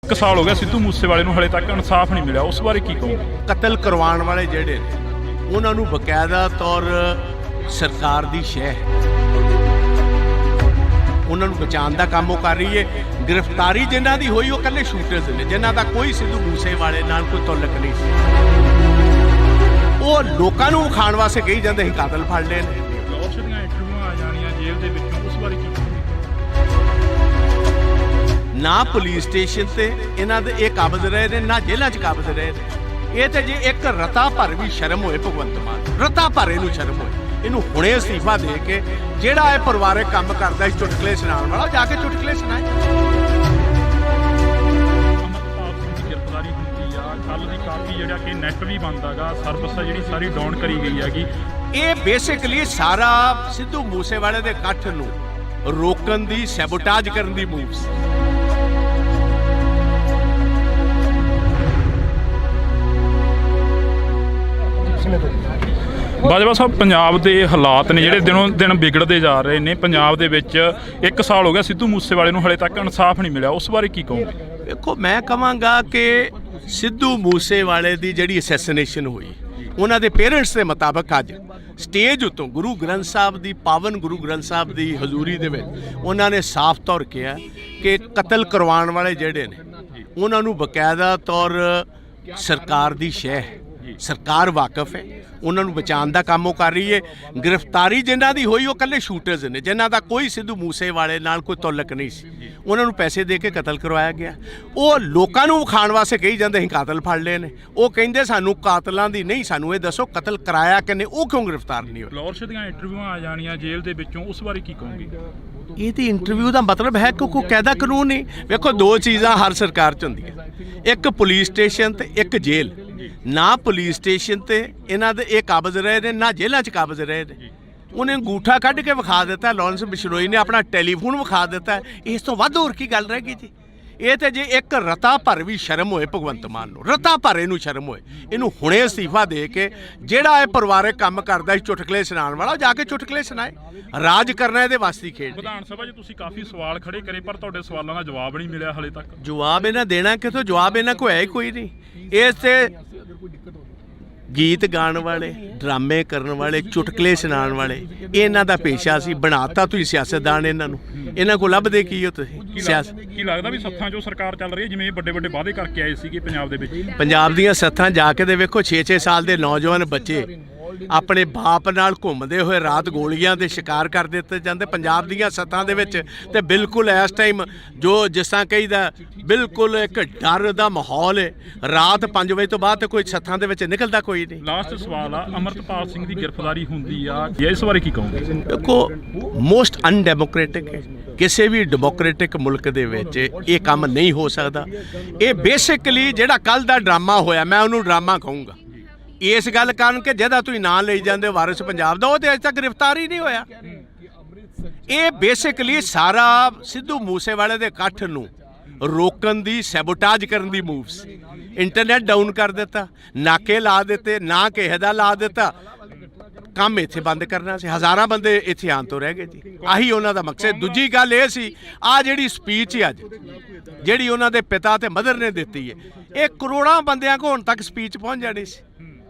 1 ਸਾਲ हो गया सिद्धू मूसेवाले ਨੂੰ ਹਲੇ ਤੱਕ ਇਨਸਾਫ ਨਹੀਂ ਮਿਲਿਆ, ਉਸ ਬਾਰੇ ਕੀ ਕਹੋਗੇ? ਕਤਲ ਕਰਵਾਉਣ ਵਾਲੇ ਜਿਹੜੇ ਨੇ ਉਹਨਾਂ ਨੂੰ ਬਕਾਇਦਾ ਤੌਰ ਸਰਕਾਰ ਦੀ ਸ਼ਹਿ ਉਹਨਾਂ ਨੂੰ ਬਚਾਉਣ ਦਾ ਕੰਮ ਉਹ ਕਰ ਰਹੀ ਹੈ। ਗ੍ਰਿਫਤਾਰੀ ਜਿਨ੍ਹਾਂ ਦੀ ਹੋਈ ਉਹ ਇਕੱਲੇ ਸ਼ੂਟਰਸ ਨੇ, ਜਿਨ੍ਹਾਂ ਦਾ ਕੋਈ ਸਿੱਧੂ ਮੂਸੇਵਾਲੇ ਨਾਲ ਕੋਈ ਤਾਲੁਕ ਨਹੀਂ ਸੀ। ਉਹ ਲੋਕਾਂ ਨੂੰ ਵਿਖਾਉਣ ਵਾਸਤੇ ਕਹੀ ਜਾਂਦੇ ਅਸੀਂ ਕਾਤਲ ਫੜ ਲਏ ਨੇ। ਲਾਹੌਰ ਦੀਆਂ ਇੰਟਰਵਿਊਆਂ ਆ ਜਾਣੀਆਂ ਜੇਲ੍ਹ ਦੇ ਵਿੱਚੋਂ, ਉਸ ਬਾਰੇ ਕੀ ਕਹੋਗੇ? ਨਾ ਪੁਲਿਸ ਸਟੇਸ਼ਨ ਤੇ ਇਹਨਾਂ ਦੇ ਇਹ ਕਾਬਜ਼ ਰਹੇ ਨੇ, ਨਾ ਜੇਲ੍ਹਾਂ 'ਚ ਕਾਬਜ਼ ਰਹੇ ਨੇ। ਇਹ ਤੇ ਜੇ ਇੱਕ ਰਤਾ ਭਰ ਵੀ ਸ਼ਰਮ ਹੋਏ ਭਗਵੰਤ ਮਾਨ, ਰਤਾ ਭਰ ਇਹਨੂੰ ਸ਼ਰਮ ਹੋਏ, ਇਹਨੂੰ ਹੁਣੇ ਅਸਤੀਫਾ ਦੇ ਕੇ ਜਿਹੜਾ ਇਹ ਪਰਿਵਾਰਕ ਕੰਮ ਕਰਦਾ ਇਸ ਚੁਟਕਲੇ ਸੁਣਾਉਣ ਵਾਲਾ ਜਾ ਕੇ ਚੁਟਕਲੇ ਸੁਣਾਏ। ਅਮਰਪਾਲ ਸਿੰਘ ਦੀ ਗ੍ਰਿਫਤਾਰੀ ਹੁੰਦੀ ਆ, ਕੱਲ ਦੀ ਕਾਫੀ ਜਿਹੜਾ ਕਿ ਨੈਟ ਵੀ ਬੰਦ ਹੈਗਾ, ਸਰਵਿਸ ਜਿਹੜੀ ਸਾਰੀ ਡਾਊਨ ਕਰੀ ਗਈ ਹੈਗੀ। ਇਹ ਬੇਸਿਕਲੀ ਸਾਰਾ ਸਿੱਧੂ ਮੂਸੇਵਾਲੇ ਦੇ ਇਕੱਠ ਨੂੰ ਰੋਕਣ ਦੀ, ਸੈਬੋਟਾਜ ਕਰਨ ਦੀ ਮੂਵ ਸੀ। ਬਾਜਵਾ ਸਾਹਿਬ, ਪੰਜਾਬ ਦੇ ਹਾਲਾਤ ਨੇ ਜਿਹੜੇ ਦਿਨੋਂ ਦਿਨ ਵਿਗੜਦੇ ਜਾ ਰਹੇ ਨੇ। ਪੰਜਾਬ ਦੇ ਵਿੱਚ 1 ਸਾਲ ਹੋ ਗਿਆ ਸਿੱਧੂ ਮੂਸੇਵਾਲੇ ਨੂੰ ਹਲੇ ਤੱਕ ਇਨਸਾਫ ਨਹੀਂ ਮਿਲਿਆ, ਉਸ ਬਾਰੇ ਕੀ ਕਹੋਗੇ? ਦੇਖੋ, ਮੈਂ ਕਹਾਂਗਾ ਕਿ ਸਿੱਧੂ ਮੂਸੇਵਾਲੇ ਦੀ ਜਿਹੜੀ ਅਸੈਸੀਨੇਸ਼ਨ ਹੋਈ, ਉਹਨਾਂ ਦੇ ਪੇਰੈਂਟਸ ਦੇ ਮੁਤਾਬਕ ਅੱਜ ਸਟੇਜ ਉੱਤੋਂ ਗੁਰੂ ਗ੍ਰੰਥ ਸਾਹਿਬ ਦੀ, ਪਾਵਨ ਗੁਰੂ ਗ੍ਰੰਥ ਸਾਹਿਬ ਦੀ ਹਜ਼ੂਰੀ ਦੇ ਵਿੱਚ ਉਹਨਾਂ ਨੇ ਸਾਫ਼ ਤੌਰ ਕਿਹਾ ਕਿ ਕਤਲ ਕਰਵਾਉਣ ਵਾਲੇ ਜਿਹੜੇ ਨੇ ਉਹਨਾਂ ਨੂੰ ਬਕਾਇਦਾ ਤੌਰ ਸਰਕਾਰ ਦੀ ਸ਼ਹਿ, ਸਰਕਾਰ ਵਾਕਫ ਹੈ, ਉਹਨਾਂ ਨੂੰ ਬਚਾਉਣ ਦਾ ਕੰਮ ਉਹ ਕਰ ਰਹੀ ਹੈ। ਗ੍ਰਿਫਤਾਰੀ ਜਿਨ੍ਹਾਂ ਦੀ ਹੋਈ ਉਹ ਇਕੱਲੇ ਸ਼ੂਟਰਸ ਨੇ, ਜਿਨ੍ਹਾਂ ਦਾ ਕੋਈ ਸਿੱਧੂ ਮੂਸੇਵਾਲੇ ਨਾਲ ਕੋਈ ਤਾਲੁਕ ਨਹੀਂ ਸੀ। ਉਹਨਾਂ ਨੂੰ ਪੈਸੇ ਦੇ ਕੇ ਕਤਲ ਕਰਵਾਇਆ ਗਿਆ। ਉਹ ਲੋਕਾਂ ਨੂੰ ਵਿਖਾਉਣ ਵਾਸਤੇ ਕਹੀ ਜਾਂਦੇ ਅਸੀਂ ਕਾਤਲ ਫੜ ਲਏ ਨੇ। ਉਹ ਕਹਿੰਦੇ ਸਾਨੂੰ ਕਾਤਲਾਂ ਦੀ ਨਹੀਂ, ਸਾਨੂੰ ਇਹ ਦੱਸੋ ਕਤਲ ਕਰਾਇਆ ਕਿਨੇ, ਉਹ ਕਿਉਂ ਗ੍ਰਿਫਤਾਰ ਨਹੀਂ ਹੋਏ? ਲਾਹੌਰ ਦੀਆਂ ਇੰਟਰਵਿਊਆਂ ਆ ਜਾਣੀਆਂ ਜੇਲ੍ਹ ਦੇ ਵਿੱਚੋਂ, ਉਸ ਬਾਰੇ ਕੀ ਕਹੋਗੇ? ਇਹਦੀ ਇੰਟਰਵਿਊ ਦਾ ਮਤਲਬ ਹੈ ਕਿ ਕੋਈ ਕਾਇਦਾ ਕਾਨੂੰਨ ਨਹੀਂ। ਵੇਖੋ, ਦੋ ਚੀਜ਼ਾਂ ਹਰ ਸਰਕਾਰ 'ਚ ਹੁੰਦੀਆਂ, ਇੱਕ ਪੁਲਿਸ ਸਟੇਸ਼ਨ ਤੇ ਇੱਕ ਜੇਲ੍ਹ। ਨਾ ਪੁਲਿਸ ਸਟੇਸ਼ਨ ਤੇ ਇਹਨਾਂ ਦੇ ਇਹ ਕਾਬਜ਼ ਰਹੇ ਨੇ, ਨਾ ਜੇਲ੍ਹਾਂ 'ਚ ਕਾਬਜ਼ ਰਹੇ ਨੇ। ਉਹਨੇ ਅੰਗੂਠਾ ਕੱਢ ਕੇ ਵਿਖਾ ਦਿੱਤਾ, ਲਾਰੈਂਸ ਬਿਸ਼ਨੋਈ ਨੇ ਆਪਣਾ ਟੈਲੀਫੋਨ ਵਿਖਾ ਦਿੱਤਾ। ਇਸ ਤੋਂ ਵੱਧ ਹੋਰ ਕੀ ਗੱਲ ਰਹਿ ਗਈ ਜੀ? ਇਹ ਤੇ ਜੇ ਇੱਕ ਰਤਾ ਭਰ ਵੀ ਸ਼ਰਮ ਹੋਏ ਭਗਵੰਤ ਮਾਨ ਨੂੰ, ਰਤਾ ਭਰ ਇਹਨੂੰ ਸ਼ਰਮ ਹੋਏ, ਇਹਨੂੰ ਹੁਣੇ ਅਸਤੀਫਾ ਦੇ ਕੇ ਜਿਹੜਾ ਇਹ ਪਰਿਵਾਰਕ ਕੰਮ ਕਰਦਾ ਇਸ ਚੁਟਕਲੇ ਸੁਣਾਉਣ ਵਾਲਾ ਜਾ ਕੇ ਚੁਟਕਲੇ ਸੁਣਾਏ। ਰਾਜ ਕਰਨਾ ਇਹਦੇ ਵਾਸਤੇ ਖੇਡ। ਵਿਧਾਨ ਸਭਾ 'ਚ ਤੁਸੀਂ ਕਾਫੀ ਸਵਾਲ ਖੜੇ ਕਰੇ, ਪਰ ਤੁਹਾਡੇ ਸਵਾਲਾਂ ਦਾ ਜਵਾਬ ਨਹੀਂ ਮਿਲਿਆ ਹਲੇ ਤੱਕ। ਜਵਾਬ ਇਹਨਾਂ ਦੇਣਾ ਕਿਥੋਂ? ਜਵਾਬ ਇਹਨਾਂ ਕੋਲ ਹੈ ਹੀ ਕੋਈ ਨਹੀਂ। ਇਸ ਤੇ ਗੀਤ ਗਾਉਣ ਵਾਲੇ, ਡਰਾਮੇ ਕਰਨ ਵਾਲੇ, ਚੁਟਕਲੇ ਸੁਣਾਉਣ ਵਾਲੇ, ਇਹਨਾਂ ਦਾ ਪੇਸ਼ਾ ਸੀ। ਬਣਾਤਾ ਤੁਸੀਂ ਸਿਆਸਤਦਾਨ ਇਹਨਾਂ ਨੂੰ। ਇਹਨਾਂ ਕੋਲ ਲੱਭਦੇ ਕੀ ਹੋ ਤੁਸੀਂ? ਸਿਆਸਤ ਕੀ ਲੱਗਦਾ ਵੀ ਸੱਥਾਂ 'ਚੋਂ ਸਰਕਾਰ ਚੱਲ ਰਹੀ ਹੈ, ਜਿਵੇਂ ਵੱਡੇ ਵੱਡੇ ਵਾਅਦੇ ਕਰਕੇ ਆਏ ਸੀਗੇ ਪੰਜਾਬ ਦੇ ਵਿੱਚ? ਪੰਜਾਬ ਦੀਆਂ ਸੱਥਾਂ ਜਾ ਕੇ ਦੇ ਵੇਖੋ, 6-6 ਸਾਲ ਦੇ ਨੌਜਵਾਨ ਬੱਚੇ ਆਪਣੇ ਬਾਪ ਨਾਲ ਘੁੰਮਦੇ ਹੋਏ ਰਾਤ ਗੋਲੀਆਂ ਦੇ ਸ਼ਿਕਾਰ ਕਰ ਦਿੱਤੇ ਜਾਂਦੇ ਪੰਜਾਬ ਦੀਆਂ ਸੱਥਾਂ ਦੇ ਵਿੱਚ। ਤੇ ਬਿਲਕੁਲ ਇਸ ਟਾਈਮ ਜੋ ਜਿਸ ਤਰ੍ਹਾਂ ਕਹੀਦਾ, ਬਿਲਕੁਲ ਇੱਕ ਡਰ ਦਾ ਮਾਹੌਲ ਹੈ। ਰਾਤ 5 ਵਜੇ ਤੋਂ ਬਾਅਦ ਤੇ ਕੋਈ ਸੱਥਾਂ ਦੇ ਵਿੱਚ ਨਿਕਲਦਾ ਕੋਈ ਨਹੀਂ। ਲਾਸਟ ਸਵਾਲ ਆ, ਅਮਰਪਾਲ ਸਿੰਘ ਦੀ ਗ੍ਰਿਫਤਾਰੀ ਹੁੰਦੀ ਆ, ਇਸ ਬਾਰੇ ਕੀ ਕਹੋਗੇ? ਦੇਖੋ, ਮੋਸਟ ਅਨਡੈਮੋਕ੍ਰੈਟਿਕ ਹੈ। ਕਿਸੇ ਵੀ ਡੈਮੋਕ੍ਰੈਟਿਕ ਮੁਲਕ ਦੇ ਵਿੱਚ ਇਹ ਕੰਮ ਨਹੀਂ ਹੋ ਸਕਦਾ। ਇਹ ਬੇਸਿਕਲੀ ਜਿਹੜਾ ਕੱਲ ਦਾ ਡਰਾਮਾ ਹੋਇਆ, ਮੈਂ ਉਹਨੂੰ ਡਰਾਮਾ ਕਹੂੰਗਾ ਇਸ ਗੱਲ ਕਾਰਨ ਕਿ ਜਿਹਦਾ ਤੁਸੀਂ ਨਾਂ ਲਈ ਜਾਂਦੇ ਵਾਰਿਸ ਪੰਜਾਬ ਦਾ, ਉਹ ਤੇ ਅਜੇ ਤੱਕ ਗ੍ਰਿਫਤਾਰ ਹੀ ਨਹੀਂ ਹੋਇਆ। ਇਹ ਬੇਸਿਕਲੀ ਸਾਰਾ ਸਿੱਧੂ ਮੂਸੇਵਾਲੇ ਦੇ ਇਕੱਠ ਨੂੰ ਰੋਕਣ ਦੀ, ਸੈਬੋਟਾਜ ਕਰਨ ਦੀ ਮੂਵ ਸੀ। ਇੰਟਰਨੈਟ ਡਾਊਨ ਕਰ ਦਿੱਤਾ, ਨਾਕੇ ਲਾ ਦਿੱਤੇ, ਨਾ ਕਿਸੇ ਦਾ ਲਾ ਦਿੱਤਾ, ਕੰਮ ਇੱਥੇ ਬੰਦ ਕਰਨਾ ਸੀ। ਹਜ਼ਾਰਾਂ ਬੰਦੇ ਇੱਥੇ ਆਉਣ ਤੋਂ ਰਹਿ ਗਏ ਜੀ। ਆਹੀ ਉਹਨਾਂ ਦਾ ਮਕਸਦ। ਦੂਜੀ ਗੱਲ ਇਹ ਸੀ, ਆਹ ਜਿਹੜੀ ਸਪੀਚ ਅੱਜ ਜਿਹੜੀ ਉਹਨਾਂ ਦੇ ਪਿਤਾ ਤੇ ਮਦਰ ਨੇ ਦਿੱਤੀ ਹੈ, ਇਹ ਕਰੋੜਾਂ ਬੰਦਿਆਂ ਕੋਲ ਹੁਣ ਤੱਕ ਸਪੀਚ ਪਹੁੰਚ ਜਾਣੀ ਸੀ।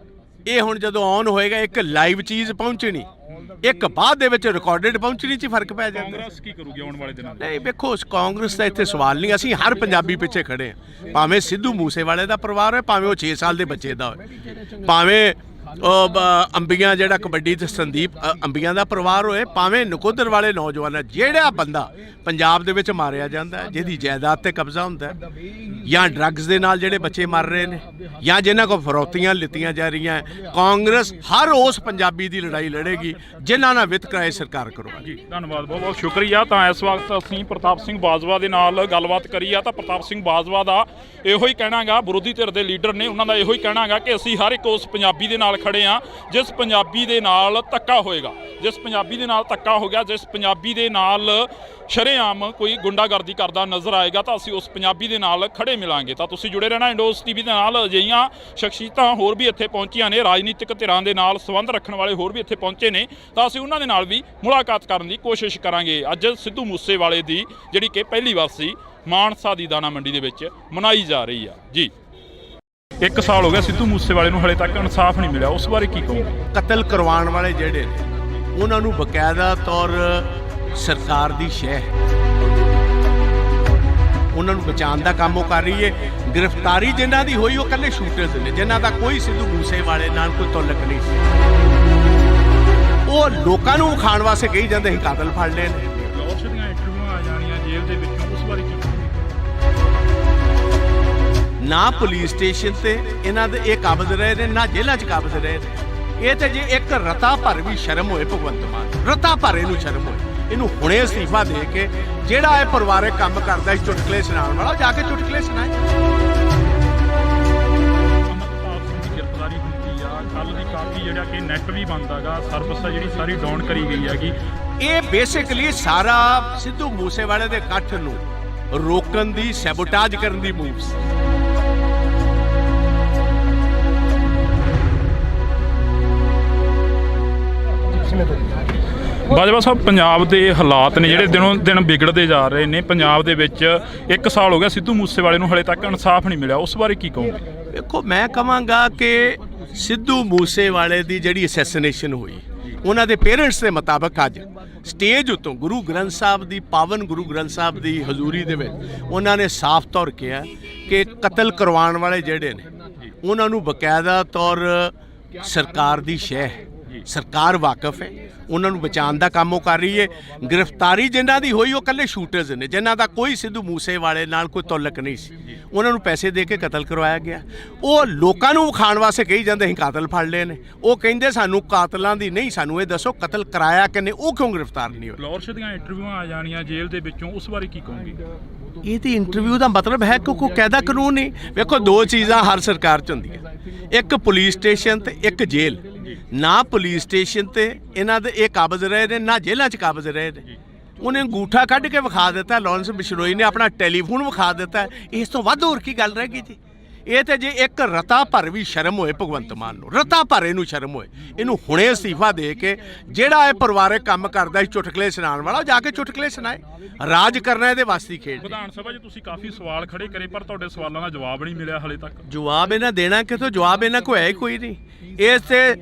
ਇਹ ਹੁਣ ਜਦੋਂ ਔਨ ਹੋਏਗਾ, ਇੱਕ ਲਾਈਵ ਚੀਜ਼ ਪਹੁੰਚਣੀ, ਇੱਕ ਬਾਅਦ ਦੇ ਵਿੱਚ ਰਿਕਾਰਡਡ ਪਹੁੰਚਣੀ 'ਚ ਫਰਕ ਪੈ ਜਾਂਦਾ। ਕਾਂਗਰਸ ਕੀ ਕਰੂਗੀ ਆਉਣ ਵਾਲੇ ਦਿਨਾਂ 'ਚ? ਨਹੀਂ, ਵੇਖੋ, ਕਾਂਗਰਸ ਦਾ ਇੱਥੇ ਸਵਾਲ ਨਹੀਂ। ਅਸੀਂ ਹਰ ਪੰਜਾਬੀ ਪਿੱਛੇ ਖੜੇ ਹਾਂ, ਭਾਵੇਂ ਸਿੱਧੂ ਮੂਸੇਵਾਲੇ ਦਾ ਪਰਿਵਾਰ ਹੋਏ, ਭਾਵੇਂ ਉਹ 6 ਸਾਲ ਦੇ ਬੱਚੇ ਦਾ ਹੋਏ, ਭਾਵੇਂ ਅੰਬੀਆਂ ਜਿਹੜਾ ਕਬੱਡੀ ਤੇ ਸੰਦੀਪ ਅੰਬੀਆਂ ਦਾ ਪਰਿਵਾਰ ਹੋਏ, ਭਾਵੇਂ ਨਕੋਦਰ ਵਾਲੇ ਨੌਜਵਾਨ। ਜਿਹੜਾ ਬੰਦਾ ਪੰਜਾਬ ਦੇ ਵਿੱਚ ਮਾਰਿਆ ਜਾਂਦਾ, ਜਿਹਦੀ ਜਾਇਦਾਦ ਤੇ ਕਬਜ਼ਾ ਹੁੰਦਾ, ਜਾਂ ਡਰੱਗਸ ਦੇ ਨਾਲ ਜਿਹੜੇ ਬੱਚੇ ਮਰ ਰਹੇ ਨੇ, ਜਾਂ ਜਿਨ੍ਹਾਂ ਕੋਲ ਫਰੌਤੀਆਂ ਲਿੱਤੀਆਂ ਜਾ ਰਹੀਆਂ, ਕਾਂਗਰਸ ਹਰ ਉਸ ਪੰਜਾਬੀ ਦੀ ਲੜਾਈ ਲੜੇਗੀ ਜਿਨ੍ਹਾਂ ਨਾਲ ਵਿਤਕਰਾ ਸਰਕਾਰ ਕਰਵਾ। ਜੀ ਧੰਨਵਾਦ, ਬਹੁਤ ਬਹੁਤ ਸ਼ੁਕਰੀਆ। ਤਾਂ ਇਸ ਵਕਤ ਅਸੀਂ ਪ੍ਰਤਾਪ ਸਿੰਘ ਬਾਜਵਾ ਦੇ ਨਾਲ ਗੱਲਬਾਤ ਕਰੀ ਆ। ਤਾਂ ਪ੍ਰਤਾਪ ਸਿੰਘ ਬਾਜਵਾ ਦਾ ਇਹੋ ਹੀ ਕਹਿਣਾ ਗਾ, ਵਿਰੋਧੀ ਧਿਰ ਦੇ ਲੀਡਰ ਨੇ, ਉਹਨਾਂ ਦਾ ਇਹੋ ਹੀ ਕਹਿਣਾ ਗਾ ਕਿ ਅਸੀਂ ਹਰ ਇੱਕ ਉਸ ਪੰਜਾਬੀ ਦੇ ਨਾਲ ਖੜੇ ਹਾਂ ਜਿਸ ਪੰਜਾਬੀ ਦੇ ਨਾਲ ਧੱਕਾ ਹੋਏਗਾ, ਜਿਸ ਪੰਜਾਬੀ ਦੇ ਨਾਲ ਧੱਕਾ ਹੋ ਗਿਆ, ਜਿਸ ਪੰਜਾਬੀ ਦੇ ਨਾਲ ਸ਼ਰੇਆਮ ਕੋਈ ਗੁੰਡਾਗਰਦੀ ਕਰਦਾ ਨਜ਼ਰ ਆਏਗਾ, ਤਾਂ ਅਸੀਂ ਉਸ ਪੰਜਾਬੀ ਦੇ ਨਾਲ ਖੜੇ ਮਿਲਾਂਗੇ। ਤਾਂ ਤੁਸੀਂ ਜੁੜੇ ਰਹਿਣਾ ਇੰਡੋਸ ਟੀਵੀ ਦੇ ਨਾਲ। ਅਜਿਹੀਆਂ ਸ਼ਖਸੀਅਤਾਂ ਹੋਰ ਵੀ ਇੱਥੇ ਪਹੁੰਚੀਆਂ ਨੇ, ਰਾਜਨੀਤਿਕ ਧਿਰਾਂ ਦੇ ਨਾਲ ਸੰਬੰਧ ਰੱਖਣ ਵਾਲੇ ਹੋਰ ਵੀ ਇੱਥੇ ਪਹੁੰਚੇ ਨੇ, ਤਾਂ ਅਸੀਂ ਉਹਨਾਂ ਦੇ ਨਾਲ ਵੀ ਮੁਲਾਕਾਤ ਕਰਨ ਦੀ ਕੋਸ਼ਿਸ਼ ਕਰਾਂਗੇ। ਅੱਜ ਸਿੱਧੂ ਮੂਸੇਵਾਲੇ ਦੀ ਜਿਹੜੀ ਕਿ ਪਹਿਲੀ ਵਾਰ ਸੀ ਮਾਨਸਾ ਦੀ ਦਾਣਾ ਮੰਡੀ ਦੇ ਵਿੱਚ ਮਨਾਈ ਜਾ ਰਹੀ ਆ ਜੀ। 1 ਸਾਲ ਹੋ ਗਿਆ ਸਿੱਧੂ ਮੂਸੇਵਾਲੇ ਨੂੰ ਹਲੇ ਤੱਕ ਇਨਸਾਫ ਨਹੀਂ ਮਿਲਿਆ, ਉਸ ਬਾਰੇ ਕੀ ਕਹੋਗੇ? ਕਤਲ ਕਰਵਾਉਣ ਵਾਲੇ ਜਿਹੜੇ ਨੇ ਉਹਨਾਂ ਨੂੰ ਬਕਾਇਦਾ ਤੌਰ ਸਰਕਾਰ ਦੀ ਸ਼ਹਿ ਹੈ, ਉਹਨਾਂ ਨੂੰ ਬਚਾਉਣ ਦਾ ਕੰਮ ਉਹ ਕਰ ਰਹੀ ਹੈ। ਗ੍ਰਿਫਤਾਰੀ ਜਿਨ੍ਹਾਂ ਦੀ ਹੋਈ ਉਹ ਇਕੱਲੇ ਸ਼ੂਟਰਸ ਨੇ, ਜਿਨ੍ਹਾਂ ਦਾ ਕੋਈ ਸਿੱਧੂ ਮੂਸੇਵਾਲੇ ਨਾਲ ਕੋਈ ਤਾਲੁਕ ਨਹੀਂ ਸੀ। ਉਹ ਲੋਕਾਂ ਨੂੰ ਖਾਣ ਵਾਸਤੇ ਕਹੀ ਜਾਂਦੇ ਸੀ ਕਾਤਲ ਫੜ ਲਏ ਨੇ। ਜੋਸ਼ ਦੀਆਂ ਇੰਟਰਵਿਊਆਂ ਆ ਜਾਣੀਆਂ ਜੇਲ੍ਹ ਦੇ ਵਿੱਚੋਂ, ਉਸ ਬਾਰੇ ਕੀ ਕਹੋਗੇ? ਨਾ ਪੁਲਿਸ ਸਟੇਸ਼ਨ ਤੇ ਇਹਨਾਂ ਦੇ ਇਹ ਕਾਬਜ਼ ਰਹੇ ਨੇ, ਨਾ ਜੇਲ੍ਹਾਂ 'ਚ ਕਾਬਜ਼ ਰਹੇ ਨੇ। ਇਹ ਤੇ ਜੇ ਇੱਕ ਰਤਾ ਭਰ ਵੀ ਸ਼ਰਮ ਹੋਏ ਭਗਵੰਤ ਮਾਨ, ਰਤਾ ਭਰ ਇਹਨੂੰ ਸ਼ਰਮ ਹੋਏ, ਇਹਨੂੰ ਹੁਣੇ ਅਸਤੀਫਾ ਦੇ ਕੇ ਜਿਹੜਾ ਇਹ ਪਰਿਵਾਰਕ ਕੰਮ ਕਰਦਾ ਸੀ ਚੁਟਕਲੇ ਸੁਣਾਉਣ ਵਾਲਾ, ਜਾ ਕੇ ਚੁਟਕਲੇ ਸੁਣਾਏ। ਅਮਰਪਾਲ ਸਿੰਘ ਦੀ ਗ੍ਰਿਫਤਾਰੀ ਹੁੰਦੀ ਆ, ਕੱਲ ਦੀ ਕਾਫੀ ਜਿਹੜਾ ਕਿ ਨੈਟ ਵੀ ਬੰਦ ਹੈਗਾ, ਸਰਵਿਸ ਆ ਜਿਹੜੀ ਸਾਰੀ ਡਾਊਨ ਕਰੀ ਗਈ ਹੈਗੀ। ਇਹ ਬੇਸਿਕਲੀ ਸਾਰਾ ਸਿੱਧੂ ਮੂਸੇਵਾਲੇ ਦੇ ਇਕੱਠ ਨੂੰ ਰੋਕਣ ਦੀ, ਸੈਬੋਟਾਜ ਕਰਨ ਦੀ ਮੂਵ ਸੀ। ਬਾਜਵਾ ਸਾਹਿਬ, ਪੰਜਾਬ ਦੇ ਹਾਲਾਤ ਨੇ ਜਿਹੜੇ ਦਿਨੋਂ ਦਿਨ ਵਿਗੜਦੇ ਜਾ ਰਹੇ ਨੇ। ਪੰਜਾਬ ਦੇ ਵਿੱਚ 1 ਸਾਲ ਹੋ ਗਿਆ ਸਿੱਧੂ ਮੂਸੇਵਾਲੇ ਨੂੰ ਹਲੇ ਤੱਕ ਇਨਸਾਫ ਨਹੀਂ ਮਿਲਿਆ, ਉਸ ਬਾਰੇ ਕੀ ਕਹੋਗੇ? ਦੇਖੋ, ਮੈਂ ਕਹਾਂਗਾ ਕਿ ਸਿੱਧੂ ਮੂਸੇਵਾਲੇ ਦੀ ਜਿਹੜੀ ਅਸੈਸੀਨੇਸ਼ਨ ਹੋਈ, ਉਹਨਾਂ ਦੇ ਪੇਰੈਂਟਸ ਦੇ ਮੁਤਾਬਕ ਅੱਜ ਸਟੇਜ ਉੱਤੋਂ ਗੁਰੂ ਗ੍ਰੰਥ ਸਾਹਿਬ ਦੀ, ਪਾਵਨ ਗੁਰੂ ਗ੍ਰੰਥ ਸਾਹਿਬ ਦੀ ਹਜ਼ੂਰੀ ਦੇ ਵਿੱਚ ਉਹਨਾਂ ਨੇ ਸਾਫ਼ ਤੌਰ ਕਿਹਾ ਕਿ ਕਤਲ ਕਰਵਾਉਣ ਵਾਲੇ ਜਿਹੜੇ ਨੇ ਉਹਨਾਂ ਨੂੰ ਬਕਾਇਦਾ ਤੌਰ ਸਰਕਾਰ ਦੀ ਸ਼ਹਿ ਹੈ, ਸਰਕਾਰ ਵਾਕਿਫ ਹੈ, ਉਹਨਾਂ ਨੂੰ ਬਚਾਉਣ ਦਾ ਕੰਮ ਉਹ ਕਰ ਰਹੀ ਹੈ। ਗ੍ਰਿਫਤਾਰੀ ਜਿਨ੍ਹਾਂ ਦੀ ਹੋਈ ਉਹ ਇਕੱਲੇ ਸ਼ੂਟਰਸ ਨੇ, ਜਿਨ੍ਹਾਂ ਦਾ ਕੋਈ ਸਿੱਧੂ ਮੂਸੇਵਾਲੇ ਨਾਲ ਕੋਈ ਤਾਲੁਕ ਨਹੀਂ ਸੀ। ਉਹਨਾਂ ਨੂੰ ਪੈਸੇ ਦੇ ਕੇ ਕਤਲ ਕਰਵਾਇਆ ਗਿਆ। ਉਹ ਲੋਕਾਂ ਨੂੰ ਖਾਣ ਵਾਸਤੇ ਕਹੀ ਜਾਂਦੇ ਸੀ ਕਾਤਲ ਫੜ ਲਏ ਨੇ। ਉਹ ਕਹਿੰਦੇ ਸਾਨੂੰ ਕਾਤਲਾਂ ਦੀ ਨਹੀਂ, ਸਾਨੂੰ ਇਹ ਦੱਸੋ ਕਤਲ ਕਰਾਇਆ ਕਿਨੇ, ਉਹ ਕਿਉਂ ਗ੍ਰਿਫਤਾਰ ਨਹੀਂ ਹੋਏ? ਲੌਰਸ਼ ਦੀਆਂ ਇੰਟਰਵਿਊਆਂ ਆ ਜਾਣੀਆਂ ਜੇਲ੍ਹ ਦੇ ਵਿੱਚੋਂ, ਉਸ ਬਾਰੇ ਕੀ ਕਹੋਗੇ? ਇਹਦੀ ਇੰਟਰਵਿਊ ਦਾ ਮਤਲਬ ਹੈ ਕਿ ਕੋਈ ਕਾਇਦਾ ਕਾਨੂੰਨ ਨਹੀਂ। ਵੇਖੋ, ਦੋ ਚੀਜ਼ਾਂ ਹਰ ਸਰਕਾਰ 'ਚ ਹੁੰਦੀਆਂ, ਇੱਕ ਪੁਲਿਸ ਸਟੇਸ਼ਨ ਤੇ ਇੱਕ ਜੇਲ੍ਹ। ਨਾ ਪੁਲਿਸ ਸਟੇਸ਼ਨ ਤੇ ਇਹਨਾਂ ਦੇ ਇਹ ਕਾਬਜ਼ ਰਹੇ ਨੇ, ਨਾ ਜੇਲ੍ਹਾਂ 'ਚ ਕਾਬਜ਼ ਰਹੇ ਨੇ। ਉਹਨੇ ਅੰਗੂਠਾ ਕੱਢ ਕੇ ਵਿਖਾ ਦਿੱਤਾ, ਲਾਰੈਂਸ ਬਿਸ਼ਨੋਈ ਨੇ ਆਪਣਾ ਟੈਲੀਫੋਨ ਵਿਖਾ ਦਿੱਤਾ। ਇਸ ਤੋਂ ਵੱਧ ਹੋਰ ਕੀ ਗੱਲ ਰਹਿ ਗਈ ਜੀ? ਇਹ ਤੇ ਜੇ ਇੱਕ ਰਤਾ ਭਰ ਵੀ ਸ਼ਰਮ ਹੋਏ ਭਗਵੰਤ ਮਾਨ ਨੂੰ, ਰਤਾ ਭਰ ਇਹਨੂੰ ਸ਼ਰਮ ਹੋਏ, ਇਹਨੂੰ ਹੁਣੇ ਅਸਤੀਫਾ ਦੇ ਕੇ ਜਿਹੜਾ ਇਹ ਪਰਿਵਾਰਕ ਕੰਮ ਕਰਦਾ ਸੀ ਚੁਟਕਲੇ ਸੁਣਾਉਣ ਵਾਲਾ, ਜਾ ਕੇ ਚੁਟਕਲੇ ਸੁਣਾਏ। ਰਾਜ ਕਰਨਾ ਇਹਦੇ ਵਾਸਤੇ ਖੇਡ। ਵਿਧਾਨ ਸਭਾ 'ਚ ਤੁਸੀਂ ਕਾਫੀ ਸਵਾਲ ਖੜੇ ਕਰੇ, ਪਰ ਤੁਹਾਡੇ ਸਵਾਲਾਂ ਦਾ ਜਵਾਬ ਨਹੀਂ ਮਿਲਿਆ ਹਲੇ ਤੱਕ। ਜਵਾਬ ਇਹਨਾਂ ਦੇਣਾ ਕਿਥੋਂ? ਜਵਾਬ ਇਹਨਾਂ ਕੋਲ ਹੈ ਹੀ ਕੋਈ ਨਹੀਂ। ਇਸ ਤੇ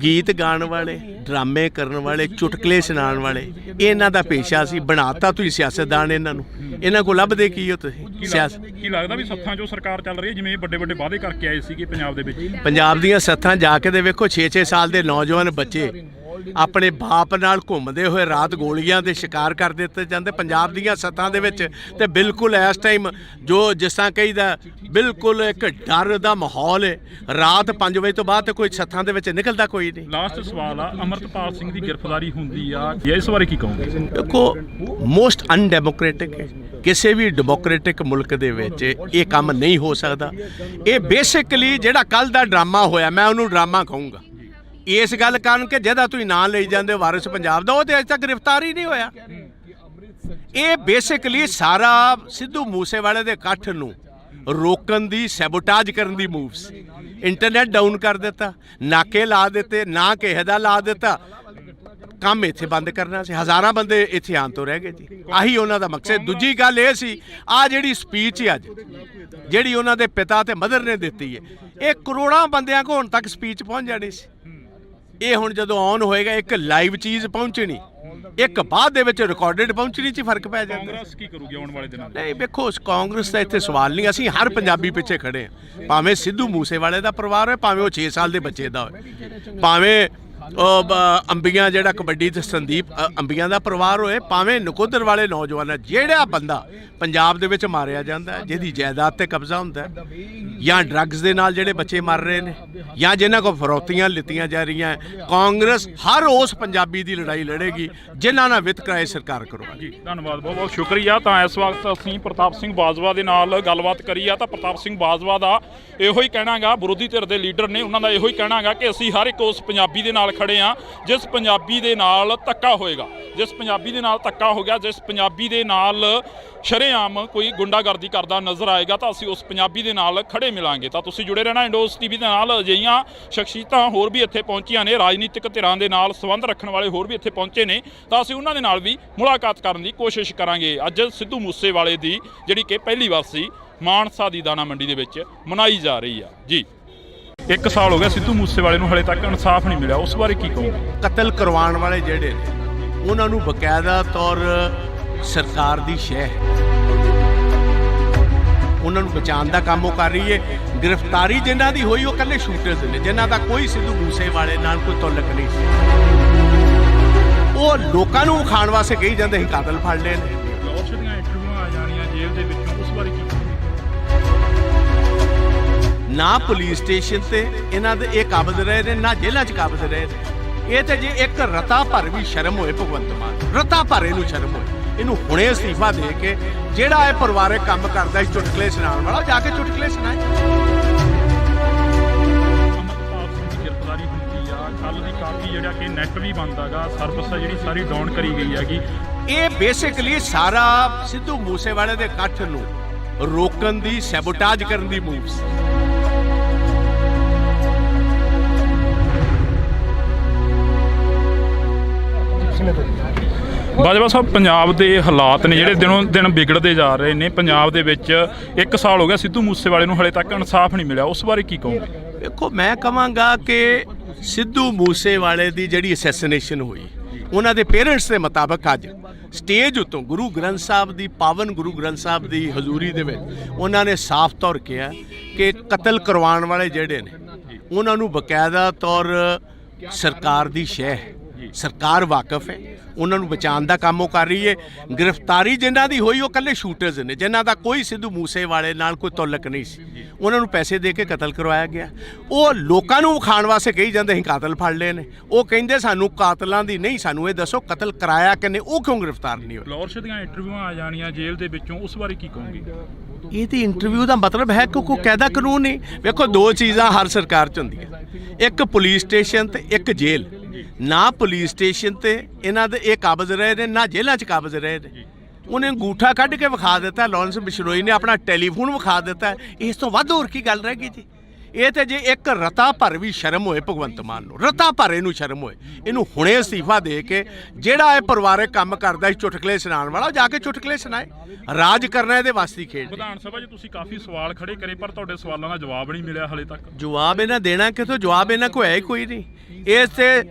ਗੀਤ ਗਾਉਣ ਵਾਲੇ, ਡਰਾਮੇ ਕਰਨ ਵਾਲੇ, ਚੁਟਕਲੇ ਸੁਣਾਉਣ ਵਾਲੇ, ਇਹਨਾਂ ਦਾ ਪੇਸ਼ਾ ਸੀ। ਬਣਾਤਾ ਤੁਸੀਂ ਸਿਆਸਤਦਾਨ ਇਹਨਾਂ ਨੂੰ। ਇਹਨਾਂ ਕੋਲ ਲੱਭਦੇ ਕੀ ਹੋ ਤੁਸੀਂ? ਸਿਆਸਤ ਕੀ ਲੱਗਦਾ ਵੀ ਸੱਥਾਂ 'ਚੋਂ ਸਰਕਾਰ ਚੱਲ ਰਹੀ ਹੈ, ਜਿਵੇਂ ਵੱਡੇ ਵੱਡੇ ਵਾਅਦੇ ਕਰਕੇ ਆਏ ਸੀਗੇ ਪੰਜਾਬ ਦੇ ਵਿੱਚ? ਪੰਜਾਬ ਦੀਆਂ ਸੱਥਾਂ ਜਾ ਕੇ ਦੇ ਵੇਖੋ, 6-6 ਸਾਲ ਦੇ ਨੌਜਵਾਨ ਬੱਚੇ ਆਪਣੇ ਬਾਪ ਨਾਲ ਘੁੰਮਦੇ ਹੋਏ ਰਾਤ ਗੋਲੀਆਂ ਦੇ ਸ਼ਿਕਾਰ ਕਰ ਦਿੱਤੇ ਜਾਂਦੇ ਪੰਜਾਬ ਦੀਆਂ ਸੱਥਾਂ ਦੇ ਵਿੱਚ। ਤੇ ਬਿਲਕੁਲ ਇਸ ਟਾਈਮ ਜੋ ਜਿਸ ਤਰ੍ਹਾਂ ਕਹੀਦਾ, ਬਿਲਕੁਲ ਇੱਕ ਡਰ ਦਾ ਮਾਹੌਲ ਹੈ। ਰਾਤ 5 ਵਜੇ ਤੋਂ ਬਾਅਦ ਤੇ ਕੋਈ ਸੱਥਾਂ ਦੇ ਵਿੱਚ ਨਿਕਲਦਾ ਕੋਈ ਨਹੀਂ। ਲਾਸਟ ਸਵਾਲ ਆ, ਅਮਰਪਾਲ ਸਿੰਘ ਦੀ ਗ੍ਰਿਫਤਾਰੀ ਹੁੰਦੀ ਆ, ਇਸ ਬਾਰੇ ਕੀ ਕਹੋਗੇ? ਦੇਖੋ, ਮੋਸਟ ਅਨਡੈਮੋਕ੍ਰੈਟਿਕ ਹੈ। ਕਿਸੇ ਵੀ ਡੈਮੋਕ੍ਰੈਟਿਕ ਮੁਲਕ ਦੇ ਵਿੱਚ ਇਹ ਕੰਮ ਨਹੀਂ ਹੋ ਸਕਦਾ। ਇਹ ਬੇਸਿਕਲੀ ਜਿਹੜਾ ਕੱਲ ਦਾ ਡਰਾਮਾ ਹੋਇਆ, ਮੈਂ ਉਹਨੂੰ ਡਰਾਮਾ ਕਹੂੰਗਾ ਇਸ ਗੱਲ ਕਾਰਨ ਕਿ ਜਿਹਦਾ ਤੁਸੀਂ ਨਾਂ ਲਈ ਜਾਂਦੇ ਵਾਰਿਸ ਪੰਜਾਬ ਦਾ, ਉਹ ਤੇ ਅਜੇ ਤੱਕ ਗ੍ਰਿਫਤਾਰ ਹੀ ਨਹੀਂ ਹੋਇਆ। ਇਹ ਬੇਸਿਕਲੀ ਸਾਰਾ ਸਿੱਧੂ ਮੂਸੇਵਾਲੇ ਦੇ ਇਕੱਠ ਨੂੰ ਰੋਕਣ ਦੀ, ਸੈਬੋਟਾਜ ਕਰਨ ਦੀ ਮੂਵ ਸੀ। ਇੰਟਰਨੈਟ ਡਾਊਨ ਕਰ ਦਿੱਤਾ, ਨਾਕੇ ਲਾ ਦਿੱਤੇ, ਨਾ ਕਿਸੇ ਦਾ ਲਾ ਦਿੱਤਾ। ਕੰਮ ਇੱਥੇ ਬੰਦ ਕਰਨਾ ਸੀ। ਹਜ਼ਾਰਾਂ ਬੰਦੇ ਇੱਥੇ ਆਉਣ ਤੋਂ ਰਹਿ ਗਏ ਜੀ। ਆਹੀ ਉਹਨਾਂ ਦਾ ਮਕਸਦ। ਦੂਜੀ ਗੱਲ ਇਹ ਸੀ, ਆ ਜਿਹੜੀ ਸਪੀਚ ਹੈ ਅੱਜ, ਜਿਹੜੀ ਉਹਨਾਂ ਦੇ ਪਿਤਾ ਤੇ ਮਦਰ ਨੇ ਦਿੱਤੀ ਹੈ, ਇਹ ਕਰੋੜਾਂ ਬੰਦਿਆਂ ਕੋਲ ਹੁਣ ਤੱਕ ਸਪੀਚ ਪਹੁੰਚ ਜਾਣੀ ਸੀ। ਇਹ ਹੁਣ ਜਦੋਂ ਔਨ ਹੋਏਗਾ, ਇੱਕ ਲਾਈਵ ਚੀਜ਼ ਪਹੁੰਚਣੀ, ਇੱਕ ਬਾਅਦ ਦੇ ਵਿੱਚ ਰਿਕਾਰਡਡ ਪਹੁੰਚਣੀ 'ਚ ਫਰਕ ਪੈ ਜਾਂਦਾ। ਕਾਂਗਰਸ ਕੀ ਕਰੂਗੀ ਆਉਣ ਵਾਲੇ ਦਿਨਾਂ 'ਚ? ਨਹੀਂ, ਵੇਖੋ, ਕਾਂਗਰਸ ਦਾ ਇੱਥੇ ਸਵਾਲ ਨਹੀਂ। ਅਸੀਂ ਹਰ ਪੰਜਾਬੀ ਪਿੱਛੇ ਖੜੇ ਹਾਂ, ਭਾਵੇਂ ਸਿੱਧੂ ਮੂਸੇਵਾਲੇ ਦਾ ਪਰਿਵਾਰ ਹੋਏ, ਭਾਵੇਂ ਉਹ 6 ਸਾਲ ਦੇ ਬੱਚੇ ਦਾ ਹੋਏ, ਭਾਵੇਂ ਅੰਬੀਆਂ ਜਿਹੜਾ ਕਬੱਡੀ ਤੇ ਸੰਦੀਪ ਅੰਬੀਆਂ ਦਾ ਪਰਿਵਾਰ ਹੋਏ, ਭਾਵੇਂ ਨਕੋਦਰ ਵਾਲੇ ਨੌਜਵਾਨ, ਜਿਹੜਾ ਬੰਦਾ ਪੰਜਾਬ ਦੇ ਵਿੱਚ ਮਾਰਿਆ ਜਾਂਦਾ, ਜਿਹਦੀ ਜਾਇਦਾਦ ਤੇ ਕਬਜ਼ਾ ਹੁੰਦਾ, ਜਾਂ ਡਰੱਗਸ ਦੇ ਨਾਲ ਜਿਹੜੇ ਬੱਚੇ ਮਰ ਰਹੇ ਨੇ, ਜਾਂ ਜਿਨ੍ਹਾਂ ਕੋਲ ਫਰੌਤੀਆਂ ਲਿੱਤੀਆਂ ਜਾ ਰਹੀਆਂ, ਕਾਂਗਰਸ ਹਰ ਉਸ ਪੰਜਾਬੀ ਦੀ ਲੜਾਈ ਲੜੇਗੀ ਜਿਨ੍ਹਾਂ ਨਾਲ ਵਿਤਕਰਾ ਸਰਕਾਰ ਕਰਵਾਏਗੀ। ਜੀ, ਧੰਨਵਾਦ, ਬਹੁਤ ਬਹੁਤ ਸ਼ੁਕਰੀਆ। ਤਾਂ ਇਸ ਵਕਤ ਅਸੀਂ ਪ੍ਰਤਾਪ ਸਿੰਘ ਬਾਜਵਾ ਦੇ ਨਾਲ ਗੱਲਬਾਤ ਕਰੀ ਆ। ਤਾਂ ਪ੍ਰਤਾਪ ਸਿੰਘ ਬਾਜਵਾ ਦਾ ਇਹੋ ਹੀ ਕਹਿਣਾਗਾ, ਵਿਰੋਧੀ ਧਿਰ ਦੇ ਲੀਡਰ ਨੇ, ਉਹਨਾਂ ਦਾ ਇਹੋ ਹੀ ਕਹਿਣਾਗਾ ਕਿ ਅਸੀਂ ਹਰ ਇੱਕ ਉਸ ਪੰਜਾਬੀ ਦੇ ਨਾਲ ਖੜੇ ਆ। ਜਿਸ ਪੰਜਾਬੀ ਦੇ ਨਾਲ ਧੱਕਾ ਹੋਏਗਾ, ਜਿਸ ਪੰਜਾਬੀ ਦੇ ਨਾਲ ਧੱਕਾ ਹੋ ਗਿਆ, ਜਿਸ ਪੰਜਾਬੀ ਦੇ ਨਾਲ ਸ਼ਰੇਆਮ ਕੋਈ ਗੁੰਡਾਗਰਦੀ ਕਰਦਾ ਨਜ਼ਰ ਆਏਗਾ ਤਾਂ ਅਸੀਂ ਉਸ ਪੰਜਾਬੀ ਦੇ ਨਾਲ ਖੜੇ ਮਿਲਾਂਗੇ। ਤਾਂ ਤੁਸੀਂ ਜੁੜੇ ਰਹਿਣਾ ਇੰਡੋਸ ਟੀਵੀ ਦੇ ਨਾਲ। ਅਜਿਹੀਆਂ ਸ਼ਖਸੀਅਤਾਂ ਹੋਰ ਵੀ ਇੱਥੇ ਪਹੁੰਚੀਆਂ ਨੇ, ਰਾਜਨੀਤਿਕ ਧਿਰਾਂ ਦੇ ਨਾਲ ਸੰਬੰਧ ਰੱਖਣ ਵਾਲੇ ਹੋਰ ਵੀ ਇੱਥੇ ਪਹੁੰਚੇ ਨੇ, ਤਾਂ ਅਸੀਂ ਉਹਨਾਂ ਦੇ ਨਾਲ ਵੀ ਮੁਲਾਕਾਤ ਕਰਨ ਦੀ ਕੋਸ਼ਿਸ਼ ਕਰਾਂਗੇ। ਅੱਜ ਸਿੱਧੂ ਮੂਸੇਵਾਲੇ ਦੀ ਜਿਹੜੀ ਕਿ ਪਹਿਲੀ ਵਾਰਸੀ ਮਾਨਸਾ ਦੀ ਦਾਣਾ ਮੰਡੀ ਦੇ ਵਿੱਚ ਮਨਾਈ ਜਾ ਰਹੀ ਆ ਜੀ। 1 ਸਾਲ ਹੋ ਗਿਆ ਸਿੱਧੂ ਮੂਸੇਵਾਲੇ ਨੂੰ ਹਲੇ ਤੱਕ ਇਨਸਾਫ ਨਹੀਂ ਮਿਲਿਆ, ਉਸ ਬਾਰੇ ਕੀ ਕਹੋਗੇ? ਕਤਲ ਕਰਵਾਉਣ ਵਾਲੇ ਜਿਹੜੇ ਨੇ ਉਹਨਾਂ ਨੂੰ ਬਕਾਇਦਾ ਤੌਰ ਸਰਕਾਰ ਦੀ ਸ਼ਹਿ ਹੈ, ਉਹਨਾਂ ਨੂੰ ਬਚਾਉਣ ਦਾ ਕੰਮ ਉਹ ਕਰ ਰਹੀ ਹੈ। ਗ੍ਰਿਫਤਾਰੀ ਜਿਨ੍ਹਾਂ ਦੀ ਹੋਈ ਉਹ ਇਕੱਲੇ ਸ਼ੂਟਰਸ ਨੇ, ਜਿਨ੍ਹਾਂ ਦਾ ਕੋਈ ਸਿੱਧੂ ਮੂਸੇਵਾਲੇ ਨਾਲ ਕੋਈ ਤਾਲੁਕ ਨਹੀਂ ਸੀ। ਉਹ ਲੋਕਾਂ ਨੂੰ ਖਾਣ ਵਾਸਤੇ ਕਹੀ ਜਾਂਦੇ ਸੀ ਕਾਤਲ ਫੜ ਲਏ ਨੇ। ਲਾਹੌਰ ਦੀਆਂ ਇੰਟਰਵਿਊਆਂ ਆ ਜਾਣੀਆਂ ਜੇਲ੍ਹ ਦੇ ਵਿੱਚੋਂ, ਉਸ ਬਾਰੇ ਕੀ ਕਹੋਗੇ? ਨਾ ਪੁਲਿਸ ਸਟੇਸ਼ਨ ਤੇ ਇਹਨਾਂ ਦੇ ਇਹ ਕਾਬਜ਼ ਰਹੇ ਨੇ, ਨਾ ਜੇਲ੍ਹਾਂ 'ਚ ਕਾਬਜ਼ ਰਹੇ ਨੇ। ਇਹ ਤੇ ਜੇ ਇੱਕ ਰਤਾ ਭਰ ਵੀ ਸ਼ਰਮ ਹੋਏ ਭਗਵੰਤ ਮਾਨ, ਰਤਾ ਭਰ ਇਹਨੂੰ ਸ਼ਰਮ ਹੋਏ, ਇਹਨੂੰ ਹੁਣੇ ਅਸਤੀਫਾ ਦੇ ਕੇ ਜਿਹੜਾ ਇਹ ਪਰਿਵਾਰਕ ਕੰਮ ਕਰਦਾ ਸੀ ਚੁਟਕਲੇ ਸੁਣਾਉਣ ਵਾਲਾ, ਜਾ ਕੇ ਚੁਟਕਲੇ ਸੁਣਾਏ। ਅਮਰਪਾਲ ਸਿੰਘ ਦੀ ਗ੍ਰਿਫਤਾਰੀ ਹੁੰਦੀ ਆ, ਕੱਲ ਦੀ ਕਾਫੀ ਜਿਹੜਾ ਕਿ ਨੈਟ ਵੀ ਬੰਦ ਹੈਗਾ, ਸਰਵਿਸ ਜਿਹੜੀ ਸਾਰੀ ਡਾਊਨ ਕਰੀ ਗਈ ਹੈਗੀ। ਇਹ ਬੇਸਿਕਲੀ ਸਾਰਾ ਸਿੱਧੂ ਮੂਸੇਵਾਲੇ ਦੇ ਇਕੱਠ ਨੂੰ ਰੋਕਣ ਦੀ, ਸੈਬੋਟਾਜ ਕਰਨ ਦੀ ਮੂਵ ਸੀ। ਬਾਜਵਾ ਸਾਹਿਬ, ਪੰਜਾਬ ਦੇ ਹਾਲਾਤ ਨੇ ਜਿਹੜੇ ਦਿਨੋਂ ਦਿਨ ਵਿਗੜਦੇ ਜਾ ਰਹੇ ਨੇ। ਪੰਜਾਬ ਦੇ ਵਿੱਚ 1 ਸਾਲ ਹੋ ਗਿਆ ਸਿੱਧੂ ਮੂਸੇਵਾਲੇ ਨੂੰ ਹਲੇ ਤੱਕ ਇਨਸਾਫ ਨਹੀਂ ਮਿਲਿਆ, ਉਸ ਬਾਰੇ ਕੀ ਕਹੋਗੇ? ਦੇਖੋ, ਮੈਂ ਕਹਾਂਗਾ ਕਿ ਸਿੱਧੂ ਮੂਸੇਵਾਲੇ ਦੀ ਜਿਹੜੀ ਅਸੈਸੀਨੇਸ਼ਨ ਹੋਈ, ਉਹਨਾਂ ਦੇ ਪੇਰੈਂਟਸ ਦੇ ਮੁਤਾਬਕ ਅੱਜ ਸਟੇਜ ਉੱਤੋਂ ਗੁਰੂ ਗ੍ਰੰਥ ਸਾਹਿਬ ਦੀ, ਪਾਵਨ ਗੁਰੂ ਗ੍ਰੰਥ ਸਾਹਿਬ ਦੀ ਹਜ਼ੂਰੀ ਦੇ ਵਿੱਚ ਉਹਨਾਂ ਨੇ ਸਾਫ਼ ਤੌਰ ਕਿਹਾ ਕਿ ਕਤਲ ਕਰਵਾਉਣ ਵਾਲੇ ਜਿਹੜੇ ਨੇ ਉਹਨਾਂ ਨੂੰ ਬਕਾਇਦਾ ਤੌਰ ਸਰਕਾਰ ਦੀ ਸ਼ਹਿ ਹੈ, ਸਰਕਾਰ ਵਾਕਿਫ ਹੈ, ਉਹਨਾਂ ਨੂੰ ਬਚਾਉਣ ਦਾ ਕੰਮ ਉਹ ਕਰ ਰਹੀ ਹੈ। ਗ੍ਰਿਫਤਾਰੀ ਜਿਨ੍ਹਾਂ ਦੀ ਹੋਈ ਉਹ ਇਕੱਲੇ ਸ਼ੂਟਰਸ ਨੇ, ਜਿਨ੍ਹਾਂ ਦਾ ਕੋਈ ਸਿੱਧੂ ਮੂਸੇਵਾਲੇ ਨਾਲ ਕੋਈ ਤਾਲੁਕ ਨਹੀਂ ਸੀ। ਉਹਨਾਂ ਨੂੰ ਪੈਸੇ ਦੇ ਕੇ ਕਤਲ ਕਰਵਾਇਆ ਗਿਆ। ਉਹ ਲੋਕਾਂ ਨੂੰ ਖਾਣ ਵਾਸਤੇ ਕਹੀ ਜਾਂਦੇ ਸੀ ਕਾਤਲ ਫੜ ਲਏ ਨੇ। ਉਹ ਕਹਿੰਦੇ ਸਾਨੂੰ ਕਾਤਲਾਂ ਦੀ ਨਹੀਂ, ਸਾਨੂੰ ਇਹ ਦੱਸੋ ਕਤਲ ਕਰਾਇਆ ਕਿਨੇ, ਉਹ ਕਿਉਂ ਗ੍ਰਿਫਤਾਰ ਨਹੀਂ ਹੋਏ? ਲਾਹੌਰ ਦੀਆਂ ਇੰਟਰਵਿਊਆਂ ਆ ਜਾਣੀਆਂ ਜੇਲ੍ਹ ਦੇ ਵਿੱਚੋਂ, ਉਸ ਬਾਰੇ ਕੀ ਕਹੋਗੇ? ਇਹ ਤੇ ਇੰਟਰਵਿਊ ਦਾ ਮਤਲਬ ਹੈ ਕਿ ਕੋਈ ਕਾਇਦਾ ਕਾਨੂੰਨ ਨਹੀਂ। ਵੇਖੋ, ਦੋ ਚੀਜ਼ਾਂ ਹਰ ਸਰਕਾਰ 'ਚ ਹੁੰਦੀਆਂ, ਇੱਕ ਪੁਲਿਸ ਸਟੇਸ਼ਨ ਤੇ ਇੱਕ ਜੇਲ੍ਹ। ਨਾ ਪੁਲਿਸ ਸਟੇਸ਼ਨ ਤੇ ਇਹਨਾਂ ਦੇ ਇਹ ਕਾਬਜ਼ ਰਹੇ ਨੇ, ਨਾ ਜੇਲ੍ਹਾਂ 'ਚ ਕਾਬਜ਼ ਰਹੇ ਨੇ। ਉਹਨੇ ਅੰਗੂਠਾ ਕੱਢ ਕੇ ਵਿਖਾ ਦਿੱਤਾ, ਲਾਰੈਂਸ ਬਿਸ਼ਨੋਈ ਨੇ ਆਪਣਾ ਟੈਲੀਫੋਨ ਵਿਖਾ ਦਿੱਤਾ। ਇਸ ਤੋਂ ਵੱਧ ਹੋਰ ਕੀ ਗੱਲ ਰਹਿ ਗਈ ਜੀ? ਇਹ ਤੇ ਜੇ ਇੱਕ ਰਤਾ ਭਰ ਵੀ ਸ਼ਰਮ ਹੋਏ ਭਗਵੰਤ ਮਾਨ ਨੂੰ, ਰਤਾ ਭਰ ਇਹਨੂੰ ਸ਼ਰਮ ਹੋਏ, ਇਹਨੂੰ ਹੁਣੇ ਅਸਤੀਫਾ ਦੇ ਕੇ ਜਿਹੜਾ ਇਹ ਪਰਿਵਾਰਕ ਕੰਮ ਕਰਦਾ ਸੀ ਚੁਟਕਲੇ ਸੁਣਾਉਣ ਵਾਲਾ, ਜਾ ਕੇ ਚੁਟਕਲੇ ਸੁਣਾਏ। ਰਾਜ ਕਰਨਾ ਇਹਦੇ ਵਾਸਤੇ ਖੇਡ। ਵਿਧਾਨ ਸਭਾ 'ਚ ਤੁਸੀਂ ਕਾਫੀ ਸਵਾਲ ਖੜੇ ਕਰੇ, ਪਰ ਤੁਹਾਡੇ ਸਵਾਲਾਂ ਦਾ ਜਵਾਬ ਨਹੀਂ ਮਿਲਿਆ ਹਲੇ ਤੱਕ। ਜਵਾਬ ਇਹਨਾਂ ਦੇਣਾ ਕਿਥੋਂ? ਜਵਾਬ ਇਹਨਾਂ ਕੋਲ ਹੈ ਹੀ ਕੋਈ ਨਹੀਂ। ਇਸ ਤੇ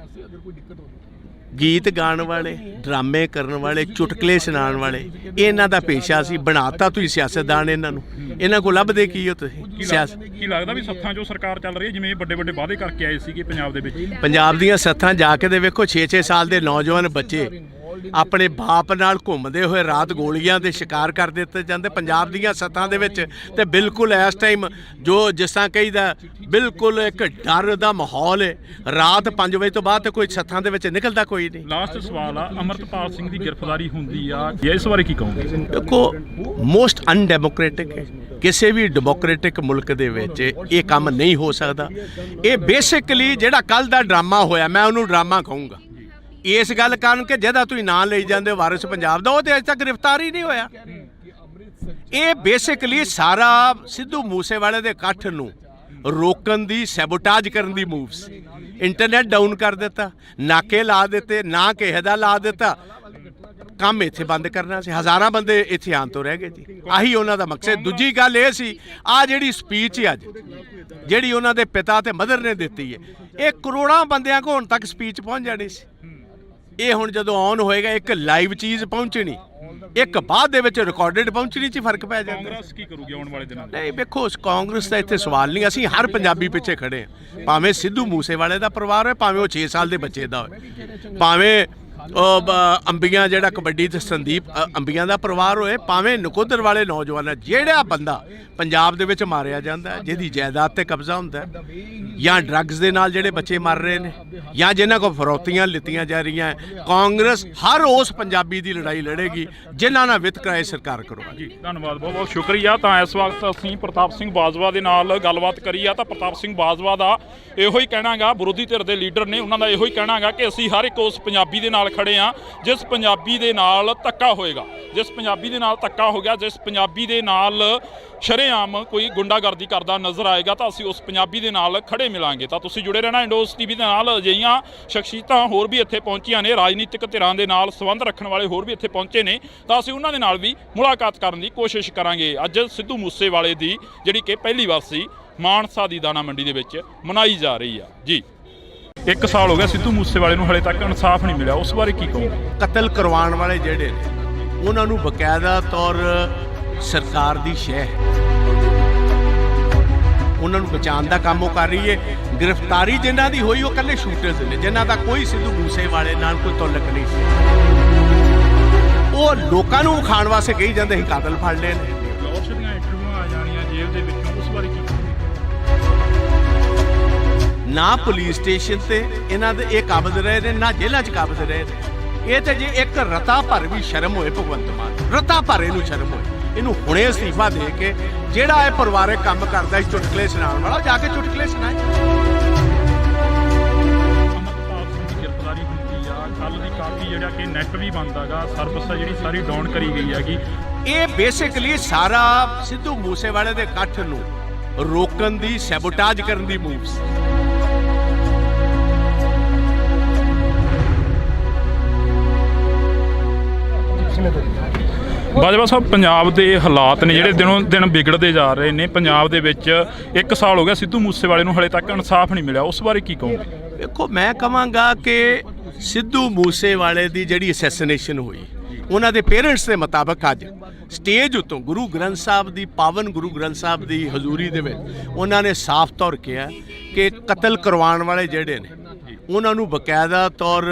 ਗੀਤ ਗਾਉਣ ਵਾਲੇ, ਡਰਾਮੇ ਕਰਨ ਵਾਲੇ, ਚੁਟਕਲੇ ਸੁਣਾਉਣ ਵਾਲੇ, ਇਹਨਾਂ ਦਾ ਪੇਸ਼ਾ ਸੀ। ਬਣਾਤਾ ਤੁਸੀਂ ਸਿਆਸਤਦਾਨ ਇਹਨਾਂ ਨੂੰ। ਇਹਨਾਂ ਕੋਲ ਲੱਭਦੇ ਕੀ ਹੋ ਤੁਸੀਂ? ਸਿਆਸਤ ਕੀ ਲੱਗਦਾ ਵੀ ਸੱਥਾਂ 'ਚੋਂ ਸਰਕਾਰ ਚੱਲ ਰਹੀ ਹੈ, ਜਿਵੇਂ ਵੱਡੇ ਵੱਡੇ ਵਾਅਦੇ ਕਰਕੇ ਆਏ ਸੀਗੇ ਪੰਜਾਬ ਦੇ ਵਿੱਚ? ਪੰਜਾਬ ਦੀਆਂ ਸੱਥਾਂ ਜਾ ਕੇ ਦੇ ਵੇਖੋ, 6-6 ਸਾਲ ਦੇ ਨੌਜਵਾਨ ਬੱਚੇ ਆਪਣੇ ਬਾਪ ਨਾਲ ਘੁੰਮਦੇ ਹੋਏ ਰਾਤ ਗੋਲੀਆਂ ਦੇ ਸ਼ਿਕਾਰ ਕਰ ਦਿੱਤੇ ਜਾਂਦੇ ਪੰਜਾਬ ਦੀਆਂ ਸੱਥਾਂ ਦੇ ਵਿੱਚ। ਤੇ ਬਿਲਕੁਲ ਇਸ ਟਾਈਮ ਜੋ ਜਿਸ ਤਰ੍ਹਾਂ ਕਹੀਦਾ, ਬਿਲਕੁਲ ਇੱਕ ਡਰ ਦਾ ਮਾਹੌਲ ਹੈ। ਰਾਤ 5 ਵਜੇ ਤੋਂ ਬਾਅਦ ਤੇ ਕੋਈ ਸੱਥਾਂ ਦੇ ਵਿੱਚ ਨਿਕਲਦਾ ਕੋਈ ਨਹੀਂ। ਲਾਸਟ ਸਵਾਲ ਆ, ਅਮਰਪਾਲ ਸਿੰਘ ਦੀ ਗ੍ਰਿਫਤਾਰੀ ਹੁੰਦੀ ਆ, ਇਸ ਬਾਰੇ ਕੀ ਕਹੋਗੇ? ਦੇਖੋ, ਮੋਸਟ ਅਨਡੈਮੋਕ੍ਰੈਟਿਕ ਹੈ। ਕਿਸੇ ਵੀ ਡੈਮੋਕ੍ਰੈਟਿਕ ਮੁਲਕ ਦੇ ਵਿੱਚ ਇਹ ਕੰਮ ਨਹੀਂ ਹੋ ਸਕਦਾ। ਇਹ ਬੇਸਿਕਲੀ ਜਿਹੜਾ ਕੱਲ ਦਾ ਡਰਾਮਾ ਹੋਇਆ, ਮੈਂ ਉਹਨੂੰ ਡਰਾਮਾ ਕਹੂੰਗਾ ਇਸ ਗੱਲ ਕਾਰਨ ਕਿ ਜਿਹਦਾ ਤੁਸੀਂ ਨਾਂ ਲਈ ਜਾਂਦੇ ਵਾਰਿਸ ਪੰਜਾਬ ਦਾ, ਉਹ ਤੇ ਅਜੇ ਤੱਕ ਗ੍ਰਿਫਤਾਰ ਹੀ ਨਹੀਂ ਹੋਇਆ। ਇਹ ਬੇਸਿਕਲੀ ਸਾਰਾ ਸਿੱਧੂ ਮੂਸੇਵਾਲੇ ਦੇ ਇਕੱਠ ਨੂੰ ਰੋਕਣ ਦੀ, ਸੈਬੋਟਾਜ ਕਰਨ ਦੀ ਮੂਵ ਸੀ। ਇੰਟਰਨੈਟ ਡਾਊਨ ਕਰ ਦਿੱਤਾ, ਨਾਕੇ ਲਾ ਦਿੱਤੇ, ਨਾ ਕਿਸੇ ਦਾ ਲਾ ਦਿੱਤਾ। ਕੰਮ ਇੱਥੇ ਬੰਦ ਕਰਨਾ ਸੀ। ਹਜ਼ਾਰਾਂ ਬੰਦੇ ਇੱਥੇ ਆਉਣ ਤੋਂ ਰਹਿ ਗਏ ਜੀ। ਆਹੀ ਉਹਨਾਂ ਦਾ ਮਕਸਦ। ਦੂਜੀ ਗੱਲ ਇਹ ਸੀ, ਆਹ ਜਿਹੜੀ ਸਪੀਚ ਹੈ ਅੱਜ, ਜਿਹੜੀ ਉਹਨਾਂ ਦੇ ਪਿਤਾ ਤੇ ਮਦਰ ਨੇ ਦਿੱਤੀ ਹੈ, ਇਹ ਕਰੋੜਾਂ ਬੰਦਿਆਂ ਕੋਲ ਹੁਣ ਤੱਕ ਸਪੀਚ ਪਹੁੰਚ ਜਾਣੀ ਸੀ। ਇਹ ਹੁਣ ਜਦੋਂ ਆਨ ਹੋਏਗਾ, ਇੱਕ ਲਾਈਵ ਚੀਜ਼ ਪਹੁੰਚਣੀ, ਇੱਕ ਬਾਅਦ ਦੇ ਵਿੱਚ ਰਿਕਾਰਡਡ ਪਹੁੰਚਣੀ 'ਚ ਫਰਕ ਪੈ ਜਾਂਦਾ। ਕਾਂਗਰਸ ਕੀ ਕਰੂਗੀ ਆਉਣ ਵਾਲੇ ਦਿਨਾਂ 'ਚ? ਨਹੀਂ, ਵੇਖੋ, ਕਾਂਗਰਸ ਦਾ ਇੱਥੇ ਸਵਾਲ ਨਹੀਂ। ਅਸੀਂ ਹਰ ਪੰਜਾਬੀ ਪਿੱਛੇ ਖੜੇ ਹਾਂ, ਭਾਵੇਂ ਸਿੱਧੂ ਮੂਸੇਵਾਲੇ ਦਾ ਪਰਿਵਾਰ ਹੋਵੇ, ਭਾਵੇਂ ਉਹ 6 ਸਾਲ ਦੇ ਬੱਚੇ ਦਾ ਹੋਵੇ, ਭਾਵੇਂ ਅੰਬੀਆਂ ਜਿਹੜਾ ਕਬੱਡੀ ਤੇ ਸੰਦੀਪ ਅੰਬੀਆਂ ਦਾ ਪਰਿਵਾਰ ਹੋਏ, ਭਾਵੇਂ ਨਕੋਦਰ ਵਾਲੇ ਨੌਜਵਾਨ, ਜਿਹੜਾ ਬੰਦਾ ਪੰਜਾਬ ਦੇ ਵਿੱਚ ਮਾਰਿਆ ਜਾਂਦਾ, ਜਿਹਦੀ ਜਾਇਦਾਦ ਤੇ ਕਬਜ਼ਾ ਹੁੰਦਾ, ਜਾਂ ਡਰੱਗਸ ਦੇ ਨਾਲ ਜਿਹੜੇ ਬੱਚੇ ਮਰ ਰਹੇ ਨੇ, ਜਾਂ ਜਿਨ੍ਹਾਂ ਕੋਲ ਫਰੌਤੀਆਂ ਲਿੱਤੀਆਂ ਜਾ ਰਹੀਆਂ, ਕਾਂਗਰਸ ਹਰ ਉਸ ਪੰਜਾਬੀ ਦੀ ਲੜਾਈ ਲੜੇਗੀ ਜਿਨ੍ਹਾਂ ਨਾਲ ਵਿਤਕਰਾ ਸਰਕਾਰ ਕਰਵਾਏਗੀ। ਜੀ ਧੰਨਵਾਦ, ਬਹੁਤ ਬਹੁਤ ਸ਼ੁਕਰੀਆ। ਤਾਂ ਇਸ ਵਕਤ ਅਸੀਂ ਪ੍ਰਤਾਪ ਸਿੰਘ ਬਾਜਵਾ ਦੇ ਨਾਲ ਗੱਲਬਾਤ ਕਰੀ ਆ ਤਾਂ ਪ੍ਰਤਾਪ ਸਿੰਘ ਬਾਜਵਾ ਦਾ ਇਹੋ ਹੀ ਕਹਿਣਾਗਾ, ਵਿਰੋਧੀ ਧਿਰ ਦੇ ਲੀਡਰ ਨੇ, ਉਹਨਾਂ ਦਾ ਇਹੋ ਹੀ ਕਹਿਣਾਗਾ ਕਿ ਅਸੀਂ ਹਰ ਇੱਕ ਉਸ ਪੰਜਾਬੀ ਦੇ ਨਾਲ ਖੜੇ ਆ ਜਿਸ ਪੰਜਾਬੀ ਦੇ ਨਾਲ ਧੱਕਾ ਹੋਏਗਾ, ਜਿਸ ਪੰਜਾਬੀ ਦੇ ਨਾਲ ਧੱਕਾ ਹੋ ਗਿਆ, ਜਿਸ ਪੰਜਾਬੀ ਦੇ ਨਾਲ ਸ਼ਰੇਆਮ ਕੋਈ ਗੁੰਡਾਗਰਦੀ ਕਰਦਾ ਨਜ਼ਰ ਆਏਗਾ ਤਾਂ ਅਸੀਂ ਉਸ ਪੰਜਾਬੀ ਦੇ ਨਾਲ ਖੜੇ ਮਿਲਾਂਗੇ। ਤਾਂ ਤੁਸੀਂ ਜੁੜੇ ਰਹਿਣਾ ਇੰਡੋਸ ਟੀਵੀ ਦੇ ਨਾਲ। ਅਜਿਹੀਆਂ ਸ਼ਖਸੀਅਤਾਂ ਹੋਰ ਵੀ ਇੱਥੇ ਪਹੁੰਚੀਆਂ ਨੇ, ਰਾਜਨੀਤਿਕ ਧਿਰਾਂ ਦੇ ਨਾਲ ਸੰਬੰਧ ਰੱਖਣ ਵਾਲੇ ਹੋਰ ਵੀ ਇੱਥੇ ਪਹੁੰਚੇ ਨੇ, ਤਾਂ ਅਸੀਂ ਉਹਨਾਂ ਦੇ ਨਾਲ ਵੀ ਮੁਲਾਕਾਤ ਕਰਨ ਦੀ ਕੋਸ਼ਿਸ਼ ਕਰਾਂਗੇ। ਅੱਜ ਸਿੱਧੂ ਮੂਸੇਵਾਲੇ ਦੀ ਜਿਹੜੀ ਕਿ ਪਹਿਲੀ ਵਾਰਸੀ ਮਾਨਸਾ ਦੀ ਦਾਣਾ ਮੰਡੀ ਦੇ ਵਿੱਚ ਮਨਾਈ ਜਾ ਰਹੀ ਆ। ਜੀ 1 ਸਾਲ ਹੋ ਗਿਆ ਸਿੱਧੂ ਮੂਸੇਵਾਲੇ ਨੂੰ ਹਲੇ ਤੱਕ ਇਨਸਾਫ ਨਹੀਂ ਮਿਲਿਆ, ਉਸ ਬਾਰੇ ਕੀ ਕਹੋਗੇ? ਕਤਲ ਕਰਵਾਉਣ ਵਾਲੇ ਜਿਹੜੇ ਨੇ ਉਹਨਾਂ ਨੂੰ ਬਕਾਇਦਾ ਤੌਰ ਸਰਕਾਰ ਦੀ ਸ਼ਹਿ ਹੈ, ਉਹਨਾਂ ਨੂੰ ਬਚਾਉਣ ਦਾ ਕੰਮ ਉਹ ਕਰ ਰਹੀ ਹੈ। ਗ੍ਰਿਫਤਾਰੀ ਜਿਨ੍ਹਾਂ ਦੀ ਹੋਈ ਉਹ ਇਕੱਲੇ ਸ਼ੂਟਰਸ ਨੇ, ਜਿਨ੍ਹਾਂ ਦਾ ਕੋਈ ਸਿੱਧੂ ਮੂਸੇਵਾਲੇ ਨਾਲ ਕੋਈ ਤਾਲੁਕ ਨਹੀਂ ਸੀ। ਉਹ ਲੋਕਾਂ ਨੂੰ ਵਿਖਾਉਣ ਵਾਸਤੇ ਕਹੀ ਜਾਂਦੇ ਸੀ ਕਾਤਲ ਫੜ ਲਏ ਨੇ। ਲੋਸ਼ ਦੀਆਂ ਇੰਟਰਵਿਊਆਂ ਆ ਜਾਣੀਆਂ ਜੇਲ੍ਹ ਦੇ ਵਿੱਚੋਂ, ਉਸ ਬਾਰੇ ਕੀ ਕਹੋਗੇ? ਨਾ ਪੁਲਿਸ ਸਟੇਸ਼ਨ ਤੇ ਇਹਨਾਂ ਦੇ ਇਹ ਕਾਬਜ਼ ਰਹੇ ਨੇ, ਨਾ ਜੇਲ੍ਹਾਂ 'ਚ ਕਾਬਜ਼ ਰਹੇ ਨੇ। ਇਹ ਤੇ ਜੇ ਇੱਕ ਰਤਾ ਭਰ ਵੀ ਸ਼ਰਮ ਹੋਏ ਭਗਵੰਤ ਮਾਨ, ਰਤਾ ਭਰ ਇਹਨੂੰ ਸ਼ਰਮ ਹੋਏ, ਇਹਨੂੰ ਹੁਣੇ ਅਸਤੀਫਾ ਦੇ ਕੇ ਜਿਹੜਾ ਇਹ ਪਰਿਵਾਰਕ ਕੰਮ ਕਰਦਾ ਸੀ ਚੁਟਕਲੇ ਸੁਣਾਉਣ ਵਾਲਾ, ਜਾ ਕੇ ਚੁਟਕਲੇ ਸੁਣਾਏ। ਅਮਰਪਾਲ ਸਿੰਘ ਦੀ ਗ੍ਰਿਫਤਾਰੀ ਹੁੰਦੀ ਆ, ਕੱਲ ਦੀ ਕਾਫੀ ਜਿਹੜਾ ਕਿ ਨੈਟ ਵੀ ਬੰਦ ਹੈਗਾ, ਸਰਵਿਸ ਆ ਜਿਹੜੀ ਸਾਰੀ ਡਾਊਨ ਕਰੀ ਗਈ ਹੈਗੀ। ਇਹ ਬੇਸਿਕਲੀ ਸਾਰਾ ਸਿੱਧੂ ਮੂਸੇਵਾਲੇ ਦੇ ਇਕੱਠ ਨੂੰ ਰੋਕਣ ਦੀ, ਸੈਬੋਟਾਜ ਕਰਨ ਦੀ ਮੂਵ ਸੀ। ਬਾਜਵਾ ਸਾਹਿਬ, ਪੰਜਾਬ ਦੇ ਹਾਲਾਤ ਨੇ ਜਿਹੜੇ ਦਿਨੋਂ ਦਿਨ ਵਿਗੜਦੇ ਜਾ ਰਹੇ ਨੇ। ਪੰਜਾਬ ਦੇ ਵਿੱਚ 1 ਸਾਲ ਹੋ ਗਿਆ ਸਿੱਧੂ ਮੂਸੇਵਾਲੇ ਨੂੰ ਹਲੇ ਤੱਕ ਇਨਸਾਫ ਨਹੀਂ ਮਿਲਿਆ, ਉਸ ਬਾਰੇ ਕੀ ਕਹੋਗੇ? ਦੇਖੋ, ਮੈਂ ਕਹਾਂਗਾ ਕਿ ਸਿੱਧੂ ਮੂਸੇਵਾਲੇ ਦੀ ਜਿਹੜੀ ਅਸੈਸੀਨੇਸ਼ਨ ਹੋਈ, ਉਹਨਾਂ ਦੇ ਪੇਰੈਂਟਸ ਦੇ ਮੁਤਾਬਕ ਅੱਜ ਸਟੇਜ ਉੱਤੋਂ ਗੁਰੂ ਗ੍ਰੰਥ ਸਾਹਿਬ ਦੀ, ਪਾਵਨ ਗੁਰੂ ਗ੍ਰੰਥ ਸਾਹਿਬ ਦੀ ਹਜ਼ੂਰੀ ਦੇ ਵਿੱਚ ਉਹਨਾਂ ਨੇ ਸਾਫ਼ ਤੌਰ ਕਿਹਾ ਕਿ ਕਤਲ ਕਰਵਾਉਣ ਵਾਲੇ ਜਿਹੜੇ ਨੇ ਉਹਨਾਂ ਨੂੰ ਬਕਾਇਦਾ ਤੌਰ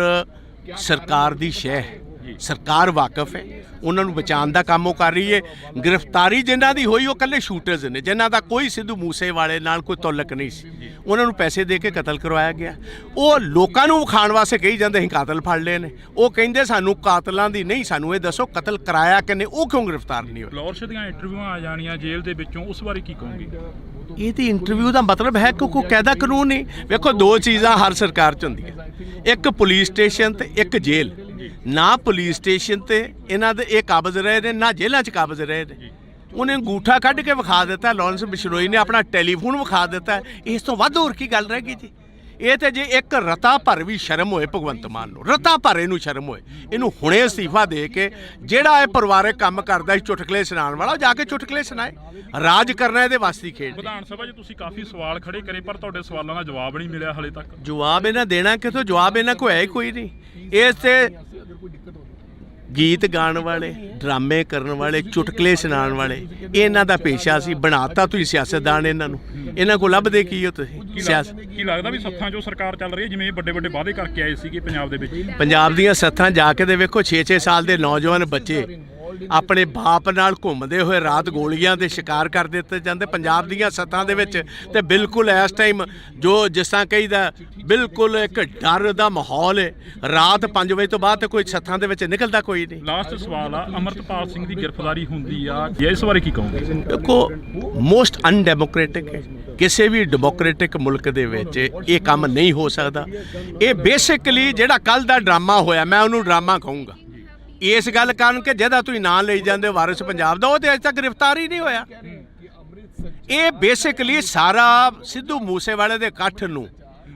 ਸਰਕਾਰ ਦੀ ਸ਼ਹਿ ਹੈ, ਸਰਕਾਰ ਵਾਕਫ ਹੈ, ਉਹਨਾਂ ਨੂੰ ਬਚਾਉਣ ਦਾ ਕੰਮ ਉਹ ਕਰ ਰਹੀ ਹੈ। ਗ੍ਰਿਫਤਾਰੀ ਜਿਨ੍ਹਾਂ ਦੀ ਹੋਈ ਉਹ ਇਕੱਲੇ ਸ਼ੂਟਰਸ ਨੇ, ਜਿਨ੍ਹਾਂ ਦਾ ਕੋਈ ਸਿੱਧੂ ਮੂਸੇਵਾਲੇ ਨਾਲ ਕੋਈ ਤਾਲੁਕ ਨਹੀਂ ਸੀ। ਉਹਨਾਂ ਨੂੰ ਪੈਸੇ ਦੇ ਕੇ ਕਤਲ ਕਰਵਾਇਆ ਗਿਆ। ਉਹ ਲੋਕਾਂ ਨੂੰ ਵਿਖਾਉਣ ਵਾਸਤੇ ਕਹੀ ਜਾਂਦੇ ਸੀ ਕਾਤਲ ਫੜ ਲਏ ਨੇ। ਉਹ ਕਹਿੰਦੇ ਸਾਨੂੰ ਕਾਤਲਾਂ ਦੀ ਨਹੀਂ, ਸਾਨੂੰ ਇਹ ਦੱਸੋ ਕਤਲ ਕਰਾਇਆ ਕਿਨੇ, ਉਹ ਕਿਉਂ ਗ੍ਰਿਫਤਾਰ ਨਹੀਂ ਹੋਏ? ਲੋਸ਼ ਦੀਆਂ ਇੰਟਰਵਿਊਆਂ ਆ ਜਾਣੀਆਂ ਜੇਲ੍ਹ ਦੇ ਵਿੱਚੋਂ, ਉਸ ਬਾਰੇ ਕੀ ਕਹੋਗੇ? ਇਹਦੀ ਇੰਟਰਵਿਊ ਦਾ ਮਤਲਬ ਹੈ ਕਿ ਕੋਈ ਕਾਇਦਾ ਕਾਨੂੰਨ ਨਹੀਂ। ਵੇਖੋ, ਦੋ ਚੀਜ਼ਾਂ ਹਰ ਸਰਕਾਰ 'ਚ ਹੁੰਦੀਆਂ, ਇੱਕ ਪੁਲਿਸ ਸਟੇਸ਼ਨ ਤੇ ਇੱਕ ਜੇਲ੍ਹ। ਨਾ ਪੁਲਿਸ ਸਟੇਸ਼ਨ ਤੇ ਇਹਨਾਂ ਦੇ ਇਹ ਕਾਬਜ਼ ਰਹੇ ਨੇ, ਨਾ ਜੇਲ੍ਹਾਂ 'ਚ ਕਾਬਜ਼ ਰਹੇ ਨੇ। ਉਹਨੇ ਅੰਗੂਠਾ ਕੱਢ ਕੇ ਵਿਖਾ ਦਿੱਤਾ, ਲਾਰੈਂਸ ਬਿਸ਼ਨੋਈ ਨੇ ਆਪਣਾ ਟੈਲੀਫੋਨ ਵਿਖਾ ਦਿੱਤਾ। ਇਸ ਤੋਂ ਵੱਧ ਹੋਰ ਕੀ ਗੱਲ ਰਹਿ ਗਈ ਜੀ? ਇਹ ਤੇ ਜੇ ਇੱਕ ਰਤਾ ਭਰ ਵੀ ਸ਼ਰਮ ਹੋਏ ਭਗਵੰਤ ਮਾਨ ਨੂੰ, ਰਤਾ ਭਰ ਇਹਨੂੰ ਸ਼ਰਮ ਹੋਏ, ਇਹਨੂੰ ਹੁਣੇ ਅਸਤੀਫਾ ਦੇ ਕੇ ਜਿਹੜਾ ਇਹ ਪਰਿਵਾਰਕ ਕੰਮ ਕਰਦਾ ਸੀ ਚੁਟਕਲੇ ਸੁਣਾਉਣ ਵਾਲਾ, ਜਾ ਕੇ ਚੁਟਕਲੇ ਸੁਣਾਏ। ਰਾਜ ਕਰਨਾ ਇਹਦੇ ਵਾਸਤੇ ਖੇਡ। ਵਿਧਾਨ ਸਭਾ 'ਚ ਤੁਸੀਂ ਕਾਫੀ ਸਵਾਲ ਖੜੇ ਕਰੇ ਪਰ ਤੁਹਾਡੇ ਸਵਾਲਾਂ ਦਾ ਜਵਾਬ ਨਹੀਂ ਮਿਲਿਆ ਹਲੇ ਤੱਕ। ਜਵਾਬ ਇਹਨਾਂ ਦੇਣਾ ਕਿਥੋਂ? ਜਵਾਬ ਇਹਨਾਂ ਕੋਲ ਹੈ ਹੀ ਕੋਈ ਨਹੀਂ। ਇਸ ਤੇ ਗੀਤ ਗਾਉਣ ਵਾਲੇ, ਡਰਾਮੇ ਕਰਨ ਵਾਲੇ, ਚੁਟਕਲੇ ਸੁਣਾਉਣ ਵਾਲੇ, ਇਹਨਾਂ ਦਾ ਪੇਸ਼ਾ ਸੀ। ਬਣਾਤਾ ਤੁਸੀਂ ਸਿਆਸਤਦਾਨ ਇਹਨਾਂ ਨੂੰ। ਇਹਨਾਂ ਕੋਲ ਲੱਭਦੇ ਕੀ ਹੋ ਤੁਸੀਂ? ਸਿਆਸਤ ਕੀ ਲੱਗਦਾ ਵੀ ਸੱਥਾਂ 'ਚੋਂ ਸਰਕਾਰ ਚੱਲ ਰਹੀ ਹੈ, ਜਿਵੇਂ ਇਹ ਵੱਡੇ ਵੱਡੇ ਵਾਅਦੇ ਕਰਕੇ ਆਏ ਸੀਗੇ ਪੰਜਾਬ ਦੇ ਵਿੱਚ? ਪੰਜਾਬ ਦੀਆਂ ਸੱਥਾਂ ਜਾ ਕੇ ਦੇ ਵੇਖੋ, 6-6 ਸਾਲ ਦੇ ਨੌਜਵਾਨ ਬੱਚੇ ਆਪਣੇ ਬਾਪ ਨਾਲ ਘੁੰਮਦੇ ਹੋਏ ਰਾਤ ਗੋਲੀਆਂ ਦੇ ਸ਼ਿਕਾਰ ਕਰ ਦਿੱਤੇ ਜਾਂਦੇ ਪੰਜਾਬ ਦੀਆਂ ਸੱਥਾਂ ਦੇ ਵਿੱਚ। ਤੇ ਬਿਲਕੁਲ ਇਸ ਟਾਈਮ ਜੋ ਜਿਸ ਤਰ੍ਹਾਂ ਕਹੀਦਾ, ਬਿਲਕੁਲ ਇੱਕ ਡਰ ਦਾ ਮਾਹੌਲ ਹੈ। ਰਾਤ 5 ਵਜੇ ਤੋਂ ਬਾਅਦ ਤੇ ਕੋਈ ਸੱਥਾਂ ਦੇ ਵਿੱਚ ਨਿਕਲਦਾ ਕੋਈ ਨਹੀਂ। ਲਾਸਟ ਸਵਾਲ ਆ, ਅਮਰਪਾਲ ਸਿੰਘ ਦੀ ਗ੍ਰਿਫਤਾਰੀ ਹੁੰਦੀ ਆ, ਇਸ ਬਾਰੇ ਕੀ ਕਹੋਗੇ? ਦੇਖੋ, ਮੋਸਟ ਅਨਡੈਮੋਕ੍ਰੈਟਿਕ ਹੈ। ਕਿਸੇ ਵੀ ਡੈਮੋਕ੍ਰੈਟਿਕ ਮੁਲਕ ਦੇ ਵਿੱਚ ਇਹ ਕੰਮ ਨਹੀਂ ਹੋ ਸਕਦਾ। ਇਹ ਬੇਸਿਕਲੀ ਜਿਹੜਾ ਕੱਲ ਦਾ ਡਰਾਮਾ ਹੋਇਆ, ਮੈਂ ਉਹਨੂੰ ਡਰਾਮਾ ਕਹੂੰਗਾ। ਇਸ ਗੱਲ ਕਾਰਨ ਕਿ ਜਿਹਦਾ ਤੁਸੀਂ ਨਾਂ ਲਈ ਜਾਂਦੇ ਵਾਰਿਸ ਪੰਜਾਬ ਦਾ, ਉਹ ਤੇ ਅਜੇ ਤੱਕ ਗ੍ਰਿਫਤਾਰ ਹੀ ਨਹੀਂ ਹੋਇਆ। ਇਹ ਬੇਸਿਕਲੀ ਸਾਰਾ ਸਿੱਧੂ ਮੂਸੇਵਾਲੇ ਦੇ ਇਕੱਠ ਨੂੰ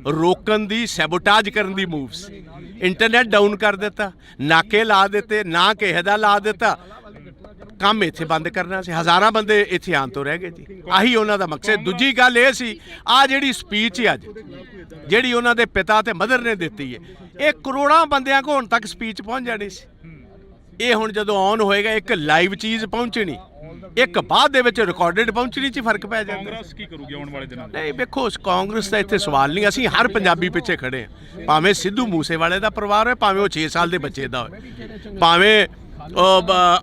ਰੋਕਣ ਦੀ, ਸੈਬੋਟਾਜ ਕਰਨ ਦੀ ਮੂਵ ਸੀ। ਇੰਟਰਨੈਟ ਡਾਊਨ ਕਰ ਦਿੱਤਾ, ਨਾਕੇ ਲਾ ਦਿੱਤੇ, ਨਾ ਕਿਸੇ ਦਾ ਲਾ ਦਿੱਤਾ। ਕੰਮ ਇੱਥੇ ਬੰਦ ਕਰਨਾ ਸੀ। ਹਜ਼ਾਰਾਂ ਬੰਦੇ ਇੱਥੇ ਆਉਣ ਤੋਂ ਰਹਿ ਗਏ ਜੀ। ਆਹੀ ਉਹਨਾਂ ਦਾ ਮਕਸਦ। ਦੂਜੀ ਗੱਲ ਇਹ ਸੀ, ਆਹ ਜਿਹੜੀ ਸਪੀਚ ਹੈ ਅੱਜ, ਜਿਹੜੀ ਉਹਨਾਂ ਦੇ ਪਿਤਾ ਤੇ ਮਦਰ ਨੇ ਦਿੱਤੀ ਹੈ, ਇਹ ਕਰੋੜਾਂ ਬੰਦਿਆਂ ਕੋਲ ਹੁਣ ਤੱਕ ਸਪੀਚ ਪਹੁੰਚ ਜਾਣੀ ਸੀ। ਇਹ ਹੁਣ ਜਦੋਂ ਔਨ ਹੋਏਗਾ, ਇੱਕ ਲਾਈਵ ਚੀਜ਼ ਪਹੁੰਚਣੀ, ਇੱਕ ਬਾਅਦ ਦੇ ਵਿੱਚ ਰਿਕਾਰਡਡ ਪਹੁੰਚਣੀ 'ਚ ਫਰਕ ਪੈ ਜਾਂਦਾ। ਕਾਂਗਰਸ ਕੀ ਕਰੂਗੀ ਆਉਣ ਵਾਲੇ ਦਿਨਾਂ 'ਚ? ਨਹੀਂ ਵੇਖੋ, ਕਾਂਗਰਸ ਦਾ ਇੱਥੇ ਸਵਾਲ ਨਹੀਂ, ਅਸੀਂ ਹਰ ਪੰਜਾਬੀ ਪਿੱਛੇ ਖੜੇ ਹਾਂ, ਭਾਵੇਂ ਸਿੱਧੂ ਮੂਸੇਵਾਲੇ ਦਾ ਪਰਿਵਾਰ ਹੋਏ, ਭਾਵੇਂ ਉਹ 6 ਸਾਲ ਦੇ ਬੱਚੇ ਦਾ ਹੋਏ, ਭਾਵੇਂ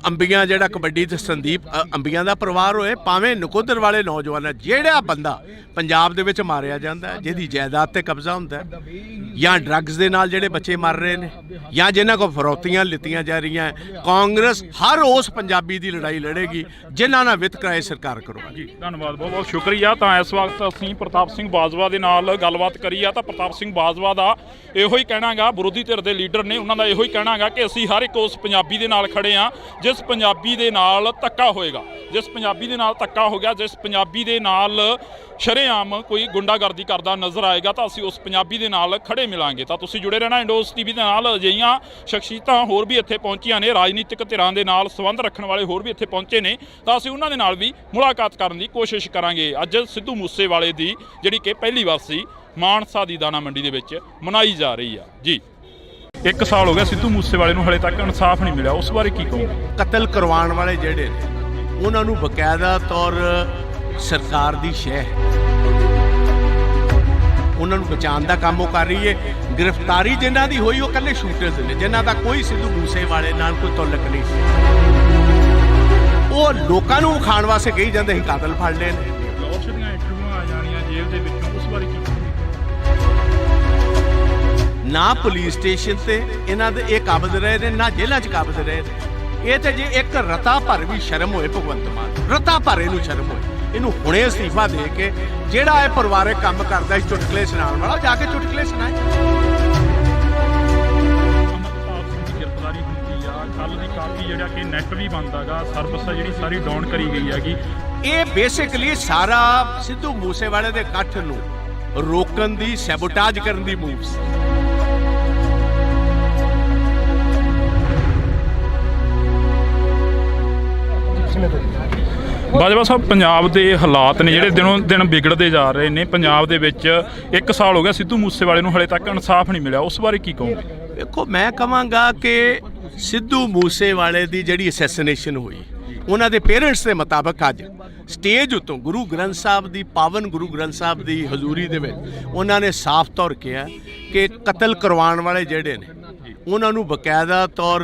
ਅੰਬੀਆਂ ਜਿਹੜਾ ਕਬੱਡੀ ਤੇ ਸੰਦੀਪ ਅੰਬੀਆਂ ਦਾ ਪਰਿਵਾਰ ਹੋਏ, ਭਾਵੇਂ ਨਕੋਦਰ ਵਾਲੇ ਨੌਜਵਾਨ, ਜਿਹੜਾ ਬੰਦਾ ਪੰਜਾਬ ਦੇ ਵਿੱਚ ਮਾਰਿਆ ਜਾਂਦਾ ਹੈ, ਜਿਹਦੀ ਜਾਇਦਾਦ ਤੇ ਕਬਜ਼ਾ ਹੁੰਦਾ ਹੈ, ਜਾਂ ਡਰੱਗਸ ਦੇ ਨਾਲ ਜਿਹੜੇ ਬੱਚੇ ਮਰ ਰਹੇ ਨੇ, ਜਾਂ ਜਿਨ੍ਹਾਂ ਕੋਲ ਫਰੌਤੀਆਂ ਲਿੱਤੀਆਂ ਜਾ ਰਹੀਆਂ, ਕਾਂਗਰਸ ਹਰ ਉਸ ਪੰਜਾਬੀ ਦੀ ਲੜਾਈ ਲੜੇਗੀ ਜਿਨ੍ਹਾਂ ਨਾਲ ਵਿਤਕਰਾ ਇਹ ਸਰਕਾਰ ਕਰਵਾਏਗੀ। ਜੀ ਧੰਨਵਾਦ, ਬਹੁਤ ਬਹੁਤ ਸ਼ੁਕਰੀਆ। ਤਾਂ ਇਸ ਵਕਤ ਅਸੀਂ ਪ੍ਰਤਾਪ ਸਿੰਘ ਬਾਜਵਾ ਦੇ ਨਾਲ ਗੱਲਬਾਤ ਕਰੀ ਆ ਤਾਂ ਪ੍ਰਤਾਪ ਸਿੰਘ ਬਾਜਵਾ ਦਾ ਇਹੋ ਹੀ ਕਹਿਣਾਗਾ, ਵਿਰੋਧੀ ਧਿਰ ਦੇ ਲੀਡਰ ਨੇ, ਉਹਨਾਂ ਦਾ ਇਹੋ ਹੀ ਕਹਿਣਾਗਾ ਕਿ ਅਸੀਂ ਹਰ ਇੱਕ ਉਸ ਪੰਜਾਬੀ ਦੇ ਨਾਲ ਖੜੇ ਆ ਜਿਸ ਪੰਜਾਬੀ ਦੇ ਨਾਲ ਧੱਕਾ ਹੋਏਗਾ, ਜਿਸ ਪੰਜਾਬੀ ਦੇ ਨਾਲ ਧੱਕਾ ਹੋ ਗਿਆ, ਜਿਸ ਪੰਜਾਬੀ ਦੇ ਨਾਲ ਸ਼ਰੇਆਮ ਕੋਈ ਗੁੰਡਾਗਰਦੀ ਕਰਦਾ ਨਜ਼ਰ ਆਏਗਾ ਤਾਂ ਅਸੀਂ ਉਸ ਪੰਜਾਬੀ ਦੇ ਨਾਲ ਖੜੇ ਮਿਲਾਂਗੇ। ਤਾਂ ਤੁਸੀਂ ਜੁੜੇ ਰਹਿਣਾ ਇੰਡੋਸ ਟੀਵੀ ਦੇ ਨਾਲ। ਅਜਿਹੀਆਂ ਸ਼ਖਸੀਅਤਾਂ ਹੋਰ ਵੀ ਇੱਥੇ ਪਹੁੰਚੀਆਂ ਨੇ, ਰਾਜਨੀਤਿਕ ਧਿਰਾਂ ਦੇ ਨਾਲ ਸੰਬੰਧ ਰੱਖਣ ਵਾਲੇ ਹੋਰ ਵੀ ਇੱਥੇ ਪਹੁੰਚੇ ਨੇ, ਤਾਂ ਅਸੀਂ ਉਹਨਾਂ ਦੇ ਨਾਲ ਵੀ ਮੁਲਾਕਾਤ ਕਰਨ ਦੀ ਕੋਸ਼ਿਸ਼ ਕਰਾਂਗੇ। ਅੱਜ ਸਿੱਧੂ ਮੂਸੇਵਾਲੇ ਦੀ ਜਿਹੜੀ ਕਿ ਪਹਿਲੀ ਵਾਰ ਮਾਨਸਾ ਦੀ ਦਾਣਾ ਮੰਡੀ ਦੇ ਵਿੱਚ ਮਨਾਈ ਜਾ ਰਹੀ ਆ। ਜੀ 1 ਸਾਲ ਹੋ ਗਿਆ ਸਿੱਧੂ ਮੂਸੇਵਾਲੇ ਨੂੰ, ਹਲੇ ਤੱਕ ਇਨਸਾਫ ਨਹੀਂ ਮਿਲਿਆ, ਉਸ ਬਾਰੇ ਕੀ ਕਹੋਗੇ? ਕਤਲ ਕਰਵਾਉਣ ਵਾਲੇ ਜਿਹੜੇ ਨੇ ਉਹਨਾਂ ਨੂੰ ਬਕਾਇਦਾ ਤੌਰ ਸਰਕਾਰ ਦੀ ਸ਼ਹਿ ਹੈ, ਉਹਨਾਂ ਨੂੰ ਬਚਾਉਣ ਦਾ ਕੰਮ ਉਹ ਕਰ ਰਹੀ ਹੈ। ਗ੍ਰਿਫਤਾਰੀ ਜਿਨ੍ਹਾਂ ਦੀ ਹੋਈ ਉਹ ਇਕੱਲੇ ਸ਼ੂਟਰਸ ਨੇ, ਜਿਨ੍ਹਾਂ ਦਾ ਕੋਈ ਸਿੱਧੂ ਮੂਸੇਵਾਲੇ ਨਾਲ ਕੋਈ ਤਾਲੁਕ ਨਹੀਂ ਸੀ। ਉਹ ਲੋਕਾਂ ਨੂੰ ਵਿਖਾਉਣ ਵਾਸਤੇ ਕਹੀ ਜਾਂਦੇ ਸੀ ਕਾਤਲ ਫੜ ਲਏ ਨੇ। ਲੋਸ਼ ਦੀਆਂ ਇੰਟਰਵਿਊਆਂ ਆ ਜਾਣੀਆਂ ਜੇਲ੍ਹ ਦੇ ਵਿੱਚੋਂ, ਉਸ ਬਾਰੇ ਕੀ ਕਹੋਗੇ? ਨਾ ਪੁਲਿਸ ਸਟੇਸ਼ਨ ਤੇ ਇਹਨਾਂ ਦੇ ਇਹ ਕਾਬਜ਼ ਰਹੇ ਨੇ, ਨਾ ਜੇਲ੍ਹਾਂ 'ਚ ਕਾਬਜ਼ ਰਹੇ ਨੇ। ਇਹ ਤੇ ਜੇ ਇੱਕ ਰਤਾ ਭਰ ਵੀ ਸ਼ਰਮ ਹੋਏ ਭਗਵੰਤ ਮਾਨ, ਰਤਾ ਭਰ ਇਹਨੂੰ ਸ਼ਰਮ ਹੋਏ, ਇਹਨੂੰ ਹੁਣੇ ਅਸਤੀਫਾ ਦੇ ਕੇ ਜਿਹੜਾ ਇਹ ਪਰਿਵਾਰਕ ਕੰਮ ਕਰਦਾ ਸੀ ਚੁਟਕਲੇ ਸੁਣਾਉਣ ਵਾਲਾ, ਜਾ ਕੇ ਚੁਟਕਲੇ ਸੁਣਾਏ। ਅਮਰਪਾਲ ਸਿੰਘ ਦੀ ਗ੍ਰਿਫਤਾਰੀ ਹੁੰਦੀ ਆ, ਕੱਲ ਦੀ ਕਾਫੀ ਜਿਹੜਾ ਕਿ ਨੈਟ ਵੀ ਬੰਦ ਹੈਗਾ, ਸਰਵਿਸ ਜਿਹੜੀ ਸਾਰੀ ਡਾਊਨ ਕਰੀ ਗਈ ਹੈਗੀ। ਇਹ ਬੇਸਿਕਲੀ ਸਾਰਾ ਸਿੱਧੂ ਮੂਸੇਵਾਲੇ ਦੇ ਇਕੱਠ ਨੂੰ ਰੋਕਣ ਦੀ, ਸੈਬੋਟਾਜ ਕਰਨ ਦੀ ਮੂਵ ਸੀ। ਬਾਜਵਾ ਸਾਹਿਬ, ਪੰਜਾਬ ਦੇ ਹਾਲਾਤ ਨੇ ਜਿਹੜੇ ਦਿਨੋਂ ਦਿਨ ਵਿਗੜਦੇ ਜਾ ਰਹੇ ਨੇ। ਪੰਜਾਬ ਦੇ ਵਿੱਚ 1 ਸਾਲ ਹੋ ਗਿਆ ਸਿੱਧੂ ਮੂਸੇਵਾਲੇ ਨੂੰ, ਹਲੇ ਤੱਕ ਇਨਸਾਫ ਨਹੀਂ ਮਿਲਿਆ, ਉਸ ਬਾਰੇ ਕੀ ਕਹੋਗੇ? ਦੇਖੋ, ਮੈਂ ਕਹਾਂਗਾ ਕਿ ਸਿੱਧੂ ਮੂਸੇਵਾਲੇ ਦੀ ਜਿਹੜੀ ਅਸੈਸੀਨੇਸ਼ਨ ਹੋਈ, ਉਹਨਾਂ ਦੇ ਪੇਰੈਂਟਸ ਦੇ ਮੁਤਾਬਕ ਅੱਜ ਸਟੇਜ ਉੱਤੋਂ ਗੁਰੂ ਗ੍ਰੰਥ ਸਾਹਿਬ ਦੀ, ਪਾਵਨ ਗੁਰੂ ਗ੍ਰੰਥ ਸਾਹਿਬ ਦੀ ਹਜ਼ੂਰੀ ਦੇ ਵਿੱਚ ਉਹਨਾਂ ਨੇ ਸਾਫ਼ ਤੌਰ ਕਿਹਾ ਕਿ ਕਤਲ ਕਰਵਾਉਣ ਵਾਲੇ ਜਿਹੜੇ ਨੇ ਉਹਨਾਂ ਨੂੰ ਬਕਾਇਦਾ ਤੌਰ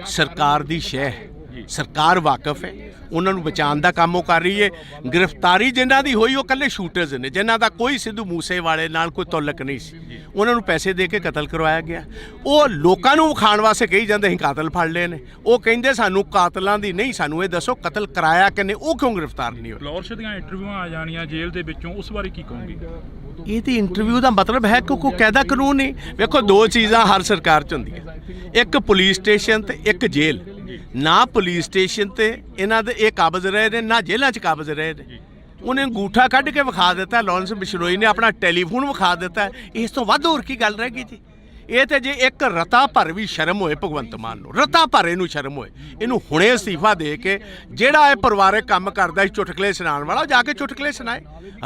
ਸਰਕਾਰ ਦੀ ਸ਼ਹਿ ਹੈ, ਸਰਕਾਰ ਵਾਕਿਫ ਹੈ, ਉਹਨਾਂ ਨੂੰ ਬਚਾਉਣ ਦਾ ਕੰਮ ਉਹ ਕਰ ਰਹੀ ਹੈ। ਗ੍ਰਿਫਤਾਰੀ ਜਿਨ੍ਹਾਂ ਦੀ ਹੋਈ ਉਹ ਇਕੱਲੇ ਸ਼ੂਟਰਸ ਨੇ, ਜਿਨ੍ਹਾਂ ਦਾ ਕੋਈ ਸਿੱਧੂ ਮੂਸੇਵਾਲੇ ਨਾਲ ਕੋਈ ਤਾਲੁਕ ਨਹੀਂ ਸੀ। ਉਹਨਾਂ ਨੂੰ ਪੈਸੇ ਦੇ ਕੇ ਕਤਲ ਕਰਵਾਇਆ ਗਿਆ। ਉਹ ਲੋਕਾਂ ਨੂੰ ਵਿਖਾਉਣ ਵਾਸਤੇ ਕਹੀ ਜਾਂਦੇ ਸੀ ਕਾਤਲ ਫੜ ਲਏ ਨੇ। ਉਹ ਕਹਿੰਦੇ ਸਾਨੂੰ ਕਾਤਲਾਂ ਦੀ ਨਹੀਂ, ਸਾਨੂੰ ਇਹ ਦੱਸੋ ਕਤਲ ਕਰਾਇਆ ਕਿਨੇ, ਉਹ ਕਿਉਂ ਗ੍ਰਿਫਤਾਰ ਨਹੀਂ ਹੋਏ? ਲੋਸ਼ ਦੀਆਂ ਇੰਟਰਵਿਊਆਂ ਆ ਜਾਣੀਆਂ ਜੇਲ੍ਹ ਦੇ ਵਿੱਚੋਂ, ਉਸ ਬਾਰੇ ਕੀ ਕਹੋਗੇ? ਇਹਦੀ ਇੰਟਰਵਿਊ ਦਾ ਮਤਲਬ ਹੈ ਕਿ ਕੋਈ ਕਾਇਦਾ ਕਾਨੂੰਨ ਨਹੀਂ। ਵੇਖੋ, ਦੋ ਚੀਜ਼ਾਂ ਹਰ ਸਰਕਾਰ 'ਚ ਹੁੰਦੀਆਂ, ਇੱਕ ਪੁਲਿਸ ਸਟੇਸ਼ਨ ਤੇ ਇੱਕ ਜੇਲ੍ਹ। ਨਾ ਪੁਲਿਸ ਸਟੇਸ਼ਨ ਤੇ ਇਹਨਾਂ ਦੇ ਇਹ ਕਾਬਜ਼ ਰਹੇ ਨੇ, ਨਾ ਜੇਲ੍ਹਾਂ 'ਚ ਕਾਬਜ਼ ਰਹੇ ਨੇ। ਉਹਨੇ ਅੰਗੂਠਾ ਕੱਢ ਕੇ ਵਿਖਾ ਦਿੱਤਾ, ਲਾਰੈਂਸ ਬਿਸ਼ਨੋਈ ਨੇ ਆਪਣਾ ਟੈਲੀਫੋਨ ਵਿਖਾ ਦਿੱਤਾ। ਇਸ ਤੋਂ ਵੱਧ ਹੋਰ ਕੀ ਗੱਲ ਰਹਿ ਗਈ ਜੀ? ਇਹ ਤੇ ਜੇ ਇੱਕ ਰਤਾ ਭਰ ਵੀ ਸ਼ਰਮ ਹੋਏ ਭਗਵੰਤ ਮਾਨ ਨੂੰ, ਰਤਾ ਭਰ ਇਹਨੂੰ ਸ਼ਰਮ ਹੋਏ, ਇਹਨੂੰ ਹੁਣੇ ਅਸਤੀਫਾ ਦੇ ਕੇ ਜਿਹੜਾ ਇਹ ਪਰਿਵਾਰਕ ਕੰਮ ਕਰਦਾ ਸੀ ਚੁਟਕਲੇ ਸੁਣਾਉਣ ਵਾਲਾ, ਜਾ ਕੇ ਚੁਟਕਲੇ ਸੁਣਾਏ।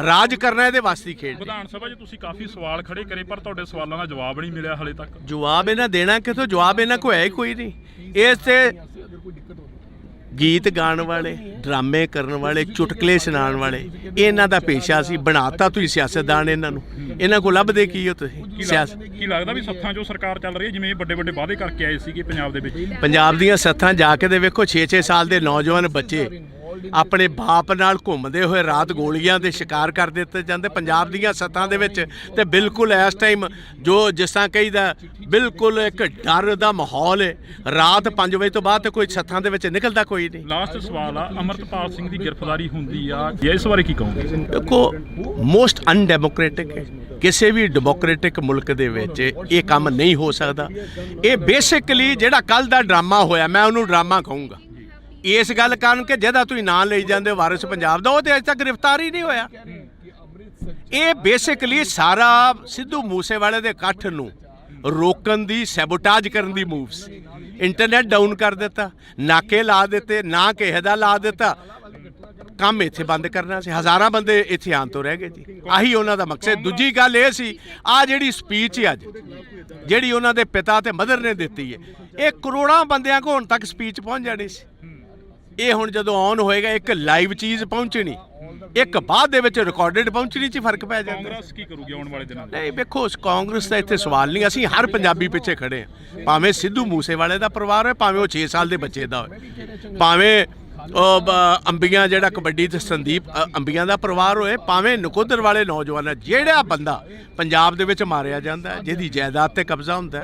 ਰਾਜ ਕਰਨਾ ਇਹਦੇ ਵਾਸਤੇ ਖੇਡ। ਵਿਧਾਨ ਸਭਾ 'ਚ ਤੁਸੀਂ ਕਾਫੀ ਸਵਾਲ ਖੜੇ ਕਰੇ, ਪਰ ਤੁਹਾਡੇ ਸਵਾਲਾਂ ਦਾ ਜਵਾਬ ਨਹੀਂ ਮਿਲਿਆ ਹਲੇ ਤੱਕ। ਜਵਾਬ ਇਹਨਾਂ ਦੇਣਾ ਕਿਥੋਂ? ਜਵਾਬ ਇਹਨਾਂ ਕੋਲ ਹੈ ਹੀ ਕੋਈ ਨਹੀਂ। ਇਸ ਤੇ ਗੀਤ ਗਾਉਣ ਵਾਲੇ, ਡਰਾਮੇ ਕਰਨ ਵਾਲੇ, ਚੁਟਕਲੇ ਸੁਣਾਉਣ ਵਾਲੇ, ਇਹਨਾਂ ਦਾ ਪੇਸ਼ਾ ਸੀ। ਬਣਾਤਾ ਤੁਸੀਂ ਸਿਆਸਤਦਾਨ ਇਹਨਾਂ ਨੂੰ। ਇਹਨਾਂ ਕੋਲ ਲੱਭਦੇ ਕੀ ਹੋ ਤੁਸੀਂ? ਸਿਆਸਤ ਕੀ ਲੱਗਦਾ ਵੀ ਸੱਥਾਂ 'ਚੋਂ ਸਰਕਾਰ ਚੱਲ ਰਹੀ ਹੈ, ਜਿਵੇਂ ਵੱਡੇ ਵੱਡੇ ਵਾਅਦੇ ਕਰਕੇ ਆਏ ਸੀਗੇ ਪੰਜਾਬ ਦੇ ਵਿੱਚ? ਪੰਜਾਬ ਦੀਆਂ ਸੱਥਾਂ ਜਾ ਕੇ ਦੇ ਵੇਖੋ, 6-6 ਸਾਲ ਦੇ ਨੌਜਵਾਨ ਬੱਚੇ ਆਪਣੇ ਬਾਪ ਨਾਲ ਘੁੰਮਦੇ ਹੋਏ ਰਾਤ ਗੋਲੀਆਂ ਦੇ ਸ਼ਿਕਾਰ ਕਰ ਦਿੱਤੇ ਜਾਂਦੇ ਪੰਜਾਬ ਦੀਆਂ ਸੱਥਾਂ ਦੇ ਵਿੱਚ। ਤੇ ਬਿਲਕੁਲ ਇਸ ਟਾਈਮ ਜੋ ਜਿਸ ਤਰ੍ਹਾਂ ਕਹੀਦਾ, ਬਿਲਕੁਲ ਇੱਕ ਡਰ ਦਾ ਮਾਹੌਲ ਹੈ। ਰਾਤ 5 ਵਜੇ ਤੋਂ ਬਾਅਦ ਤੇ ਕੋਈ ਸੱਥਾਂ ਦੇ ਵਿੱਚ ਨਿਕਲਦਾ ਕੋਈ ਨਹੀਂ। ਲਾਸਟ ਸਵਾਲ ਆ, ਅਮਰਪਾਲ ਸਿੰਘ ਦੀ ਗ੍ਰਿਫਤਾਰੀ ਹੁੰਦੀ ਆ, ਇਸ ਬਾਰੇ ਕੀ ਕਹੋਗੇ? ਦੇਖੋ, ਮੋਸਟ ਅਨਡੈਮੋਕ੍ਰੈਟਿਕ ਹੈ। ਕਿਸੇ ਵੀ ਡੈਮੋਕ੍ਰੈਟਿਕ ਮੁਲਕ ਦੇ ਵਿੱਚ ਇਹ ਕੰਮ ਨਹੀਂ ਹੋ ਸਕਦਾ। ਇਹ ਬੇਸਿਕਲੀ ਜਿਹੜਾ ਕੱਲ ਦਾ ਡਰਾਮਾ ਹੋਇਆ, ਮੈਂ ਉਹਨੂੰ ਡਰਾਮਾ ਕਹੂੰਗਾ। ਇਸ ਗੱਲ ਕਾਰਨ ਕਿ ਜਿਹਦਾ ਤੁਸੀਂ ਨਾਂ ਲਈ ਜਾਂਦੇ ਵਾਰਿਸ ਪੰਜਾਬ ਦਾ, ਉਹ ਤੇ ਅਜੇ ਤੱਕ ਗ੍ਰਿਫਤਾਰ ਹੀ ਨਹੀਂ ਹੋਇਆ। ਇਹ ਬੇਸਿਕਲੀ ਸਾਰਾ ਸਿੱਧੂ ਮੂਸੇਵਾਲੇ ਦੇ ਇਕੱਠ ਨੂੰ ਰੋਕਣ ਦੀ, ਸੈਬੋਟਾਜ ਕਰਨ ਦੀ ਮੂਵ ਸੀ। ਇੰਟਰਨੈਟ ਡਾਊਨ ਕਰ ਦਿੱਤਾ, ਨਾਕੇ ਲਾ ਦਿੱਤੇ, ਨਾ ਕਿਸੇ ਦਾ ਲਾ ਦਿੱਤਾ, ਕੰਮ ਇੱਥੇ ਬੰਦ ਕਰਨਾ ਸੀ। ਹਜ਼ਾਰਾਂ ਬੰਦੇ ਇੱਥੇ ਆਉਣ ਤੋਂ ਰਹਿ ਗਏ ਜੀ। ਆਹੀ ਉਹਨਾਂ ਦਾ ਮਕਸਦ। ਦੂਜੀ ਗੱਲ ਇਹ ਸੀ, ਆਹ ਜਿਹੜੀ ਸਪੀਚ ਅੱਜ ਜਿਹੜੀ ਉਹਨਾਂ ਦੇ ਪਿਤਾ ਤੇ ਮਦਰ ਨੇ ਦਿੱਤੀ ਹੈ, ਇਹ ਕਰੋੜਾਂ ਬੰਦਿਆਂ ਕੋਲ ਹੁਣ ਤੱਕ ਸਪੀਚ ਪਹੁੰਚ ਜਾਣੀ ਸੀ। ਇਹ ਹੁਣ ਜਦੋਂ ਔਨ ਹੋਏਗਾ ਇੱਕ ਲਾਈਵ ਚੀਜ਼ ਪਹੁੰਚਣੀ, ਇੱਕ ਬਾਅਦ ਦੇ ਵਿੱਚ ਰਿਕਾਰਡਡ ਪਹੁੰਚਣੀ 'ਚ ਫਰਕ ਪੈ ਜਾਂਦਾ। ਕਾਂਗਰਸ ਕੀ ਕਰੂਗੀ ਆਉਣ ਵਾਲੇ ਦਿਨਾਂ ਨਹੀਂ ਵੇਖੋ, ਕਾਂਗਰਸ ਦਾ ਇੱਥੇ ਸਵਾਲ ਨਹੀਂ, ਅਸੀਂ ਹਰ ਪੰਜਾਬੀ ਪਿੱਛੇ ਖੜੇ ਹਾਂ। ਭਾਵੇਂ ਸਿੱਧੂ ਮੂਸੇਵਾਲੇ ਦਾ ਪਰਿਵਾਰ ਹੋਏ, ਭਾਵੇਂ ਉਹ 6 ਸਾਲ ਦੇ ਬੱਚੇ ਦਾ ਹੋਏ, ਭਾਵੇਂ ਅੰਬੀਆਂ ਜਿਹੜਾ ਕਬੱਡੀ ਤੇ ਸੰਦੀਪ ਅੰਬੀਆਂ ਦਾ ਪਰਿਵਾਰ ਹੋਏ, ਭਾਵੇਂ ਨਕੋਦਰ ਵਾਲੇ ਨੌਜਵਾਨ, ਜਿਹੜਾ ਬੰਦਾ ਪੰਜਾਬ ਦੇ ਵਿੱਚ ਮਾਰਿਆ ਜਾਂਦਾ, ਜਿਹਦੀ ਜਾਇਦਾਦ ਤੇ ਕਬਜ਼ਾ ਹੁੰਦਾ,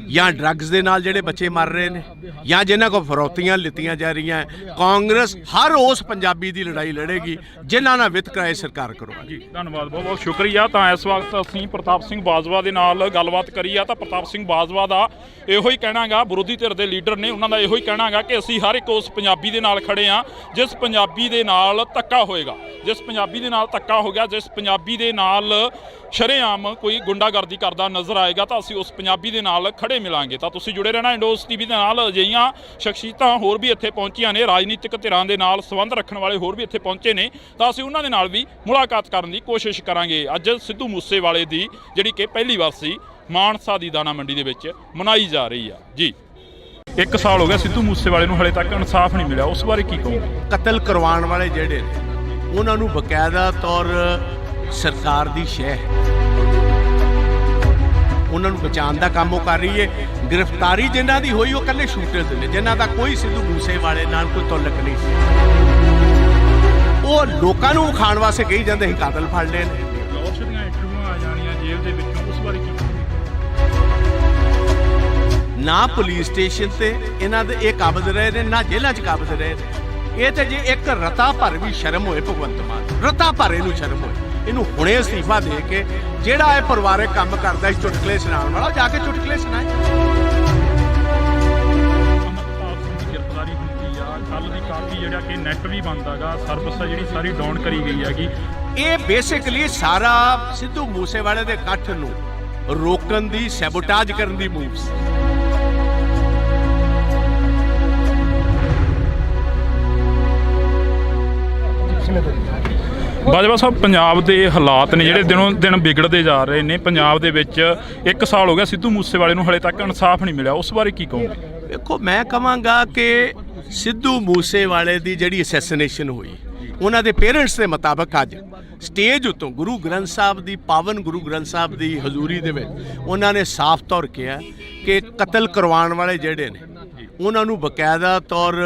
ਜਾਂ ਡਰੱਗਸ ਦੇ ਨਾਲ ਜਿਹੜੇ ਬੱਚੇ ਮਰ ਰਹੇ ਨੇ, ਜਾਂ ਜਿਨ੍ਹਾਂ ਕੋਲ ਫਰੌਤੀਆਂ ਲਿੱਤੀਆਂ ਜਾ ਰਹੀਆਂ, ਕਾਂਗਰਸ ਹਰ ਉਸ ਪੰਜਾਬੀ ਦੀ ਲੜਾਈ ਲੜੇਗੀ ਜਿਨ੍ਹਾਂ ਨਾਲ ਵਿਤਕਰਾ ਇਹ ਸਰਕਾਰ ਕਰਵਾਏਗੀ। ਜੀ ਧੰਨਵਾਦ, ਬਹੁਤ ਬਹੁਤ ਸ਼ੁਕਰੀਆ। ਤਾਂ ਇਸ ਵਕਤ ਅਸੀਂ ਪ੍ਰਤਾਪ ਸਿੰਘ ਬਾਜਵਾ ਦੇ ਨਾਲ ਗੱਲਬਾਤ ਕਰੀ ਆ ਤਾਂ ਪ੍ਰਤਾਪ ਸਿੰਘ ਬਾਜਵਾ ਦਾ ਇਹੋ ਹੀ ਕਹਿਣਾ ਗਾ, ਵਿਰੋਧੀ ਧਿਰ ਦੇ ਲੀਡਰ ਨੇ, ਉਹਨਾਂ ਦਾ ਇਹੋ ਹੀ ਕਹਿਣਾ ਗਾ ਕਿ ਅਸੀਂ ਹਰ ਇੱਕ ਉਸ ਪੰਜਾਬੀ ਦੇ ਨਾਲ ਖੜੇ ਆ ਜਿਸ ਪੰਜਾਬੀ ਦੇ ਨਾਲ ਧੱਕਾ ਹੋਏਗਾ, ਜਿਸ ਪੰਜਾਬੀ ਦੇ ਨਾਲ ਧੱਕਾ ਹੋ ਗਿਆ, ਜਿਸ ਪੰਜਾਬੀ ਦੇ ਨਾਲ ਸ਼ਰੇਆਮ ਕੋਈ ਗੁੰਡਾਗਰਦੀ ਕਰਦਾ ਨਜ਼ਰ ਆਏਗਾ ਤਾਂ ਅਸੀਂ ਉਸ ਪੰਜਾਬੀ ਦੇ ਨਾਲ ਖੜੇ ਮਿਲਾਂਗੇ। ਤਾਂ ਤੁਸੀਂ ਜੁੜੇ ਰਹਿਣਾ ਇੰਡੋਸ ਟੀਵੀ ਦੇ ਨਾਲ। ਅਜਿਹੀਆਂ ਸ਼ਖਸੀਅਤਾਂ ਹੋਰ ਵੀ ਇੱਥੇ ਪਹੁੰਚੀਆਂ ਨੇ, ਰਾਜਨੀਤਿਕ ਧਿਰਾਂ ਦੇ ਨਾਲ ਸੰਬੰਧ ਰੱਖਣ ਵਾਲੇ ਹੋਰ ਵੀ ਇੱਥੇ ਪਹੁੰਚੇ ਨੇ, ਤਾਂ ਅਸੀਂ ਉਹਨਾਂ ਦੇ ਨਾਲ ਵੀ ਮੁਲਾਕਾਤ ਕਰਨ ਦੀ ਕੋਸ਼ਿਸ਼ ਕਰਾਂਗੇ। ਅੱਜ ਸਿੱਧੂ ਮੂਸੇਵਾਲੇ ਦੀ ਜਿਹੜੀ ਕਿ ਪਹਿਲੀ ਵਰਸੀ ਮਾਨਸਾ ਦੀ ਦਾਣਾ ਮੰਡੀ ਦੇ ਵਿੱਚ ਮਨਾਈ ਜਾ ਰਹੀ ਆ। ਜੀ 1 ਸਾਲ ਹੋ ਗਿਆ ਸਿੱਧੂ ਮੂਸੇਵਾਲੇ ਨੂੰ, ਹਲੇ ਤੱਕ ਇਨਸਾਫ ਨਹੀਂ ਮਿਲਿਆ, ਉਸ ਬਾਰੇ ਕੀ ਕਹੋਗੇ? ਕਤਲ ਕਰਵਾਉਣ ਵਾਲੇ ਜਿਹੜੇ ਨੇ ਉਹਨਾਂ ਨੂੰ ਬਕਾਇਦਾ ਤੌਰ ਸਰਕਾਰ ਦੀ ਸ਼ਹਿ ਹੈ, ਉਹਨਾਂ ਨੂੰ ਬਚਾਉਣ ਦਾ ਕੰਮ ਉਹ ਕਰ ਰਹੀ ਹੈ। ਗ੍ਰਿਫਤਾਰੀ ਜਿਨ੍ਹਾਂ ਦੀ ਹੋਈ ਉਹ ਇਕੱਲੇ ਸ਼ੂਟਰਸ ਨੇ, ਜਿਨ੍ਹਾਂ ਦਾ ਕੋਈ ਸਿੱਧੂ ਮੂਸੇਵਾਲੇ ਨਾਲ ਕੋਈ ਤਾਲੁਕ ਨਹੀਂ ਸੀ। ਉਹ ਲੋਕਾਂ ਨੂੰ ਖਾਣ ਵਾਸਤੇ ਕਹੀ ਜਾਂਦੇ ਅਸੀਂ ਕਾਤਲ ਫੜ ਲਏ ਨੇ। ਲੋਕ ਦੀਆਂ ਇੰਟਰਵਿਊਆਂ ਆ ਜਾਣੀਆਂ ਜੇਲ੍ਹ ਦੇ ਵਿੱਚੋਂ, ਉਸ ਬਾਰੇ ਕੀ ਕਹੋਗੇ? ਨਾ ਪੁਲਿਸ ਸਟੇਸ਼ਨ ਤੇ ਇਹਨਾਂ ਦੇ ਇਹ ਕਾਬਜ਼ ਰਹੇ ਨੇ, ਨਾ ਜੇਲ੍ਹਾਂ 'ਚ ਕਾਬਜ਼ ਰਹੇ ਨੇ। ਇਹ ਤੇ ਜੇ ਇੱਕ ਰਤਾ ਭਰ ਵੀ ਸ਼ਰਮ ਹੋਏ ਭਗਵੰਤ ਮਾਨ, ਰਤਾ ਭਰ ਇਹਨੂੰ ਸ਼ਰਮ ਹੋਏ, ਇਹਨੂੰ ਹੁਣੇ ਅਸਤੀਫਾ ਦੇ ਕੇ ਜਿਹੜਾ ਇਹ ਪਰਿਵਾਰਕ ਕੰਮ ਕਰਦਾ ਸੀ ਚੁਟਕਲੇ ਸੁਣਾਉਣ ਵਾਲਾ, ਜਾ ਕੇ ਚੁਟਕਲੇ ਸੁਣਾਏ। ਅਮਰਪਾਲ ਸਿੰਘ ਦੀ ਗ੍ਰਿਫਤਾਰੀ ਹੁੰਦੀ ਆ, ਕੱਲ੍ਹ ਦੀ ਕਾਫੀ ਜਿਹੜਾ ਕਿ ਨੈੱਟ ਵੀ ਬੰਦ ਹੈਗਾ, ਸਰਵਿਸ ਜਿਹੜੀ ਸਾਰੀ ਡਾਊਨ ਕਰੀ ਗਈ ਹੈਗੀ। ਇਹ ਬੇਸਿਕਲੀ ਸਾਰਾ ਸਿੱਧੂ ਮੂਸੇਵਾਲੇ ਦੇ ਇਕੱਠ ਨੂੰ ਰੋਕਣ ਦੀ, ਸੈਬੋਟਾਜ ਕਰਨ ਦੀ ਮੂਵ ਸੀ। ਬਾਜਵਾ ਸਾਹਿਬ, ਪੰਜਾਬ ਦੇ ਹਾਲਾਤ ਨੇ ਜਿਹੜੇ ਦਿਨੋਂ ਦਿਨ ਵਿਗੜਦੇ ਜਾ ਰਹੇ ਨੇ। ਪੰਜਾਬ ਦੇ ਵਿੱਚ 1 ਸਾਲ ਹੋ ਗਿਆ ਸਿੱਧੂ ਮੂਸੇਵਾਲੇ ਨੂੰ, ਹਲੇ ਤੱਕ ਇਨਸਾਫ ਨਹੀਂ ਮਿਲਿਆ, ਉਸ ਬਾਰੇ ਕੀ ਕਹੋਗੇ? ਵੇਖੋ, ਮੈਂ ਕਹਾਂਗਾ ਕਿ ਸਿੱਧੂ ਮੂਸੇਵਾਲੇ ਦੀ ਜਿਹੜੀ ਅਸੈਸੀਨੇਸ਼ਨ ਹੋਈ, ਉਹਨਾਂ ਦੇ ਪੇਰੈਂਟਸ ਦੇ ਮੁਤਾਬਕ ਅੱਜ ਸਟੇਜ ਉੱਤੋਂ ਗੁਰੂ ਗ੍ਰੰਥ ਸਾਹਿਬ ਦੀ, ਪਾਵਨ ਗੁਰੂ ਗ੍ਰੰਥ ਸਾਹਿਬ ਦੀ ਹਜ਼ੂਰੀ ਦੇ ਵਿੱਚ ਉਹਨਾਂ ਨੇ ਸਾਫ਼ ਤੌਰ ਕਿਹਾ ਕਿ ਕਤਲ ਕਰਵਾਉਣ ਵਾਲੇ ਜਿਹੜੇ ਨੇ ਉਹਨਾਂ ਨੂੰ ਬਕਾਇਦਾ ਤੌਰ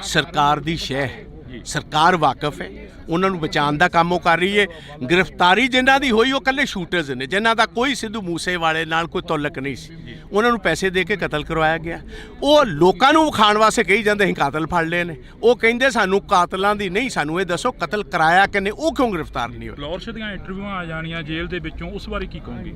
ਸਰਕਾਰ ਦੀ ਸ਼ਹਿ ਹੈ, ਸਰਕਾਰ ਵਾਕਿਫ ਹੈ, ਉਹਨਾਂ ਨੂੰ ਬਚਾਉਣ ਦਾ ਕੰਮ ਉਹ ਕਰ ਰਹੀ ਹੈ। ਗ੍ਰਿਫਤਾਰੀ ਜਿਨ੍ਹਾਂ ਦੀ ਹੋਈ ਉਹ ਇਕੱਲੇ ਸ਼ੂਟਰਸ ਨੇ, ਜਿਨ੍ਹਾਂ ਦਾ ਕੋਈ ਸਿੱਧੂ ਮੂਸੇਵਾਲੇ ਨਾਲ ਕੋਈ ਤਾਲੁਕ ਨਹੀਂ ਸੀ। ਉਹਨਾਂ ਨੂੰ ਪੈਸੇ ਦੇ ਕੇ ਕਤਲ ਕਰਵਾਇਆ ਗਿਆ। ਉਹ ਲੋਕਾਂ ਨੂੰ ਖਾਣ ਵਾਸਤੇ ਕਹੀ ਜਾਂਦੇ ਅਸੀਂ ਕਾਤਲ ਫੜ ਲਏ ਨੇ। ਉਹ ਕਹਿੰਦੇ ਸਾਨੂੰ ਕਾਤਲਾਂ ਦੀ ਨਹੀਂ, ਸਾਨੂੰ ਇਹ ਦੱਸੋ ਕਤਲ ਕਰਾਇਆ ਕਿਨੇ, ਉਹ ਕਿਉਂ ਗ੍ਰਿਫਤਾਰ ਨਹੀਂ ਹੋਏ? ਲੋਰਸ਼ ਦੀਆਂ ਇੰਟਰਵਿਊਆਂ ਆ ਜਾਣੀਆਂ ਜੇਲ੍ਹ ਦੇ ਵਿੱਚੋਂ, ਉਸ ਬਾਰੇ ਕੀ ਕਹੋਗੇ?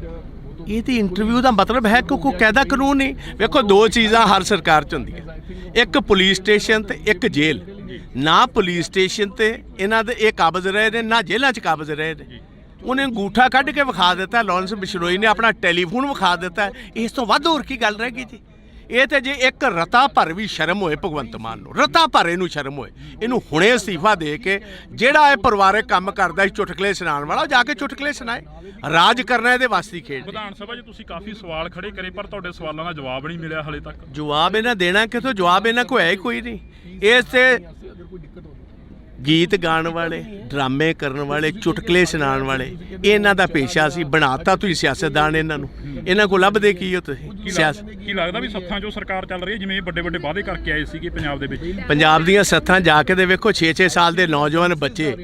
ਇਹਦੀ ਇੰਟਰਵਿਊ ਦਾ ਮਤਲਬ ਹੈ ਕਿ ਕੋਈ ਕਾਇਦਾ ਕਾਨੂੰਨ ਨਹੀਂ। ਵੇਖੋ, ਦੋ ਚੀਜ਼ਾਂ ਹਰ ਸਰਕਾਰ 'ਚ ਹੁੰਦੀਆਂ, ਇੱਕ ਪੁਲਿਸ ਸਟੇਸ਼ਨ ਤੇ ਇੱਕ ਜੇਲ੍ਹ। ਨਾ ਪੁਲਿਸ ਸਟੇਸ਼ਨ ਤੇ ਇਹਨਾਂ ਦੇ ਇਹ ਕਾਬਜ਼ ਰਹੇ ਨੇ, ਨਾ ਜੇਲ੍ਹਾਂ 'ਚ ਕਾਬਜ਼ ਰਹੇ ਨੇ। ਉਹਨੇ ਅੰਗੂਠਾ ਕੱਢ ਕੇ ਵਿਖਾ ਦਿੱਤਾ, ਲਾਰੈਂਸ ਬਿਸ਼ਨੋਈ ਨੇ ਆਪਣਾ ਟੈਲੀਫੋਨ ਵਿਖਾ ਦਿੱਤਾ। ਇਸ ਤੋਂ ਵੱਧ ਹੋਰ ਕੀ ਗੱਲ ਰਹਿ ਗਈ ਜੀ? ਇਹ ਤੇ ਜੇ ਇੱਕ ਰਤਾ ਭਰ ਵੀ ਸ਼ਰਮ ਹੋਏ ਭਗਵੰਤ ਮਾਨ ਨੂੰ, ਰਤਾ ਭਰ ਇਹਨੂੰ ਸ਼ਰਮ ਹੋਏ, ਇਹਨੂੰ ਹੁਣੇ ਅਸਤੀਫਾ ਦੇ ਕੇ ਜਿਹੜਾ ਇਹ ਪਰਿਵਾਰਕ ਕੰਮ ਕਰਦਾ ਸੀ ਚੁਟਕਲੇ ਸੁਣਾਉਣ ਵਾਲਾ, ਜਾ ਕੇ ਚੁਟਕਲੇ ਸੁਣਾਏ। ਰਾਜ ਕਰਨਾ ਇਹਦੇ ਵਾਸਤੇ ਖੇਡ। ਵਿਧਾਨ ਸਭਾ 'ਚ ਤੁਸੀਂ ਕਾਫੀ ਸਵਾਲ ਖੜੇ ਕਰੇ, ਪਰ ਤੁਹਾਡੇ ਸਵਾਲਾਂ ਦਾ ਜਵਾਬ ਨਹੀਂ ਮਿਲਿਆ ਹਲੇ ਤੱਕ। ਜਵਾਬ ਇਹਨਾਂ ਦੇਣਾ ਕਿਥੋਂ? ਜਵਾਬ ਇਹਨਾਂ ਕੋਲ ਹੈ ਹੀ ਕੋਈ ਨਹੀਂ। ਇਸ ਤੇ ਗੀਤ ਗਾਉਣ ਵਾਲੇ, ਡਰਾਮੇ ਕਰਨ ਵਾਲੇ, ਚੁਟਕਲੇ ਸੁਣਾਉਣ ਵਾਲੇ, ਇਹਨਾਂ ਦਾ ਪੇਸ਼ਾ ਸੀ। ਬਣਾਤਾ ਤੁਸੀਂ ਸਿਆਸਤਦਾਨ ਇਹਨਾਂ ਨੂੰ। ਇਹਨਾਂ ਕੋਲ ਲੱਭਦੇ ਕੀ ਹੋ ਤੁਸੀਂ? ਸਿਆਸਤ ਕੀ ਲੱਗਦਾ ਵੀ ਸੱਥਾਂ 'ਚੋਂ ਸਰਕਾਰ ਚੱਲ ਰਹੀ ਹੈ, ਜਿਵੇਂ ਵੱਡੇ ਵੱਡੇ ਵਾਅਦੇ ਕਰਕੇ ਆਏ ਸੀਗੇ ਪੰਜਾਬ ਦੇ ਵਿੱਚ? ਪੰਜਾਬ ਦੀਆਂ ਸੱਥਾਂ ਜਾ ਕੇ ਦੇ ਵੇਖੋ, 6-6 ਸਾਲ ਦੇ ਨੌਜਵਾਨ ਬੱਚੇ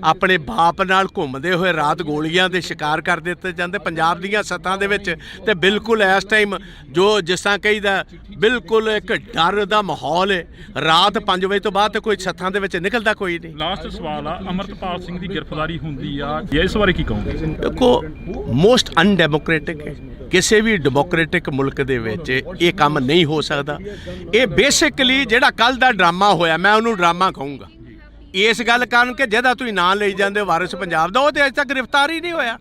ਆਪਣੇ ਬਾਪ ਨਾਲ ਘੁੰਮਦੇ ਹੋਏ ਰਾਤ ਗੋਲੀਆਂ ਦੇ ਸ਼ਿਕਾਰ ਕਰ ਦਿੱਤੇ ਜਾਂਦੇ ਪੰਜਾਬ ਦੀਆਂ ਸੱਥਾਂ ਦੇ ਵਿੱਚ। ਤੇ ਬਿਲਕੁਲ ਇਸ ਟਾਈਮ ਜੋ ਜਿਸ ਤਰ੍ਹਾਂ ਕਹੀਦਾ, ਬਿਲਕੁਲ ਇੱਕ ਡਰ ਦਾ ਮਾਹੌਲ ਹੈ। ਰਾਤ 5 ਵਜੇ ਤੋਂ ਬਾਅਦ ਤੇ ਕੋਈ ਸੱਥਾਂ ਦੇ ਵਿੱਚ ਨਿਕਲਦਾ ਕੋਈ ਨਹੀਂ। ਲਾਸਟ ਸਵਾਲ ਆ, ਅਮਰਪਾਲ ਸਿੰਘ ਦੀ ਗ੍ਰਿਫਤਾਰੀ ਹੁੰਦੀ ਆ, ਇਸ ਬਾਰੇ ਕੀ ਕਹੋਗੇ? ਦੇਖੋ, ਮੋਸਟ ਅਨਡੈਮੋਕ੍ਰੈਟਿਕ ਹੈ। ਕਿਸੇ ਵੀ ਡੈਮੋਕ੍ਰੈਟਿਕ ਮੁਲਕ ਦੇ ਵਿੱਚ ਇਹ ਕੰਮ ਨਹੀਂ ਹੋ ਸਕਦਾ। ਇਹ ਬੇਸਿਕਲੀ ਜਿਹੜਾ ਕੱਲ ਦਾ ਡਰਾਮਾ ਹੋਇਆ, ਮੈਂ ਉਹਨੂੰ ਡਰਾਮਾ ਕਹੂੰਗਾ ਇਸ ਗੱਲ ਕਾਰਨ ਕਿ ਜਿਹਦਾ ਤੁਸੀਂ ਨਾਂ ਲਈ ਜਾਂਦੇ ਵਾਰਿਸ ਪੰਜਾਬ ਦਾ, ਉਹ ਤੇ ਅਜੇ ਤੱਕ ਗ੍ਰਿਫਤਾਰ ਹੀ ਨਹੀਂ ਹੋਇਆ।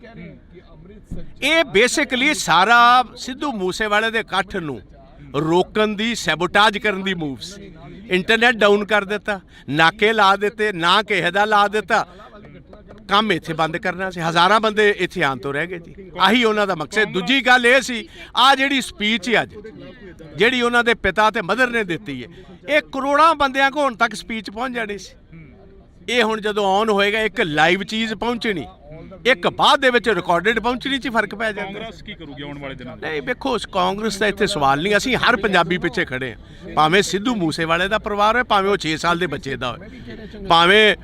ਇਹ ਬੇਸਿਕਲੀ ਸਾਰਾ ਸਿੱਧੂ ਮੂਸੇਵਾਲੇ ਦੇ ਇਕੱਠ ਨੂੰ ਰੋਕਣ ਦੀ, ਸੈਬੋਟਾਜ ਕਰਨ ਦੀ ਮੂਵ ਸੀ। ਇੰਟਰਨੈਟ ਡਾਊਨ ਕਰ ਦਿੱਤਾ, ਨਾਕੇ ਲਾ ਦਿੱਤੇ, ਨਾ ਕਿਸੇ ਦਾ ਲਾ ਦਿੱਤਾ, ਕੰਮ ਇੱਥੇ ਬੰਦ ਕਰਨਾ ਸੀ। ਹਜ਼ਾਰਾਂ ਬੰਦੇ ਇੱਥੇ ਆਉਣ ਤੋਂ ਰਹਿ ਗਏ ਜੀ। ਆਹੀ ਉਹਨਾਂ ਦਾ ਮਕਸਦ। ਦੂਜੀ ਗੱਲ ਇਹ ਸੀ, ਆ ਜਿਹੜੀ ਸਪੀਚ ਅੱਜ ਜਿਹੜੀ ਉਹਨਾਂ ਦੇ ਪਿਤਾ ਤੇ ਮਦਰ ਨੇ ਦਿੱਤੀ ਹੈ, ਇਹ ਕਰੋੜਾਂ ਬੰਦਿਆਂ ਕੋਲ ਹੁਣ ਤੱਕ ਸਪੀਚ ਪਹੁੰਚ ਜਾਣੀ ਸੀ। ਇਹ ਹੁਣ ਜਦੋਂ ਔਨ ਹੋਏਗਾ, ਇੱਕ ਲਾਈਵ ਚੀਜ਼ ਪਹੁੰਚਣੀ, ਇੱਕ ਬਾਅਦ ਦੇ ਵਿੱਚ ਰਿਕਾਰਡਡ ਪਹੁੰਚਣੀ 'ਚ ਫਰਕ ਪੈ ਜਾਂਦਾ। ਕਾਂਗਰਸ ਕੀ ਕਰੂਗੀ ਆਉਣ ਵਾਲੇ ਦਿਨਾਂ ਨਹੀਂ ਵੇਖੋ, ਕਾਂਗਰਸ ਦਾ ਇੱਥੇ ਸਵਾਲ ਨਹੀਂ, ਅਸੀਂ ਹਰ ਪੰਜਾਬੀ ਪਿੱਛੇ ਖੜੇ ਹਾਂ। ਭਾਵੇਂ ਸਿੱਧੂ ਮੂਸੇਵਾਲੇ ਦਾ ਪਰਿਵਾਰ ਹੋਏ, ਭਾਵੇਂ ਉਹ 6 ਸਾਲ ਦੇ ਬੱਚੇ ਦਾ ਹੋਏ, ਭਾਵੇਂ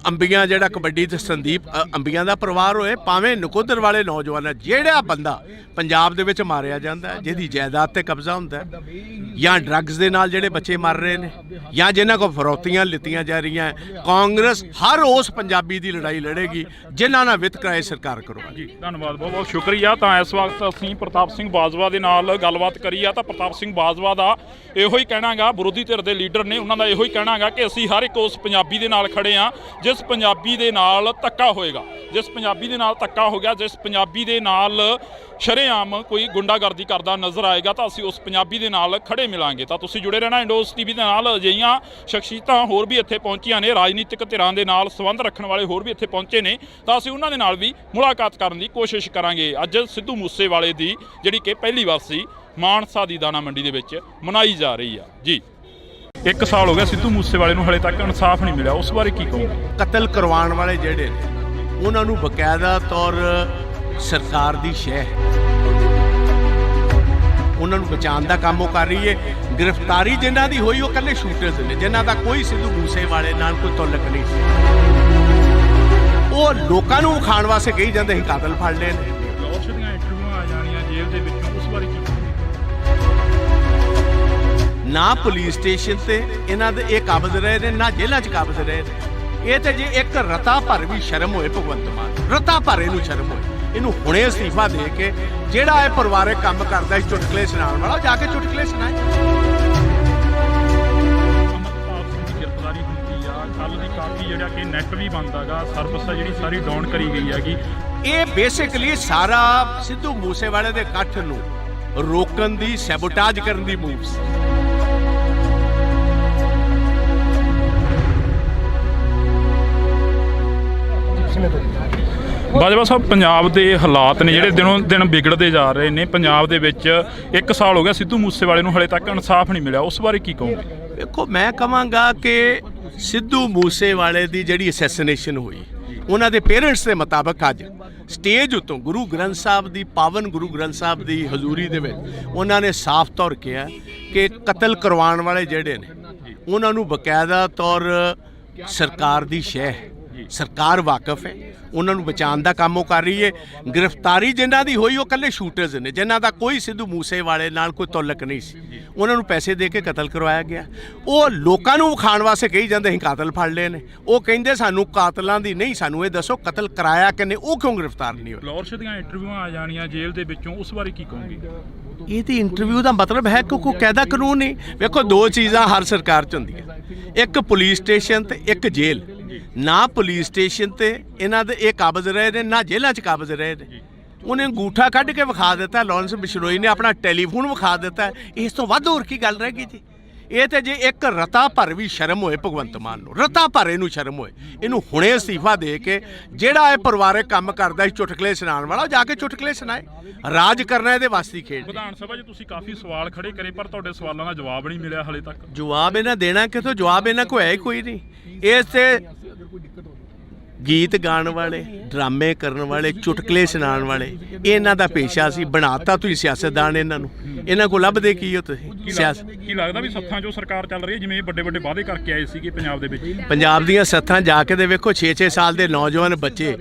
ਅੰਬੀਆਂ ਜਿਹੜਾ ਕਬੱਡੀ ਤੇ ਸੰਦੀਪ ਅੰਬੀਆਂ ਦਾ ਪਰਿਵਾਰ ਹੋਏ, ਭਾਵੇਂ ਨਕੋਦਰ ਵਾਲੇ ਨੌਜਵਾਨ, ਜਿਹੜਾ ਬੰਦਾ ਪੰਜਾਬ ਦੇ ਵਿੱਚ ਮਾਰਿਆ ਜਾਂਦਾ, ਜਿਹਦੀ ਜਾਇਦਾਦ ਤੇ ਕਬਜ਼ਾ ਹੁੰਦਾ, ਜਾਂ ਡਰੱਗਸ ਦੇ ਨਾਲ ਜਿਹੜੇ ਬੱਚੇ ਮਰ ਰਹੇ ਨੇ, ਜਾਂ ਜਿਨ੍ਹਾਂ ਕੋਲ ਫਰੌਤੀਆਂ ਲਿੱਤੀਆਂ ਜਾ ਰਹੀਆਂ, ਕਾਂਗਰਸ ਹਰ ਉਸ ਪੰਜਾਬੀ ਦੀ ਲੜਾਈ ਲੜੇਗੀ ਜਿਨ੍ਹਾਂ ਨਾਲ ਵਿਤਕਰਾ ਸਰਕਾਰ ਕਰਵਾਏਗੀ। ਜੀ ਧੰਨਵਾਦ, ਬਹੁਤ ਬਹੁਤ ਸ਼ੁਕਰੀਆ। ਤਾਂ ਇਸ ਵਕਤ ਅਸੀਂ ਪ੍ਰਤਾਪ ਸਿੰਘ ਬਾਜਵਾ ਦੇ ਨਾਲ ਗੱਲਬਾਤ ਕਰੀ ਆ ਤਾਂ ਪ੍ਰਤਾਪ ਸਿੰਘ ਬਾਜਵਾ ਦਾ ਇਹੋ ਹੀ ਕਹਿਣਾ ਗਾ, ਵਿਰੋਧੀ ਧਿਰ ਦੇ ਲੀਡਰ ਨੇ, ਉਹਨਾਂ ਦਾ ਇਹੋ ਹੀ ਕਹਿਣਾ ਗਾ ਕਿ ਅਸੀਂ ਹਰ ਇੱਕ ਉਸ ਪੰਜਾਬੀ ਦੇ ਨਾਲ ਖੜੇ ਆ ਜਿਸ ਪੰਜਾਬੀ ਦੇ ਨਾਲ ਧੱਕਾ ਹੋਏਗਾ, ਜਿਸ ਪੰਜਾਬੀ ਦੇ ਨਾਲ ਧੱਕਾ ਹੋ ਗਿਆ, ਜਿਸ ਪੰਜਾਬੀ ਦੇ ਨਾਲ ਸ਼ਰੇਆਮ ਕੋਈ ਗੁੰਡਾਗਰਦੀ ਕਰਦਾ ਨਜ਼ਰ ਆਏਗਾ ਤਾਂ ਅਸੀਂ ਉਸ ਪੰਜਾਬੀ ਦੇ ਨਾਲ ਖੜੇ ਮਿਲਾਂਗੇ। ਤਾਂ ਤੁਸੀਂ ਜੁੜੇ ਰਹਿਣਾ ਇੰਡੋਸ ਟੀਵੀ ਦੇ ਨਾਲ। ਅਜਿਹੀਆਂ ਸ਼ਖਸੀਅਤਾਂ ਹੋਰ ਵੀ ਇੱਥੇ ਪਹੁੰਚੀਆਂ ਨੇ, ਰਾਜਨੀਤਿਕ ਧਿਰਾਂ ਦੇ ਨਾਲ ਸੰਬੰਧ ਰੱਖਣ ਵਾਲੇ ਹੋਰ ਵੀ ਇੱਥੇ ਪਹੁੰਚੇ ਨੇ, ਤਾਂ ਅਸੀਂ ਉਹਨਾਂ ਦੇ ਨਾਲ ਵੀ ਮੁਲਾਕਾਤ ਕਰਨ ਦੀ ਕੋਸ਼ਿਸ਼ ਕਰਾਂਗੇ। ਅੱਜ ਸਿੱਧੂ ਮੂਸੇਵਾਲੇ ਦੀ ਜਿਹੜੀ ਕਿ ਪਹਿਲੀ ਵਾਰਸੀ ਮਾਨਸਾ ਦੀ ਦਾਣਾ ਮੰਡੀ ਦੇ ਵਿੱਚ ਮਨਾਈ ਜਾ ਰਹੀ ਆ। ਜੀ 1 ਸਾਲ ਹੋ ਗਿਆ ਸਿੱਧੂ ਮੂਸੇਵਾਲੇ ਨੂੰ, ਹਲੇ ਤੱਕ ਇਨਸਾਫ ਨਹੀਂ ਮਿਲਿਆ, ਉਸ ਬਾਰੇ ਕੀ ਕਹੋਗੇ? ਕਤਲ ਕਰਵਾਉਣ ਵਾਲੇ ਜਿਹੜੇ ਨੇ ਉਹਨਾਂ ਨੂੰ ਬਕਾਇਦਾ ਤੌਰ ਸਰਕਾਰ ਦੀ ਸ਼ਹਿ, ਉਹਨਾਂ ਨੂੰ ਬਚਾਉਣ ਦਾ ਕੰਮ ਉਹ ਕਰ ਰਹੀ ਹੈ। ਗ੍ਰਿਫਤਾਰੀ ਜਿਨ੍ਹਾਂ ਦੀ ਹੋਈ ਉਹ ਇਕੱਲੇ ਸ਼ੂਟਰਸ ਨੇ, ਜਿਨ੍ਹਾਂ ਦਾ ਕੋਈ ਸਿੱਧੂ ਮੂਸੇਵਾਲੇ ਨਾਲ ਕੋਈ ਤਾਲੁਕ ਨਹੀਂ ਸੀ। ਉਹ ਲੋਕਾਂ ਨੂੰ ਖਾਣ ਵਾਸਤੇ ਕਹੀ ਜਾਂਦੇ ਸੀ ਕਾਤਲ ਫੜ ਲਏ ਨੇ। ਲਾਹੌਰ ਦੀਆਂ ਇੰਟਰਵਿਊਆਂ ਆ ਜਾਣੀਆਂ ਜੇਲ੍ਹ ਦੇ ਵਿੱਚੋਂ, ਉਸ ਬਾਰੇ ਕੀ ਕਹੋਗੇ? ਨਾ ਪੁਲਿਸ ਸਟੇਸ਼ਨ ਤੇ ਇਹਨਾਂ ਦੇ ਇਹ ਕਾਬਜ਼ ਰਹੇ ਨੇ, ਨਾ ਜੇਲ੍ਹਾਂ 'ਚ ਕਾਬਜ਼ ਰਹੇ ਨੇ। ਇਹ ਤੇ ਜੇ ਇੱਕ ਰਤਾ ਭਰ ਵੀ ਸ਼ਰਮ ਹੋਏ ਭਗਵੰਤ ਮਾਨ, ਰਤਾ ਭਰ ਇਹਨੂੰ ਸ਼ਰਮ ਹੋਏ, ਇਹਨੂੰ ਹੁਣੇ ਅਸਤੀਫਾ ਦੇ ਕੇ ਜਿਹੜਾ ਇਹ ਪਰਿਵਾਰਕ ਕੰਮ ਕਰਦਾ ਸੀ ਚੁਟਕਲੇ ਸੁਣਾਉਣ ਵਾਲਾ, ਜਾ ਕੇ ਚੁਟਕਲੇ ਸੁਣਾਏ। ਅਮਰਪਾਲ ਸਿੰਘ ਦੀ ਗ੍ਰਿਫਤਾਰੀ ਹੁੰਦੀ ਆ, ਕੱਲ ਦੀ ਕਾਫੀ ਜਿਹੜਾ ਕਿ ਨੈਟ ਵੀ ਬੰਦ ਹੈਗਾ, ਸਰਵਿਸ ਆ ਜਿਹੜੀ ਸਾਰੀ ਡਾਊਨ ਕਰੀ ਗਈ ਹੈਗੀ। ਇਹ ਬੇਸਿਕਲੀ ਸਾਰਾ ਸਿੱਧੂ ਮੂਸੇਵਾਲੇ ਦੇ ਇਕੱਠ ਨੂੰ ਰੋਕਣ ਦੀ, ਸੈਬੋਟਾਜ ਕਰਨ ਦੀ ਮੂਵ ਸੀ। ਬਾਜਵਾ ਸਾਹਿਬ, ਪੰਜਾਬ ਦੇ ਹਾਲਾਤ ਨੇ ਜਿਹੜੇ ਦਿਨੋਂ ਦਿਨ ਵਿਗੜਦੇ ਜਾ ਰਹੇ ਨੇ। ਪੰਜਾਬ ਦੇ ਵਿੱਚ 1 ਸਾਲ ਹੋ ਗਿਆ ਸਿੱਧੂ ਮੂਸੇਵਾਲੇ ਨੂੰ, ਹਲੇ ਤੱਕ ਇਨਸਾਫ ਨਹੀਂ ਮਿਲਿਆ, ਉਸ ਬਾਰੇ ਕੀ ਕਹੋਗੇ? ਦੇਖੋ, ਮੈਂ ਕਹਾਂਗਾ ਕਿ ਸਿੱਧੂ ਮੂਸੇਵਾਲੇ ਦੀ ਜਿਹੜੀ ਅਸੈਸੀਨੇਸ਼ਨ ਹੋਈ, ਉਹਨਾਂ ਦੇ ਪੇਰੈਂਟਸ ਦੇ ਮੁਤਾਬਕ ਅੱਜ ਸਟੇਜ ਉੱਤੋਂ ਗੁਰੂ ਗ੍ਰੰਥ ਸਾਹਿਬ ਦੀ, ਪਾਵਨ ਗੁਰੂ ਗ੍ਰੰਥ ਸਾਹਿਬ ਦੀ ਹਜ਼ੂਰੀ ਦੇ ਵਿੱਚ ਉਹਨਾਂ ਨੇ ਸਾਫ਼ ਤੌਰ ਕਿਹਾ ਕਿ ਕਤਲ ਕਰਵਾਉਣ ਵਾਲੇ ਜਿਹੜੇ ਨੇ ਉਹਨਾਂ ਨੂੰ ਬਕਾਇਦਾ ਤੌਰ ਸਰਕਾਰ ਦੀ ਸ਼ਹਿ, ਸਰਕਾਰ ਵਾਕਿਫ ਹੈ, ਉਹਨਾਂ ਨੂੰ ਬਚਾਉਣ ਦਾ ਕੰਮ ਉਹ ਕਰ ਰਹੀ ਹੈ। ਗ੍ਰਿਫਤਾਰੀ ਜਿਨ੍ਹਾਂ ਦੀ ਹੋਈ ਉਹ ਇਕੱਲੇ ਸ਼ੂਟਰਸ ਨੇ, ਜਿਨ੍ਹਾਂ ਦਾ ਕੋਈ ਸਿੱਧੂ ਮੂਸੇਵਾਲੇ ਨਾਲ ਕੋਈ ਤਾਲੁਕ ਨਹੀਂ ਸੀ। ਉਹਨਾਂ ਨੂੰ ਪੈਸੇ ਦੇ ਕੇ ਕਤਲ ਕਰਵਾਇਆ ਗਿਆ। ਉਹ ਲੋਕਾਂ ਨੂੰ ਖਾਣ ਵਾਸਤੇ ਕਹੀ ਜਾਂਦੇ ਸੀ ਕਾਤਲ ਫੜ ਲਏ ਨੇ। ਉਹ ਕਹਿੰਦੇ ਸਾਨੂੰ ਕਾਤਲਾਂ ਦੀ ਨਹੀਂ, ਸਾਨੂੰ ਇਹ ਦੱਸੋ ਕਤਲ ਕਰਾਇਆ ਕਿਨੇ, ਉਹ ਕਿਉਂ ਗ੍ਰਿਫਤਾਰ ਨਹੀਂ ਹੋਏ? ਲਾਹੌਰ ਦੀਆਂ ਇੰਟਰਵਿਊਆਂ ਆ ਜਾਣੀਆਂ ਜੇਲ੍ਹ ਦੇ ਵਿੱਚੋਂ, ਉਸ ਬਾਰੇ ਕੀ ਕਹੋਗੇ? ਇਹਦੀ ਇੰਟਰਵਿਊ ਦਾ ਮਤਲਬ ਹੈ ਕਿ ਕੋਈ ਕਾਇਦਾ ਕਾਨੂੰਨ ਨਹੀਂ। ਵੇਖੋ, ਦੋ ਚੀਜ਼ਾਂ ਹਰ ਸਰਕਾਰ 'ਚ ਹੁੰਦੀਆਂ, ਇੱਕ ਪੁਲਿਸ ਸਟੇਸ਼ਨ ਤੇ ਇੱਕ ਜੇਲ੍ਹ। ਨਾ ਪੁਲਿਸ ਸਟੇਸ਼ਨ ਤੇ ਇਹਨਾਂ ਦੇ ਇਹ ਕਾਬਜ਼ ਰਹੇ ਨੇ, ਨਾ ਜੇਲ੍ਹਾਂ 'ਚ ਕਾਬਜ਼ ਰਹੇ ਨੇ। ਉਹਨੇ ਅੰਗੂਠਾ ਕੱਢ ਕੇ ਵਿਖਾ ਦਿੱਤਾ, ਲਾਰੈਂਸ ਬਿਸ਼ਨੋਈ ਨੇ ਆਪਣਾ ਟੈਲੀਫੋਨ ਵਿਖਾ ਦਿੱਤਾ। ਇਸ ਤੋਂ ਵੱਧ ਹੋਰ ਕੀ ਗੱਲ ਰਹਿ ਗਈ ਜੀ? ਇਹ ਤੇ ਜੇ ਇੱਕ ਰਤਾ ਭਰ ਵੀ ਸ਼ਰਮ ਹੋਏ ਭਗਵੰਤ ਮਾਨ ਨੂੰ, ਰਤਾ ਭਰ ਇਹਨੂੰ ਸ਼ਰਮ ਹੋਏ, ਇਹਨੂੰ ਹੁਣੇ ਅਸਤੀਫਾ ਦੇ ਕੇ ਜਿਹੜਾ ਇਹ ਪਰਿਵਾਰਕ ਕੰਮ ਕਰਦਾ ਸੀ ਚੁਟਕਲੇ ਸੁਣਾਉਣ ਵਾਲਾ, ਜਾ ਕੇ ਚੁਟਕਲੇ ਸੁਣਾਏ। ਰਾਜ ਕਰਨਾ ਇਹਦੇ ਵਾਸਤੇ ਖੇਡ। ਵਿਧਾਨ ਸਭਾ 'ਚ ਤੁਸੀਂ ਕਾਫੀ ਸਵਾਲ ਖੜੇ ਕਰੇ, ਪਰ ਤੁਹਾਡੇ ਸਵਾਲਾਂ ਦਾ ਜਵਾਬ ਨਹੀਂ ਮਿਲਿਆ ਹਲੇ ਤੱਕ। ਜਵਾਬ ਇਹਨਾਂ ਦੇਣਾ ਕਿਥੋਂ? ਜਵਾਬ ਇਹਨਾਂ ਕੋਲ ਹੈ ਹੀ ਕੋਈ ਨਹੀਂ। ਇਸ ਤੇ ਗੀਤ ਗਾਉਣ ਵਾਲੇ, ਡਰਾਮੇ ਕਰਨ ਵਾਲੇ, ਚੁਟਕਲੇ ਸੁਣਾਉਣ ਵਾਲੇ, ਇਹਨਾਂ ਦਾ ਪੇਸ਼ਾ ਸੀ। ਬਣਾਤਾ ਤੁਸੀਂ ਸਿਆਸਤਦਾਨ ਇਹਨਾਂ ਨੂੰ। ਇਹਨਾਂ ਕੋਲ ਲੱਭਦੇ ਕੀ ਹੋ ਤੁਸੀਂ? ਸਿਆਸਤ ਕੀ ਲੱਗਦਾ ਵੀ ਸੱਥਾਂ 'ਚੋਂ ਸਰਕਾਰ ਚੱਲ ਰਹੀ ਹੈ, ਜਿਵੇਂ ਵੱਡੇ ਵੱਡੇ ਵਾਅਦੇ ਕਰਕੇ ਆਏ ਸੀਗੇ ਪੰਜਾਬ ਦੇ ਵਿੱਚ? ਪੰਜਾਬ ਦੀਆਂ ਸੱਥਾਂ ਜਾ ਕੇ ਦੇ ਵੇਖੋ, 6-6 ਸਾਲ ਦੇ ਨੌਜਵਾਨ ਬੱਚੇ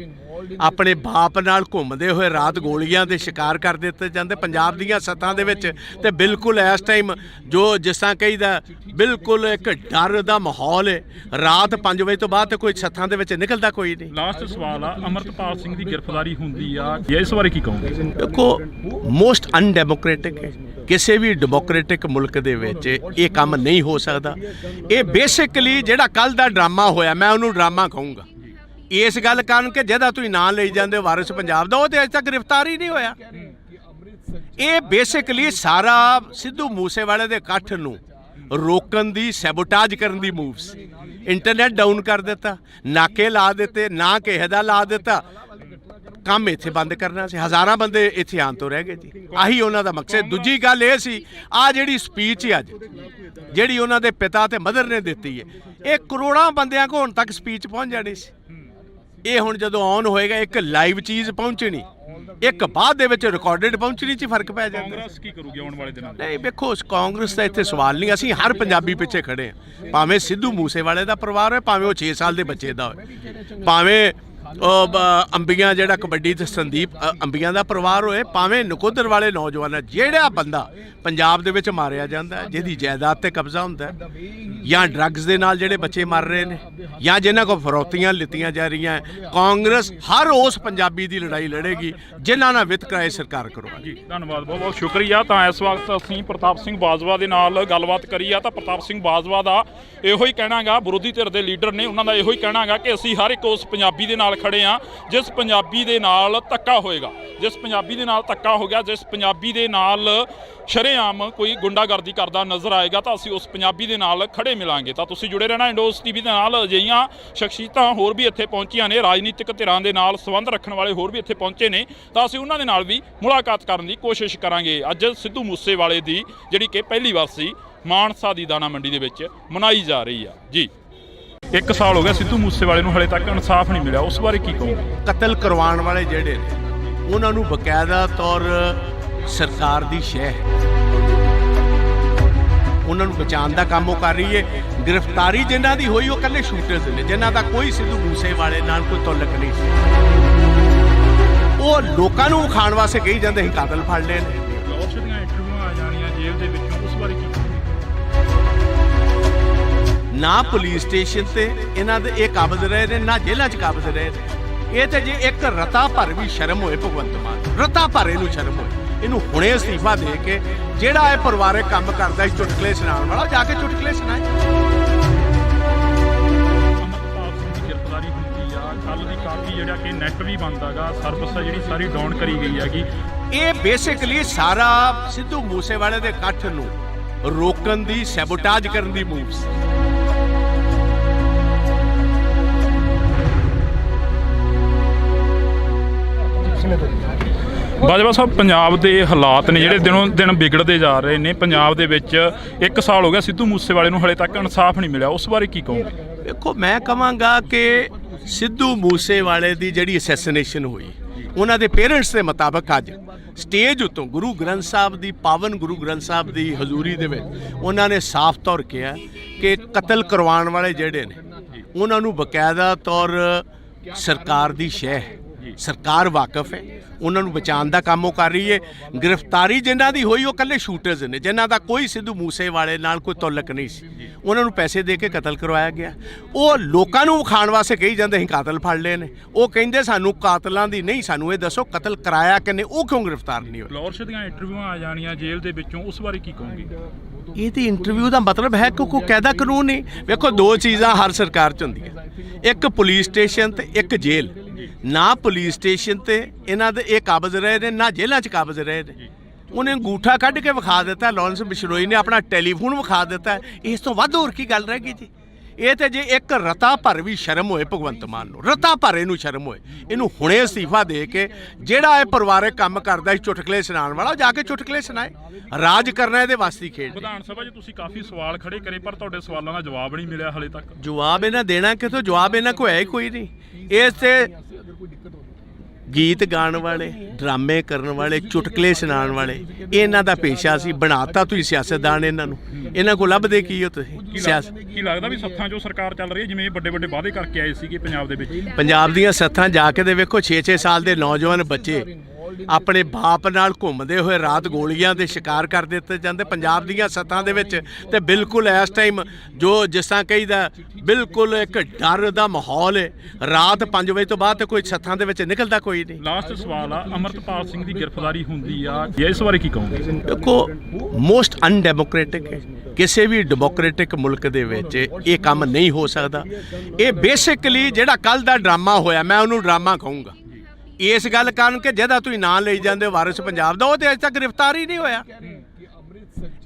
ਆਪਣੇ ਬਾਪ ਨਾਲ ਘੁੰਮਦੇ ਹੋਏ ਰਾਤ ਗੋਲੀਆਂ ਦੇ ਸ਼ਿਕਾਰ ਕਰ ਦਿੱਤੇ ਜਾਂਦੇ ਪੰਜਾਬ ਦੀਆਂ ਸੱਥਾਂ ਦੇ ਵਿੱਚ। ਤੇ ਬਿਲਕੁਲ ਇਸ ਟਾਈਮ ਜੋ ਜਿਸ ਤਰ੍ਹਾਂ ਕਹੀਦਾ, ਬਿਲਕੁਲ ਇੱਕ ਡਰ ਦਾ ਮਾਹੌਲ ਹੈ। ਰਾਤ 5 ਵਜੇ ਤੋਂ ਬਾਅਦ ਤੇ ਕੋਈ ਸੱਥਾਂ ਦੇ ਵਿੱਚ ਨਿਕਲਦਾ ਕੋਈ ਨਹੀਂ। ਲਾਸਟ ਸਵਾਲ ਆ, ਅਮਰਪਾਲ ਸਿੰਘ ਦੀ ਗ੍ਰਿਫਤਾਰੀ ਹੁੰਦੀ ਆ, ਇਸ ਬਾਰੇ ਕੀ ਕਹੋਗੇ? ਦੇਖੋ, ਮੋਸਟ ਅਨਡੈਮੋਕ੍ਰੈਟਿਕ ਹੈ। ਕਿਸੇ ਵੀ ਡੈਮੋਕ੍ਰੈਟਿਕ ਮੁਲਕ ਦੇ ਵਿੱਚ ਇਹ ਕੰਮ ਨਹੀਂ ਹੋ ਸਕਦਾ। ਇਹ ਬੇਸਿਕਲੀ ਜਿਹੜਾ ਕੱਲ ਦਾ ਡਰਾਮਾ ਹੋਇਆ, ਮੈਂ ਉਹਨੂੰ ਡਰਾਮਾ ਕਹੂੰਗਾ। ਇਸ ਗੱਲ ਕਾਰਨ ਕਿ ਜਿਹਦਾ ਤੁਸੀਂ ਨਾਂ ਲਈ ਜਾਂਦੇ ਵਾਰਿਸ ਪੰਜਾਬ ਦਾ, ਉਹ ਤੇ ਅਜੇ ਤੱਕ ਗ੍ਰਿਫਤਾਰ ਹੀ ਨਹੀਂ ਹੋਇਆ। ਇਹ ਬੇਸਿਕਲੀ ਸਾਰਾ ਸਿੱਧੂ ਮੂਸੇਵਾਲੇ ਦੇ ਇਕੱਠ ਨੂੰ ਰੋਕਣ ਦੀ, ਸੈਬੋਟਾਜ ਕਰਨ ਦੀ ਮੂਵ ਸੀ। ਇੰਟਰਨੈਟ ਡਾਊਨ ਕਰ ਦਿੱਤਾ, ਨਾਕੇ ਲਾ ਦਿੱਤੇ, ਨਾ ਕਿਸੇ ਦਾ ਲਾ ਦਿੱਤਾ, ਕੰਮ ਇੱਥੇ ਬੰਦ ਕਰਨਾ ਸੀ। ਹਜ਼ਾਰਾਂ ਬੰਦੇ ਇੱਥੇ ਆਉਣ ਤੋਂ ਰਹਿ ਗਏ ਜੀ, ਆਹੀ ਉਹਨਾਂ ਦਾ ਮਕਸਦ। ਦੂਜੀ ਗੱਲ ਇਹ ਸੀ, ਆ ਜਿਹੜੀ ਸਪੀਚ ਅੱਜ ਜਿਹੜੀ ਉਹਨਾਂ ਦੇ ਪਿਤਾ ਤੇ ਮਦਰ ਨੇ ਦਿੱਤੀ ਹੈ, ਇਹ ਕਰੋੜਾਂ ਬੰਦਿਆਂ ਕੋਲ ਹੁਣ ਤੱਕ ਸਪੀਚ ਪਹੁੰਚ ਜਾਣੀ ਸੀ। ਇਹ ਹੁਣ ਜਦੋਂ ਔਨ ਹੋਏਗਾ, ਇੱਕ ਲਾਈਵ ਚੀਜ਼ ਪਹੁੰਚਣੀ, ਇੱਕ ਬਾਅਦ ਦੇ ਵਿੱਚ ਰਿਕਾਰਡਡ ਪਹੁੰਚਣੀ 'ਚ ਫਰਕ ਪੈ ਜਾਂਦਾ। ਕਾਂਗਰਸ ਕੀ ਕਰੂਗੀ ਆਉਣ ਵਾਲੇ ਦਿਨਾਂ ਨਹੀਂ ਵੇਖੋ, ਕਾਂਗਰਸ ਦਾ ਇੱਥੇ ਸਵਾਲ ਨਹੀਂ, ਅਸੀਂ ਹਰ ਪੰਜਾਬੀ ਪਿੱਛੇ ਖੜੇ ਹਾਂ। ਭਾਵੇਂ ਸਿੱਧੂ ਮੂਸੇਵਾਲੇ ਦਾ ਪਰਿਵਾਰ ਹੋਏ, ਭਾਵੇਂ ਉਹ 6 ਸਾਲ ਦੇ ਬੱਚੇ ਦਾ ਹੋਏ, ਭਾਵੇਂ ਅੰਬੀਆਂ ਜਿਹੜਾ ਕਬੱਡੀ ਤੇ ਸੰਦੀਪ ਅੰਬੀਆਂ ਦਾ ਪਰਿਵਾਰ ਹੋਏ, ਭਾਵੇਂ ਨਕੋਦਰ ਵਾਲੇ ਨੌਜਵਾਨ, ਜਿਹੜਾ ਬੰਦਾ ਪੰਜਾਬ ਦੇ ਵਿੱਚ ਮਾਰਿਆ ਜਾਂਦਾ, ਜਿਹਦੀ ਜਾਇਦਾਦ ਤੇ ਕਬਜ਼ਾ ਹੁੰਦਾ, ਜਾਂ ਡਰੱਗਸ ਦੇ ਨਾਲ ਜਿਹੜੇ ਬੱਚੇ ਮਰ ਰਹੇ ਨੇ, ਜਾਂ ਜਿਨ੍ਹਾਂ ਕੋਲ ਫਰੌਤੀਆਂ ਲਿੱਤੀਆਂ ਜਾ ਰਹੀਆਂ, ਕਾਂਗਰਸ ਹਰ ਉਸ ਪੰਜਾਬੀ ਦੀ ਲੜਾਈ ਲੜੇਗੀ ਜਿਨ੍ਹਾਂ ਨਾਲ ਵਿਤਕਰਾ ਸਰਕਾਰ ਕਰਵਾ। ਜੀ ਧੰਨਵਾਦ, ਬਹੁਤ ਬਹੁਤ ਸ਼ੁਕਰੀਆ। ਤਾਂ ਇਸ ਵਕਤ ਅਸੀਂ ਪ੍ਰਤਾਪ ਸਿੰਘ ਬਾਜਵਾ ਦੇ ਨਾਲ ਗੱਲਬਾਤ ਕਰੀ ਆ ਤਾਂ ਪ੍ਰਤਾਪ ਸਿੰਘ ਬਾਜਵਾ ਦਾ ਇਹੋ ਹੀ ਕਹਿਣਾ ਗਾ, ਵਿਰੋਧੀ ਧਿਰ ਦੇ ਲੀਡਰ ਨੇ, ਉਹਨਾਂ ਦਾ ਇਹੋ ਹੀ ਕਹਿਣਾ ਗਾ ਕਿ ਅਸੀਂ ਹਰ ਇੱਕ ਉਸ ਪੰਜਾਬੀ ਦੇ ਨਾਲ ਖੜੇ ਆ ਜਿਸ ਪੰਜਾਬੀ ਦੇ ਨਾਲ ਧੱਕਾ ਹੋਏਗਾ, ਜਿਸ ਪੰਜਾਬੀ ਦੇ ਨਾਲ ਧੱਕਾ ਹੋ ਗਿਆ, ਜਿਸ ਪੰਜਾਬੀ ਦੇ ਨਾਲ ਸ਼ਰੇਆਮ ਕੋਈ ਗੁੰਡਾਗਰਦੀ ਕਰਦਾ ਨਜ਼ਰ ਆਏਗਾ ਤਾਂ ਅਸੀਂ ਉਸ ਪੰਜਾਬੀ ਦੇ ਨਾਲ ਖੜੇ ਮਿਲਾਂਗੇ। ਤਾਂ ਤੁਸੀਂ ਜੁੜੇ ਰਹਿਣਾ ਇੰਡੋਸ ਟੀਵੀ ਦੇ ਨਾਲ। ਅਜਿਹੀਆਂ ਸ਼ਖਸੀਅਤਾਂ ਹੋਰ ਵੀ ਇੱਥੇ ਪਹੁੰਚੀਆਂ ਨੇ, ਰਾਜਨੀਤਿਕ ਧਿਰਾਂ ਦੇ ਨਾਲ ਸੰਬੰਧ ਰੱਖਣ ਵਾਲੇ ਹੋਰ ਵੀ ਇੱਥੇ ਪਹੁੰਚੇ ਨੇ, ਤਾਂ ਅਸੀਂ ਉਹਨਾਂ ਦੇ ਨਾਲ ਵੀ ਮੁਲਾਕਾਤ ਕਰਨ ਦੀ ਕੋਸ਼ਿਸ਼ ਕਰਾਂਗੇ। ਅੱਜ ਸਿੱਧੂ ਮੂਸੇਵਾਲੇ ਦੀ ਜਿਹੜੀ ਕਿ ਪਹਿਲੀ ਵਾਰਸੀ ਮਾਨਸਾ ਦੀ ਦਾਣਾ ਮੰਡੀ ਦੇ ਵਿੱਚ ਮਨਾਈ ਜਾ ਰਹੀ ਆ। ਜੀ 1 ਸਾਲ ਹੋ ਗਿਆ ਸਿੱਧੂ ਮੂਸੇਵਾਲੇ ਨੂੰ, ਹਲੇ ਤੱਕ ਇਨਸਾਫ ਨਹੀਂ ਮਿਲਿਆ, ਉਸ ਬਾਰੇ ਕੀ ਕਹੋਗੇ? ਕਤਲ ਕਰਵਾਉਣ ਵਾਲੇ ਜਿਹੜੇ ਨੇ ਉਹਨਾਂ ਨੂੰ ਬਕਾਇਦਾ ਤੌਰ ਸਰਕਾਰ ਦੀ ਸ਼ਹਿ, ਉਹਨਾਂ ਨੂੰ ਬਚਾਉਣ ਦਾ ਕੰਮ ਉਹ ਕਰ ਰਹੀ ਹੈ। ਗ੍ਰਿਫਤਾਰੀ ਜਿਨ੍ਹਾਂ ਦੀ ਹੋਈ ਉਹ ਇਕੱਲੇ ਸ਼ੂਟਰਸ ਨੇ, ਜਿਨ੍ਹਾਂ ਦਾ ਕੋਈ ਸਿੱਧੂ ਮੂਸੇਵਾਲੇ ਨਾਲ ਕੋਈ ਤਾਲੁਕ ਨਹੀਂ ਸੀ। ਉਹ ਲੋਕਾਂ ਨੂੰ ਵਿਖਾਉਣ ਵਾਸਤੇ ਕਹੀ ਜਾਂਦੇ ਅਸੀਂ ਕਾਤਲ ਫੜ ਲਏ ਨੇ। ਬਹੁਤ ਸਾਰੀਆਂ ਇੰਟਰਵਿਊਆਂ ਆ ਜਾਣੀਆਂ ਜੇਲ੍ਹ ਦੇ ਵਿੱਚੋਂ, ਉਸ ਬਾਰੇ ਕੀ ਕਹੋਗੇ? ਨਾ ਪੁਲਿਸ ਸਟੇਸ਼ਨ ਤੇ ਇਹਨਾਂ ਦੇ ਇਹ ਕਾਬਜ਼ ਰਹੇ ਨੇ, ਨਾ ਜੇਲ੍ਹਾਂ 'ਚ ਕਾਬਜ਼ ਰਹੇ ਨੇ। ਇਹ ਤੇ ਜੇ ਇੱਕ ਰਤਾ ਭਰ ਵੀ ਸ਼ਰਮ ਹੋਏ ਭਗਵੰਤ ਮਾਨ, ਰਤਾ ਭਰ ਇਹਨੂੰ ਸ਼ਰਮ ਹੋਏ, ਇਹਨੂੰ ਹੁਣੇ ਅਸਤੀਫਾ ਦੇ ਕੇ ਜਿਹੜਾ ਇਹ ਪਰਿਵਾਰਕ ਕੰਮ ਕਰਦਾ ਸੀ ਚੁਟਕਲੇ ਸੁਣਾਉਣ ਵਾਲਾ, ਜਾ ਕੇ ਚੁਟਕਲੇ ਸੁਣਾਏ। ਅਮਰਪਾਲ ਸਿੰਘ ਦੀ ਗ੍ਰਿਫਤਾਰੀ ਹੁੰਦੀ ਆ, ਕੱਲ ਦੀ ਕਾਫੀ ਜਿਹੜਾ ਕਿ ਨੈਟ ਵੀ ਬੰਦ ਹੈਗਾ, ਸਰਵਿਸ ਆ ਜਿਹੜੀ ਸਾਰੀ ਡਾਊਨ ਕਰੀ ਗਈ ਹੈਗੀ। ਇਹ ਬੇਸਿਕਲੀ ਸਾਰਾ ਸਿੱਧੂ ਮੂਸੇਵਾਲੇ ਦੇ ਇਕੱਠ ਨੂੰ ਰੋਕਣ ਦੀ, ਸੈਬੋਟਾਜ ਕਰਨ ਦੀ ਮੂਵ ਸੀ। ਬਾਜਵਾ ਸਾਹਿਬ, ਪੰਜਾਬ ਦੇ ਹਾਲਾਤ ਨੇ ਜਿਹੜੇ ਦਿਨੋਂ ਦਿਨ ਵਿਗੜਦੇ ਜਾ ਰਹੇ ਨੇ। ਪੰਜਾਬ ਦੇ ਵਿੱਚ 1 ਸਾਲ ਹੋ ਗਿਆ ਸਿੱਧੂ ਮੂਸੇਵਾਲੇ ਨੂੰ, ਹਲੇ ਤੱਕ ਇਨਸਾਫ ਨਹੀਂ ਮਿਲਿਆ, ਉਸ ਬਾਰੇ ਕੀ ਕਹੋਗੇ? ਦੇਖੋ, ਮੈਂ ਕਹਾਂਗਾ ਕਿ ਸਿੱਧੂ ਮੂਸੇਵਾਲੇ ਦੀ ਜਿਹੜੀ ਅਸੈਸੀਨੇਸ਼ਨ ਹੋਈ, ਉਹਨਾਂ ਦੇ ਪੇਰੈਂਟਸ ਦੇ ਮੁਤਾਬਕ ਅੱਜ ਸਟੇਜ ਉੱਤੋਂ ਗੁਰੂ ਗ੍ਰੰਥ ਸਾਹਿਬ ਦੀ, ਪਾਵਨ ਗੁਰੂ ਗ੍ਰੰਥ ਸਾਹਿਬ ਦੀ ਹਜ਼ੂਰੀ ਦੇ ਵਿੱਚ ਉਹਨਾਂ ਨੇ ਸਾਫ਼ ਤੌਰ ਕਿਹਾ ਕਿ ਕਤਲ ਕਰਵਾਉਣ ਵਾਲੇ ਜਿਹੜੇ ਨੇ ਉਹਨਾਂ ਨੂੰ ਬਕਾਇਦਾ ਤੌਰ ਸਰਕਾਰ ਦੀ ਸ਼ਹਿ, ਸਰਕਾਰ ਵਾਕਿਫ ਹੈ, ਉਹਨਾਂ ਨੂੰ ਬਚਾਉਣ ਦਾ ਕੰਮ ਉਹ ਕਰ ਰਹੀ ਹੈ। ਗ੍ਰਿਫਤਾਰੀ ਜਿਨ੍ਹਾਂ ਦੀ ਹੋਈ ਉਹ ਇਕੱਲੇ ਸ਼ੂਟਰਸ ਨੇ, ਜਿਨ੍ਹਾਂ ਦਾ ਕੋਈ ਸਿੱਧੂ ਮੂਸੇਵਾਲੇ ਨਾਲ ਕੋਈ ਤਾਲੁਕ ਨਹੀਂ ਸੀ। ਉਹਨਾਂ ਨੂੰ ਪੈਸੇ ਦੇ ਕੇ ਕਤਲ ਕਰਵਾਇਆ ਗਿਆ। ਉਹ ਲੋਕਾਂ ਨੂੰ ਵਿਖਾਉਣ ਵਾਸਤੇ ਕਹੀ ਜਾਂਦੇ ਅਸੀਂ ਕਾਤਲ ਫੜ ਲਏ ਨੇ। ਉਹ ਕਹਿੰਦੇ ਸਾਨੂੰ ਕਾਤਲਾਂ ਦੀ ਨਹੀਂ, ਸਾਨੂੰ ਇਹ ਦੱਸੋ ਕਤਲ ਕਰਾਇਆ ਕਿਨੇ, ਉਹ ਕਿਉਂ ਗ੍ਰਿਫਤਾਰ ਨਹੀਂ ਹੋਏ? ਲਾਹੌਰ ਦੀਆਂ ਇੰਟਰਵਿਊਆਂ ਆ ਜਾਣੀਆਂ ਜੇਲ੍ਹ ਦੇ ਵਿੱਚੋਂ, ਉਸ ਬਾਰੇ ਕੀ ਕਹੋਗੇ? ਇਹਦੀ ਇੰਟਰਵਿਊ ਦਾ ਮਤਲਬ ਹੈ ਕਿ ਕੋਈ ਕਾਇਦਾ ਕਾਨੂੰਨ ਨਹੀਂ। ਵੇਖੋ, ਦੋ ਚੀਜ਼ਾਂ ਹਰ ਸਰਕਾਰ 'ਚ ਹੁੰਦੀਆਂ, ਇੱਕ ਪੁਲਿਸ ਸਟੇਸ਼ਨ ਤੇ ਇੱਕ ਜੇਲ੍ਹ। ਨਾ ਪੁਲਿਸ ਸਟੇਸ਼ਨ ਤੇ ਇਹਨਾਂ ਦੇ ਇਹ ਕਾਬਜ਼ ਰਹੇ ਨੇ, ਨਾ ਜੇਲ੍ਹਾਂ 'ਚ ਕਾਬਜ਼ ਰਹੇ ਨੇ। ਉਹਨੇ ਅੰਗੂਠਾ ਕੱਢ ਕੇ ਵਿਖਾ ਦਿੱਤਾ, ਲਾਰੈਂਸ ਬਿਸ਼ਨੋਈ ਨੇ ਆਪਣਾ ਟੈਲੀਫੋਨ ਵਿਖਾ ਦਿੱਤਾ। ਇਸ ਤੋਂ ਵੱਧ ਹੋਰ ਕੀ ਗੱਲ ਰਹਿ ਗਈ ਜੀ? ਇਹ ਤੇ ਜੇ ਇੱਕ ਰਤਾ ਭਰ ਵੀ ਸ਼ਰਮ ਹੋਏ ਭਗਵੰਤ ਮਾਨ ਨੂੰ, ਰਤਾ ਭਰ ਇਹਨੂੰ ਸ਼ਰਮ ਹੋਏ, ਇਹਨੂੰ ਹੁਣੇ ਅਸਤੀਫਾ ਦੇ ਕੇ ਜਿਹੜਾ ਇਹ ਪਰਿਵਾਰਕ ਕੰਮ ਕਰਦਾ ਸੀ ਚੁਟਕਲੇ ਸੁਣਾਉਣ ਵਾਲਾ, ਜਾ ਕੇ ਚੁਟਕਲੇ ਸੁਣਾਏ। ਰਾਜ ਕਰਨਾ ਇਹਦੇ ਵਾਸਤੇ ਖੇਡ। ਵਿਧਾਨ ਸਭਾ 'ਚ ਤੁਸੀਂ ਕਾਫੀ ਸਵਾਲ ਖੜੇ ਕਰੇ, ਪਰ ਤੁਹਾਡੇ ਸਵਾਲਾਂ ਦਾ ਜਵਾਬ ਨਹੀਂ ਮਿਲਿਆ ਹਲੇ ਤੱਕ। ਜਵਾਬ ਇਹਨਾਂ ਦੇਣਾ ਕਿਥੋਂ? ਜਵਾਬ ਇਹਨਾਂ ਕੋਲ ਹੈ ਹੀ ਕੋਈ ਨਹੀਂ। ਇਸ ਤੇ ਗੀਤ ਗਾਉਣ ਵਾਲੇ, ਡਰਾਮੇ ਕਰਨ ਵਾਲੇ, ਚੁਟਕਲੇ ਸੁਣਾਉਣ ਵਾਲੇ, ਇਹਨਾਂ ਦਾ ਪੇਸ਼ਾ ਸੀ। ਬਣਾਤਾ ਤੁਸੀਂ ਸਿਆਸਤਦਾਨ ਇਹਨਾਂ ਨੂੰ। ਇਹਨਾਂ ਕੋਲ ਲੱਭਦੇ ਕੀ ਹੋ ਤੁਸੀਂ? ਸਿਆਸਤ ਕੀ ਲੱਗਦਾ ਵੀ ਸੱਥਾਂ 'ਚੋਂ ਸਰਕਾਰ ਚੱਲ ਰਹੀ ਹੈ, ਜਿਵੇਂ ਵੱਡੇ ਵੱਡੇ ਵਾਅਦੇ ਕਰਕੇ ਆਏ ਸੀਗੇ ਪੰਜਾਬ ਦੇ ਵਿੱਚ? ਪੰਜਾਬ ਦੀਆਂ ਸੱਥਾਂ ਜਾ ਕੇ ਦੇ ਵੇਖੋ, 6-6 ਸਾਲ ਦੇ ਨੌਜਵਾਨ ਬੱਚੇ ਆਪਣੇ ਬਾਪ ਨਾਲ ਘੁੰਮਦੇ ਹੋਏ ਰਾਤ ਗੋਲੀਆਂ ਦੇ ਸ਼ਿਕਾਰ ਕਰ ਦਿੱਤੇ ਜਾਂਦੇ ਪੰਜਾਬ ਦੀਆਂ ਸੱਥਾਂ ਦੇ ਵਿੱਚ। ਤੇ ਬਿਲਕੁਲ ਇਸ ਟਾਈਮ ਜੋ ਜਿਸ ਤਰ੍ਹਾਂ ਕਹੀਦਾ, ਬਿਲਕੁਲ ਇੱਕ ਡਰ ਦਾ ਮਾਹੌਲ ਹੈ। ਰਾਤ 5 ਵਜੇ ਤੋਂ ਬਾਅਦ ਤੇ ਕੋਈ ਸੱਥਾਂ ਦੇ ਵਿੱਚ ਨਿਕਲਦਾ ਕੋਈ ਨਹੀਂ। ਲਾਸਟ ਸਵਾਲ ਆ, ਅਮਰਪਾਲ ਸਿੰਘ ਦੀ ਗ੍ਰਿਫਤਾਰੀ ਹੁੰਦੀ ਆ, ਇਸ ਬਾਰੇ ਕੀ ਕਹੋਗੇ? ਦੇਖੋ, ਮੋਸਟ ਅਨਡੈਮੋਕ੍ਰੈਟਿਕ ਹੈ। ਕਿਸੇ ਵੀ ਡੈਮੋਕ੍ਰੈਟਿਕ ਮੁਲਕ ਦੇ ਵਿੱਚ ਇਹ ਕੰਮ ਨਹੀਂ ਹੋ ਸਕਦਾ। ਇਹ ਬੇਸਿਕਲੀ ਜਿਹੜਾ ਕੱਲ ਦਾ ਡਰਾਮਾ ਹੋਇਆ, ਮੈਂ ਉਹਨੂੰ ਡਰਾਮਾ ਕਹੂੰਗਾ। ਇਸ ਗੱਲ ਕਾਰਨ ਕਿ ਜਿਹਦਾ ਤੁਸੀਂ ਨਾਂ ਲਈ ਜਾਂਦੇ ਵਾਰਿਸ ਪੰਜਾਬ ਦਾ, ਉਹ ਤੇ ਅਜੇ ਤੱਕ ਗ੍ਰਿਫਤਾਰ ਹੀ ਨਹੀਂ ਹੋਇਆ।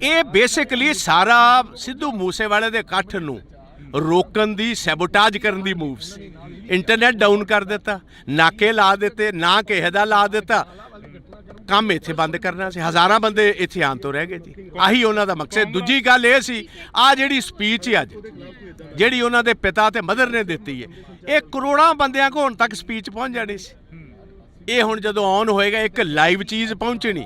ਇਹ ਬੇਸਿਕਲੀ ਸਾਰਾ ਸਿੱਧੂ ਮੂਸੇਵਾਲੇ ਦੇ ਇਕੱਠ ਨੂੰ ਰੋਕਣ ਦੀ ਸੈਬੋਟਾਜ ਕਰਨ ਦੀ ਮੂਵਸ ਇੰਟਰਨੈਟ ਡਾਊਨ ਕਰ ਦਿੱਤਾ ਨਾਕੇ ਲਾ ਦਿੱਤੇ ਨਾ ਕਿਸੇ ਦਾ ਲਾ ਦਿੱਤਾ ਕੰਮ ਇੱਥੇ ਬੰਦ ਕਰਨਾ ਸੀ ਹਜ਼ਾਰਾਂ ਬੰਦੇ ਇੱਥੇ ਆਉਣ ਤੋਂ ਰਹਿ ਗਏ ਜੀ ਆਹੀ ਉਹਨਾਂ ਦਾ ਮਕਸਦ ਦੂਜੀ ਗੱਲ ਇਹ ਸੀ ਆ ਜਿਹੜੀ ਸਪੀਚ ਅੱਜ ਜਿਹੜੀ ਉਹਨਾਂ ਦੇ ਪਿਤਾ ਤੇ ਮਦਰ ਨੇ ਦਿੱਤੀ ਹੈ ਇਹ ਕਰੋੜਾਂ ਬੰਦਿਆਂ ਕੋਲ ਹੁਣ ਤੱਕ ਸਪੀਚ ਪਹੁੰਚ ਜਾਣੀ ਸੀ ਇਹ ਹੁਣ ਜਦੋਂ ਔਨ ਹੋਏਗਾ ਇੱਕ ਲਾਈਵ ਚੀਜ਼ ਪਹੁੰਚਣੀ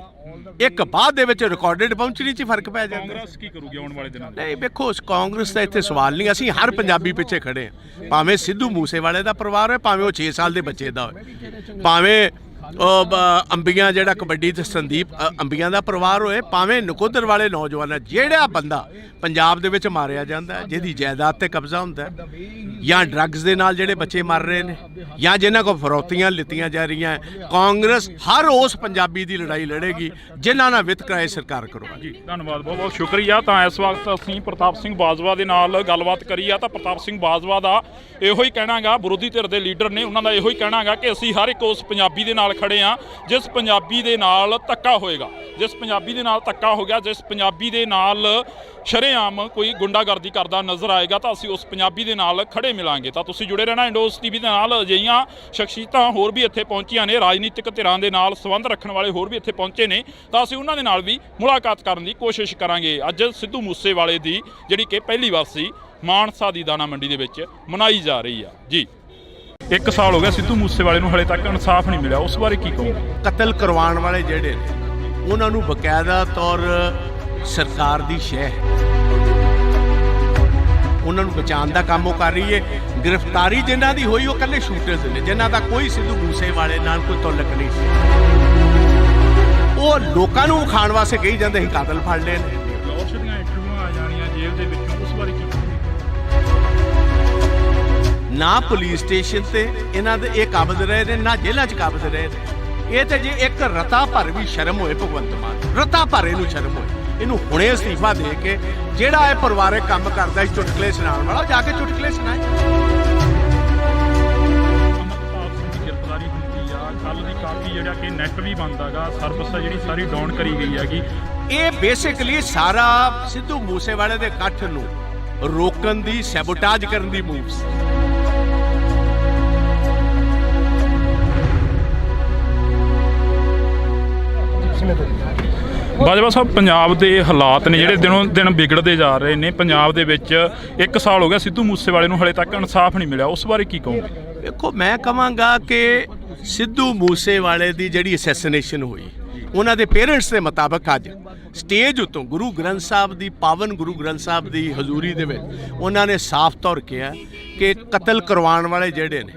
ਇੱਕ ਬਾਅਦ ਦੇ ਵਿੱਚ ਰਿਕਾਰਡਡ ਪਹੁੰਚਣੀ 'ਚ ਫਰਕ ਪੈ ਜਾਂਦਾ ਕਾਂਗਰਸ ਕੀ ਕਰੂਗੀ ਆਉਣ ਵਾਲੇ ਦਿਨਾਂ ਨਹੀਂ ਵੇਖੋ ਕਾਂਗਰਸ ਦਾ ਇੱਥੇ ਸਵਾਲ ਨਹੀਂ ਅਸੀਂ ਹਰ ਪੰਜਾਬੀ ਪਿੱਛੇ ਖੜੇ ਹਾਂ ਭਾਵੇਂ ਸਿੱਧੂ ਮੂਸੇਵਾਲੇ ਦਾ ਪਰਿਵਾਰ ਹੋਏ ਭਾਵੇਂ ਉਹ 6 ਸਾਲ ਦੇ ਬੱਚੇ ਦਾ ਹੋਏ ਭਾਵੇਂ ਅੰਬੀਆਂ ਜਿਹੜਾ ਕਬੱਡੀ ਤੇ ਸੰਦੀਪ ਅੰਬੀਆਂ ਦਾ ਪਰਿਵਾਰ ਹੋਏ ਭਾਵੇਂ ਨਕੋਦਰ ਵਾਲੇ ਨੌਜਵਾਨ ਜਿਹੜਾ ਬੰਦਾ ਪੰਜਾਬ ਦੇ ਵਿੱਚ ਮਾਰਿਆ ਜਾਂਦਾ ਜਿਹਦੀ ਜਾਇਦਾਦ ਤੇ ਕਬਜ਼ਾ ਹੁੰਦਾ ਜਾਂ ਡਰੱਗਸ ਦੇ ਨਾਲ ਜਿਹੜੇ ਬੱਚੇ ਮਰ ਰਹੇ ਨੇ ਜਾਂ ਜਿਨ੍ਹਾਂ ਕੋਲ ਫਰੌਤੀਆਂ ਲਿੱਤੀਆਂ ਜਾ ਰਹੀਆਂ ਕਾਂਗਰਸ ਹਰ ਉਸ ਪੰਜਾਬੀ ਦੀ ਲੜਾਈ ਲੜੇਗੀ ਜਿਨ੍ਹਾਂ ਨਾਲ ਵਿਤਕਰਾ ਇਹ ਸਰਕਾਰ ਕਰੂਗੀ ਜੀ ਧੰਨਵਾਦ ਬਹੁਤ ਬਹੁਤ ਸ਼ੁਕਰੀਆ ਤਾਂ ਇਸ ਵਕਤ ਅਸੀਂ ਪ੍ਰਤਾਪ ਸਿੰਘ ਬਾਜਵਾ ਦੇ ਨਾਲ ਗੱਲਬਾਤ ਕਰੀ ਆ ਤਾਂ ਪ੍ਰਤਾਪ ਸਿੰਘ ਬਾਜਵਾ ਦਾ ਇਹੋ ਹੀ ਕਹਿਣਾਗਾ ਵਿਰੋਧੀ ਧਿਰ ਦੇ ਲੀਡਰ ਨੇ ਉਹਨਾਂ ਦਾ ਇਹੋ ਹੀ ਕਹਿਣਾਗਾ ਕਿ ਅਸੀਂ ਹਰ ਇੱਕ ਉਸ ਪੰਜਾਬੀ ਦੇ ਨਾਲ ਖੜੇ ਆ ਜਿਸ ਪੰਜਾਬੀ ਦੇ ਨਾਲ ਧੱਕਾ ਹੋਏਗਾ ਜਿਸ ਪੰਜਾਬੀ ਦੇ ਨਾਲ ਧੱਕਾ ਹੋ ਗਿਆ ਜਿਸ ਪੰਜਾਬੀ ਦੇ ਨਾਲ ਸ਼ਰੇਆਮ ਕੋਈ ਗੁੰਡਾਗਰਦੀ ਕਰਦਾ ਨਜ਼ਰ ਆਏਗਾ ਤਾਂ ਅਸੀਂ ਉਸ ਪੰਜਾਬੀ ਦੇ ਨਾਲ ਖੜੇ ਮਿਲਾਂਗੇ ਤਾਂ ਤੁਸੀਂ ਜੁੜੇ ਰਹਿਣਾ ਇੰਡੋਸ ਟੀਵੀ ਦੇ ਨਾਲ ਅਜਿਹੀਆਂ ਸ਼ਖਸੀਅਤਾਂ ਹੋਰ ਵੀ ਇੱਥੇ ਪਹੁੰਚੀਆਂ ਨੇ ਰਾਜਨੀਤਿਕ ਧਿਰਾਂ ਦੇ ਨਾਲ ਸੰਬੰਧ ਰੱਖਣ ਵਾਲੇ ਹੋਰ ਵੀ ਇੱਥੇ ਪਹੁੰਚੇ ਨੇ ਤਾਂ ਅਸੀਂ ਉਹਨਾਂ ਦੇ ਨਾਲ ਵੀ ਮੁਲਾਕਾਤ ਕਰਨ ਦੀ ਕੋਸ਼ਿਸ਼ ਕਰਾਂਗੇ ਅੱਜ ਸਿੱਧੂ ਮੂਸੇਵਾਲੇ ਦੀ ਜਿਹੜੀ ਕਿ ਪਹਿਲੀ ਵਾਰ ਮਾਨਸਾ ਦੀ ਦਾਣਾ ਮੰਡੀ ਦੇ ਵਿੱਚ ਮਨਾਈ ਜਾ ਰਹੀ ਆ ਜੀ 1 ਸਾਲ ਹੋ ਗਿਆ ਸਿੱਧੂ ਮੂਸੇਵਾਲੇ ਨੂੰ ਹਲੇ ਤੱਕ ਇਨਸਾਫ ਨਹੀਂ ਮਿਲਿਆ ਉਸ ਬਾਰੇ ਕੀ ਕਹੋਗੇ ਕਤਲ ਕਰਵਾਉਣ ਵਾਲੇ ਜਿਹੜੇ ਨੇ ਉਹਨਾਂ ਨੂੰ ਬਕਾਇਦਾ ਤੌਰ ਸਰਕਾਰ ਦੀ ਸ਼ਹਿ ਉਹਨਾਂ ਨੂੰ ਬਚਾਉਣ ਦਾ ਕੰਮ ਉਹ ਕਰ ਰਹੀ ਹੈ ਗ੍ਰਿਫਤਾਰੀ ਜਿਨ੍ਹਾਂ ਦੀ ਹੋਈ ਉਹ ਇਕੱਲੇ ਸ਼ੂਟਰਸ ਨੇ ਜਿਨ੍ਹਾਂ ਦਾ ਕੋਈ ਸਿੱਧੂ ਮੂਸੇਵਾਲੇ ਨਾਲ ਕੋਈ ਤਾਲੁਕ ਨਹੀਂ ਸੀ ਉਹ ਲੋਕਾਂ ਨੂੰ ਖਾਣ ਵਾਸਤੇ ਕਹੀ ਜਾਂਦੇ ਸੀ ਕਾਤਲ ਫੜ ਲਏ ਨੇ ਦੀਆਂ ਇੰਟਰਵਿਊਆਂ ਆ ਜਾਣੀਆਂ ਜੇਲ੍ਹ ਦੇ ਵਿੱਚੋਂ ਉਸ ਬਾਰੇ ਕੀ ਨਾ ਪੁਲਿਸ ਸਟੇਸ਼ਨ ਤੇ ਇਹਨਾਂ ਦੇ ਇਹ ਕਾਬਜ਼ ਰਹੇ ਨੇ ਨਾ ਜੇਲ੍ਹਾਂ 'ਚ ਕਾਬਜ਼ ਰਹੇ ਨੇ ਇਹ ਤੇ ਜੇ ਇੱਕ ਰਤਾ ਭਰ ਵੀ ਸ਼ਰਮ ਹੋਏ ਭਗਵੰਤ ਮਾਨ ਰਤਾ ਭਰ ਇਹਨੂੰ ਸ਼ਰਮ ਹੋਏ ਇਹਨੂੰ ਹੁਣੇ ਅਸਤੀਫਾ ਦੇ ਕੇ ਜਿਹੜਾ ਇਹ ਪਰਿਵਾਰਕ ਕੰਮ ਕਰਦਾ ਸੀ ਚੁਟਕਲੇ ਸੁਣਾਉਣ ਵਾਲਾ ਜਾ ਕੇ ਚੁਟਕਲੇ ਸੁਣਾਏ ਅਮਰਪਾਲ ਸਿੰਘ ਦੀ ਗ੍ਰਿਫਤਾਰੀ ਹੁੰਦੀ ਆ ਕੱਲ ਦੀ ਕਾਫੀ ਜਿਹੜਾ ਕਿ ਨੈਟ ਵੀ ਬੰਦ ਹੈਗਾ ਸਰਵਿਸ ਜਿਹੜੀ ਸਾਰੀ ਡਾਊਨ ਕਰੀ ਗਈ ਹੈਗੀ ਇਹ ਬੇਸਿਕਲੀ ਸਾਰਾ ਸਿੱਧੂ ਮੂਸੇਵਾਲੇ ਦੇ ਇਕੱਠ ਨੂੰ ਰੋਕਣ ਦੀ ਸੈਬੋਟਾਜ ਕਰਨ ਦੀ ਮੂਵਸ ਬਾਜਵਾ ਸਾਹਿਬ ਪੰਜਾਬ ਦੇ ਹਾਲਾਤ ਨੇ ਜਿਹੜੇ ਦਿਨੋਂ ਦਿਨ ਵਿਗੜਦੇ ਜਾ ਰਹੇ ਨੇ ਪੰਜਾਬ ਦੇ ਵਿੱਚ 1 ਸਾਲ ਹੋ ਗਿਆ ਸਿੱਧੂ ਮੂਸੇਵਾਲੇ ਨੂੰ ਹਲੇ ਤੱਕ ਇਨਸਾਫ ਨਹੀਂ ਮਿਲਿਆ ਉਸ ਬਾਰੇ ਕੀ ਕਹੋਗੇ ਦੇਖੋ ਮੈਂ ਕਹਾਂਗਾ ਕਿ ਸਿੱਧੂ ਮੂਸੇਵਾਲੇ ਦੀ ਜਿਹੜੀ ਅਸੈਸੀਨੇਸ਼ਨ ਹੋਈ ਉਹਨਾਂ ਦੇ ਪੇਰੈਂਟਸ ਦੇ ਮੁਤਾਬਕ ਅੱਜ ਸਟੇਜ ਉੱਤੋਂ ਗੁਰੂ ਗ੍ਰੰਥ ਸਾਹਿਬ ਦੀ ਪਾਵਨ ਗੁਰੂ ਗ੍ਰੰਥ ਸਾਹਿਬ ਦੀ ਹਜ਼ੂਰੀ ਦੇ ਵਿੱਚ ਉਹਨਾਂ ਨੇ ਸਾਫ਼ ਤੌਰ ਕਿਹਾ ਕਿ ਕਤਲ ਕਰਵਾਉਣ ਵਾਲੇ ਜਿਹੜੇ ਨੇ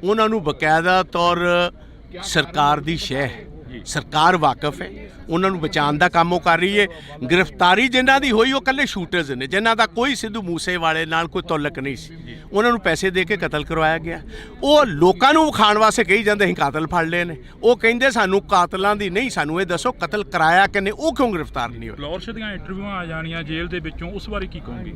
ਉਹਨਾਂ ਨੂੰ ਬਕਾਇਦਾ ਤੌਰ ਸਰਕਾਰ ਦੀ ਸ਼ਹਿ ਸਰਕਾਰ ਵਾਕਫ ਹੈ ਉਹਨਾਂ ਨੂੰ ਬਚਾਉਣ ਦਾ ਕੰਮ ਉਹ ਕਰ ਰਹੀ ਹੈ ਗ੍ਰਿਫਤਾਰੀ ਜਿਨ੍ਹਾਂ ਦੀ ਹੋਈ ਉਹ ਇਕੱਲੇ ਸ਼ੂਟਰਸ ਨੇ ਜਿਨ੍ਹਾਂ ਦਾ ਕੋਈ ਸਿੱਧੂ ਮੂਸੇਵਾਲੇ ਨਾਲ ਕੋਈ ਤਾਲੁਕ ਨਹੀਂ ਸੀ ਉਹਨਾਂ ਨੂੰ ਪੈਸੇ ਦੇ ਕੇ ਕਤਲ ਕਰਵਾਇਆ ਗਿਆ ਉਹ ਲੋਕਾਂ ਨੂੰ ਵਿਖਾਉਣ ਵਾਸਤੇ ਕਹੀ ਜਾਂਦੇ ਸੀ ਕਾਤਲ ਫੜ ਲਏ ਨੇ ਉਹ ਕਹਿੰਦੇ ਸਾਨੂੰ ਕਾਤਲਾਂ ਦੀ ਨਹੀਂ ਸਾਨੂੰ ਇਹ ਦੱਸੋ ਕਤਲ ਕਰਾਇਆ ਕਿਨੇ ਉਹ ਕਿਉਂ ਗ੍ਰਿਫਤਾਰ ਨਹੀਂ ਹੋਏ ਫਲੋਰਸ਼ ਦੀਆਂ ਇੰਟਰਵਿਊਆਂ ਆ ਜਾਣੀਆਂ ਜੇਲ੍ਹ ਦੇ ਵਿੱਚੋਂ ਉਸ ਬਾਰੇ ਕੀ ਕਹੋਗੇ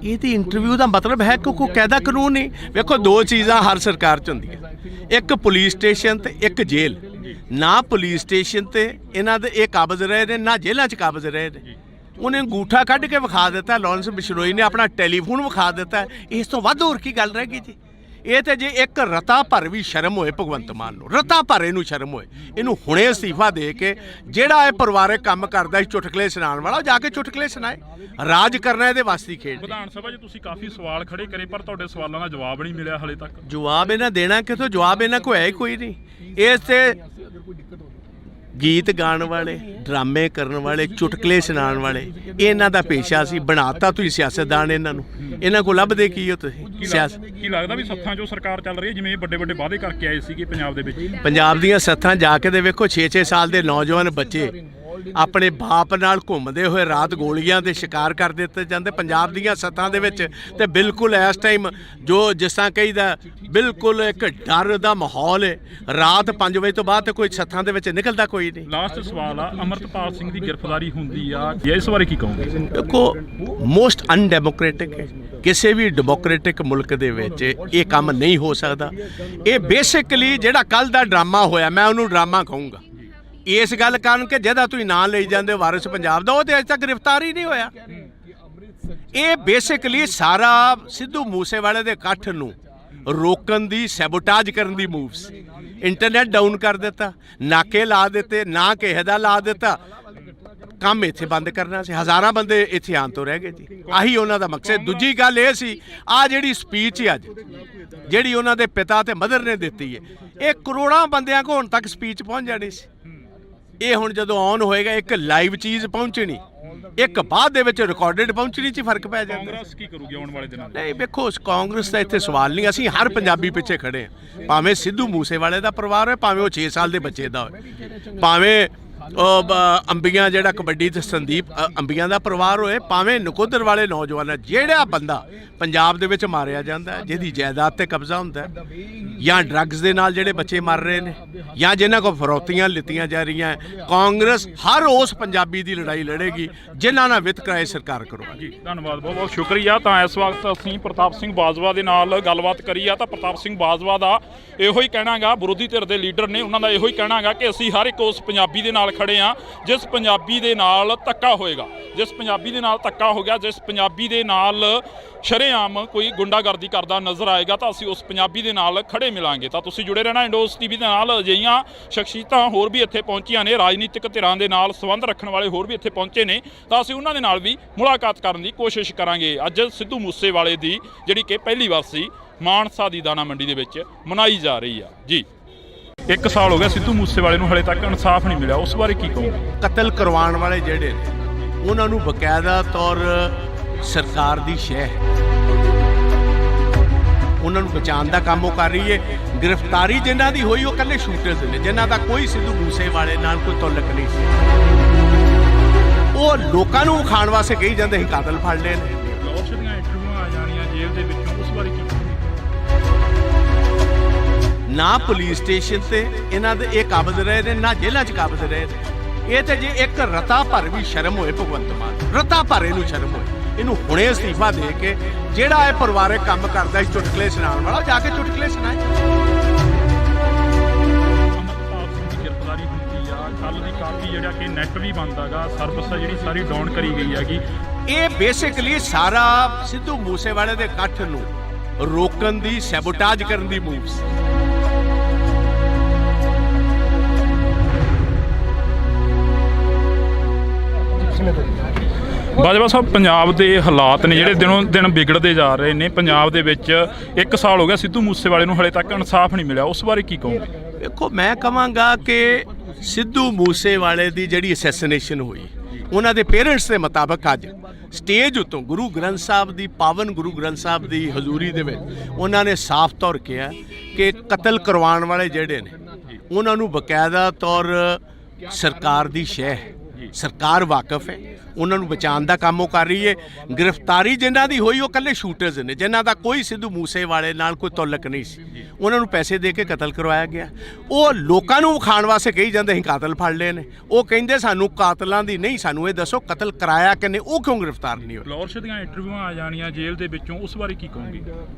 ਇਹਦੀ ਇੰਟਰਵਿਊ ਦਾ ਮਤਲਬ ਹੈ ਕਿ ਕੋਈ ਕਾਇਦਾ ਕਾਨੂੰਨ ਨਹੀਂ ਵੇਖੋ ਦੋ ਚੀਜ਼ਾਂ ਹਰ ਸਰਕਾਰ 'ਚ ਹੁੰਦੀਆਂ ਇੱਕ ਪੁਲਿਸ ਸਟੇਸ਼ਨ ਤੇ ਇੱਕ ਜੇਲ੍ਹ ਨਾ ਪੁਲਿਸ ਸਟੇਸ਼ਨ ਤੇ ਇਹਨਾਂ ਦੇ ਇਹ ਕਾਬਜ਼ ਰਹੇ ਨੇ ਨਾ ਜੇਲ੍ਹਾਂ 'ਚ ਕਾਬਜ਼ ਰਹੇ ਨੇ ਉਹਨੇ ਅੰਗੂਠਾ ਕੱਢ ਕੇ ਵਿਖਾ ਦਿੱਤਾ ਲਾਰੈਂਸ ਬਿਸ਼ਨੋਈ ਨੇ ਆਪਣਾ ਟੈਲੀਫੋਨ ਵਿਖਾ ਦਿੱਤਾ ਇਸ ਤੋਂ ਵੱਧ ਹੋਰ ਕੀ ਗੱਲ ਰਹਿ ਗਈ ਜੀ ਇਹ ਤੇ ਜੇ ਇੱਕ ਰਤਾ ਭਰ ਵੀ ਸ਼ਰਮ ਹੋਏ ਭਗਵੰਤ ਮਾਨ ਨੂੰ ਰਤਾ ਭਰ ਇਹਨੂੰ ਸ਼ਰਮ ਹੋਏ ਇਹਨੂੰ ਹੁਣੇ ਅਸਤੀਫਾ ਦੇ ਕੇ ਜਿਹੜਾ ਇਹ ਪਰਿਵਾਰਕ ਕੰਮ ਕਰਦਾ ਸੀ ਚੁਟਕਲੇ ਸੁਣਾਉਣ ਵਾਲਾ ਜਾ ਕੇ ਚੁਟਕਲੇ ਸੁਣਾਏ ਰਾਜ ਕਰਨਾ ਇਹਦੇ ਵਾਸਤੇ ਖੇਡ ਵਿਧਾਨ ਸਭਾ 'ਚ ਤੁਸੀਂ ਕਾਫੀ ਸਵਾਲ ਖੜੇ ਕਰੇ ਪਰ ਤੁਹਾਡੇ ਸਵਾਲਾਂ ਦਾ ਜਵਾਬ ਨਹੀਂ ਮਿਲਿਆ ਹਲੇ ਤੱਕ ਜਵਾਬ ਇਹਨਾਂ ਦੇਣਾ ਕਿਥੋਂ ਜਵਾਬ ਇਹਨਾਂ ਕੋਲ ਹੈ ਹੀ ਕੋਈ ਨਹੀਂ ਇਸ ਤੇ ਗੀਤ ਗਾਉਣ ਵਾਲੇ ਡਰਾਮੇ ਕਰਨ ਵਾਲੇ ਚੁਟਕਲੇ ਸੁਣਾਉਣ ਵਾਲੇ ਇਹਨਾਂ ਦਾ ਪੇਸ਼ਾ ਸੀ ਬਣਾਤਾ ਤੁਸੀਂ ਸਿਆਸਤਦਾਨ ਇਹਨਾਂ ਕੋਲ ਲੱਭਦੇ ਕੀ ਹੋ ਤੁਸੀਂ ਸਿਆਸਤ ਕੀ ਲੱਗਦਾ ਵੀ ਸੱਥਾਂ 'ਚੋਂ ਸਰਕਾਰ ਚੱਲ ਰਹੀ ਹੈ ਜਿਵੇਂ ਵੱਡੇ ਵੱਡੇ ਵਾਅਦੇ ਕਰਕੇ ਆਏ ਸੀਗੇ ਪੰਜਾਬ ਦੇ ਵਿੱਚ ਪੰਜਾਬ ਦੀਆਂ ਸੱਥਾਂ ਜਾ ਕੇ ਤੇ ਵੇਖੋ 6-6 ਸਾਲ ਦੇ ਨੌਜਵਾਨ ਬੱਚੇ ਆਪਣੇ ਬਾਪ ਨਾਲ ਘੁੰਮਦੇ ਹੋਏ ਰਾਤ ਗੋਲੀਆਂ ਦੇ ਸ਼ਿਕਾਰ ਕਰ ਦਿੱਤੇ ਜਾਂਦੇ ਪੰਜਾਬ ਦੀਆਂ ਸੱਥਾਂ ਦੇ ਵਿੱਚ ਤੇ ਬਿਲਕੁਲ ਇਸ ਟਾਈਮ ਜੋ ਜਿਸ ਤਰ੍ਹਾਂ ਕਹੀਦਾ ਬਿਲਕੁਲ ਇੱਕ ਡਰ ਦਾ ਮਾਹੌਲ ਹੈ ਰਾਤ 5 ਵਜੇ ਤੋਂ ਬਾਅਦ ਤੇ ਕੋਈ ਸੱਥਾਂ ਦੇ ਵਿੱਚ ਨਿਕਲਦਾ ਕੋਈ ਨਹੀਂ ਲਾਸਟ ਸਵਾਲ ਆ ਅਮਰਪਾਲ ਸਿੰਘ ਦੀ ਗ੍ਰਿਫਤਾਰੀ ਹੁੰਦੀ ਆ ਇਸ ਬਾਰੇ ਕੀ ਕਹੋਗੇ ਦੇਖੋ ਮੋਸਟ ਅਨਡੈਮੋਕ੍ਰੈਟਿਕ ਹੈ ਕਿਸੇ ਵੀ ਡੈਮੋਕ੍ਰੈਟਿਕ ਮੁਲਕ ਦੇ ਵਿੱਚ ਇਹ ਕੰਮ ਨਹੀਂ ਹੋ ਸਕਦਾ ਇਹ ਬੇਸਿਕਲੀ ਜਿਹੜਾ ਕੱਲ ਦਾ ਡਰਾਮਾ ਹੋਇਆ ਮੈਂ ਉਹਨੂੰ ਡਰਾਮਾ ਕਹੂੰਗਾ ਇਸ ਗੱਲ ਕਾਰਨ ਕਿ ਜਿਹਦਾ ਤੁਸੀਂ ਨਾਂ ਲਈ ਜਾਂਦੇ ਵਾਰਿਸ ਪੰਜਾਬ ਦਾ ਉਹ ਤੇ ਅਜੇ ਤੱਕ ਗ੍ਰਿਫਤਾਰ ਹੀ ਨਹੀਂ ਹੋਇਆ ਇਹ ਬੇਸਿਕਲੀ ਸਾਰਾ ਸਿੱਧੂ ਮੂਸੇਵਾਲੇ ਦੇ ਇਕੱਠ ਨੂੰ ਰੋਕਣ ਦੀ ਸੈਬੋਟਾਜ ਕਰਨ ਦੀ ਮੂਵਸ। ਇੰਟਰਨੈਟ ਡਾਊਨ ਕਰ ਦਿੱਤਾ, ਨਾਕੇ ਲਾ ਦਿੱਤੇ, ਨਾ ਕਿਸੇ ਦਾ ਲਾ ਦਿੱਤਾ, ਕੰਮ ਇੱਥੇ ਬੰਦ ਕਰਨਾ ਸੀ। ਹਜ਼ਾਰਾਂ ਬੰਦੇ ਇੱਥੇ ਆਉਣ ਤੋਂ ਰਹਿ ਗਏ ਜੀ, ਆਹੀ ਉਹਨਾਂ ਦਾ ਮਕਸਦ। ਦੂਜੀ ਗੱਲ ਇਹ ਸੀ, ਆ ਜਿਹੜੀ ਸਪੀਚ ਅੱਜ ਜਿਹੜੀ ਉਹਨਾਂ ਦੇ ਪਿਤਾ ਤੇ ਮਦਰ ਨੇ ਦਿੱਤੀ ਹੈ, ਇਹ ਕਰੋੜਾਂ ਬੰਦਿਆਂ ਕੋਲ ਹੁਣ ਤੱਕ ਸਪੀਚ ਪਹੁੰਚ ਜਾਣੀ ਸੀ। ਇਹ ਹੁਣ ਜਦੋਂ ਔਨ ਹੋਏਗਾ, ਇੱਕ ਲਾਈਵ ਚੀਜ਼ ਪਹੁੰਚਣੀ, ਇੱਕ ਬਾਅਦ ਦੇ ਵਿੱਚ ਰਿਕਾਰਡਡ ਪਹੁੰਚਣੀ 'ਚ ਫਰਕ ਪੈ ਜਾਂਦਾ। ਕਾਂਗਰਸ ਕੀ ਕਰੂਗੀ ਆਉਣ ਵਾਲੇ ਦਿਨਾਂ 'ਚ? ਨਹੀਂ ਵੇਖੋ, ਕਾਂਗਰਸ ਦਾ ਇੱਥੇ ਸਵਾਲ ਨਹੀਂ, ਅਸੀਂ ਹਰ ਪੰਜਾਬੀ ਪਿੱਛੇ ਖੜੇ ਹਾਂ। ਭਾਵੇਂ ਸਿੱਧੂ ਮੂਸੇਵਾਲੇ ਦਾ ਪਰਿਵਾਰ ਹੋਏ, ਭਾਵੇਂ ਉਹ 6 ਸਾਲ ਦੇ ਬੱਚੇ ਦਾ ਹੋਏ, ਭਾਵੇਂ ਅੰਬੀਆਂ ਜਿਹੜਾ ਕਬੱਡੀ ਤੇ ਸੰਦੀਪ ਅੰਬੀਆਂ ਦਾ ਪਰਿਵਾਰ ਹੋਏ, ਭਾਵੇਂ ਨਕੋਦਰ ਵਾਲੇ ਨੌਜਵਾਨ, ਜਿਹੜਾ ਬੰਦਾ ਪੰਜਾਬ ਦੇ ਵਿੱਚ ਮਾਰਿਆ ਜਾਂਦਾ, ਜਿਹਦੀ ਜਾਇਦਾਦ ਤੇ ਕਬਜ਼ਾ ਹੁੰਦਾ, ਜਾਂ ਡਰੱਗਸ ਦੇ ਨਾਲ ਜਿਹੜੇ ਬੱਚੇ ਮਰ ਰਹੇ ਨੇ, ਜਾਂ ਜਿਨ੍ਹਾਂ ਕੋਲ ਫਰੌਤੀਆਂ ਲਿੱਤੀਆਂ ਜਾ ਰਹੀਆਂ, ਕਾਂਗਰਸ ਹਰ ਉਸ ਪੰਜਾਬੀ ਦੀ ਲੜਾਈ ਲੜੇਗੀ ਜਿਨ੍ਹਾਂ ਨਾਲ ਵਿਤਕਰਾ ਇਹ ਸਰਕਾਰ ਕਰਵਾਏਗੀ। ਜੀ ਧੰਨਵਾਦ, ਬਹੁਤ ਬਹੁਤ ਸ਼ੁਕਰੀਆ। ਤਾਂ ਇਸ ਵਕਤ ਅਸੀਂ ਪ੍ਰਤਾਪ ਸਿੰਘ ਬਾਜਵਾ ਦੇ ਨਾਲ ਗੱਲਬਾਤ ਕਰੀ ਆ। ਤਾਂ ਪ੍ਰਤਾਪ ਸਿੰਘ ਬਾਜਵਾ ਦਾ ਇਹੋ ਹੀ ਕਹਿਣਾ ਗਾ, ਵਿਰੋਧੀ ਧਿਰ ਦੇ ਲੀਡਰ ਨੇ, ਉਹਨਾਂ ਦਾ ਇਹੋ ਹੀ ਕਹਿਣਾ ਗਾ ਕਿ ਅਸੀਂ ਹਰ ਇੱਕ ਉਸ ਪੰਜਾਬੀ ਦੇ ਨਾਲ ਖੜੇ ਆ ਜਿਸ ਪੰਜਾਬੀ ਦੇ ਨਾਲ ਧੱਕਾ ਹੋਏਗਾ, ਜਿਸ ਪੰਜਾਬੀ ਦੇ ਨਾਲ ਧੱਕਾ ਹੋ ਗਿਆ, ਜਿਸ ਪੰਜਾਬੀ ਦੇ ਨਾਲ ਸ਼ਰੇਆਮ ਕੋਈ ਗੁੰਡਾਗਰਦੀ ਕਰਦਾ ਨਜ਼ਰ ਆਏਗਾ, ਤਾਂ ਅਸੀਂ ਉਸ ਪੰਜਾਬੀ ਦੇ ਨਾਲ ਖੜੇ ਮਿਲਾਂਗੇ। ਤਾਂ ਤੁਸੀਂ ਜੁੜੇ ਰਹਿਣਾ ਇੰਡੋਸ ਟੀਵੀ ਦੇ ਨਾਲ। ਅਜਿਹੀਆਂ ਸ਼ਖਸੀਅਤਾਂ ਹੋਰ ਵੀ ਇੱਥੇ ਪਹੁੰਚੀਆਂ ਨੇ, ਰਾਜਨੀਤਿਕ ਧਿਰਾਂ ਦੇ ਨਾਲ ਸੰਬੰਧ ਰੱਖਣ ਵਾਲੇ ਹੋਰ ਵੀ ਇੱਥੇ ਪਹੁੰਚੇ ਨੇ, ਤਾਂ ਅਸੀਂ ਉਹਨਾਂ ਦੇ ਨਾਲ ਵੀ ਮੁਲਾਕਾਤ ਕਰਨ ਦੀ ਕੋਸ਼ਿਸ਼ ਕਰਾਂਗੇ। ਅੱਜ ਸਿੱਧੂ ਮੂਸੇਵਾਲੇ ਦੀ ਜਿਹੜੀ ਕਿ ਪਹਿਲੀ ਵਾਰਸੀ ਮਾਨਸਾ ਦੀ ਦਾਣਾ ਮੰਡੀ ਦੇ ਵਿੱਚ ਮਨਾਈ ਜਾ ਰਹੀ ਆ। ਜੀ 1 ਸਾਲ ਹੋ ਗਿਆ ਸਿੱਧੂ ਮੂਸੇਵਾਲੇ ਨੂੰ, ਹਲੇ ਤੱਕ ਇਨਸਾਫ ਨਹੀਂ ਮਿਲਿਆ, ਉਸ ਬਾਰੇ ਕੀ ਕਹੋਗੇ? ਕਤਲ ਕਰਵਾਉਣ ਵਾਲੇ ਜਿਹੜੇ ਨੇ, ਉਹਨਾਂ ਨੂੰ ਬਕਾਇਦਾ ਤੌਰ ਸਰਕਾਰ ਦੀ ਸ਼ਹਿ ਹੈ, ਉਹਨਾਂ ਨੂੰ ਬਚਾਉਣ ਦਾ ਕੰਮ ਉਹ ਕਰ ਰਹੀ ਹੈ। ਗ੍ਰਿਫਤਾਰੀ ਜਿਨ੍ਹਾਂ ਦੀ ਹੋਈ ਉਹ ਇਕੱਲੇ ਸ਼ੂਟਰਸ ਨੇ, ਜਿਨ੍ਹਾਂ ਦਾ ਕੋਈ ਸਿੱਧੂ ਮੂਸੇਵਾਲੇ ਨਾਲ ਕੋਈ ਤਾਲੁਕ ਨਹੀਂ ਸੀ। ਉਹ ਲੋਕਾਂ ਨੂੰ ਖਾਣ ਵਾਸਤੇ ਕਹੀ ਜਾਂਦੇ ਸੀ ਕਾਤਲ ਫੜ ਲਏ ਨੇ। ਲਾਹੌਰ ਦੀਆਂ ਇੰਟਰਵਿਊਆਂ ਆ ਜਾਣੀਆਂ ਜੇਲ੍ਹ ਦੇ ਵਿੱਚੋਂ, ਉਸ ਬਾਰੇ ਕੀ ਕਹੋਗੇ? ਨਾ ਪੁਲਿਸ ਸਟੇਸ਼ਨ ਤੇ ਇਹਨਾਂ ਦੇ ਇਹ ਕਾਬਜ਼ ਰਹੇ ਨੇ, ਨਾ ਜੇਲ੍ਹਾਂ 'ਚ ਕਾਬਜ਼ ਰਹੇ ਨੇ। ਇਹ ਤੇ ਜੇ ਇੱਕ ਰਤਾ ਭਰ ਵੀ ਸ਼ਰਮ ਹੋਏ ਭਗਵੰਤ ਮਾਨ, ਰਤਾ ਭਰ ਇਹਨੂੰ ਸ਼ਰਮ ਹੋਏ, ਇਹਨੂੰ ਹੁਣੇ ਅਸਤੀਫਾ ਦੇ ਕੇ ਜਿਹੜਾ ਇਹ ਪਰਿਵਾਰਕ ਕੰਮ ਕਰਦਾ ਸੀ ਚੁਟਕਲੇ ਸੁਣਾਉਣ ਵਾਲਾ, ਜਾ ਕੇ ਚੁਟਕਲੇ ਸੁਣਾਏ। ਅਮਰਪਾਲ ਸਿੰਘ ਦੀ ਗ੍ਰਿਫਤਾਰੀ ਹੁੰਦੀ ਆ, ਕੱਲ ਦੀ ਕਾਫੀ ਜਿਹੜਾ ਕਿ ਨੈਟ ਵੀ ਬੰਦ ਹੈਗਾ, ਸਰਵਿਸ ਆ ਜਿਹੜੀ ਸਾਰੀ ਡਾਊਨ ਕਰੀ ਗਈ ਹੈਗੀ। ਇਹ ਬੇਸਿਕਲੀ ਸਾਰਾ ਸਿੱਧੂ ਮੂਸੇਵਾਲੇ ਦੇ ਇਕੱਠ ਨੂੰ ਰੋਕਣ ਦੀ ਸੈਬੋਟਾਜ ਕਰਨ ਦੀ ਮੂਵਸ। ਬਾਜਵਾ ਸਾਹਿਬ, ਪੰਜਾਬ ਦੇ ਹਾਲਾਤ ਨੇ ਜਿਹੜੇ ਦਿਨੋਂ ਦਿਨ ਵਿਗੜਦੇ ਜਾ ਰਹੇ ਨੇ। ਪੰਜਾਬ ਦੇ ਵਿੱਚ 1 ਸਾਲ ਹੋ ਗਿਆ ਸਿੱਧੂ ਮੂਸੇਵਾਲੇ ਨੂੰ, ਹਲੇ ਤੱਕ ਇਨਸਾਫ ਨਹੀਂ ਮਿਲਿਆ, ਉਸ ਬਾਰੇ ਕੀ ਕਹੋਗੇ? ਦੇਖੋ, ਮੈਂ ਕਹਾਂਗਾ ਕਿ ਸਿੱਧੂ ਮੂਸੇਵਾਲੇ ਦੀ ਜਿਹੜੀ ਅਸੈਸੀਨੇਸ਼ਨ ਹੋਈ, ਉਹਨਾਂ ਦੇ ਪੇਰੈਂਟਸ ਦੇ ਮੁਤਾਬਕ ਅੱਜ ਸਟੇਜ ਉੱਤੋਂ ਗੁਰੂ ਗ੍ਰੰਥ ਸਾਹਿਬ ਦੀ, ਪਾਵਨ ਗੁਰੂ ਗ੍ਰੰਥ ਸਾਹਿਬ ਦੀ ਹਜ਼ੂਰੀ ਦੇ ਵਿੱਚ ਉਹਨਾਂ ਨੇ ਸਾਫ਼ ਤੌਰ ਕਿਹਾ ਕਿ ਕਤਲ ਕਰਵਾਉਣ ਵਾਲੇ ਜਿਹੜੇ ਨੇ, ਉਹਨਾਂ ਨੂੰ ਬਕਾਇਦਾ ਤੌਰ ਸਰਕਾਰ ਦੀ ਸ਼ਹਿ ਹੈ, ਸਰਕਾਰ ਵਾਕਫ ਹੈ, ਉਹਨਾਂ ਨੂੰ ਬਚਾਉਣ ਦਾ ਕੰਮ ਉਹ ਕਰ ਰਹੀ ਹੈ। ਗ੍ਰਿਫਤਾਰੀ ਜਿਨ੍ਹਾਂ ਦੀ ਹੋਈ ਉਹ ਇਕੱਲੇ ਸ਼ੂਟਰਸ ਨੇ, ਜਿਨ੍ਹਾਂ ਦਾ ਕੋਈ ਸਿੱਧੂ ਮੂਸੇਵਾਲੇ ਨਾਲ ਕੋਈ ਤਾਲੁਕ ਨਹੀਂ ਸੀ। ਉਹਨਾਂ ਨੂੰ ਪੈਸੇ ਦੇ ਕੇ ਕਤਲ ਕਰਵਾਇਆ ਗਿਆ। ਉਹ ਲੋਕਾਂ ਨੂੰ ਖਾਣ ਵਾਸਤੇ ਕਹੀ ਜਾਂਦੇ ਸੀ ਕਾਤਲ ਫੜ ਲਏ ਨੇ। ਉਹ ਕਹਿੰਦੇ ਸਾਨੂੰ ਕਾਤਲਾਂ ਦੀ ਨਹੀਂ, ਸਾਨੂੰ ਇਹ ਦੱਸੋ ਕਤਲ ਕਰਾਇਆ ਕਿਨੇ, ਉਹ ਕਿਉਂ ਗ੍ਰਿਫਤਾਰ ਨਹੀਂ ਹੋਏ? ਲਾਹੌਰ ਦੀਆਂ ਇੰਟਰਵਿਊਆਂ ਆ ਜਾਣੀਆਂ ਜੇਲ੍ਹ ਦੇ ਵਿੱਚੋਂ, ਉਸ ਬਾਰੇ ਕੀ ਕਹੋਗੇ?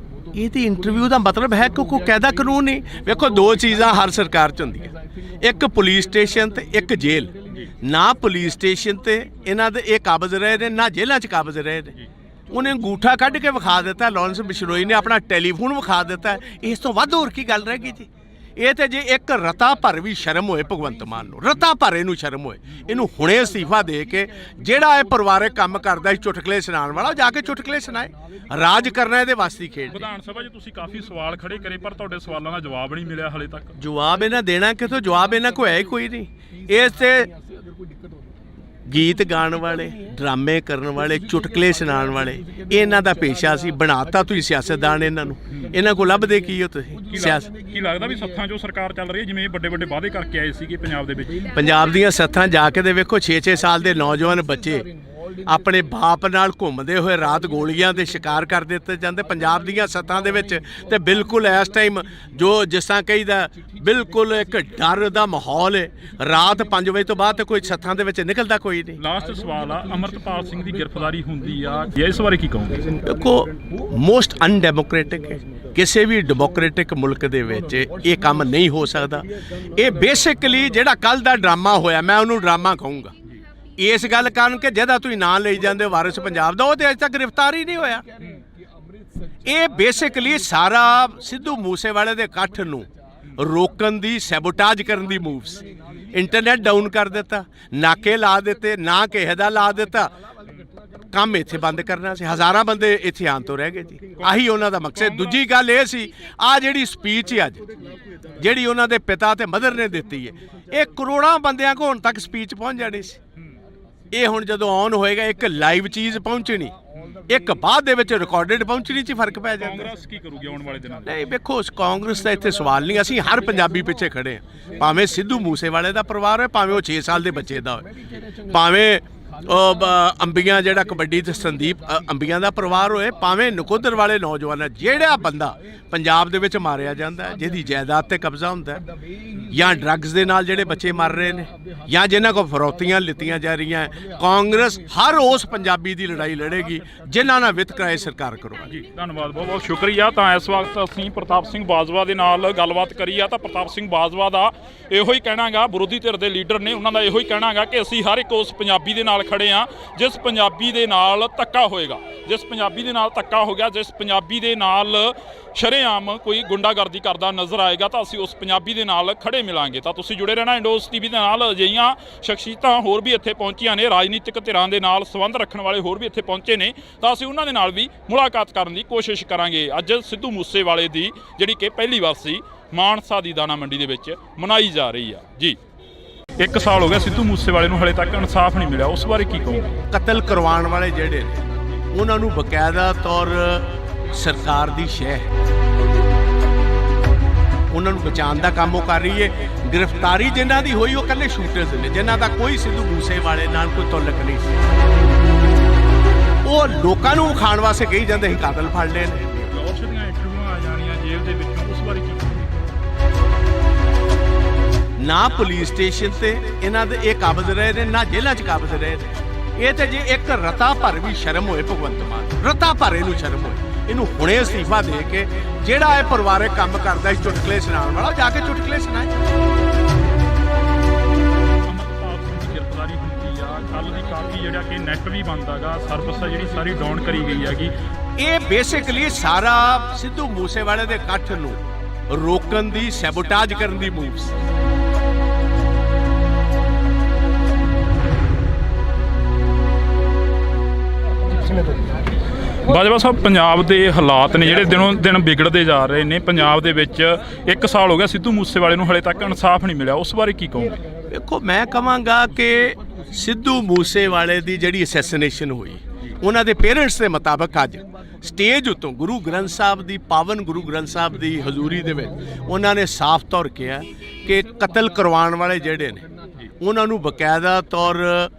ਇਹ ਤੇ ਇੰਟਰਵਿਊ ਦਾ ਮਤਲਬ ਹੈ ਕਿ ਕੋਈ ਕਾਇਦਾ ਕਾਨੂੰਨ ਨਹੀਂ। ਵੇਖੋ, ਦੋ ਚੀਜ਼ਾਂ ਹਰ ਸਰਕਾਰ 'ਚ ਹੁੰਦੀਆਂ, ਇੱਕ ਪੁਲਿਸ ਸਟੇਸ਼ਨ ਤੇ ਇੱਕ ਜੇਲ੍ਹ। ਨਾ ਪੁਲਿਸ ਸਟੇਸ਼ਨ ਤੇ ਇਹਨਾਂ ਦੇ ਇਹ ਕਾਬਜ਼ ਰਹੇ ਨੇ, ਨਾ ਜੇਲ੍ਹਾਂ 'ਚ ਕਾਬਜ਼ ਰਹੇ ਨੇ। ਉਹਨੇ ਅੰਗੂਠਾ ਕੱਢ ਕੇ ਵਿਖਾ ਦਿੱਤਾ, ਲਾਰੈਂਸ ਬਿਸ਼ਨੋਈ ਨੇ ਆਪਣਾ ਟੈਲੀਫੋਨ ਵਿਖਾ ਦਿੱਤਾ। ਇਸ ਤੋਂ ਵੱਧ ਹੋਰ ਕੀ ਗੱਲ ਰਹਿ ਗਈ ਜੀ? ਇਹ ਤੇ ਜੇ ਇੱਕ ਰਤਾ ਭਰ ਵੀ ਸ਼ਰਮ ਹੋਏ ਭਗਵੰਤ ਮਾਨ ਨੂੰ, ਰਤਾ ਭਰ ਇਹਨੂੰ ਸ਼ਰਮ ਹੋਏ, ਇਹਨੂੰ ਹੁਣੇ ਅਸਤੀਫਾ ਦੇ ਕੇ ਜਿਹੜਾ ਇਹ ਪਰਿਵਾਰਕ ਕੰਮ ਕਰਦਾ ਸੀ ਚੁਟਕਲੇ ਸੁਣਾਉਣ ਵਾਲਾ, ਜਾ ਕੇ ਚੁਟਕਲੇ ਸੁਣਾਏ। ਰਾਜ ਕਰਨਾ ਇਹਦੇ ਵਾਸਤੇ ਖੇਡ। ਵਿਧਾਨ ਸਭਾ 'ਚ ਤੁਸੀਂ ਕਾਫੀ ਸਵਾਲ ਖੜੇ ਕਰੇ, ਪਰ ਤੁਹਾਡੇ ਸਵਾਲਾਂ ਦਾ ਜਵਾਬ ਨਹੀਂ ਮਿਲਿਆ ਹਲੇ ਤੱਕ। ਜਵਾਬ ਇਹਨਾਂ ਦੇਣਾ ਕਿਥੋਂ? ਜਵਾਬ ਇਹਨਾਂ ਕੋਲ ਹੈ ਹੀ ਕੋਈ ਨਹੀਂ। ਇਸ ਤੇ ਗੀਤ ਗਾਉਣ ਵਾਲੇ, ਡਰਾਮੇ ਕਰਨ ਵਾਲੇ, ਚੁਟਕਲੇ ਸੁਣਾਉਣ ਵਾਲੇ, ਇਹਨਾਂ ਦਾ ਪੇਸ਼ਾ ਸੀ। ਬਣਾਤਾ ਤੁਸੀਂ ਸਿਆਸਤਦਾਨ ਇਹਨਾਂ ਨੂੰ। ਇਹਨਾਂ ਕੋਲ ਲੱਭਦੇ ਕੀ ਹੋ ਤੁਸੀਂ? ਸਿਆਸਤ ਕੀ ਲੱਗਦਾ ਵੀ ਸੱਥਾਂ 'ਚੋਂ ਸਰਕਾਰ ਚੱਲ ਰਹੀ ਹੈ, ਜਿਵੇਂ ਵੱਡੇ ਵੱਡੇ ਵਾਅਦੇ ਕਰਕੇ ਆਏ ਸੀਗੇ ਪੰਜਾਬ ਦੇ ਵਿੱਚ? ਪੰਜਾਬ ਦੀਆਂ ਸੱਥਾਂ ਜਾ ਕੇ ਦੇ ਵੇਖੋ, 6-6 ਸਾਲ ਦੇ ਨੌਜਵਾਨ ਬੱਚੇ ਆਪਣੇ ਬਾਪ ਨਾਲ ਘੁੰਮਦੇ ਹੋਏ ਰਾਤ ਗੋਲੀਆਂ ਦੇ ਸ਼ਿਕਾਰ ਕਰ ਦਿੱਤੇ ਜਾਂਦੇ ਪੰਜਾਬ ਦੀਆਂ ਸੱਥਾਂ ਦੇ ਵਿੱਚ। ਤੇ ਬਿਲਕੁਲ ਇਸ ਟਾਈਮ ਜੋ ਜਿਸ ਤਰ੍ਹਾਂ ਕਹੀਦਾ, ਬਿਲਕੁਲ ਇੱਕ ਡਰ ਦਾ ਮਾਹੌਲ ਹੈ। ਰਾਤ 5 ਵਜੇ ਤੋਂ ਬਾਅਦ ਤੇ ਕੋਈ ਸੱਥਾਂ ਦੇ ਵਿੱਚ ਨਿਕਲਦਾ ਕੋਈ ਨਹੀਂ। ਲਾਸਟ ਸਵਾਲ ਆ, ਅਮਰਪਾਲ ਸਿੰਘ ਦੀ ਗ੍ਰਿਫਤਾਰੀ ਹੁੰਦੀ ਆ, ਇਸ ਬਾਰੇ ਕੀ ਕਹੋਗੇ? ਦੇਖੋ, ਮੋਸਟ ਅਨਡੈਮੋਕ੍ਰੈਟਿਕ ਹੈ। ਕਿਸੇ ਵੀ ਡੈਮੋਕ੍ਰੈਟਿਕ ਮੁਲਕ ਦੇ ਵਿੱਚ ਇਹ ਕੰਮ ਨਹੀਂ ਹੋ ਸਕਦਾ। ਇਹ ਬੇਸਿਕਲੀ ਜਿਹੜਾ ਕੱਲ ਦਾ ਡਰਾਮਾ ਹੋਇਆ, ਮੈਂ ਉਹਨੂੰ ਡਰਾਮਾ ਕਹੂੰਗਾ। ਇਸ ਗੱਲ ਕਾਰਨ ਕਿ ਜਿਹਦਾ ਤੁਸੀਂ ਨਾਂ ਲਈ ਜਾਂਦੇ ਹੋ ਵਾਰਿਸ ਪੰਜਾਬ ਦਾ, ਉਹ ਤੇ ਅਜੇ ਤੱਕ ਗ੍ਰਿਫਤਾਰ ਹੀ ਨਹੀਂ ਹੋਇਆ। ਇਹ ਬੇਸਿਕਲੀ ਸਾਰਾ ਸਿੱਧੂ ਮੂਸੇਵਾਲੇ ਦੇ ਇਕੱਠ ਨੂੰ ਰੋਕਣ ਦੀ, ਸੈਬੋਟਾਜ ਕਰਨ ਦੀ ਮੂਵਸ। ਇੰਟਰਨੈਟ ਡਾਊਨ ਕਰ ਦਿੱਤਾ, ਨਾਕੇ ਲਾ ਦਿੱਤੇ, ਨਾ ਕਿਸੇ ਦਾ ਲਾ ਦਿੱਤਾ, ਕੰਮ ਇੱਥੇ ਬੰਦ ਕਰਨਾ ਸੀ। ਹਜ਼ਾਰਾਂ ਬੰਦੇ ਇੱਥੇ ਆਉਣ ਤੋਂ ਰਹਿ ਗਏ ਜੀ, ਆਹੀ ਉਹਨਾਂ ਦਾ ਮਕਸਦ। ਦੂਜੀ ਗੱਲ ਇਹ ਸੀ, ਆਹ ਜਿਹੜੀ ਸਪੀਚ ਹੈ ਅੱਜ ਜਿਹੜੀ ਉਹਨਾਂ ਦੇ ਪਿਤਾ ਤੇ ਮਦਰ ਨੇ ਦਿੱਤੀ ਹੈ, ਇਹ ਕਰੋੜਾਂ ਬੰਦਿਆਂ ਕੋਲ ਹੁਣ ਤੱਕ ਸਪੀਚ ਪਹੁੰਚ ਜਾਣੀ ਸੀ। ਇਹ ਹੁਣ ਜਦੋਂ ਔਨ ਹੋਏਗਾ, ਇੱਕ ਲਾਈਵ ਚੀਜ਼ ਪਹੁੰਚਣੀ, ਇੱਕ ਬਾਅਦ ਦੇ ਵਿੱਚ ਰਿਕਾਰਡਡ ਪਹੁੰਚਣੀ 'ਚ ਫਰਕ ਪੈ ਜਾਂਦਾ। ਕਾਂਗਰਸ ਕੀ ਕਰੂਗੀ ਆਉਣ ਵਾਲੇ ਦਿਨਾਂ 'ਚ? ਨਹੀਂ ਵੇਖੋ, ਕਾਂਗਰਸ ਦਾ ਇੱਥੇ ਸਵਾਲ ਨਹੀਂ, ਅਸੀਂ ਹਰ ਪੰਜਾਬੀ ਪਿੱਛੇ ਖੜੇ ਹਾਂ। ਭਾਵੇਂ ਸਿੱਧੂ ਮੂਸੇਵਾਲੇ ਦਾ ਪਰਿਵਾਰ ਹੋਏ, ਭਾਵੇਂ ਉਹ 6 ਸਾਲ ਦੇ ਬੱਚੇ ਦਾ ਹੋਏ, ਭਾਵੇਂ ਅੰਬੀਆਂ ਜਿਹੜਾ ਕਬੱਡੀ ਤੇ ਸੰਦੀਪ ਅੰਬੀਆਂ ਦਾ ਪਰਿਵਾਰ ਹੋਏ, ਭਾਵੇਂ ਨਕੋਦਰ ਵਾਲੇ ਨੌਜਵਾਨ, ਜਿਹੜਾ ਬੰਦਾ ਪੰਜਾਬ ਦੇ ਵਿੱਚ ਮਾਰਿਆ ਜਾਂਦਾ, ਜਿਹਦੀ ਜਾਇਦਾਦ ਤੇ ਕਬਜ਼ਾ ਹੁੰਦਾ, ਜਾਂ ਡਰੱਗਸ ਦੇ ਨਾਲ ਜਿਹੜੇ ਬੱਚੇ ਮਰ ਰਹੇ ਨੇ, ਜਾਂ ਜਿਨ੍ਹਾਂ ਕੋਲ ਫਰੌਤੀਆਂ ਲਿੱਤੀਆਂ ਜਾ ਰਹੀਆਂ, ਕਾਂਗਰਸ ਹਰ ਉਸ ਪੰਜਾਬੀ ਦੀ ਲੜਾਈ ਲੜੇਗੀ ਜਿਨ੍ਹਾਂ ਨਾਲ ਵਿਤਕਰਾ ਸਰਕਾਰ ਕਰਵਾਏਗੀ। ਜੀ ਧੰਨਵਾਦ, ਬਹੁਤ ਬਹੁਤ ਸ਼ੁਕਰੀਆ। ਤਾਂ ਇਸ ਵਕਤ ਅਸੀਂ ਪ੍ਰਤਾਪ ਸਿੰਘ ਬਾਜਵਾ ਦੇ ਨਾਲ ਗੱਲਬਾਤ ਕਰੀ ਆ ਤਾਂ ਪ੍ਰਤਾਪ ਸਿੰਘ ਬਾਜਵਾ ਦਾ ਇਹੋ ਹੀ ਕਹਿਣਾਗਾ, ਵਿਰੋਧੀ ਧਿਰ ਦੇ ਲੀਡਰ ਨੇ, ਉਹਨਾਂ ਦਾ ਇਹੋ ਹੀ ਕਹਿਣਾਗਾ ਕਿ ਅਸੀਂ ਹਰ ਇੱਕ ਉਸ ਪੰਜਾਬੀ ਦੇ ਨਾਲ ਖੜੇ ਆ ਜਿਸ ਪੰਜਾਬੀ ਦੇ ਨਾਲ ਧੱਕਾ ਹੋਏਗਾ, ਜਿਸ ਪੰਜਾਬੀ ਦੇ ਨਾਲ ਧੱਕਾ ਹੋ ਗਿਆ, ਜਿਸ ਪੰਜਾਬੀ ਦੇ ਨਾਲ ਸ਼ਰੇਆਮ ਕੋਈ ਗੁੰਡਾਗਰਦੀ ਕਰਦਾ ਨਜ਼ਰ ਆਏਗਾ ਤਾਂ ਅਸੀਂ ਉਸ ਪੰਜਾਬੀ ਦੇ ਨਾਲ ਖੜੇ ਮਿਲਾਂਗੇ। ਤਾਂ ਤੁਸੀਂ ਜੁੜੇ ਰਹਿਣਾ ਇੰਡੋਸ ਟੀਵੀ ਦੇ ਨਾਲ। ਅਜਿਹੀਆਂ ਸ਼ਖਸੀਅਤਾਂ ਹੋਰ ਵੀ ਇੱਥੇ ਪਹੁੰਚੀਆਂ ਨੇ, ਰਾਜਨੀਤਿਕ ਧਿਰਾਂ ਦੇ ਨਾਲ ਸੰਬੰਧ ਰੱਖਣ ਵਾਲੇ ਹੋਰ ਵੀ ਇੱਥੇ ਪਹੁੰਚੇ ਨੇ, ਤਾਂ ਅਸੀਂ ਉਹਨਾਂ ਦੇ ਨਾਲ ਵੀ ਮੁਲਾਕਾਤ ਕਰਨ ਦੀ ਕੋਸ਼ਿਸ਼ ਕਰਾਂਗੇ। ਅੱਜ ਸਿੱਧੂ ਮੂਸੇਵਾਲੇ ਦੀ ਜਿਹੜੀ ਕਿ ਪਹਿਲੀ ਵਾਰਸੀ ਮਾਨਸਾ ਦੀ ਦਾਣਾ ਮੰਡੀ ਦੇ ਵਿੱਚ ਮਨਾਈ ਜਾ ਰਹੀ ਆ। ਜੀ 1 ਸਾਲ ਹੋ ਗਿਆ ਸਿੱਧੂ ਮੂਸੇਵਾਲੇ ਨੂੰ ਹਲੇ ਤੱਕ ਇਨਸਾਫ ਨਹੀਂ ਮਿਲਿਆ, ਉਸ ਬਾਰੇ ਕੀ ਕਹੋਗੇ? ਕਤਲ ਕਰਵਾਉਣ ਵਾਲੇ ਜਿਹੜੇ ਨੇ ਉਹਨਾਂ ਨੂੰ ਬਕਾਇਦਾ ਤੌਰ ਸਰਕਾਰ ਦੀ ਸ਼ਹਿ ਹੈ, ਉਹਨਾਂ ਨੂੰ ਬਚਾਉਣ ਦਾ ਕੰਮ ਉਹ ਕਰ ਰਹੀ ਹੈ। ਗ੍ਰਿਫਤਾਰੀ ਜਿਨ੍ਹਾਂ ਦੀ ਹੋਈ ਉਹ ਇਕੱਲੇ ਸ਼ੂਟਰਸ ਨੇ, ਜਿਨ੍ਹਾਂ ਦਾ ਕੋਈ ਸਿੱਧੂ ਮੂਸੇਵਾਲੇ ਨਾਲ ਕੋਈ ਤਾਲੁਕ ਨਹੀਂ ਸੀ। ਉਹ ਲੋਕਾਂ ਨੂੰ ਵਿਖਾਉਣ ਵਾਸਤੇ ਕਹੀ ਜਾਂਦੇ ਸੀ ਕਾਤਲ ਫੜ ਲਏ ਨੇ। ਉਸ ਦੀਆਂ ਇੰਟਰਵਿਊਆਂ ਆ ਜਾਣੀਆਂ ਜੇਲ੍ਹ ਦੇ ਵਿੱਚੋਂ, ਉਸ ਬਾਰੇ ਕੀ ਕਹੋਗੇ? ਨਾ ਪੁਲਿਸ ਸਟੇਸ਼ਨ ਤੇ ਇਹਨਾਂ ਦੇ ਇਹ ਕਾਬਜ਼ ਰਹੇ ਨੇ, ਨਾ ਜੇਲ੍ਹਾਂ 'ਚ ਕਾਬਜ਼ ਰਹੇ ਨੇ। ਇਹ ਤੇ ਜੇ ਇੱਕ ਰਤਾ ਭਰ ਵੀ ਸ਼ਰਮ ਹੋਏ ਭਗਵੰਤ ਮਾਨ, ਰਤਾ ਭਰ ਇਹਨੂੰ ਸ਼ਰਮ ਹੋਏ, ਇਹਨੂੰ ਹੁਣੇ ਅਸਤੀਫਾ ਦੇ ਕੇ ਜਿਹੜਾ ਇਹ ਪਰਿਵਾਰਕ ਕੰਮ ਕਰਦਾ ਸੀ ਚੁਟਕਲੇ ਸੁਣਾਉਣ ਵਾਲਾ, ਜਾ ਕੇ ਚੁਟਕਲੇ ਸੁਣਾਏ। ਅਮਰਪਾਲ ਸਿੰਘ ਦੀ ਗ੍ਰਿਫਤਾਰੀ ਹੁੰਦੀ ਆ, ਕੱਲ ਦੀ ਕਾਫੀ ਜਿਹੜਾ ਕਿ ਨੈਟ ਵੀ ਬੰਦ ਹੈਗਾ, ਸਰਵਿਸ ਆ ਜਿਹੜੀ ਸਾਰੀ ਡਾਊਨ ਕਰੀ ਗਈ ਹੈਗੀ। ਇਹ ਬੇਸਿਕਲੀ ਸਾਰਾ ਸਿੱਧੂ ਮੂਸੇਵਾਲੇ ਦੇ ਇਕੱਠ ਨੂੰ ਰੋਕਣ ਦੀ, ਸੈਬੋਟਾਜ ਕਰਨ ਦੀ ਮੂਵਸ। ਬਾਜਵਾ ਸਾਹਿਬ, ਪੰਜਾਬ ਦੇ ਹਾਲਾਤ ਨੇ ਜਿਹੜੇ ਦਿਨੋਂ ਦਿਨ ਵਿਗੜਦੇ ਜਾ ਰਹੇ ਨੇ। ਪੰਜਾਬ ਦੇ ਵਿੱਚ 1 ਸਾਲ ਹੋ ਗਿਆ ਸਿੱਧੂ ਮੂਸੇਵਾਲੇ ਨੂੰ ਹਲੇ ਤੱਕ ਇਨਸਾਫ ਨਹੀਂ ਮਿਲਿਆ, ਉਸ ਬਾਰੇ ਕੀ ਕਹੋਗੇ? ਦੇਖੋ, ਮੈਂ ਕਹਾਂਗਾ ਕਿ ਸਿੱਧੂ ਮੂਸੇਵਾਲੇ ਦੀ ਜਿਹੜੀ ਅਸੈਸੀਨੇਸ਼ਨ ਹੋਈ, ਉਹਨਾਂ ਦੇ ਪੇਰੈਂਟਸ ਦੇ ਮੁਤਾਬਕ ਅੱਜ ਸਟੇਜ ਉੱਤੋਂ ਗੁਰੂ ਗ੍ਰੰਥ ਸਾਹਿਬ ਦੀ, ਪਾਵਨ ਗੁਰੂ ਗ੍ਰੰਥ ਸਾਹਿਬ ਦੀ ਹਜ਼ੂਰੀ ਦੇ ਵਿੱਚ ਉਹਨਾਂ ਨੇ ਸਾਫ਼ ਤੌਰ ਕਿਹਾ ਕਿ ਕਤਲ ਕਰਵਾਉਣ ਵਾਲੇ ਜਿਹੜੇ ਨੇ ਉਹਨਾਂ ਨੂੰ ਬਕਾਇਦਾ ਤੌਰ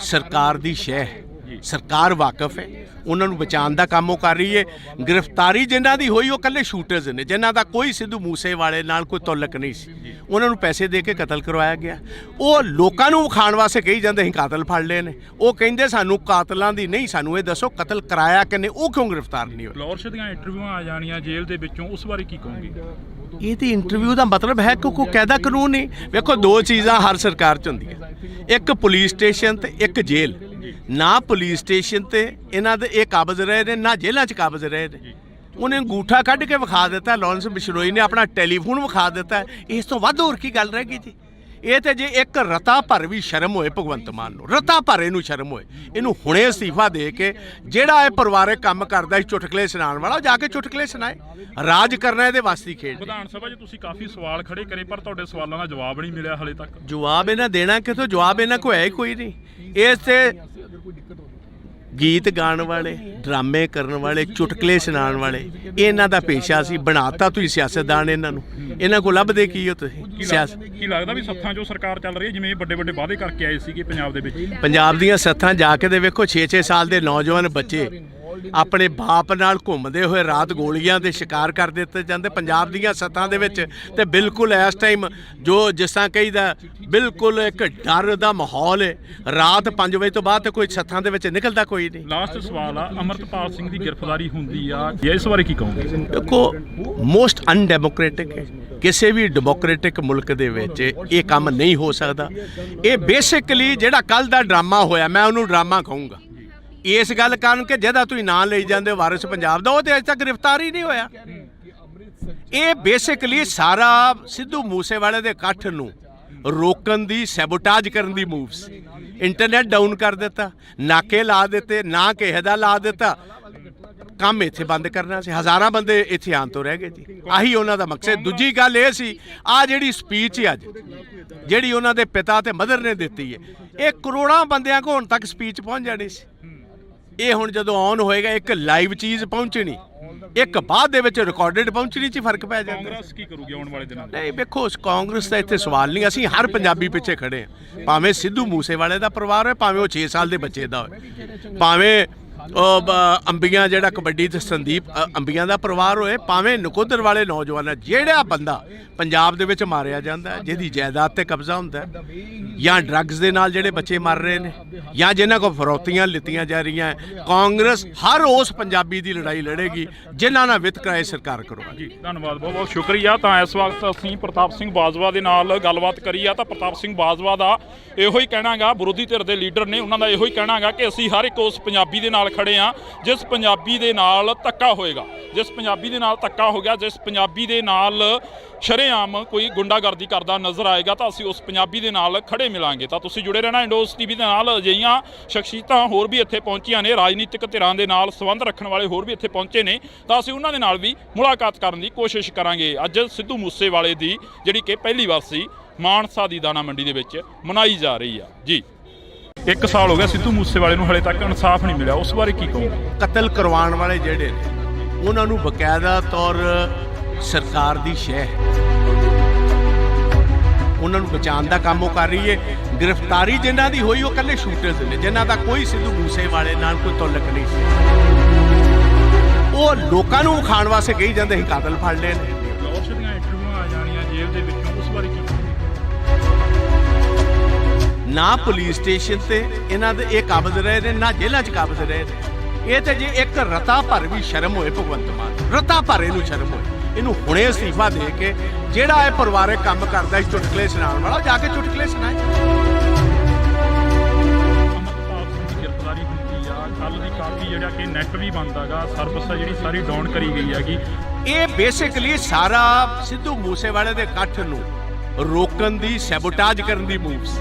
ਸਰਕਾਰ ਦੀ ਸ਼ਹਿ ਹੈ, ਸਰਕਾਰ ਵਾਕਫ ਹੈ, ਉਹਨਾਂ ਨੂੰ ਬਚਾਉਣ ਦਾ ਕੰਮ ਉਹ ਕਰ ਰਹੀ ਹੈ। ਗ੍ਰਿਫਤਾਰੀ ਜਿਨ੍ਹਾਂ ਦੀ ਹੋਈ ਉਹ ਇਕੱਲੇ ਸ਼ੂਟਰਸ ਨੇ, ਜਿਨ੍ਹਾਂ ਦਾ ਕੋਈ ਸਿੱਧੂ ਮੂਸੇਵਾਲੇ ਨਾਲ ਕੋਈ ਤਾਲੁਕ ਨਹੀਂ ਸੀ। ਉਹਨਾਂ ਨੂੰ ਪੈਸੇ ਦੇ ਕੇ ਕਤਲ ਕਰਵਾਇਆ ਗਿਆ। ਉਹ ਲੋਕਾਂ ਨੂੰ ਵਿਖਾਉਣ ਵਾਸਤੇ ਕਹੀ ਜਾਂਦੇ ਸੀ ਕਾਤਲ ਫੜ ਲਏ ਨੇ। ਉਹ ਕਹਿੰਦੇ ਸਾਨੂੰ ਕਾਤਲਾਂ ਦੀ ਨਹੀਂ, ਸਾਨੂੰ ਇਹ ਦੱਸੋ ਕਤਲ ਕਰਾਇਆ ਕਿਨੇ, ਉਹ ਕਿਉਂ ਗ੍ਰਿਫਤਾਰ ਨਹੀਂ ਹੋਏ? ਫਲੋਰਸ਼ ਦੀਆਂ ਇੰਟਰਵਿਊਆਂ ਆ ਜਾਣੀਆਂ ਜੇਲ੍ਹ ਦੇ ਵਿੱਚੋਂ, ਉਸ ਬਾਰੇ ਕੀ ਕਹੋਗੇ? ਇਹਦੀ ਇੰਟਰਵਿਊ ਦਾ ਮਤਲਬ ਹੈ ਕਿ ਕੋਈ ਕਾਇਦਾ ਕਾਨੂੰਨ ਨਹੀਂ। ਵੇਖੋ, ਦੋ ਚੀਜ਼ਾਂ ਹਰ ਸਰਕਾਰ 'ਚ ਹੁੰਦੀਆਂ, ਇੱਕ ਪੁਲਿਸ ਸਟੇਸ਼ਨ ਤੇ ਇੱਕ ਜੇਲ੍ਹ। ਨਾ ਪੁਲਿਸ ਸਟੇਸ਼ਨ ਤੇ ਇਹਨਾਂ ਦੇ ਇਹ ਕਾਬਜ਼ ਰਹੇ ਨੇ, ਨਾ ਜੇਲ੍ਹਾਂ 'ਚ ਕਾਬਜ਼ ਰਹੇ ਨੇ। ਉਹਨੇ ਅੰਗੂਠਾ ਕੱਢ ਕੇ ਵਿਖਾ ਦਿੱਤਾ, ਲਾਰੈਂਸ ਬਿਸ਼ਨੋਈ ਨੇ ਆਪਣਾ ਟੈਲੀਫੋਨ ਵਿਖਾ ਦਿੱਤਾ। ਇਸ ਤੋਂ ਵੱਧ ਹੋਰ ਕੀ ਗੱਲ ਰਹਿ ਗਈ ਜੀ? ਇਹ ਤੇ ਜੇ ਇੱਕ ਰਤਾ ਭਰ ਵੀ ਸ਼ਰਮ ਹੋਏ ਭਗਵੰਤ ਮਾਨ ਨੂੰ, ਰਤਾ ਭਰ ਇਹਨੂੰ ਸ਼ਰਮ ਹੋਏ, ਇਹਨੂੰ ਹੁਣੇ ਅਸਤੀਫਾ ਦੇ ਕੇ ਜਿਹੜਾ ਇਹ ਪਰਿਵਾਰਕ ਕੰਮ ਕਰਦਾ ਸੀ ਚੁਟਕਲੇ ਸੁਣਾਉਣ ਵਾਲਾ, ਜਾ ਕੇ ਚੁਟਕਲੇ ਸੁਣਾਏ। ਰਾਜ ਕਰਨਾ ਇਹਦੇ ਵਾਸਤੇ ਖੇਡ। ਵਿਧਾਨ ਸਭਾ 'ਚ ਤੁਸੀਂ ਕਾਫੀ ਸਵਾਲ ਖੜੇ ਕਰੇ ਪਰ ਤੁਹਾਡੇ ਸਵਾਲਾਂ ਦਾ ਜਵਾਬ ਨਹੀਂ ਮਿਲਿਆ ਹਲੇ ਤੱਕ। ਜਵਾਬ ਇਹਨਾਂ ਦੇਣਾ ਕਿਥੋਂ? ਜਵਾਬ ਇਹਨਾਂ ਕੋਲ ਹੈ ਹੀ ਕੋਈ ਨਹੀਂ। ਇਸ ਤੇ ਗੀਤ ਗਾਉਣ ਵਾਲੇ, ਡਰਾਮੇ ਕਰਨ ਵਾਲੇ, ਚੁਟਕਲੇ ਸੁਣਾਉਣ ਵਾਲੇ, ਇਹਨਾਂ ਦਾ ਪੇਸ਼ਾ ਸੀ। ਬਣਾਤਾ ਤੁਸੀਂ ਸਿਆਸਤਦਾਨ ਇਹਨਾਂ ਨੂੰ। ਇਹਨਾਂ ਕੋਲ ਲੱਭਦੇ ਕੀ ਹੋ ਤੁਸੀਂ? ਸਿਆਸਤ ਕੀ ਲੱਗਦਾ ਵੀ ਸੱਥਾਂ 'ਚੋਂ ਸਰਕਾਰ ਚੱਲ ਰਹੀ ਹੈ, ਜਿਵੇਂ ਇਹ ਵੱਡੇ ਵੱਡੇ ਵਾਅਦੇ ਕਰਕੇ ਆਏ ਸੀਗੇ ਪੰਜਾਬ ਦੇ ਵਿੱਚ? ਪੰਜਾਬ ਦੀਆਂ ਸੱਥਾਂ ਜਾ ਕੇ ਦੇ ਵੇਖੋ, 6-6 ਸਾਲ ਦੇ ਨੌਜਵਾਨ ਬੱਚੇ ਆਪਣੇ ਬਾਪ ਨਾਲ ਘੁੰਮਦੇ ਹੋਏ ਰਾਤ ਗੋਲੀਆਂ ਦੇ ਸ਼ਿਕਾਰ ਕਰ ਦਿੱਤੇ ਜਾਂਦੇ ਪੰਜਾਬ ਦੀਆਂ ਸੱਥਾਂ ਦੇ ਵਿੱਚ। ਤੇ ਬਿਲਕੁਲ ਇਸ ਟਾਈਮ ਜੋ ਜਿਸ ਤਰ੍ਹਾਂ ਕਹੀਦਾ ਬਿਲਕੁਲ ਇੱਕ ਡਰ ਦਾ ਮਾਹੌਲ ਹੈ। ਰਾਤ 5 ਵਜੇ ਤੋਂ ਬਾਅਦ ਤਾਂ ਕੋਈ ਸੱਥਾਂ ਦੇ ਵਿੱਚ ਨਿਕਲਦਾ ਕੋਈ ਨਹੀਂ। ਲਾਸਟ ਸਵਾਲ ਆ, ਅਮਰਤਪਾਲ ਸਿੰਘ ਦੀ ਗ੍ਰਿਫਤਾਰੀ ਹੁੰਦੀ ਆ, ਇਸ ਬਾਰੇ ਕੀ ਕਹੋਗੇ? ਦੇਖੋ, ਮੋਸਟ ਅਨਡੈਮੋਕ੍ਰੈਟਿਕ ਹੈ। ਕਿਸੇ ਵੀ ਡੈਮੋਕ੍ਰੈਟਿਕ ਮੁਲਕ ਦੇ ਵਿੱਚ ਇਹ ਕੰਮ ਨਹੀਂ ਹੋ ਸਕਦਾ। ਇਹ ਬੇਸਿਕਲੀ ਜਿਹੜਾ ਕੱਲ ਦਾ ਡਰਾਮਾ ਹੋਇਆ, ਮੈਂ ਉਹਨੂੰ ਡਰਾਮਾ ਕਹੂੰਗਾ ਇਸ ਗੱਲ ਕਾਰਨ ਕਿ ਜਿਹਦਾ ਤੁਸੀਂ ਨਾਂ ਲਈ ਜਾਂਦੇ ਵਾਰਿਸ ਪੰਜਾਬ ਦਾ, ਉਹ ਤੇ ਅਜੇ ਤੱਕ ਗ੍ਰਿਫਤਾਰ ਹੀ ਨਹੀਂ ਹੋਇਆ। ਇਹ ਬੇਸਿਕਲੀ ਸਾਰਾ ਸਿੱਧੂ ਮੂਸੇਵਾਲੇ ਦੇ ਇਕੱਠ ਨੂੰ ਰੋਕਣ ਦੀ, ਸੈਬੋਟਾਜ ਕਰਨ ਦੀ ਮੂਵਸ। ਇੰਟਰਨੈਟ ਡਾਊਨ ਕਰ ਦਿੱਤਾ, ਨਾਕੇ ਲਾ ਦਿੱਤੇ, ਨਾ ਕਿਸੇ ਦਾ ਲਾ ਦਿੱਤਾ, ਕੰਮ ਇੱਥੇ ਬੰਦ ਕਰਨਾ ਸੀ। ਹਜ਼ਾਰਾਂ ਬੰਦੇ ਇੱਥੇ ਆਉਣ ਤੋਂ ਰਹਿ ਗਏ ਜੀ, ਆਹੀ ਉਹਨਾਂ ਦਾ ਮਕਸਦ। ਦੂਜੀ ਗੱਲ ਇਹ ਸੀ, ਆਹ ਜਿਹੜੀ ਸਪੀਚ ਹੈ ਅੱਜ ਜਿਹੜੀ ਉਹਨਾਂ ਦੇ ਪਿਤਾ ਤੇ ਮਦਰ ਨੇ ਦਿੱਤੀ ਹੈ, ਇਹ ਕਰੋੜਾਂ ਬੰਦਿਆਂ ਕੋਲ ਹੁਣ ਤੱਕ ਸਪੀਚ ਪਹੁੰਚ ਜਾਣੀ ਸੀ। ਇਹ ਹੁਣ ਜਦੋਂ ਔਨ ਹੋਏਗਾ, ਇੱਕ ਲਾਈਵ ਚੀਜ਼ ਪਹੁੰਚਣੀ, ਇੱਕ ਬਾਅਦ ਦੇ ਵਿੱਚ ਰਿਕਾਰਡਡ ਪਹੁੰਚਣੀ 'ਚ ਫਰਕ ਪੈ ਜਾਂਦਾ। ਕਾਂਗਰਸ ਕੀ ਕਰੂਗੀ ਆਉਣ ਵਾਲੇ ਦਿਨਾਂ 'ਚ? ਨਹੀਂ ਵੇਖੋ, ਕਾਂਗਰਸ ਦਾ ਇੱਥੇ ਸਵਾਲ ਨਹੀਂ। ਅਸੀਂ ਹਰ ਪੰਜਾਬੀ ਪਿੱਛੇ ਖੜੇ ਹਾਂ, ਭਾਵੇਂ ਸਿੱਧੂ ਮੂਸੇਵਾਲੇ ਦਾ ਪਰਿਵਾਰ ਹੋਏ, ਭਾਵੇਂ ਉਹ 6 ਸਾਲ ਦੇ ਬੱਚੇ ਦਾ ਹੋਏ, ਭਾਵੇਂ ਅੰਬੀਆਂ ਜਿਹੜਾ ਕਬੱਡੀ ਤੇ ਸੰਦੀਪ ਅੰਬੀਆਂ ਦਾ ਪਰਿਵਾਰ ਹੋਏ, ਭਾਵੇਂ ਨਕੋਦਰ ਵਾਲੇ ਨੌਜਵਾਨ। ਜਿਹੜਾ ਬੰਦਾ ਪੰਜਾਬ ਦੇ ਵਿੱਚ ਮਾਰਿਆ ਜਾਂਦਾ, ਜਿਹਦੀ ਜਾਇਦਾਦ ਤੇ ਕਬਜ਼ਾ ਹੁੰਦਾ, ਜਾਂ ਡਰੱਗਸ ਦੇ ਨਾਲ ਜਿਹੜੇ ਬੱਚੇ ਮਰ ਰਹੇ ਨੇ, ਜਾਂ ਜਿਨ੍ਹਾਂ ਕੋਲ ਫਰੌਤੀਆਂ ਲਿੱਤੀਆਂ ਜਾ ਰਹੀਆਂ, ਕਾਂਗਰਸ ਹਰ ਉਸ ਪੰਜਾਬੀ ਦੀ ਲੜਾਈ ਲੜੇਗੀ ਜਿਨ੍ਹਾਂ ਨਾਲ ਵਿਤਕਰਾ ਸਰਕਾਰ ਕਰੂਗੀ। ਜੀ ਧੰਨਵਾਦ, ਬਹੁਤ ਬਹੁਤ ਸ਼ੁਕਰੀਆ। ਤਾਂ ਇਸ ਵਕਤ ਅਸੀਂ ਪ੍ਰਤਾਪ ਸਿੰਘ ਬਾਜਵਾ ਦੇ ਨਾਲ ਗੱਲਬਾਤ ਕਰੀ ਆ। ਤਾਂ ਪ੍ਰਤਾਪ ਸਿੰਘ ਬਾਜਵਾ ਦਾ ਇਹੋ ਹੀ ਕਹਿਣਾ ਗਾ, ਵਿਰੋਧੀ ਧਿਰ ਦੇ ਲੀਡਰ ਨੇ, ਉਹਨਾਂ ਦਾ ਇਹੋ ਹੀ ਕਹਿਣਾ ਗਾ ਕਿ ਅਸੀਂ ਹਰ ਇੱਕ ਉਸ ਪੰਜਾਬੀ ਦੇ ਨਾਲ ਖੜੇ ਆ ਜਿਸ ਪੰਜਾਬੀ ਦੇ ਨਾਲ ਧੱਕਾ ਹੋਏਗਾ, ਜਿਸ ਪੰਜਾਬੀ ਦੇ ਨਾਲ ਧੱਕਾ ਹੋ ਗਿਆ, ਜਿਸ ਪੰਜਾਬੀ ਦੇ ਨਾਲ ਸ਼ਰੇਆਮ ਕੋਈ ਗੁੰਡਾਗਰਦੀ ਕਰਦਾ ਨਜ਼ਰ ਆਏਗਾ, ਤਾਂ ਅਸੀਂ ਉਸ ਪੰਜਾਬੀ ਦੇ ਨਾਲ ਖੜੇ ਮਿਲਾਂਗੇ। ਤਾਂ ਤੁਸੀਂ ਜੁੜੇ ਰਹਿਣਾ ਇੰਡੋਸ ਟੀਵੀ ਦੇ ਨਾਲ। ਅਜਿਹੀਆਂ ਸ਼ਖਸੀਅਤਾਂ ਹੋਰ ਵੀ ਇੱਥੇ ਪਹੁੰਚੀਆਂ ਨੇ, ਰਾਜਨੀਤਿਕ ਧਿਰਾਂ ਦੇ ਨਾਲ ਸੰਬੰਧ ਰੱਖਣ ਵਾਲੇ ਹੋਰ ਵੀ ਇੱਥੇ ਪਹੁੰਚੇ ਨੇ, ਤਾਂ ਅਸੀਂ ਉਹਨਾਂ ਦੇ ਨਾਲ ਵੀ ਮੁਲਾਕਾਤ ਕਰਨ ਦੀ ਕੋਸ਼ਿਸ਼ ਕਰਾਂਗੇ। ਅੱਜ ਸਿੱਧੂ ਮੂਸੇਵਾਲੇ ਦੀ ਜਿਹੜੀ ਕਿ ਪਹਿਲੀ ਵਰਸੀ ਮਾਨਸਾ ਦੀ ਦਾਣਾ ਮੰਡੀ ਦੇ ਵਿੱਚ ਮਨਾਈ ਜਾ ਰਹੀ ਆ। ਜੀ 1 ਸਾਲ ਹੋ ਗਿਆ ਸਿੱਧੂ ਮੂਸੇਵਾਲੇ ਨੂੰ, ਹਲੇ ਤੱਕ ਇਨਸਾਫ ਨਹੀਂ ਮਿਲਿਆ, ਉਸ ਬਾਰੇ ਕੀ ਕਹੋਗੇ? ਕਤਲ ਕਰਵਾਉਣ ਵਾਲੇ ਜਿਹੜੇ ਨੇ ਉਹਨਾਂ ਨੂੰ ਬਕਾਇਦਾ ਤੌਰ ਸਰਕਾਰ ਦੀ ਸ਼ਹਿ ਹੈ, ਉਹਨਾਂ ਨੂੰ ਬਚਾਉਣ ਦਾ ਕੰਮ ਉਹ ਕਰ ਰਹੀ ਹੈ। ਗ੍ਰਿਫਤਾਰੀ ਜਿਨ੍ਹਾਂ ਦੀ ਹੋਈ ਉਹ ਇਕੱਲੇ ਸ਼ੂਟਰਸ ਨੇ, ਜਿਨ੍ਹਾਂ ਦਾ ਕੋਈ ਸਿੱਧੂ ਮੂਸੇਵਾਲੇ ਨਾਲ ਕੋਈ ਤਾਲੁਕ ਨਹੀਂ ਸੀ। ਉਹ ਲੋਕਾਂ ਨੂੰ ਵਿਖਾਉਣ ਵਾਸਤੇ ਕਹੀ ਜਾਂਦੇ ਸੀ ਕਾਤਲ ਫੜ ਲਏ ਨੇ। ਲਾਹੌਰ ਦੀਆਂ ਇੰਟਰਵਿਊਆਂ ਆ ਜਾਣੀਆਂ ਜੇਲ੍ਹ ਦੇ ਵਿੱਚੋਂ, ਉਸ ਬਾਰੇ ਕੀ ਕਹੋਗੇ? ਨਾ ਪੁਲਿਸ ਸਟੇਸ਼ਨ ਤੇ ਇਹਨਾਂ ਦੇ ਇਹ ਕਾਬਜ਼ ਰਹੇ ਨੇ, ਨਾ ਜੇਲ੍ਹਾਂ 'ਚ ਕਾਬਜ਼ ਰਹੇ ਨੇ। ਇਹ ਤੇ ਜੇ ਇੱਕ ਰਤਾ ਭਰ ਵੀ ਸ਼ਰਮ ਹੋਏ ਭਗਵੰਤ ਮਾਨ, ਰਤਾ ਭਰ ਇਹਨੂੰ ਸ਼ਰਮ ਹੋਏ, ਇਹਨੂੰ ਹੁਣੇ ਅਸਤੀਫਾ ਦੇ ਕੇ ਜਿਹੜਾ ਇਹ ਪਰਿਵਾਰਕ ਕੰਮ ਕਰਦਾ ਸੀ ਚੁਟਕਲੇ ਸੁਣਾਉਣ ਵਾਲਾ, ਜਾ ਕੇ ਚੁਟਕਲੇ ਸੁਣਾਏ। ਅਮਰਤਪਾਲ ਸਿੰਘ ਦੀ ਗ੍ਰਿਫਤਾਰੀ ਹੁੰਦੀ ਆ, ਕੱਲ ਦੀ ਕਾਫੀ ਜਿਹੜਾ ਕਿ ਨੈਟ ਵੀ ਬੰਦ ਹੈਗਾ, ਸਰਵਿਸ ਜਿਹੜੀ ਸਾਰੀ ਡਾਊਨ ਕਰੀ ਗਈ ਹੈਗੀ। ਇਹ ਬੇਸਿਕਲੀ ਸਾਰਾ ਸਿੱਧੂ ਮੂਸੇਵਾਲੇ ਦੇ ਇਕੱਠ ਨੂੰ ਰੋਕਣ ਦੀ, ਸੈਬੋਟਾਜ ਕਰਨ ਦੀ ਮੂਵਸ।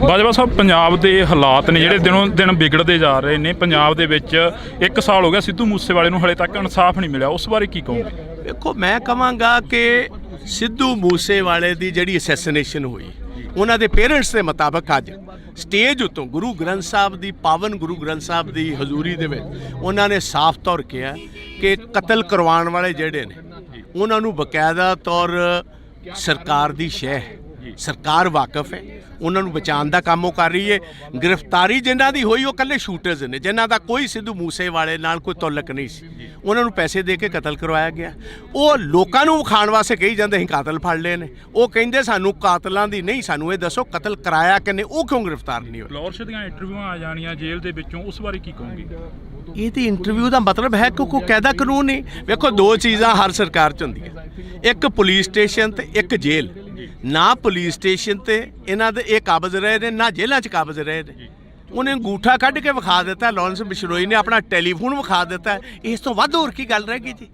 ਬਾਜਵਾ ਸਾਹਿਬ, ਪੰਜਾਬ ਦੇ ਹਾਲਾਤ ਨੇ ਜਿਹੜੇ ਦਿਨੋਂ ਦਿਨ ਵਿਗੜਦੇ ਜਾ ਰਹੇ ਨੇ। ਪੰਜਾਬ ਦੇ ਵਿੱਚ 1 ਸਾਲ ਹੋ ਗਿਆ ਸਿੱਧੂ ਮੂਸੇਵਾਲੇ ਨੂੰ, ਹਲੇ ਤੱਕ ਇਨਸਾਫ ਨਹੀਂ ਮਿਲਿਆ, ਉਸ ਬਾਰੇ ਕੀ ਕਹੋਗੇ? ਦੇਖੋ, ਮੈਂ ਕਹਾਂਗਾ ਕਿ ਸਿੱਧੂ ਮੂਸੇਵਾਲੇ ਦੀ ਜਿਹੜੀ ਅਸੈਸੀਨੇਸ਼ਨ ਹੋਈ, ਉਹਨਾਂ ਦੇ ਪੇਰੈਂਟਸ ਦੇ ਮੁਤਾਬਕ ਅੱਜ ਸਟੇਜ ਉੱਤੋਂ ਗੁਰੂ ਗ੍ਰੰਥ ਸਾਹਿਬ ਦੀ, ਪਾਵਨ ਗੁਰੂ ਗ੍ਰੰਥ ਸਾਹਿਬ ਦੀ ਹਜ਼ੂਰੀ ਦੇ ਵਿੱਚ ਉਹਨਾਂ ਨੇ ਸਾਫ਼ ਤੌਰ ਕਿਹਾ ਕਿ ਕਤਲ ਕਰਵਾਉਣ ਵਾਲੇ ਜਿਹੜੇ ਨੇ ਉਹਨਾਂ ਨੂੰ ਬਕਾਇਦਾ ਤੌਰ ਸਰਕਾਰ ਦੀ ਸ਼ਹਿ ਹੈ, ਸਰਕਾਰ ਵਾਕਿਫ ਹੈ, ਉਹਨਾਂ ਨੂੰ ਬਚਾਉਣ ਦਾ ਕੰਮ ਉਹ ਕਰ ਰਹੀ ਹੈ। ਗ੍ਰਿਫਤਾਰੀ ਜਿਨ੍ਹਾਂ ਦੀ ਹੋਈ ਉਹ ਇਕੱਲੇ ਸ਼ੂਟਰਸ ਨੇ, ਜਿਨ੍ਹਾਂ ਦਾ ਕੋਈ ਸਿੱਧੂ ਮੂਸੇਵਾਲੇ ਨਾਲ ਕੋਈ ਤਾਲੁਕ ਨਹੀਂ ਸੀ। ਉਹਨਾਂ ਨੂੰ ਪੈਸੇ ਦੇ ਕੇ ਕਤਲ ਕਰਵਾਇਆ ਗਿਆ। ਉਹ ਲੋਕਾਂ ਨੂੰ ਵਿਖਾਉਣ ਵਾਸਤੇ ਕਹੀ ਜਾਂਦੇ ਸੀ ਕਾਤਲ ਫੜ ਲਏ ਨੇ। ਉਹ ਕਹਿੰਦੇ ਸਾਨੂੰ ਕਾਤਲਾਂ ਦੀ ਨਹੀਂ, ਸਾਨੂੰ ਇਹ ਦੱਸੋ ਕਤਲ ਕਰਾਇਆ ਕਿੰਨੇ, ਉਹ ਕਿਉਂ ਗ੍ਰਿਫਤਾਰ ਨਹੀਂ ਹੋਏ? ਲਾਹੌਰ ਦੀਆਂ ਇੰਟਰਵਿਊਆਂ ਆ ਜਾਣੀਆਂ ਜੇਲ੍ਹ ਦੇ ਵਿੱਚੋਂ, ਉਸ ਬਾਰੇ ਕੀ ਕਹੋਗੇ? ਇਹਦੀ ਇੰਟਰਵਿਊ ਦਾ ਮਤਲਬ ਹੈ ਕਿ ਕੋਈ ਕਾਇਦਾ ਕਾਨੂੰਨ ਨਹੀਂ। ਵੇਖੋ, 2 ਚੀਜ਼ਾਂ ਹਰ ਸਰਕਾਰ 'ਚ ਹੁੰਦੀਆਂ, ਇੱਕ ਪੁਲਿਸ ਸਟੇਸ਼ਨ ਤੇ ਇੱਕ ਜੇਲ੍ਹ। ਨਾ ਪੁਲਿਸ ਸਟੇਸ਼ਨ ਤੇ ਇਹਨਾਂ ਦੇ ਇਹ ਕਾਬਜ਼ ਰਹੇ ਨੇ, ਨਾ ਜੇਲ੍ਹਾਂ 'ਚ ਕਾਬਜ਼ ਰਹੇ ਨੇ। ਉਹਨੇ ਅੰਗੂਠਾ ਕੱਢ ਕੇ ਵਿਖਾ ਦਿੱਤਾ, ਲਾਰੈਂਸ ਬਿਸ਼ਨੋਈ ਨੇ ਆਪਣਾ ਟੈਲੀਫੋਨ ਵਿਖਾ ਦਿੱਤਾ। ਇਸ ਤੋਂ ਵੱਧ ਹੋਰ ਕੀ ਗੱਲ ਰਹਿ ਗਈ ਜੀ?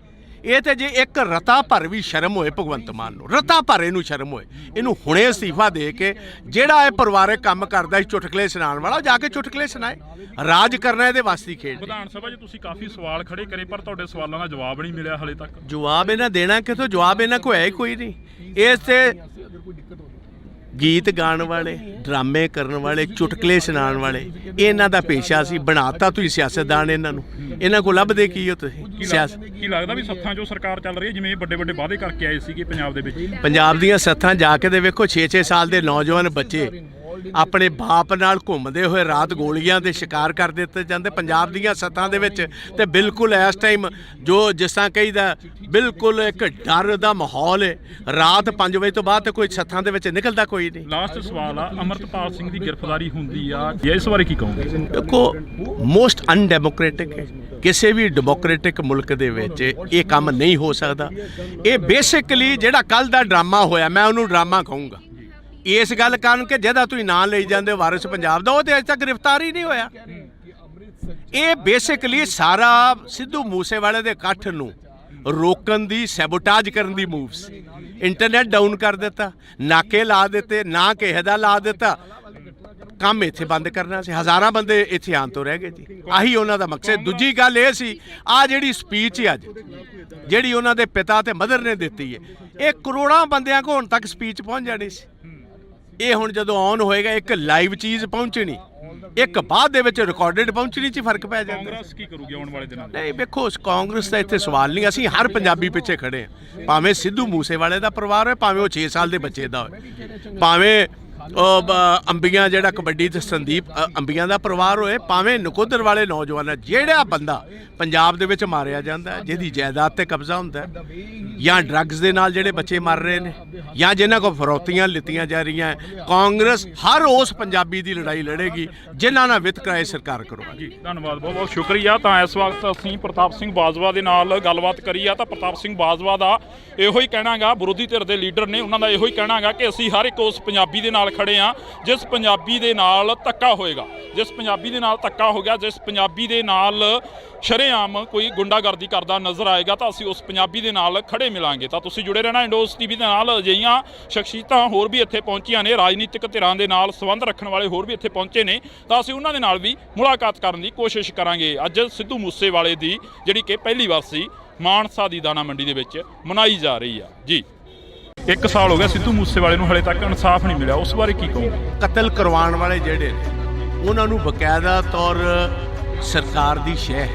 ਇਹ ਤੇ ਜੇ ਇੱਕ ਰਤਾ ਭਰ ਵੀ ਸ਼ਰਮ ਹੋਏ ਭਗਵੰਤ ਮਾਨ ਨੂੰ, ਰਤਾ ਭਰ ਇਹਨੂੰ ਸ਼ਰਮ ਹੋਏ, ਇਹਨੂੰ ਹੁਣੇ ਅਸਤੀਫਾ ਦੇ ਕੇ ਜਿਹੜਾ ਇਹ ਪਰਿਵਾਰਕ ਕੰਮ ਕਰਦਾ ਸੀ ਚੁਟਕਲੇ ਸੁਣਾਉਣ ਵਾਲਾ, ਜਾ ਕੇ ਚੁਟਕਲੇ ਸੁਣਾਏ। ਰਾਜ ਕਰਨਾ ਇਹਦੇ ਵਾਸਤੇ ਖੇਡ। ਵਿਧਾਨ ਸਭਾ 'ਚ ਤੁਸੀਂ ਕਾਫੀ ਸਵਾਲ ਖੜੇ ਕਰੇ, ਪਰ ਤੁਹਾਡੇ ਸਵਾਲਾਂ ਦਾ ਜਵਾਬ ਨਹੀਂ ਮਿਲਿਆ ਹਲੇ ਤੱਕ। ਜਵਾਬ ਇਹਨਾਂ ਦੇਣਾ ਕਿਥੋਂ? ਜਵਾਬ ਇਹਨਾਂ ਕੋਲ ਹੈ ਹੀ ਕੋਈ ਨਹੀਂ। ਇਸ ਤੇ ਗੀਤ ਗਾਉਣ ਵਾਲੇ, ਡਰਾਮੇ ਕਰਨ ਵਾਲੇ, ਚੁਟਕਲੇ ਸੁਣਾਉਣ ਵਾਲੇ, ਇਹ ਇਹਨਾਂ ਦਾ ਪੇਸ਼ਾ ਸੀ। ਬਣਾਤਾ ਤੁਸੀਂ ਸਿਆਸਤਦਾਨ ਇਹਨਾਂ ਨੂੰ। ਇਹਨਾਂ ਕੋਲ ਲੱਭਦੇ ਕੀ ਹੋ ਤੁਸੀਂ? ਕੀ ਲੱਗਦਾ ਵੀ ਸੱਥਾਂ 'ਚੋਂ ਸਰਕਾਰ ਚੱਲ ਰਹੀ ਹੈ, ਜਿਵੇਂ ਵੱਡੇ ਵੱਡੇ ਵਾਅਦੇ ਕਰਕੇ ਆਏ ਸੀਗੇ ਪੰਜਾਬ ਦੇ ਵਿੱਚ? ਪੰਜਾਬ ਦੀਆਂ ਸੱਥਾਂ ਜਾ ਕੇ ਦੇ ਵੇਖੋ, 6-6 ਸਾਲ ਦੇ ਨੌਜਵਾਨ ਬੱਚੇ ਆਪਣੇ ਬਾਪ ਨਾਲ ਘੁੰਮਦੇ ਹੋਏ ਰਾਤ ਗੋਲੀਆਂ ਦੇ ਸ਼ਿਕਾਰ ਕਰ ਦਿੱਤੇ ਜਾਂਦੇ ਪੰਜਾਬ ਦੀਆਂ ਸੱਥਾਂ ਦੇ ਵਿੱਚ। ਤੇ ਬਿਲਕੁਲ ਇਸ ਟਾਈਮ ਜੋ ਜਿਸ ਤਰ੍ਹਾਂ ਕਹੀਦਾ, ਬਿਲਕੁਲ ਇੱਕ ਡਰ ਦਾ ਮਾਹੌਲ ਹੈ। ਰਾਤ 5 ਵਜੇ ਤੋਂ ਬਾਅਦ ਤੇ ਕੋਈ ਸੱਥਾਂ ਦੇ ਵਿੱਚ ਨਿਕਲਦਾ ਕੋਈ ਨਹੀਂ। ਲਾਸਟ ਸਵਾਲ ਆ, ਅਮਰਤਪਾਲ ਸਿੰਘ ਦੀ ਗ੍ਰਿਫਤਾਰੀ ਹੁੰਦੀ ਆ, ਇਸ ਬਾਰੇ ਕੀ ਕਹੋਗੇ? ਦੇਖੋ, ਮੋਸਟ ਅਨਡੈਮੋਕ੍ਰੈਟਿਕ ਹੈ। ਕਿਸੇ ਵੀ ਡੈਮੋਕ੍ਰੈਟਿਕ ਮੁਲਕ ਦੇ ਵਿੱਚ ਇਹ ਕੰਮ ਨਹੀਂ ਹੋ ਸਕਦਾ। ਇਹ ਬੇਸਿਕਲੀ ਜਿਹੜਾ ਕੱਲ ਦਾ ਡਰਾਮਾ ਹੋਇਆ, ਮੈਂ ਉਹਨੂੰ ਡਰਾਮਾ ਕਹੂੰਗਾ। ਇਸ ਗੱਲ ਕਾਰਨ ਕਿ ਜਿਹਦਾ ਤੁਸੀਂ ਨਾਂ ਲਈ ਜਾਂਦੇ ਵਾਰਿਸ ਪੰਜਾਬ ਦਾ, ਉਹ ਤੇ ਅਜੇ ਤੱਕ ਗ੍ਰਿਫਤਾਰ ਹੀ ਨਹੀਂ ਹੋਇਆ। ਇਹ ਬੇਸਿਕਲੀ ਸਾਰਾ ਸਿੱਧੂ ਮੂਸੇਵਾਲੇ ਦੇ ਇਕੱਠ ਨੂੰ ਰੋਕਣ ਦੀ, ਸੈਬੋਟਾਜ ਕਰਨ ਦੀ ਮੂਵਸ। ਇੰਟਰਨੈਟ ਡਾਊਨ ਕਰ ਦਿੱਤਾ, ਨਾਕੇ ਲਾ ਦਿੱਤੇ, ਨਾ ਕਿਸੇ ਦਾ ਲਾ ਦਿੱਤਾ। ਕੰਮ ਇੱਥੇ ਬੰਦ ਕਰਨਾ ਸੀ। ਹਜ਼ਾਰਾਂ ਬੰਦੇ ਇੱਥੇ ਆਉਣ ਤੋਂ ਰਹਿ ਗਏ ਜੀ। ਆਹੀ ਉਹਨਾਂ ਦਾ ਮਕਸਦ। ਦੂਜੀ ਗੱਲ ਇਹ ਸੀ, ਆਹ ਜਿਹੜੀ ਸਪੀਚ ਹੈ ਅੱਜ, ਜਿਹੜੀ ਉਹਨਾਂ ਦੇ ਪਿਤਾ ਤੇ ਮਦਰ ਨੇ ਦਿੱਤੀ ਹੈ, ਇਹ ਕਰੋੜਾਂ ਬੰਦਿਆਂ ਕੋਲ ਹੁਣ ਤੱਕ ਸਪੀਚ ਪਹੁੰਚ ਜਾਣੀ ਸੀ। ਇਹ ਹੁਣ ਜਦੋਂ ਔਨ ਹੋਏਗਾ, ਇੱਕ ਲਾਈਵ ਚੀਜ਼ ਪਹੁੰਚਣੀ, ਇੱਕ ਬਾਅਦ ਦੇ ਵਿੱਚ ਰਿਕਾਰਡਡ ਪਹੁੰਚਣੀ 'ਚ ਫਰਕ ਪੈ ਜਾਂਦਾ। ਕਾਂਗਰਸ ਕੀ ਕਰੂਗੀ ਆਉਣ ਵਾਲੇ ਦਿਨਾਂ 'ਚ? ਨਹੀਂ ਵੇਖੋ, ਕਾਂਗਰਸ ਦਾ ਇੱਥੇ ਸਵਾਲ ਨਹੀਂ। ਅਸੀਂ ਹਰ ਪੰਜਾਬੀ ਪਿੱਛੇ ਖੜੇ ਹਾਂ, ਭਾਵੇਂ ਸਿੱਧੂ ਮੂਸੇਵਾਲੇ ਦਾ ਪਰਿਵਾਰ ਹੋਏ, ਭਾਵੇਂ ਉਹ 6 ਸਾਲ ਦੇ ਬੱਚੇ ਦਾ ਹੋਏ, ਭਾਵੇਂ ਅੰਬੀਆਂ ਜਿਹੜਾ ਕਬੱਡੀ ਤੇ ਸੰਦੀਪ ਅੰਬੀਆਂ ਦਾ ਪਰਿਵਾਰ ਹੋਏ, ਭਾਵੇਂ ਨਕੋਦਰ ਵਾਲੇ ਨੌਜਵਾਨ। ਜਿਹੜਾ ਬੰਦਾ ਪੰਜਾਬ ਦੇ ਵਿੱਚ ਮਾਰਿਆ ਜਾਂਦਾ, ਜਿਹਦੀ ਜਾਇਦਾਦ ਤੇ ਕਬਜ਼ਾ ਹੁੰਦਾ, ਜਾਂ ਡਰੱਗਸ ਦੇ ਨਾਲ ਜਿਹੜੇ ਬੱਚੇ ਮਰ ਰਹੇ ਨੇ, ਜਾਂ ਜਿਨ੍ਹਾਂ ਕੋਲ ਫਰੌਤੀਆਂ ਲਿੱਤੀਆਂ ਜਾ ਰਹੀਆਂ, ਕਾਂਗਰਸ ਹਰ ਉਸ ਪੰਜਾਬੀ ਦੀ ਲੜਾਈ ਲੜੇਗੀ ਜਿਨ੍ਹਾਂ ਨਾਲ ਵਿਤਕਰਾ ਸਰਕਾਰ ਕਰਵਾਏਗੀ। ਜੀ ਧੰਨਵਾਦ, ਬਹੁਤ ਬਹੁਤ ਸ਼ੁਕਰੀਆ। ਤਾਂ ਇਸ ਵਕਤ ਅਸੀਂ ਪ੍ਰਤਾਪ ਸਿੰਘ ਬਾਜਵਾ ਦੇ ਨਾਲ ਗੱਲਬਾਤ ਕਰੀ ਆ। ਤਾਂ ਪ੍ਰਤਾਪ ਸਿੰਘ ਬਾਜਵਾ ਦਾ ਇਹੋ ਹੀ ਕਹਿਣਾ ਗਾ, ਵਿਰੋਧੀ ਧਿਰ ਦੇ ਲੀਡਰ ਨੇ, ਉਹਨਾਂ ਦਾ ਇਹੋ ਹੀ ਕਹਿਣਾ ਗਾ ਕਿ ਅਸੀਂ ਹਰ ਇੱਕ ਉਸ ਪੰਜਾਬੀ ਦੇ ਨਾਲ ਖੜੇ ਆ ਜਿਸ ਪੰਜਾਬੀ ਦੇ ਨਾਲ ਧੱਕਾ ਹੋਏਗਾ, ਜਿਸ ਪੰਜਾਬੀ ਦੇ ਨਾਲ ਧੱਕਾ ਹੋ ਗਿਆ, ਜਿਸ ਪੰਜਾਬੀ ਦੇ ਨਾਲ ਸ਼ਰੇਆਮ ਕੋਈ ਗੁੰਡਾਗਰਦੀ ਕਰਦਾ ਨਜ਼ਰ ਆਏਗਾ, ਤਾਂ ਅਸੀਂ ਉਸ ਪੰਜਾਬੀ ਦੇ ਨਾਲ ਖੜੇ ਮਿਲਾਂਗੇ। ਤਾਂ ਤੁਸੀਂ ਜੁੜੇ ਰਹਿਣਾ ਇੰਡੋਸ ਟੀਵੀ ਦੇ ਨਾਲ। ਅਜਿਹੀਆਂ ਸ਼ਖਸੀਅਤਾਂ ਹੋਰ ਵੀ ਇੱਥੇ ਪਹੁੰਚੀਆਂ ਨੇ, ਰਾਜਨੀਤਿਕ ਧਿਰਾਂ ਦੇ ਨਾਲ ਸੰਬੰਧ ਰੱਖਣ ਵਾਲੇ ਹੋਰ ਵੀ ਇੱਥੇ ਪਹੁੰਚੇ ਨੇ, ਤਾਂ ਅਸੀਂ ਉਹਨਾਂ ਦੇ ਨਾਲ ਵੀ ਮੁਲਾਕਾਤ ਕਰਨ ਦੀ ਕੋਸ਼ਿਸ਼ ਕਰਾਂਗੇ। ਅੱਜ ਸਿੱਧੂ ਮੂਸੇਵਾਲੇ ਦੀ ਜਿਹੜੀ ਕਿ ਪਹਿਲੀ ਵਰਸੀ ਮਾਨਸਾ ਦੀ ਦਾਣਾ ਮੰਡੀ ਦੇ ਵਿੱਚ ਮਨਾਈ ਜਾ ਰਹੀ ਆ। ਜੀ 1 ਸਾਲ ਹੋ ਗਿਆ ਸਿੱਧੂ ਮੂਸੇਵਾਲੇ ਨੂੰ, ਹਲੇ ਤੱਕ ਇਨਸਾਫ ਨਹੀਂ ਮਿਲਿਆ, ਉਸ ਬਾਰੇ ਕੀ ਕਹੋਗੇ? ਕਤਲ ਕਰਵਾਉਣ ਵਾਲੇ ਜਿਹੜੇ ਨੇ, ਉਹਨਾਂ ਨੂੰ ਬਕਾਇਦਾ ਤੌਰ ਸਰਕਾਰ ਦੀ ਸ਼ਹਿ,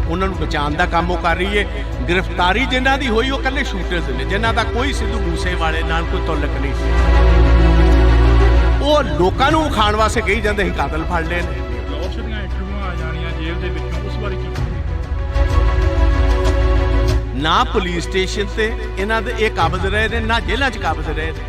ਉਹਨਾਂ ਨੂੰ ਬਚਾਉਣ ਦਾ ਕੰਮ ਉਹ ਕਰ ਰਹੀ ਹੈ। ਗ੍ਰਿਫਤਾਰੀ ਜਿਨ੍ਹਾਂ ਦੀ ਹੋਈ ਉਹ ਇਕੱਲੇ ਸ਼ੂਟਰਸ ਨੇ, ਜਿਨ੍ਹਾਂ ਦਾ ਕੋਈ ਸਿੱਧੂ ਮੂਸੇਵਾਲੇ ਨਾਲ ਕੋਈ ਤਾਲੁਕ ਨਹੀਂ ਸੀ। ਉਹ ਲੋਕਾਂ ਨੂੰ ਖਾਣ ਵਾਸਤੇ ਕਹੀ ਜਾਂਦੇ ਸੀ ਕਾਤਲ ਫੜ ਲਏ ਨੇ। ਲਾਹੌਰ ਦੀਆਂ ਇੰਟਰਵਿਊਆਂ ਆ ਜਾਣੀਆਂ ਜੇਲ੍ਹ ਦੇ ਵਿੱਚੋਂ, ਉਸ ਬਾਰੇ ਕੀ ਕਹੋਗੇ? ਨਾ ਪੁਲਿਸ ਸਟੇਸ਼ਨ ਤੇ ਇਹਨਾਂ ਦੇ ਇਹ ਕਾਬਜ਼ ਰਹੇ ਨੇ, ਨਾ ਜੇਲ੍ਹਾਂ 'ਚ ਕਾਬਜ਼ ਰਹੇ ਨੇ।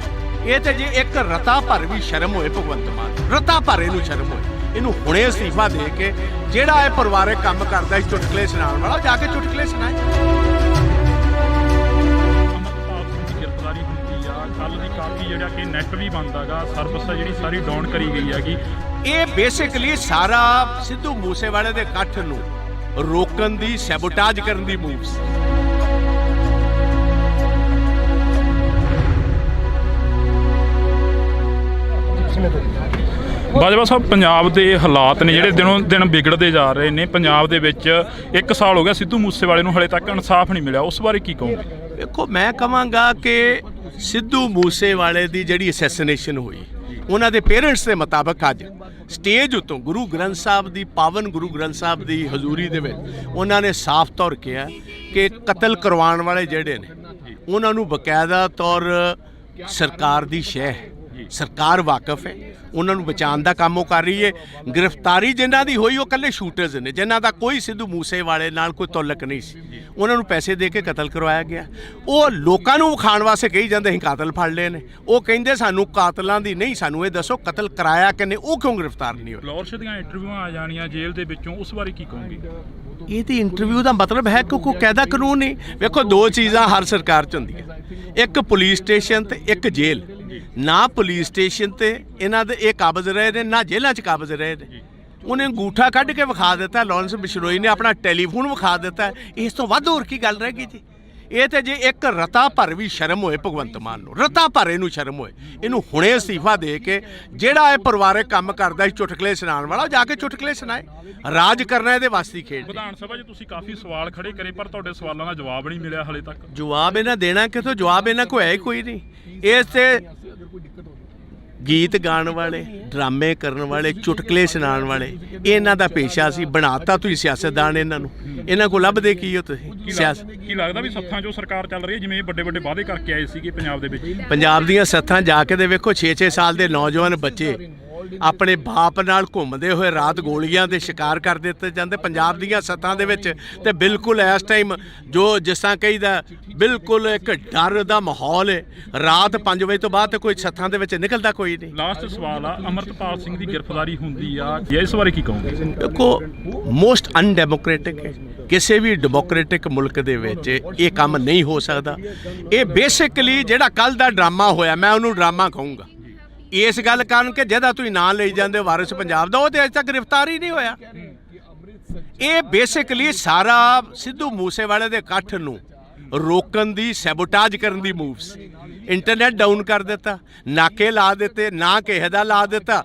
ਇਹ ਤੇ ਜੇ ਇੱਕ ਰਤਾ ਭਰ ਵੀ ਸ਼ਰਮ ਹੋਏ ਭਗਵੰਤ ਮਾਨ, ਰਤਾ ਭਰ ਇਹਨੂੰ ਸ਼ਰਮ ਹੋਏ, ਇਹਨੂੰ ਹੁਣੇ ਅਸਤੀਫਾ ਦੇ ਕੇ, ਜਿਹੜਾ ਇਹ ਪਰਿਵਾਰਕ ਕੰਮ ਕਰਦਾ ਸੀ ਚੁਟਕਲੇ ਸੁਣਾਉਣ ਵਾਲਾ, ਜਾ ਕੇ ਚੁਟਕਲੇ ਸੁਣਾਏ। ਅਮਰਤਪਾਲ ਸਿੰਘ ਦੀ ਗ੍ਰਿਫਤਾਰੀ ਹੁੰਦੀ ਆ, ਕੱਲ ਦੀ ਕਾਫੀ ਜਿਹੜਾ ਕਿ ਨੈਟ ਵੀ ਬੰਦ ਹੈਗਾ, ਸਰਵਿਸ ਜਿਹੜੀ ਸਾਰੀ ਡਾਊਨ ਕਰੀ ਗਈ ਹੈਗੀ। ਇਹ ਬੇਸਿਕਲੀ ਸਾਰਾ ਸਿੱਧੂ ਮੂਸੇਵਾਲੇ ਦੇ ਇਕੱਠ ਨੂੰ ਰੋਕਣ ਦੀ, ਸੈਬੋਟਾਜ ਕਰਨ ਦੀ ਮੂਵਸ। ਬਾਜਵਾ ਸਾਹਿਬ, ਪੰਜਾਬ ਦੇ ਹਾਲਾਤ ਨੇ ਜਿਹੜੇ ਦਿਨੋਂ ਦਿਨ ਵਿਗੜਦੇ ਜਾ ਰਹੇ ਨੇ। ਪੰਜਾਬ ਦੇ ਵਿੱਚ 1 ਸਾਲ ਹੋ ਗਿਆ ਸਿੱਧੂ ਮੂਸੇਵਾਲੇ ਨੂੰ, ਹਲੇ ਤੱਕ ਇਨਸਾਫ ਨਹੀਂ ਮਿਲਿਆ, ਉਸ ਬਾਰੇ ਕੀ ਕਹੋਗੇ? ਦੇਖੋ, ਮੈਂ ਕਹਾਂਗਾ ਕਿ ਸਿੱਧੂ ਮੂਸੇਵਾਲੇ ਦੀ ਜਿਹੜੀ ਅਸੈਸੀਨੇਸ਼ਨ ਹੋਈ, ਉਹਨਾਂ ਦੇ ਪੇਰੈਂਟਸ ਦੇ ਮੁਤਾਬਕ ਅੱਜ ਸਟੇਜ ਉੱਤੋਂ ਗੁਰੂ ਗ੍ਰੰਥ ਸਾਹਿਬ ਦੀ, ਪਾਵਨ ਗੁਰੂ ਗ੍ਰੰਥ ਸਾਹਿਬ ਦੀ ਹਜ਼ੂਰੀ ਦੇ ਵਿੱਚ ਉਹਨਾਂ ਨੇ ਸਾਫ਼ ਤੌਰ ਕਿਹਾ ਕਿ ਕਤਲ ਕਰਵਾਉਣ ਵਾਲੇ ਜਿਹੜੇ ਨੇ, ਉਹਨਾਂ ਨੂੰ ਬਕਾਇਦਾ ਤੌਰ ਸਰਕਾਰ ਦੀ ਸ਼ਹਿ, ਸਰਕਾਰ ਵਾਕਿਫ ਹੈ, ਉਹਨਾਂ ਨੂੰ ਬਚਾਉਣ ਦਾ ਕੰਮ ਉਹ ਕਰ ਰਹੀ ਹੈ। ਗ੍ਰਿਫਤਾਰੀ ਜਿਨ੍ਹਾਂ ਦੀ ਹੋਈ ਉਹ ਇਕੱਲੇ ਸ਼ੂਟਰਸ ਨੇ, ਜਿਨ੍ਹਾਂ ਦਾ ਕੋਈ ਸਿੱਧੂ ਮੂਸੇਵਾਲੇ ਨਾਲ ਕੋਈ ਤਾਲੁਕ ਨਹੀਂ ਸੀ। ਉਹਨਾਂ ਨੂੰ ਪੈਸੇ ਦੇ ਕੇ ਕਤਲ ਕਰਵਾਇਆ ਗਿਆ। ਉਹ ਲੋਕਾਂ ਨੂੰ ਖਾਣ ਵਾਸਤੇ ਕਹੀ ਜਾਂਦੇ ਸੀ ਕਾਤਲ ਫੜ ਲਏ ਨੇ। ਉਹ ਕਹਿੰਦੇ ਸਾਨੂੰ ਕਾਤਲਾਂ ਦੀ ਨਹੀਂ, ਸਾਨੂੰ ਇਹ ਦੱਸੋ ਕਤਲ ਕਰਾਇਆ ਕਿਨੇ, ਉਹ ਕਿਉਂ ਗ੍ਰਿਫਤਾਰ ਨਹੀਂ ਹੋਏ? ਲਾਹੌਰ ਦੀਆਂ ਇੰਟਰਵਿਊਆਂ ਆ ਜਾਣੀਆਂ ਜੇਲ੍ਹ ਦੇ ਵਿੱਚੋਂ, ਉਸ ਬਾਰੇ ਕੀ ਕਹੋਗੇ? ਇਹਦੀ ਇੰਟਰਵਿਊ ਦਾ ਮਤਲਬ ਹੈ ਕਿ ਕੋਈ ਕਾਇਦਾ ਕਾਨੂੰਨ ਨਹੀਂ। ਵੇਖੋ, 2 ਚੀਜ਼ਾਂ ਹਰ ਸਰਕਾਰ 'ਚ ਹੁੰਦੀਆਂ, ਇੱਕ ਪੁਲਿਸ ਸਟੇਸ਼ਨ ਤੇ ਇੱਕ ਜੇਲ੍ਹ। ਨਾ ਪੁਲਿਸ ਸਟੇਸ਼ਨ ਤੇ ਇਹਨਾਂ ਦੇ ਇਹ ਕਾਬਜ਼ ਰਹੇ ਨੇ, ਨਾ ਜੇਲ੍ਹਾਂ 'ਚ ਕਾਬਜ਼ ਰਹੇ ਨੇ। ਉਹਨੇ ਅੰਗੂਠਾ ਕੱਢ ਕੇ ਵਿਖਾ ਦਿੱਤਾ, ਲਾਰੈਂਸ ਬਿਸ਼ਨੋਈ ਨੇ ਆਪਣਾ ਟੈਲੀਫੋਨ ਵਿਖਾ ਦਿੱਤਾ। ਇਸ ਤੋਂ ਵੱਧ ਹੋਰ ਕੀ ਗੱਲ ਰਹਿ ਗਈ ਜੀ? ਇਹ ਤੇ ਜੇ ਇੱਕ ਰਤਾ ਭਰ ਵੀ ਸ਼ਰਮ ਹੋਏ ਭਗਵੰਤ ਮਾਨ ਨੂੰ, ਰਤਾ ਭਰ ਇਹਨੂੰ ਸ਼ਰਮ ਹੋਏ, ਇਹਨੂੰ ਹੁਣੇ ਅਸਤੀਫਾ ਦੇ ਕੇ ਜਿਹੜਾ ਇਹ ਪਰਿਵਾਰਕ ਕੰਮ ਕਰਦਾ ਸੀ ਚੁਟਕਲੇ ਸੁਣਾਉਣ ਵਾਲਾ, ਜਾ ਕੇ ਚੁਟਕਲੇ ਸੁਣਾਏ। ਰਾਜ ਕਰਨਾ ਇਹਦੇ ਵਾਸਤੇ ਖੇਡ। ਵਿਧਾਨ ਸਭਾ 'ਚ ਤੁਸੀਂ ਕਾਫੀ ਸਵਾਲ ਖੜੇ ਕਰੇ ਪਰ ਤੁਹਾਡੇ ਸਵਾਲਾਂ ਦਾ ਜਵਾਬ ਨਹੀਂ ਮਿਲਿਆ ਹਾਲੇ ਤੱਕ। ਜਵਾਬ ਇਹਨਾਂ ਦੇਣਾ ਕਿਥੋਂ? ਜਵਾਬ ਇਹਨਾਂ ਕੋਲ ਹੈ ਹੀ ਕੋਈ ਨਹੀਂ। ਇਸ ਤੇ ਗੀਤ ਗਾਉਣ ਵਾਲੇ, ਡਰਾਮੇ ਕਰਨ ਵਾਲੇ, ਚੁਟਕਲੇ ਸੁਣਾਉਣ ਵਾਲੇ, ਇਹਨਾਂ ਦਾ ਪੇਸ਼ਾ ਸੀ। ਬਣਾਤਾ ਤੁਸੀਂ ਸਿਆਸਤਦਾਨ ਇਹਨਾਂ ਨੂੰ। ਇਹਨਾਂ ਕੋਲ ਲੱਭਦੇ ਕੀ ਹੋ ਤੁਸੀਂ? ਸਿਆਸਤ ਕੀ ਲੱਗਦਾ ਵੀ ਸੱਥਾਂ 'ਚੋਂ ਸਰਕਾਰ ਚੱਲ ਰਹੀ ਹੈ, ਜਿਵੇਂ ਵੱਡੇ ਵੱਡੇ ਵਾਅਦੇ ਕਰਕੇ ਆਏ ਸੀਗੇ ਪੰਜਾਬ ਦੇ ਵਿੱਚ? ਪੰਜਾਬ ਦੀਆਂ ਸੱਥਾਂ ਜਾ ਕੇ ਦੇ ਵੇਖੋ, 6-6 ਸਾਲ ਦੇ ਨੌਜਵਾਨ ਬੱਚੇ ਆਪਣੇ ਬਾਪ ਨਾਲ ਘੁੰਮਦੇ ਹੋਏ ਰਾਤ ਗੋਲੀਆਂ ਦੇ ਸ਼ਿਕਾਰ ਕਰ ਦਿੱਤੇ ਜਾਂਦੇ ਪੰਜਾਬ ਦੀਆਂ ਸੱਥਾਂ ਦੇ ਵਿੱਚ। ਤੇ ਬਿਲਕੁਲ ਇਸ ਟਾਈਮ ਜੋ ਜਿਸ ਤਰ੍ਹਾਂ ਕਹੀਦਾ ਬਿਲਕੁਲ ਇੱਕ ਡਰ ਦਾ ਮਾਹੌਲ ਹੈ। ਰਾਤ 5 ਵਜੇ ਤੋਂ ਬਾਅਦ ਕੋਈ ਸੱਥਾਂ ਦੇ ਵਿੱਚ ਨਿਕਲਦਾ ਕੋਈ ਨਹੀਂ। ਲਾਸਟ ਸਵਾਲ ਆ, ਅਮਰਤਪਾਲ ਸਿੰਘ ਦੀ ਗ੍ਰਿਫਤਾਰੀ ਹੁੰਦੀ ਆ, ਇਸ ਬਾਰੇ ਕੀ ਕਹੋਗੇ? ਦੇਖੋ, ਮੋਸਟ ਅਨਡੈਮੋਕ੍ਰੈਟਿਕ ਹੈ। ਕਿਸੇ ਵੀ ਡੈਮੋਕ੍ਰੈਟਿਕ ਮੁਲਕ ਦੇ ਵਿੱਚ ਇਹ ਕੰਮ ਨਹੀਂ ਹੋ ਸਕਦਾ। ਇਹ ਬੇਸਿਕਲੀ ਜਿਹੜਾ ਕੱਲ ਦਾ ਡਰਾਮਾ ਹੋਇਆ, ਮੈਂ ਉਹਨੂੰ ਡਰਾਮਾ ਕਹੂੰਗਾ। ਇਸ ਗੱਲ ਕਾਰਨ ਕਿ ਜਿਹਦਾ ਤੁਸੀਂ ਨਾਂ ਲਈ ਜਾਂਦੇ ਵਾਰਿਸ ਪੰਜਾਬ ਦਾ, ਉਹ ਤੇ ਅਜੇ ਤੱਕ ਗ੍ਰਿਫਤਾਰ ਹੀ ਨਹੀਂ ਹੋਇਆ। ਇਹ ਬੇਸਿਕਲੀ ਸਾਰਾ ਸਿੱਧੂ ਮੂਸੇਵਾਲੇ ਦੇ ਇਕੱਠ ਨੂੰ ਰੋਕਣ ਦੀ, ਸੈਬੋਟਾਜ ਕਰਨ ਦੀ ਮੂਵਸ। ਇੰਟਰਨੈਟ ਡਾਊਨ ਕਰ ਦਿੱਤਾ, ਨਾਕੇ ਲਾ ਦਿੱਤੇ, ਨਾ ਕਿਸੇ ਦਾ ਲਾ ਦਿੱਤਾ।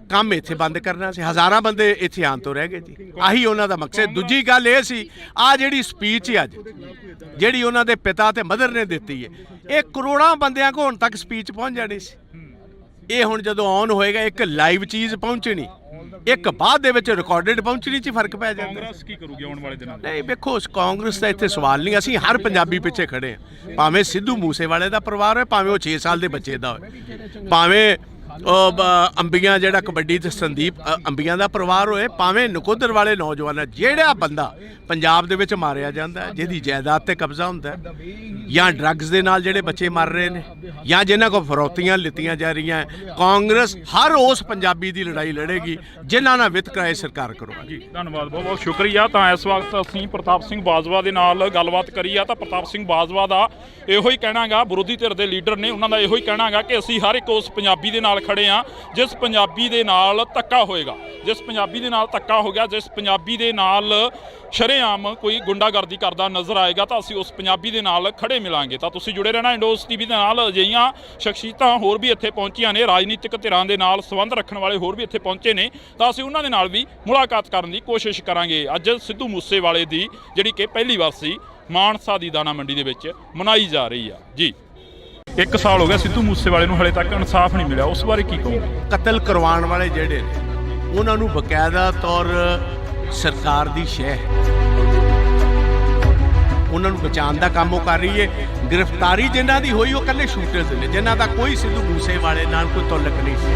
ਕੰਮ ਇੱਥੇ ਬੰਦ ਕਰਨਾ ਸੀ। ਹਜ਼ਾਰਾਂ ਬੰਦੇ ਇੱਥੇ ਆਉਣ ਤੋਂ ਰਹਿ ਗਏ ਜੀ। ਆਹੀ ਉਹਨਾਂ ਦਾ ਮਕਸਦ। ਦੂਜੀ ਗੱਲ ਇਹ ਸੀ, ਆਹ ਜਿਹੜੀ ਸਪੀਚ ਅੱਜ ਜਿਹੜੀ ਉਹਨਾਂ ਦੇ ਪਿਤਾ ਤੇ ਮਦਰ ਨੇ ਦਿੱਤੀ ਹੈ, ਇਹ ਕਰੋੜਾਂ ਬੰਦਿਆਂ ਕੋਲ ਹੁਣ ਤੱਕ ਸਪੀਚ ਪਹੁੰਚ ਜਾਣੀ ਸੀ। ਇਹ ਹੁਣ ਜਦੋਂ ਆਨ ਹੋਏਗਾ, ਇੱਕ ਲਾਈਵ ਚੀਜ਼ ਪਹੁੰਚਣੀ, ਇੱਕ ਬਾਅਦ ਦੇ ਵਿੱਚ ਰਿਕਾਰਡਡ ਪਹੁੰਚਣੀ 'ਚ ਫਰਕ ਪੈ ਜਾਂਦਾ। ਕਾਂਗਰਸ ਕੀ ਕਰੂਗੀ ਆਉਣ ਵਾਲੇ ਦਿਨਾਂ 'ਚ? ਨਹੀਂ ਵੇਖੋ, ਕਾਂਗਰਸ ਦਾ ਇੱਥੇ ਸਵਾਲ ਨਹੀਂ। ਅਸੀਂ ਹਰ ਪੰਜਾਬੀ ਪਿੱਛੇ ਖੜੇ ਹਾਂ। ਭਾਵੇਂ ਸਿੱਧੂ ਮੂਸੇਵਾਲੇ ਦਾ ਪਰਿਵਾਰ ਹੋਏ, ਭਾਵੇਂ ਉਹ 6 ਸਾਲ ਦੇ ਬੱਚੇ ਦਾ ਹੋਏ, ਭਾਵੇਂ ਅੰਬੀਆਂ ਜਿਹੜਾ ਕਬੱਡੀ ਤੇ ਸੰਦੀਪ ਅੰਬੀਆਂ ਦਾ ਪਰਿਵਾਰ ਹੋਏ, ਭਾਵੇਂ ਨਕੋਦਰ ਵਾਲੇ ਨੌਜਵਾਨ। ਜਿਹੜਾ ਬੰਦਾ ਪੰਜਾਬ ਦੇ ਵਿੱਚ ਮਾਰਿਆ ਜਾਂਦਾ, ਜਿਹਦੀ ਜਾਇਦਾਦ ਤੇ ਕਬਜ਼ਾ ਹੁੰਦਾ, ਜਾਂ ਡਰੱਗਸ ਦੇ ਨਾਲ ਜਿਹੜੇ ਬੱਚੇ ਮਰ ਰਹੇ ਨੇ, ਜਾਂ ਜਿਨ੍ਹਾਂ ਕੋਲ ਫਰੌਤੀਆਂ ਲਿੱਤੀਆਂ ਜਾ ਰਹੀਆਂ, ਕਾਂਗਰਸ ਹਰ ਉਸ ਪੰਜਾਬੀ ਦੀ ਲੜਾਈ ਲੜੇਗੀ ਜਿਨ੍ਹਾਂ ਨਾਲ ਵਿਤਕਰਾ ਸਰਕਾਰ ਕਰਵਾਏਗੀ। ਧੰਨਵਾਦ, ਬਹੁਤ ਬਹੁਤ ਸ਼ੁਕਰੀਆ। ਤਾਂ ਇਸ ਵਕਤ ਅਸੀਂ ਪ੍ਰਤਾਪ ਸਿੰਘ ਬਾਜਵਾ ਦੇ ਨਾਲ ਗੱਲਬਾਤ ਕਰੀ ਆ। ਤਾਂ ਪ੍ਰਤਾਪ ਸਿੰਘ ਬਾਜਵਾ ਦਾ ਇਹੋ ਹੀ ਕਹਿਣਾ ਗਾ, ਵਿਰੋਧੀ ਧਿਰ ਦੇ ਲੀਡਰ ਨੇ, ਉਹਨਾਂ ਦਾ ਇਹੋ ਹੀ ਕਹਿਣਾ ਗਾ ਕਿ ਅਸੀਂ ਹਰ ਇੱਕ ਉਸ ਪੰਜਾਬੀ ਦੇ ਨਾਲ ਖੜੇ ਆ ਜਿਸ ਪੰਜਾਬੀ ਦੇ ਨਾਲ ਧੱਕਾ ਹੋਏਗਾ, ਜਿਸ ਪੰਜਾਬੀ ਦੇ ਨਾਲ ਧੱਕਾ ਹੋ ਗਿਆ, ਜਿਸ ਪੰਜਾਬੀ ਦੇ ਨਾਲ ਸ਼ਰੇਆਮ ਕੋਈ ਗੁੰਡਾਗਰਦੀ ਕਰਦਾ ਨਜ਼ਰ ਆਏਗਾ, ਤਾਂ ਅਸੀਂ ਉਸ ਪੰਜਾਬੀ ਦੇ ਨਾਲ ਖੜੇ ਮਿਲਾਂਗੇ। ਤਾਂ ਤੁਸੀਂ ਜੁੜੇ ਰਹਿਣਾ ਇੰਡੋਸ ਟੀਵੀ ਦੇ ਨਾਲ। ਅਜਿਹੀਆਂ ਸ਼ਖਸੀਅਤਾਂ ਹੋਰ ਵੀ ਇੱਥੇ ਪਹੁੰਚੀਆਂ ਨੇ, ਰਾਜਨੀਤਿਕ ਧਿਰਾਂ ਦੇ ਨਾਲ ਸੰਬੰਧ ਰੱਖਣ ਵਾਲੇ ਹੋਰ ਵੀ ਇੱਥੇ ਪਹੁੰਚੇ ਨੇ, ਤਾਂ ਅਸੀਂ ਉਹਨਾਂ ਦੇ ਨਾਲ ਵੀ ਮੁਲਾਕਾਤ ਕਰਨ ਦੀ ਕੋਸ਼ਿਸ਼ ਕਰਾਂਗੇ। ਅੱਜ ਸਿੱਧੂ ਮੂਸੇਵਾਲੇ ਦੀ ਜਿਹੜੀ ਕਿ ਪਹਿਲੀ ਵਾਰਸੀ ਮਾਨਸਾ ਦੀ ਦਾਣਾ ਮੰਡੀ ਦੇ ਵਿੱਚ ਮਨਾਈ ਜਾ ਰਹੀ ਆ ਜੀ। 1 ਸਾਲ ਹੋ ਗਿਆ ਸਿੱਧੂ ਮੂਸੇਵਾਲੇ ਨੂੰ, ਹਲੇ ਤੱਕ ਇਨਸਾਫ ਨਹੀਂ ਮਿਲਿਆ, ਉਸ ਬਾਰੇ ਕੀ ਕਹੋਗੇ? ਕਤਲ ਕਰਵਾਉਣ ਵਾਲੇ ਜਿਹੜੇ ਨੇ, ਉਹਨਾਂ ਨੂੰ ਬਕਾਇਦਾ ਤੌਰ ਸਰਕਾਰ ਦੀ ਸ਼ਹਿ, ਉਹਨਾਂ ਨੂੰ ਬਚਾਉਣ ਦਾ ਕੰਮ ਉਹ ਕਰ ਰਹੀ ਹੈ। ਗ੍ਰਿਫਤਾਰੀ ਜਿਨ੍ਹਾਂ ਦੀ ਹੋਈ ਉਹ ਇਕੱਲੇ ਸ਼ੂਟਰਸ ਨੇ, ਜਿਨ੍ਹਾਂ ਦਾ ਕੋਈ ਸਿੱਧੂ ਮੂਸੇਵਾਲੇ ਨਾਲ ਕੋਈ ਤਾਲੁਕ ਨਹੀਂ ਸੀ।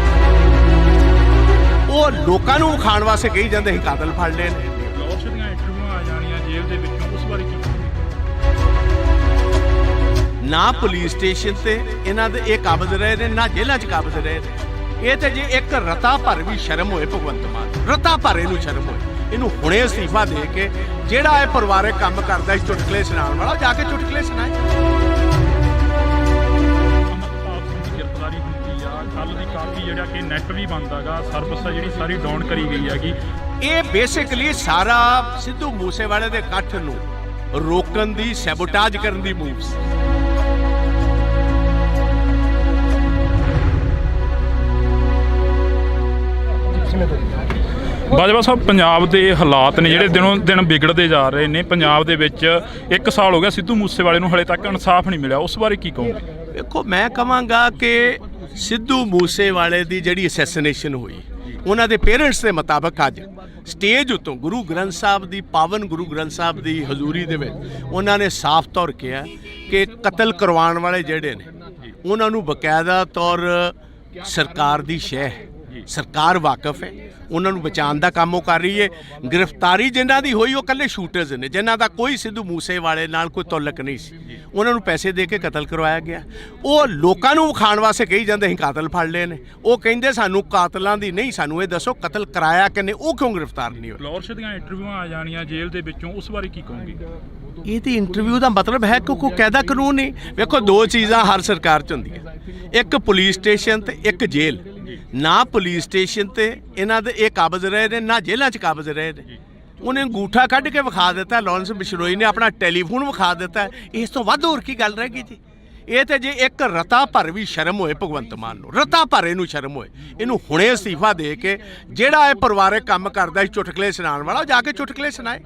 ਉਹ ਲੋਕਾਂ ਨੂੰ ਵਿਖਾਉਣ ਵਾਸਤੇ ਕਹੀ ਜਾਂਦੇ ਸੀ ਕਾਤਲ ਫੜ ਲਏ ਨੇ। ਲਾਹੌਰ ਦੀਆਂ ਇੰਟਰਵਿਊਆਂ ਆ ਜਾਣੀਆਂ ਜੇਲ੍ਹ ਦੇ ਵਿੱਚੋਂ, ਉਸ ਬਾਰੇ ਕੀ ਕਹੋਗੇ? ਨਾ ਪੁਲਿਸ ਸਟੇਸ਼ਨ ਤੇ ਇਹਨਾਂ ਦੇ ਇਹ ਕਾਬਜ਼ ਰਹੇ ਨੇ, ਨਾ ਜੇਲ੍ਹਾਂ 'ਚ ਕਾਬਜ਼ ਰਹੇ ਨੇ। ਇਹ ਤੇ ਜੇ ਇੱਕ ਰਤਾ ਭਰ ਵੀ ਸ਼ਰਮ ਹੋਏ ਭਗਵੰਤ ਮਾਨ, ਰਤਾ ਭਰ ਇਹਨੂੰ ਸ਼ਰਮ ਹੋਏ, ਇਹਨੂੰ ਹੁਣੇ ਅਸਤੀਫਾ ਦੇ ਕੇ ਜਿਹੜਾ ਇਹ ਪਰਿਵਾਰਕ ਕੰਮ ਕਰਦਾ ਸੀ ਚੁਟਕਲੇ ਸੁਣਾਉਣ ਵਾਲਾ, ਜਾ ਕੇ ਚੁਟਕਲੇ ਸੁਣਾਏ। ਅਮਰਤਪਾਲ ਸਿੰਘ ਦੀ ਗ੍ਰਿਫਤਾਰੀ ਹੁੰਦੀ ਆ, ਕੱਲ ਦੀ ਕਾਫੀ ਜਿਹੜਾ ਕਿ ਨੈਟ ਵੀ ਬੰਦ ਹੈਗਾ, ਸਰਵਿਸ ਜਿਹੜੀ ਸਾਰੀ ਡਾਊਨ ਕਰੀ ਗਈ ਹੈਗੀ। ਇਹ ਬੇਸਿਕਲੀ ਸਾਰਾ ਸਿੱਧੂ ਮੂਸੇਵਾਲੇ ਦੇ ਇਕੱਠ ਨੂੰ ਰੋਕਣ ਦੀ, ਸੈਬੋਟਾਜ ਕਰਨ ਦੀ ਮੂਵਸ। ਬਾਜਵਾ ਸਾਹਿਬ, ਪੰਜਾਬ ਦੇ ਹਾਲਾਤ ਨੇ ਜਿਹੜੇ ਦਿਨੋਂ ਦਿਨ ਵਿਗੜਦੇ ਜਾ ਰਹੇ ਨੇ। ਪੰਜਾਬ ਦੇ ਵਿੱਚ 1 ਸਾਲ ਹੋ ਗਿਆ ਸਿੱਧੂ ਮੂਸੇਵਾਲੇ ਨੂੰ, ਹਲੇ ਤੱਕ ਇਨਸਾਫ ਨਹੀਂ ਮਿਲਿਆ, ਉਸ ਬਾਰੇ ਕੀ ਕਹੋਗੇ? ਦੇਖੋ, ਮੈਂ ਕਹਾਂਗਾ ਕਿ ਸਿੱਧੂ ਮੂਸੇਵਾਲੇ ਦੀ ਜਿਹੜੀ ਅਸੈਸੀਨੇਸ਼ਨ ਹੋਈ, ਉਹਨਾਂ ਦੇ ਪੇਰੈਂਟਸ ਦੇ ਮੁਤਾਬਕ ਅੱਜ ਸਟੇਜ ਉੱਤੋਂ ਗੁਰੂ ਗ੍ਰੰਥ ਸਾਹਿਬ ਦੀ, ਪਾਵਨ ਗੁਰੂ ਗ੍ਰੰਥ ਸਾਹਿਬ ਦੀ ਹਜ਼ੂਰੀ ਦੇ ਵਿੱਚ ਉਹਨਾਂ ਨੇ ਸਾਫ਼ ਤੌਰ ਕਿਹਾ ਕਿ ਕਤਲ ਕਰਵਾਉਣ ਵਾਲੇ ਜਿਹੜੇ ਨੇ, ਉਹਨਾਂ ਨੂੰ ਬਕਾਇਦਾ ਤੌਰ ਸਰਕਾਰ ਦੀ ਸ਼ਹਿ, ਸਰਕਾਰ ਵਾਕਫ ਹੈ, ਉਹਨਾਂ ਨੂੰ ਬਚਾਉਣ ਦਾ ਕੰਮ ਉਹ ਕਰ ਰਹੀ ਹੈ। ਗ੍ਰਿਫਤਾਰੀ ਜਿਨ੍ਹਾਂ ਦੀ ਹੋਈ ਉਹ ਇਕੱਲੇ ਸ਼ੂਟਰਸ ਨੇ, ਜਿਨ੍ਹਾਂ ਦਾ ਕੋਈ ਸਿੱਧੂ ਮੂਸੇਵਾਲੇ ਨਾਲ ਕੋਈ ਤਾਲੁਕ ਨਹੀਂ ਸੀ। ਉਹਨਾਂ ਨੂੰ ਪੈਸੇ ਦੇ ਕੇ ਕਤਲ ਕਰਵਾਇਆ ਗਿਆ। ਉਹ ਲੋਕਾਂ ਨੂੰ ਵਿਖਾਉਣ ਵਾਸਤੇ ਕਹੀ ਜਾਂਦੇ ਅਸੀਂ ਕਾਤਲ ਫੜ ਲਏ ਨੇ। ਉਹ ਕਹਿੰਦੇ ਸਾਨੂੰ ਕਾਤਲਾਂ ਦੀ ਨਹੀਂ, ਸਾਨੂੰ ਇਹ ਦੱਸੋ ਕਤਲ ਕਰਾਇਆ ਕਿਨੇ, ਉਹ ਕਿਉਂ ਗ੍ਰਿਫਤਾਰ ਨਹੀਂ ਹੋਏ? ਲਾਹੌਰ ਦੀਆਂ ਇੰਟਰਵਿਊਆਂ ਆ ਜਾਣੀਆਂ ਜੇਲ੍ਹ ਦੇ ਵਿੱਚੋਂ, ਉਸ ਬਾਰੇ ਕੀ ਕਹੋਗੇ? ਇਹਦੀ ਇੰਟਰਵਿਊ ਦਾ ਮਤਲਬ ਹੈ ਕਿ ਕੋਈ ਕਾਇਦਾ ਕਾਨੂੰਨ ਨਹੀਂ। ਵੇਖੋ, 2 ਚੀਜ਼ਾਂ ਹਰ ਸਰਕਾਰ 'ਚ ਹੁੰਦੀਆਂ, ਇੱਕ ਪੁਲਿਸ ਸਟੇਸ਼ਨ ਤੇ ਇੱਕ ਜੇਲ੍ਹ। ਨਾ ਪੁਲਿਸ ਸਟੇਸ਼ਨ ਤੇ ਇਹਨਾਂ ਦੇ ਇਹ ਕਾਬਜ਼ ਰਹੇ ਨੇ, ਨਾ ਜੇਲ੍ਹਾਂ 'ਚ ਕਾਬਜ਼ ਰਹੇ ਨੇ। ਉਹਨੇ ਅੰਗੂਠਾ ਕੱਢ ਕੇ ਵਿਖਾ ਦਿੱਤਾ। ਲਾਰੈਂਸ ਬਿਸ਼ਨੋਈ ਨੇ ਆਪਣਾ ਟੈਲੀਫੋਨ ਵਿਖਾ ਦਿੱਤਾ। ਇਸ ਤੋਂ ਵੱਧ ਹੋਰ ਕੀ ਗੱਲ ਰਹਿ ਗਈ ਜੀ? ਇਹ ਤੇ ਜੇ ਇੱਕ ਰਤਾ ਭਰ ਵੀ ਸ਼ਰਮ ਹੋਏ ਭਗਵੰਤ ਮਾਨ ਨੂੰ, ਰਤਾ ਭਰ ਇਹਨੂੰ ਸ਼ਰਮ ਹੋਏ, ਇਹਨੂੰ ਹੁਣੇ ਅਸਤੀਫਾ ਦੇ ਕੇ ਜਿਹੜਾ ਇਹ ਪਰਿਵਾਰਕ ਕੰਮ ਕਰਦਾ ਸੀ ਚੁਟਕਲੇ ਸੁਣਾਉਣ ਵਾਲਾ, ਜਾ ਕੇ ਚੁਟਕਲੇ ਸੁਣਾਏ।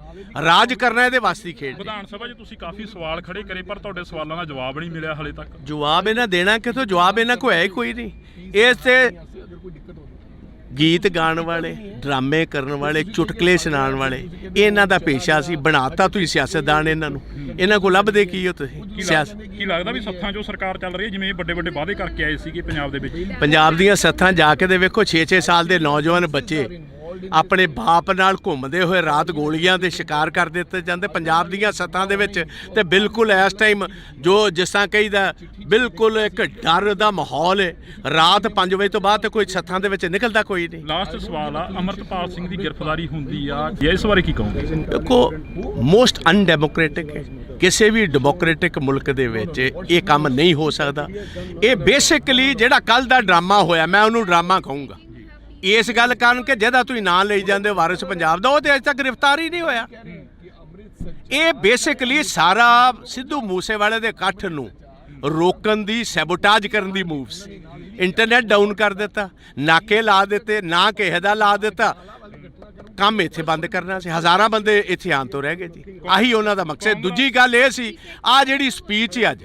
ਰਾਜ ਕਰਨਾ ਇਹਦੇ ਵਾਸਤੇ ਖੇਡ। ਵਿਧਾਨ ਸਭਾ 'ਚ ਤੁਸੀਂ ਕਾਫੀ ਸਵਾਲ ਖੜੇ ਕਰੇ ਪਰ ਤੁਹਾਡੇ ਸਵਾਲਾਂ ਦਾ ਜਵਾਬ ਨਹੀਂ ਮਿਲਿਆ ਹਲੇ ਤੱਕ। ਜਵਾਬ ਇਹਨਾਂ ਦੇਣਾ ਕਿਥੋਂ? ਜਵਾਬ ਇਹਨਾਂ ਕੋਲ ਹੈ ਹੀ ਕੋਈ ਨਹੀਂ। ਇਸ ਤੇ ਗੀਤ ਗਾਉਣ ਵਾਲੇ, ਡਰਾਮੇ ਕਰਨ ਵਾਲੇ, ਚੁਟਕਲੇ ਸੁਣਾਉਣ ਵਾਲੇ, ਇਹਨਾਂ ਦਾ ਪੇਸ਼ਾ ਸੀ। ਬਣਾਤਾ ਤੁਸੀਂ ਸਿਆਸਤਦਾਨ ਇਹਨਾਂ ਨੂੰ। ਇਹਨਾਂ ਕੋਲ ਲੱਭਦੇ ਕੀ ਹੋ ਤੁਸੀਂ? ਕੀ ਲੱਗਦਾ ਵੀ ਸੱਥਾਂ 'ਚੋਂ ਸਰਕਾਰ ਚੱਲ ਰਹੀ ਹੈ ਜਿਵੇਂ ਵੱਡੇ ਵੱਡੇ ਵਾਅਦੇ ਕਰਕੇ ਆਏ ਸੀਗੇ ਪੰਜਾਬ ਦੇ ਵਿੱਚ? ਪੰਜਾਬ ਦੀਆਂ ਸੱਥਾਂ ਜਾ ਕੇ ਦੇ ਵੇਖੋ, 6-6 ਸਾਲ ਦੇ ਨੌਜਵਾਨ ਬੱਚੇ ਆਪਣੇ ਬਾਪ ਨਾਲ ਘੁੰਮਦੇ ਹੋਏ ਰਾਤ ਗੋਲੀਆਂ ਦੇ ਸ਼ਿਕਾਰ ਕਰ ਦਿੱਤੇ ਜਾਂਦੇ ਪੰਜਾਬ ਦੀਆਂ ਸੱਥਾਂ ਦੇ ਵਿੱਚ। ਤੇ ਬਿਲਕੁਲ ਇਸ ਟਾਈਮ ਜੋ ਜਿਸ ਤਰ੍ਹਾਂ ਕਹੀਦਾ ਬਿਲਕੁਲ ਇੱਕ ਡਰ ਦਾ ਮਾਹੌਲ ਹੈ। ਰਾਤ 5 ਵਜੇ ਤੋਂ ਬਾਅਦ ਤੇ ਕੋਈ ਸੱਥਾਂ ਦੇ ਵਿੱਚ ਨਿਕਲਦਾ ਕੋਈ ਨਹੀਂ। ਲਾਸਟ ਸਵਾਲ ਆ, ਅਮਰਤਪਾਲ ਸਿੰਘ ਦੀ ਗ੍ਰਿਫਤਾਰੀ ਹੁੰਦੀ ਆ, ਇਸ ਬਾਰੇ ਕੀ ਕਹੋਗੇ? ਦੇਖੋ, ਮੋਸਟ ਅਨਡੈਮੋਕ੍ਰੈਟਿਕ ਹੈ। ਕਿਸੇ ਵੀ ਡੈਮੋਕ੍ਰੈਟਿਕ ਮੁਲਕ ਦੇ ਵਿੱਚ ਇਹ ਕੰਮ ਨਹੀਂ ਹੋ ਸਕਦਾ। ਇਹ ਬੇਸਿਕਲੀ ਜਿਹੜਾ ਕੱਲ ਦਾ ਡਰਾਮਾ ਹੋਇਆ, ਮੈਂ ਉਹਨੂੰ ਡਰਾਮਾ ਕਹੂੰਗਾ। ਇਸ ਗੱਲ ਕਾਰਨ ਕਿ ਜਿਹਦਾ ਤੁਸੀਂ ਨਾਂ ਲਈ ਜਾਂਦੇ ਵਾਰਿਸ ਪੰਜਾਬ ਦਾ, ਉਹ ਤੇ ਅਜੇ ਤੱਕ ਗ੍ਰਿਫਤਾਰ ਹੀ ਨਹੀਂ ਹੋਇਆ। ਇਹ ਬੇਸਿਕਲੀ ਸਾਰਾ ਸਿੱਧੂ ਮੂਸੇਵਾਲੇ ਦੇ ਇਕੱਠ ਨੂੰ ਰੋਕਣ ਦੀ, ਸੈਬੋਟਾਜ ਕਰਨ ਦੀ ਮੂਵਸ। ਇੰਟਰਨੈਟ ਡਾਊਨ ਕਰ ਦਿੱਤਾ, ਨਾਕੇ ਲਾ ਦਿੱਤੇ, ਨਾ ਕਿਸੇ ਦਾ ਲਾ ਦਿੱਤਾ। ਕੰਮ ਇੱਥੇ ਬੰਦ ਕਰਨਾ ਸੀ। ਹਜ਼ਾਰਾਂ ਬੰਦੇ ਇੱਥੇ ਆਉਣ ਤੋਂ ਰਹਿ ਗਏ ਜੀ। ਆਹੀ ਉਹਨਾਂ ਦਾ ਮਕਸਦ। ਦੂਜੀ ਗੱਲ ਇਹ ਸੀ, ਆਹ ਜਿਹੜੀ ਸਪੀਚ ਹੈ ਅੱਜ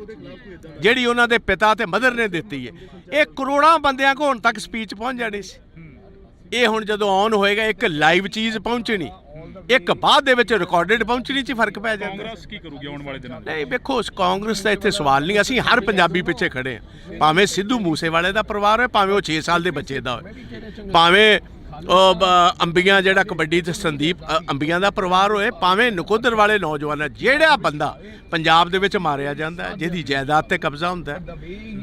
ਜਿਹੜੀ ਉਹਨਾਂ ਦੇ ਪਿਤਾ ਤੇ ਮਦਰ ਨੇ ਦਿੱਤੀ ਹੈ, ਇਹ ਕਰੋੜਾਂ ਬੰਦਿਆਂ ਕੋਲ ਹੁਣ ਤੱਕ ਸਪੀਚ ਪਹੁੰਚ ਜਾਣੀ ਸੀ। ਇਹ ਹੁਣ ਜਦੋਂ ਔਨ ਹੋਏਗਾ, ਇੱਕ ਲਾਈਵ ਚੀਜ਼ ਪਹੁੰਚਣੀ, ਇੱਕ ਬਾਅਦ ਦੇ ਵਿੱਚ ਰਿਕਾਰਡਡ ਪਹੁੰਚਣੀ 'ਚ ਫਰਕ ਪੈ ਜਾਂਦਾ। ਕਾਂਗਰਸ ਕੀ ਕਰੂਗੀ ਆਉਣ ਵਾਲੇ ਦਿਨਾਂ 'ਚ? ਨਹੀਂ ਵੇਖੋ, ਕਾਂਗਰਸ ਦਾ ਇੱਥੇ ਸਵਾਲ ਨਹੀਂ। ਅਸੀਂ ਹਰ ਪੰਜਾਬੀ ਪਿੱਛੇ ਖੜੇ ਹਾਂ। ਭਾਵੇਂ ਸਿੱਧੂ ਮੂਸੇਵਾਲੇ ਦਾ ਪਰਿਵਾਰ ਹੋਏ, ਭਾਵੇਂ ਉਹ 6 ਸਾਲ ਦੇ ਬੱਚੇ ਦਾ ਹੋਏ, ਭਾਵੇਂ ਅੰਬੀਆਂ ਜਿਹੜਾ ਕਬੱਡੀ ਤੇ ਸੰਦੀਪ ਅੰਬੀਆਂ ਦਾ ਪਰਿਵਾਰ ਹੋਏ, ਭਾਵੇਂ ਨਕੋਦਰ ਵਾਲੇ ਨੌਜਵਾਨ। ਜਿਹੜਾ ਬੰਦਾ ਪੰਜਾਬ ਦੇ ਵਿੱਚ ਮਾਰਿਆ ਜਾਂਦਾ, ਜਿਹਦੀ ਜਾਇਦਾਦ ਤੇ ਕਬਜ਼ਾ ਹੁੰਦਾ,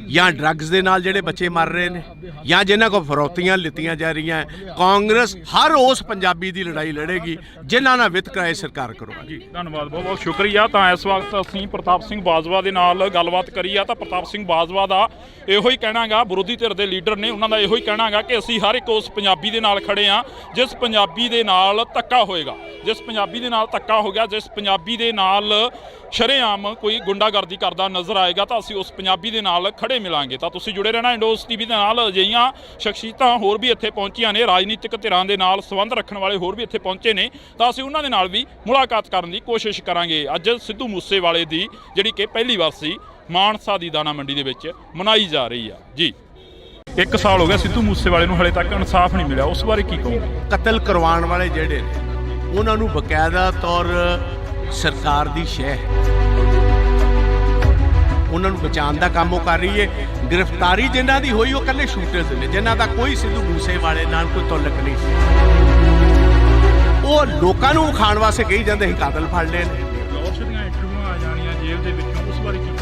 ਜਾਂ ਡਰੱਗਸ ਦੇ ਨਾਲ ਜਿਹੜੇ ਬੱਚੇ ਮਰ ਰਹੇ ਨੇ, ਜਾਂ ਜਿਨ੍ਹਾਂ ਕੋਲ ਫਰੌਤੀਆਂ ਲਿੱਤੀਆਂ ਜਾ ਰਹੀਆਂ, ਕਾਂਗਰਸ ਹਰ ਉਸ ਪੰਜਾਬੀ ਦੀ ਲੜਾਈ ਲੜੇਗੀ ਜਿਨ੍ਹਾਂ ਨਾਲ ਵਿਤਕਰਾ ਸਰਕਾਰ ਕਰਵਾ। ਜੀ ਧੰਨਵਾਦ, ਬਹੁਤ ਬਹੁਤ ਸ਼ੁਕਰੀਆ। ਤਾਂ ਇਸ ਵਕਤ ਅਸੀਂ ਪ੍ਰਤਾਪ ਸਿੰਘ ਬਾਜਵਾ ਦੇ ਨਾਲ ਗੱਲਬਾਤ ਕਰੀ ਆ। ਤਾਂ ਪ੍ਰਤਾਪ ਸਿੰਘ ਬਾਜਵਾ ਦਾ ਇਹੋ ਹੀ ਕਹਿਣਾ ਗਾ, ਵਿਰੋਧੀ ਧਿਰ ਦੇ ਲੀਡਰ ਨੇ, ਉਹਨਾਂ ਦਾ ਇਹੋ ਹੀ ਕਹਿਣਾ ਗਾ ਕਿ ਅਸੀਂ ਹਰ ਇੱਕ ਉਸ ਪੰਜਾਬੀ ਦੇ ਨਾਲ ਖੜੇ ਆ ਜਿਸ ਪੰਜਾਬੀ ਦੇ ਨਾਲ ਧੱਕਾ ਹੋਏਗਾ, ਜਿਸ ਪੰਜਾਬੀ ਦੇ ਨਾਲ ਧੱਕਾ ਹੋ ਗਿਆ, ਜਿਸ ਪੰਜਾਬੀ ਦੇ ਨਾਲ ਸ਼ਰੇਆਮ ਕੋਈ ਗੁੰਡਾਗਰਦੀ ਕਰਦਾ ਨਜ਼ਰ ਆਏਗਾ ਤਾਂ ਅਸੀਂ ਉਸ ਪੰਜਾਬੀ ਦੇ ਨਾਲ ਖੜੇ ਮਿਲਾਂਗੇ। ਤਾਂ ਤੁਸੀਂ ਜੁੜੇ ਰਹਿਣਾ ਇੰਡੋਸ ਟੀਵੀ ਦੇ ਨਾਲ। ਅਜਿਹੀਆਂ ਸ਼ਖਸੀਅਤਾਂ ਹੋਰ ਵੀ ਇੱਥੇ ਪਹੁੰਚੀਆਂ ਨੇ, ਰਾਜਨੀਤਿਕ ਧਿਰਾਂ ਦੇ ਨਾਲ ਸੰਬੰਧ ਰੱਖਣ ਵਾਲੇ ਹੋਰ ਵੀ ਇੱਥੇ ਪਹੁੰਚੇ ਨੇ, ਤਾਂ ਅਸੀਂ ਉਹਨਾਂ ਦੇ ਨਾਲ ਵੀ ਮੁਲਾਕਾਤ ਕਰਨ ਦੀ ਕੋਸ਼ਿਸ਼ ਕਰਾਂਗੇ। ਅੱਜ ਸਿੱਧੂ ਮੂਸੇਵਾਲੇ ਦੀ ਜਿਹੜੀ ਕਿ ਪਹਿਲੀ ਵਾਰਸੀ ਮਾਨਸਾ ਦੀ ਦਾਣਾ ਮੰਡੀ ਦੇ ਵਿੱਚ ਮਨਾਈ ਜਾ ਰਹੀ ਆ। ਜੀ 1 ਸਾਲ ਹੋ ਗਿਆ ਸਿੱਧੂ ਮੂਸੇਵਾਲੇ ਨੂੰ, ਹਲੇ ਤੱਕ ਇਨਸਾਫ ਨਹੀਂ ਮਿਲਿਆ, ਉਸ ਬਾਰੇ ਕੀ ਕਹੋਗੇ? ਕਤਲ ਕਰਵਾਉਣ ਵਾਲੇ ਜਿਹੜੇ ਨੇ ਉਹਨਾਂ ਨੂੰ ਬਕਾਇਦਾ ਤੌਰ ਸਰਕਾਰ ਦੀ ਸ਼ਹਿ, ਉਹਨਾਂ ਨੂੰ ਬਚਾਉਣ ਦਾ ਕੰਮ ਉਹ ਕਰ ਰਹੀ ਹੈ। ਗ੍ਰਿਫਤਾਰੀ ਜਿਨ੍ਹਾਂ ਦੀ ਹੋਈ ਉਹ ਇਕੱਲੇ ਸ਼ੂਟਰਸ ਨੇ, ਜਿਨ੍ਹਾਂ ਦਾ ਕੋਈ ਸਿੱਧੂ ਮੂਸੇਵਾਲੇ ਨਾਲ ਕੋਈ ਤਾਲੁਕ ਨਹੀਂ ਸੀ। ਉਹ ਲੋਕਾਂ ਨੂੰ ਵਿਖਾਉਣ ਵਾਸਤੇ ਕਹੀ ਜਾਂਦੇ ਸੀ ਕਾਤਲ ਫੜ ਲਏ ਨੇ। ਲਾਰੈਂਸ ਦੀਆਂ ਇੰਟਰਵਿਊਆਂ ਆ ਜਾਣੀਆਂ ਜੇਲ੍ਹ ਦੇ ਵਿੱਚੋਂ, ਉਸ ਬਾਰੇ ਕੀ ਕਹੋਗੇ?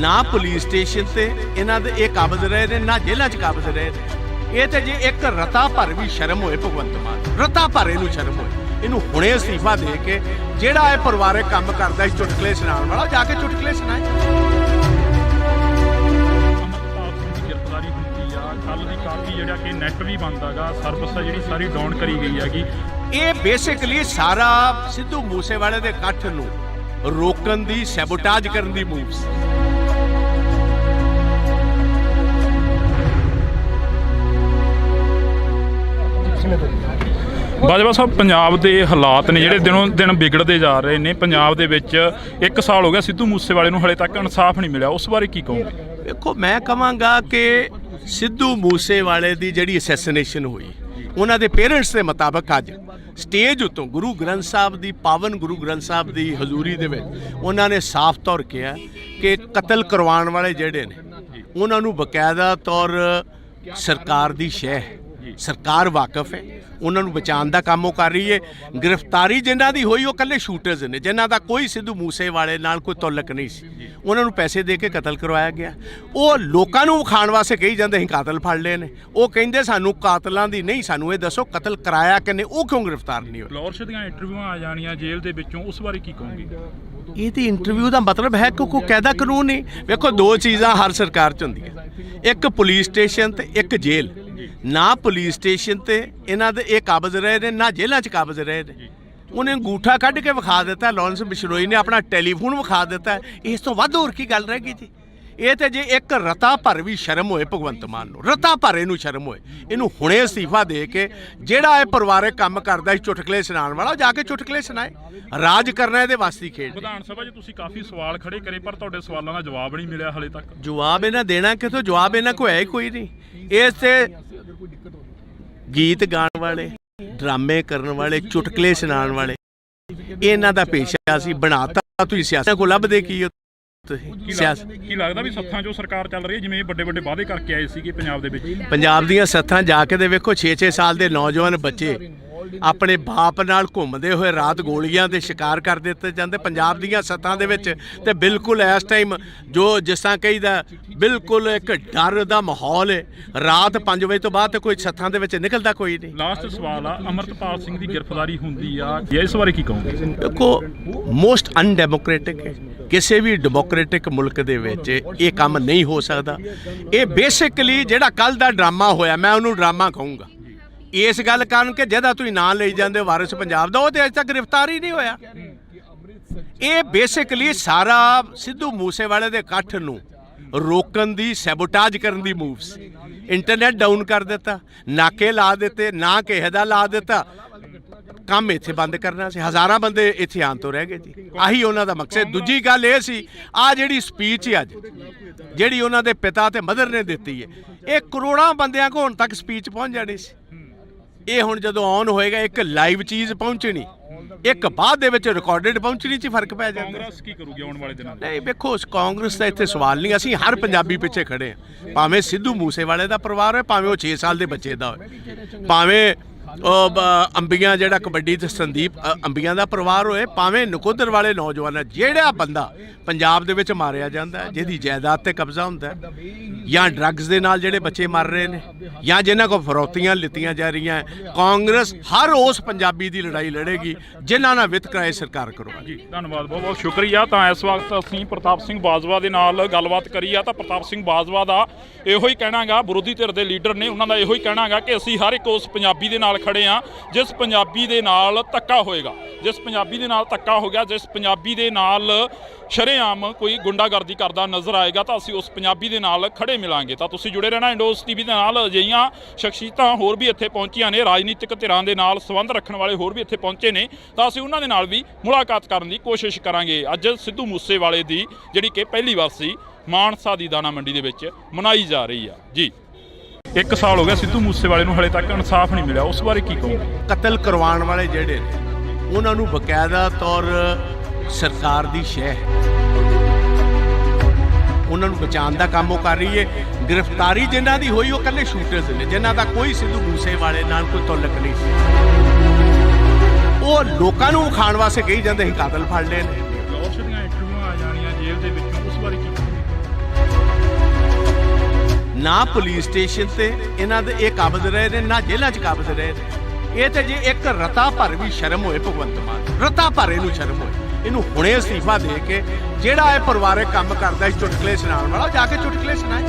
ਨਾ ਪੁਲਿਸ ਸਟੇਸ਼ਨ ਤੇ ਇਹਨਾਂ ਦੇ ਇਹ ਕਾਬਜ਼ ਰਹੇ ਨੇ, ਨਾ ਜੇਲ੍ਹਾਂ 'ਚ ਕਾਬਜ਼ ਰਹੇ ਨੇ। ਇਹ ਤੇ ਜੇ ਇੱਕ ਰਤਾ ਭਰ ਵੀ ਸ਼ਰਮ ਹੋਏ ਭਗਵੰਤ ਮਾਨ, ਰਤਾ ਭਰ ਇਹਨੂੰ ਸ਼ਰਮ ਹੋਏ, ਇਹਨੂੰ ਹੁਣੇ ਅਸਤੀਫਾ ਦੇ ਕੇ ਜਿਹੜਾ ਇਹ ਪਰਿਵਾਰਕ ਕੰਮ ਕਰਦਾ ਸੀ ਚੁਟਕਲੇ ਸੁਣਾਉਣ ਵਾਲਾ, ਜਾ ਕੇ ਚੁਟਕਲੇ ਸੁਣਾਏ। ਅਮਰਤਪਾਲ ਸਿੰਘ ਦੀ ਗ੍ਰਿਫਤਾਰੀ ਹੁੰਦੀ ਆ, ਕੱਲ ਦੀ ਕਾਫੀ ਜਿਹੜਾ ਕਿ ਨੈਟ ਵੀ ਬੰਦ ਹੈਗਾ, ਸਰਵਿਸ ਆ ਜਿਹੜੀ ਸਾਰੀ ਡਾਊਨ ਕਰੀ ਗਈ ਹੈਗੀ। ਇਹ ਬੇਸਿਕਲੀ ਸਾਰਾ ਸਿੱਧੂ ਮੂਸੇਵਾਲੇ ਦੇ ਇਕੱਠ ਨੂੰ ਰੋਕਣ ਦੀ, ਸੈਬੋਟਾਜ ਕਰਨ ਦੀ ਮੂਵਸ। ਬਾਜਵਾ ਸਾਹਿਬ, ਪੰਜਾਬ ਦੇ ਹਾਲਾਤ ਨੇ ਜਿਹੜੇ ਦਿਨੋਂ ਦਿਨ ਵਿਗੜਦੇ ਜਾ ਰਹੇ ਨੇ। ਪੰਜਾਬ ਦੇ ਵਿੱਚ 1 ਸਾਲ ਹੋ ਗਿਆ ਸਿੱਧੂ ਮੂਸੇਵਾਲੇ ਨੂੰ, ਹਲੇ ਤੱਕ ਇਨਸਾਫ ਨਹੀਂ ਮਿਲਿਆ, ਉਸ ਬਾਰੇ ਕੀ ਕਹੋਗੇ? ਦੇਖੋ, ਮੈਂ ਕਹਾਂਗਾ ਕਿ ਸਿੱਧੂ ਮੂਸੇਵਾਲੇ ਦੀ ਜਿਹੜੀ ਅਸੈਸੀਨੇਸ਼ਨ ਹੋਈ, ਉਹਨਾਂ ਦੇ ਪੇਰੈਂਟਸ ਦੇ ਮੁਤਾਬਕ ਅੱਜ ਸਟੇਜ ਉੱਤੋਂ ਗੁਰੂ ਗ੍ਰੰਥ ਸਾਹਿਬ ਦੀ, ਪਾਵਨ ਗੁਰੂ ਗ੍ਰੰਥ ਸਾਹਿਬ ਦੀ ਹਜ਼ੂਰੀ ਦੇ ਵਿੱਚ ਉਹਨਾਂ ਨੇ ਸਾਫ਼ ਤੌਰ ਕਿਹਾ ਕਿ ਕਤਲ ਕਰਵਾਉਣ ਵਾਲੇ ਜਿਹੜੇ ਨੇ ਉਹਨਾਂ ਨੂੰ ਬਕਾਇਦਾ ਤੌਰ ਸਰਕਾਰ ਦੀ ਸ਼ਹਿ, ਸਰਕਾਰ ਵਾਕਫ ਹੈ, ਉਹਨਾਂ ਨੂੰ ਬਚਾਉਣ ਦਾ ਕੰਮ ਉਹ ਕਰ ਰਹੀ ਹੈ। ਗ੍ਰਿਫਤਾਰੀ ਜਿਨ੍ਹਾਂ ਦੀ ਹੋਈ ਉਹ ਇਕੱਲੇ ਸ਼ੂਟਰਸ ਨੇ, ਜਿਨ੍ਹਾਂ ਦਾ ਕੋਈ ਸਿੱਧੂ ਮੂਸੇਵਾਲੇ ਨਾਲ ਕੋਈ ਤਾਲੁਕ ਨਹੀਂ ਸੀ। ਉਹਨਾਂ ਨੂੰ ਪੈਸੇ ਦੇ ਕੇ ਕਤਲ ਕਰਵਾਇਆ ਗਿਆ। ਉਹ ਲੋਕਾਂ ਨੂੰ ਵਿਖਾਉਣ ਵਾਸਤੇ ਕਹੀ ਜਾਂਦੇ ਸੀ ਕਾਤਲ ਫੜ ਲਏ ਨੇ। ਉਹ ਕਹਿੰਦੇ ਸਾਨੂੰ ਕਾਤਲਾਂ ਦੀ ਨਹੀਂ, ਸਾਨੂੰ ਇਹ ਦੱਸੋ ਕਤਲ ਕਰਾਇਆ ਕਿਨੇ, ਉਹ ਕਿਉਂ ਗ੍ਰਿਫਤਾਰ ਨਹੀਂ ਹੋਏ? ਲਾਰੈਂਸ ਦੀਆਂ ਇੰਟਰਵਿਊਆਂ ਆ ਜਾਣੀਆਂ ਜੇਲ੍ਹ ਦੇ ਵਿੱਚੋਂ, ਉਸ ਬਾਰੇ ਕੀ ਕਹੋਗੇ? ਇਹਦੀ ਇੰਟਰਵਿਊ ਦਾ ਮਤਲਬ ਹੈ ਕਿ ਕੋਈ ਕਾਇਦਾ ਕਾਨੂੰਨ ਨਹੀਂ। ਵੇਖੋ, 2 ਚੀਜ਼ਾਂ ਹਰ ਸਰਕਾਰ 'ਚ ਹੁੰਦੀਆਂ, ਇੱਕ ਪੁਲਿਸ ਸਟੇਸ਼ਨ ਤੇ ਇੱਕ ਜੇਲ੍ਹ। ਨਾ ਪੁਲਿਸ ਸਟੇਸ਼ਨ ਤੇ ਇਹਨਾਂ ਦੇ ਇਹ ਕਾਬਜ਼ ਰਹੇ ਨੇ, ਨਾ ਜੇਲ੍ਹਾਂ 'ਚ ਕਾਬਜ਼ ਰਹੇ ਨੇ। ਉਹਨੇ ਅੰਗੂਠਾ ਕੱਢ ਕੇ ਵਿਖਾ ਦਿੱਤਾ, ਲਾਰੈਂਸ ਬਿਸ਼ਨੋਈ ਨੇ ਆਪਣਾ ਟੈਲੀਫੋਨ ਵਿਖਾ ਦਿੱਤਾ। ਇਸ ਤੋਂ ਵੱਧ ਹੋਰ ਕੀ ਗੱਲ ਰਹਿ ਗਈ ਜੀ? ਇਹ ਤੇ ਜੇ ਇੱਕ ਰਤਾ ਭਰ ਵੀ ਸ਼ਰਮ ਹੋਏ ਭਗਵੰਤ ਮਾਨ ਨੂੰ, ਰਤਾ ਭਰ ਇਹਨੂੰ ਸ਼ਰਮ ਹੋਏ, ਇਹਨੂੰ ਹੁਣੇ ਅਸਤੀਫਾ ਦੇ ਕੇ ਜਿਹੜਾ ਇਹ ਪਰਿਵਾਰਕ ਕੰਮ ਕਰਦਾ ਸੀ ਚੁਟਕਲੇ ਸੁਣਾਉਣ ਵਾਲਾ, ਜਾ ਕੇ ਚੁਟਕਲੇ ਸੁਣਾਏ। ਰਾਜ ਕਰਨਾ ਇਹਦੇ ਵਾਸਤੇ ਖੇਡ। ਵਿਧਾਨ ਸਭਾ 'ਚ ਤੁਸੀਂ ਕਾਫੀ ਸਵਾਲ ਖੜੇ ਕਰੇ ਪਰ ਤੁਹਾਡੇ ਸਵਾਲਾਂ ਦਾ ਜਵਾਬ ਨਹੀਂ ਮਿਲਿਆ ਹਲੇ ਤੱਕ। ਜਵਾਬ ਇਹਨਾਂ ਦੇਣਾ ਕਿਥੋਂ? ਜਵਾਬ ਇਹਨਾਂ ਕੋਲ ਹੈ ਹੀ ਕੋਈ ਨਹੀਂ। ਇਸ ਤੇ ਗੀਤ ਗਾਉਣ ਵਾਲੇ, ਡਰਾਮੇ ਕਰਨ ਵਾਲੇ, ਚੁਟਕਲੇ ਸੁਣਾਉਣ ਵਾਲੇ, ਇਹਨਾਂ ਦਾ ਪੇਸ਼ਾ ਸੀ ਬਣਾਤਾ। ਤੁਸੀਂ ਸਿਆਸਤ ਕੋ ਲੱਭਦੇ ਕੀ ਹੋ? ਕੀ ਲੱਗਦਾ ਵੀ ਸੱਥਾਂ 'ਚੋਂ ਸਰਕਾਰ ਚੱਲ ਰਹੀ ਹੈ, ਜਿਵੇਂ ਵੱਡੇ ਵੱਡੇ ਵਾਅਦੇ ਕਰਕੇ ਆਏ ਸੀਗੇ ਪੰਜਾਬ ਦੇ ਵਿੱਚ? ਪੰਜਾਬ ਦੀਆਂ ਸੱਥਾਂ ਜਾ ਕੇ ਦੇ ਵੇਖੋ, 6-6 ਸਾਲ ਦੇ ਨੌਜਵਾਨ ਬੱਚੇ ਆਪਣੇ ਬਾਪ ਨਾਲ ਘੁੰਮਦੇ ਹੋਏ ਰਾਤ ਗੋਲੀਆਂ ਦੇ ਸ਼ਿਕਾਰ ਕਰ ਦਿੱਤੇ ਜਾਂਦੇ ਪੰਜਾਬ ਦੀਆਂ ਸੱਥਾਂ ਦੇ ਵਿੱਚ। ਤੇ ਬਿਲਕੁਲ ਇਸ ਟਾਈਮ ਜੋ ਜਿਸ ਤਰ੍ਹਾਂ ਕਹੀਦਾ ਬਿਲਕੁਲ ਇੱਕ ਡਰ ਦਾ ਮਾਹੌਲ ਹੈ। ਰਾਤ 5 ਵਜੇ ਤੋਂ ਬਾਅਦ ਤੇ ਕੋਈ ਸੱਥਾਂ ਦੇ ਵਿੱਚ ਨਿਕਲਦਾ ਕੋਈ ਨਹੀਂ। ਲਾਸਟ ਸਵਾਲ ਆ, ਅਮਰਤਪਾਲ ਸਿੰਘ ਦੀ ਗ੍ਰਿਫਤਾਰੀ ਹੁੰਦੀ ਆ, ਇਸ ਬਾਰੇ ਕੀ ਕਹੋਗੇ? ਦੇਖੋ, ਮੋਸਟ ਅਨਡੈਮੋਕ੍ਰੈਟਿਕ ਹੈ। ਕਿਸੇ ਵੀ ਡੈਮੋਕ੍ਰੈਟਿਕ ਮੁਲਕ ਦੇ ਵਿੱਚ ਇਹ ਕੰਮ ਨਹੀਂ ਹੋ ਸਕਦਾ। ਇਹ ਬੇਸਿਕਲੀ ਜਿਹੜਾ ਕੱਲ ਦਾ ਡਰਾਮਾ ਹੋਇਆ, ਮੈਂ ਉਹਨੂੰ ਡਰਾਮਾ ਕਹੂੰਗਾ। ਇਸ ਗੱਲ ਕਾਰਨ ਕਿ ਜਿਹਦਾ ਤੁਸੀਂ ਨਾਂ ਲਈ ਜਾਂਦੇ ਵਾਰਿਸ ਪੰਜਾਬ ਦਾ, ਉਹ ਤੇ ਅਜੇ ਤੱਕ ਗ੍ਰਿਫਤਾਰ ਹੀ ਨਹੀਂ ਹੋਇਆ। ਇਹ ਬੇਸਿਕਲੀ ਸਾਰਾ ਸਿੱਧੂ ਮੂਸੇਵਾਲੇ ਦੇ ਇਕੱਠ ਨੂੰ ਰੋਕਣ ਦੀ, ਸੈਬੋਟਾਜ ਕਰਨ ਦੀ ਮੂਵਸ। ਇੰਟਰਨੈਟ ਡਾਊਨ ਕਰ ਦਿੱਤਾ, ਨਾਕੇ ਲਾ ਦਿੱਤੇ, ਨਾ ਕਿਸੇ ਦਾ ਲਾ ਦਿੱਤਾ। ਕੰਮ ਇੱਥੇ ਬੰਦ ਕਰਨਾ ਸੀ। ਹਜ਼ਾਰਾਂ ਬੰਦੇ ਇੱਥੇ ਆਉਣ ਤੋਂ ਰਹਿ ਗਏ ਜੀ। ਆਹੀ ਉਹਨਾਂ ਦਾ ਮਕਸਦ। ਦੂਜੀ ਗੱਲ ਇਹ ਸੀ, ਆਹ ਜਿਹੜੀ ਸਪੀਚ ਹੈ ਅੱਜ ਜਿਹੜੀ ਉਹਨਾਂ ਦੇ ਪਿਤਾ ਤੇ ਮਦਰ ਨੇ ਦਿੱਤੀ ਹੈ, ਇਹ ਕਰੋੜਾਂ ਬੰਦਿਆਂ ਕੋਲ ਹੁਣ ਤੱਕ ਸਪੀਚ ਪਹੁੰਚ ਜਾਣੀ ਸੀ। ਇਹ ਹੁਣ ਜਦੋਂ ਔਨ ਹੋਏਗਾ, ਇੱਕ ਲਾਈਵ ਚੀਜ਼ ਪਹੁੰਚਣੀ, ਇੱਕ ਬਾਅਦ ਦੇ ਵਿੱਚ ਰਿਕਾਰਡਡ ਪਹੁੰਚਣੀ 'ਚ ਫਰਕ ਪੈ ਜਾਂਦਾ। ਕਾਂਗਰਸ ਕੀ ਕਰੂਗੀ ਆਉਣ ਵਾਲੇ ਦਿਨਾਂ 'ਚ? ਨਹੀਂ ਵੇਖੋ, ਕਾਂਗਰਸ ਦਾ ਇੱਥੇ ਸਵਾਲ ਨਹੀਂ। ਅਸੀਂ ਹਰ ਪੰਜਾਬੀ ਪਿੱਛੇ ਖੜੇ ਹਾਂ, ਭਾਵੇਂ ਸਿੱਧੂ ਮੂਸੇਵਾਲੇ ਦਾ ਪਰਿਵਾਰ ਹੋਏ, ਭਾਵੇਂ ਉਹ 6 ਸਾਲ ਦੇ ਬੱਚੇ ਦਾ ਹੋਏ, ਭਾਵੇਂ ਅੰਬੀਆਂ ਜਿਹੜਾ ਕਬੱਡੀ ਤੇ ਸੰਦੀਪ ਅੰਬੀਆਂ ਦਾ ਪਰਿਵਾਰ ਹੋਏ, ਭਾਵੇਂ ਨਕੋਦਰ ਵਾਲੇ ਨੌਜਵਾਨ। ਜਿਹੜਾ ਬੰਦਾ ਪੰਜਾਬ ਦੇ ਵਿੱਚ ਮਾਰਿਆ ਜਾਂਦਾ, ਜਿਹਦੀ ਜਾਇਦਾਦ ਤੇ ਕਬਜ਼ਾ ਹੁੰਦਾ, ਜਾਂ ਡਰੱਗਸ ਦੇ ਨਾਲ ਜਿਹੜੇ ਬੱਚੇ ਮਰ ਰਹੇ ਨੇ, ਜਾਂ ਜਿਨ੍ਹਾਂ ਕੋਲ ਫਰੌਤੀਆਂ ਲਿੱਤੀਆਂ ਜਾ ਰਹੀਆਂ, ਕਾਂਗਰਸ ਹਰ ਉਸ ਪੰਜਾਬੀ ਦੀ ਲੜਾਈ ਲੜੇਗੀ ਜਿਨ੍ਹਾਂ ਨਾਲ ਵਿਤਕਰਾ ਇਹ ਸਰਕਾਰ ਕਰਵਾਏਗੀ। ਜੀ ਧੰਨਵਾਦ, ਬਹੁਤ ਬਹੁਤ ਸ਼ੁਕਰੀਆ। ਤਾਂ ਇਸ ਵਕਤ ਅਸੀਂ ਪ੍ਰਤਾਪ ਸਿੰਘ ਬਾਜਵਾ ਦੇ ਨਾਲ ਗੱਲਬਾਤ ਕਰੀ ਆ। ਤਾਂ ਪ੍ਰਤਾਪ ਸਿੰਘ ਬਾਜਵਾ ਦਾ ਇਹੋ ਹੀ ਕਹਿਣਾ ਗਾ, ਵਿਰੋਧੀ ਧਿਰ ਦੇ ਲੀਡਰ ਨੇ, ਉਹਨਾਂ ਦਾ ਇਹੋ ਹੀ ਕਹਿਣਾ ਗਾ ਕਿ ਅਸੀਂ ਹਰ ਇੱਕ ਉਸ ਪੰਜਾਬੀ ਦੇ ਨਾਲ ਖੜੇ ਆ ਜਿਸ ਪੰਜਾਬੀ ਦੇ ਨਾਲ ਧੱਕਾ ਹੋਏਗਾ, ਜਿਸ ਪੰਜਾਬੀ ਦੇ ਨਾਲ ਧੱਕਾ ਹੋ ਗਿਆ, ਜਿਸ ਪੰਜਾਬੀ ਦੇ ਨਾਲ ਸ਼ਰੇਆਮ ਕੋਈ ਗੁੰਡਾਗਰਦੀ ਕਰਦਾ ਨਜ਼ਰ ਆਏਗਾ ਤਾਂ ਅਸੀਂ ਉਸ ਪੰਜਾਬੀ ਦੇ ਨਾਲ ਖੜੇ ਮਿਲਾਂਗੇ। ਤਾਂ ਤੁਸੀਂ ਜੁੜੇ ਰਹਿਣਾ ਇੰਡੋਸ ਟੀਵੀ ਦੇ ਨਾਲ। ਅਜਿਹੀਆਂ ਸ਼ਖਸੀਅਤਾਂ ਹੋਰ ਵੀ ਇੱਥੇ ਪਹੁੰਚੀਆਂ ਨੇ, ਰਾਜਨੀਤਿਕ ਧਿਰਾਂ ਦੇ ਨਾਲ ਸੰਬੰਧ ਰੱਖਣ ਵਾਲੇ ਹੋਰ ਵੀ ਇੱਥੇ ਪਹੁੰਚੇ ਨੇ, ਤਾਂ ਅਸੀਂ ਉਹਨਾਂ ਦੇ ਨਾਲ ਵੀ ਮੁਲਾਕਾਤ ਕਰਨ ਦੀ ਕੋਸ਼ਿਸ਼ ਕਰਾਂਗੇ। ਅੱਜ ਸਿੱਧੂ ਮੂਸੇਵਾਲੇ ਦੀ ਜਿਹੜੀ ਕਿ ਪਹਿਲੀ ਵਰਸੀ ਮਾਨਸਾ ਦੀ ਦਾਣਾ ਮੰਡੀ ਦੇ ਵਿੱਚ ਮਨਾਈ ਜਾ ਰਹੀ ਆ। ਜੀ 1 ਸਾਲ ਹੋ ਗਿਆ ਸਿੱਧੂ ਮੂਸੇਵਾਲੇ ਨੂੰ, ਹਲੇ ਤੱਕ ਇਨਸਾਫ ਨਹੀਂ ਮਿਲਿਆ, ਉਸ ਬਾਰੇ ਕੀ ਕਹੋਗੇ? ਕਤਲ ਕਰਵਾਉਣ ਵਾਲੇ ਜਿਹੜੇ ਨੇ ਉਹਨਾਂ ਨੂੰ ਬਕਾਇਦਾ ਤੌਰ ਸਰਕਾਰ ਦੀ ਸ਼ਹਿ ਹੈ, ਉਹਨਾਂ ਨੂੰ ਬਚਾਉਣ ਦਾ ਕੰਮ ਉਹ ਕਰ ਰਹੀ ਹੈ। ਗ੍ਰਿਫਤਾਰੀ ਜਿਨ੍ਹਾਂ ਦੀ ਹੋਈ ਉਹ ਇਕੱਲੇ ਸ਼ੂਟਰਸ ਨੇ, ਜਿਨ੍ਹਾਂ ਦਾ ਕੋਈ ਸਿੱਧੂ ਮੂਸੇਵਾਲੇ ਨਾਲ ਕੋਈ ਤਾਲੁਕ ਨਹੀਂ ਸੀ। ਉਹ ਲੋਕਾਂ ਨੂੰ ਖਾਣ ਵਾਸਤੇ ਕਹੀ ਜਾਂਦੇ ਸੀ ਕਾਤਲ ਫੜ ਲਏ ਨੇ। ਲੋਸ਼ ਦੀਆਂ ਇੰਟਰਵਿਊਆਂ ਆ ਜਾਣੀਆਂ ਜੇਲ੍ਹ ਦੇ ਵਿੱਚੋਂ, ਉਸ ਬਾਰੇ ਕੀ ਕਹੋਗੇ? ਨਾ ਪੁਲਿਸ ਸਟੇਸ਼ਨ ਤੇ ਇਹਨਾਂ ਦੇ ਇਹ ਕਾਬਜ਼ ਰਹੇ ਨੇ, ਨਾ ਜੇਲ੍ਹਾਂ 'ਚ ਕਾਬਜ਼ ਰਹੇ ਨੇ। ਇਹ ਤੇ ਜੇ ਇੱਕ ਰਤਾ ਭਰ ਵੀ ਸ਼ਰਮ ਹੋਏ ਭਗਵੰਤ ਮਾਨ, ਰਤਾ ਭਰ ਇਹਨੂੰ ਸ਼ਰਮ ਹੋਏ, ਇਹਨੂੰ ਹੁਣੇ ਅਸਤੀਫਾ ਦੇ ਕੇ ਜਿਹੜਾ ਇਹ ਪਰਿਵਾਰਕ ਕੰਮ ਕਰਦਾ ਸੀ ਚੁਟਕਲੇ ਸੁਣਾਉਣ ਵਾਲਾ, ਜਾ ਕੇ ਚੁਟਕਲੇ ਸੁਣਾਏ।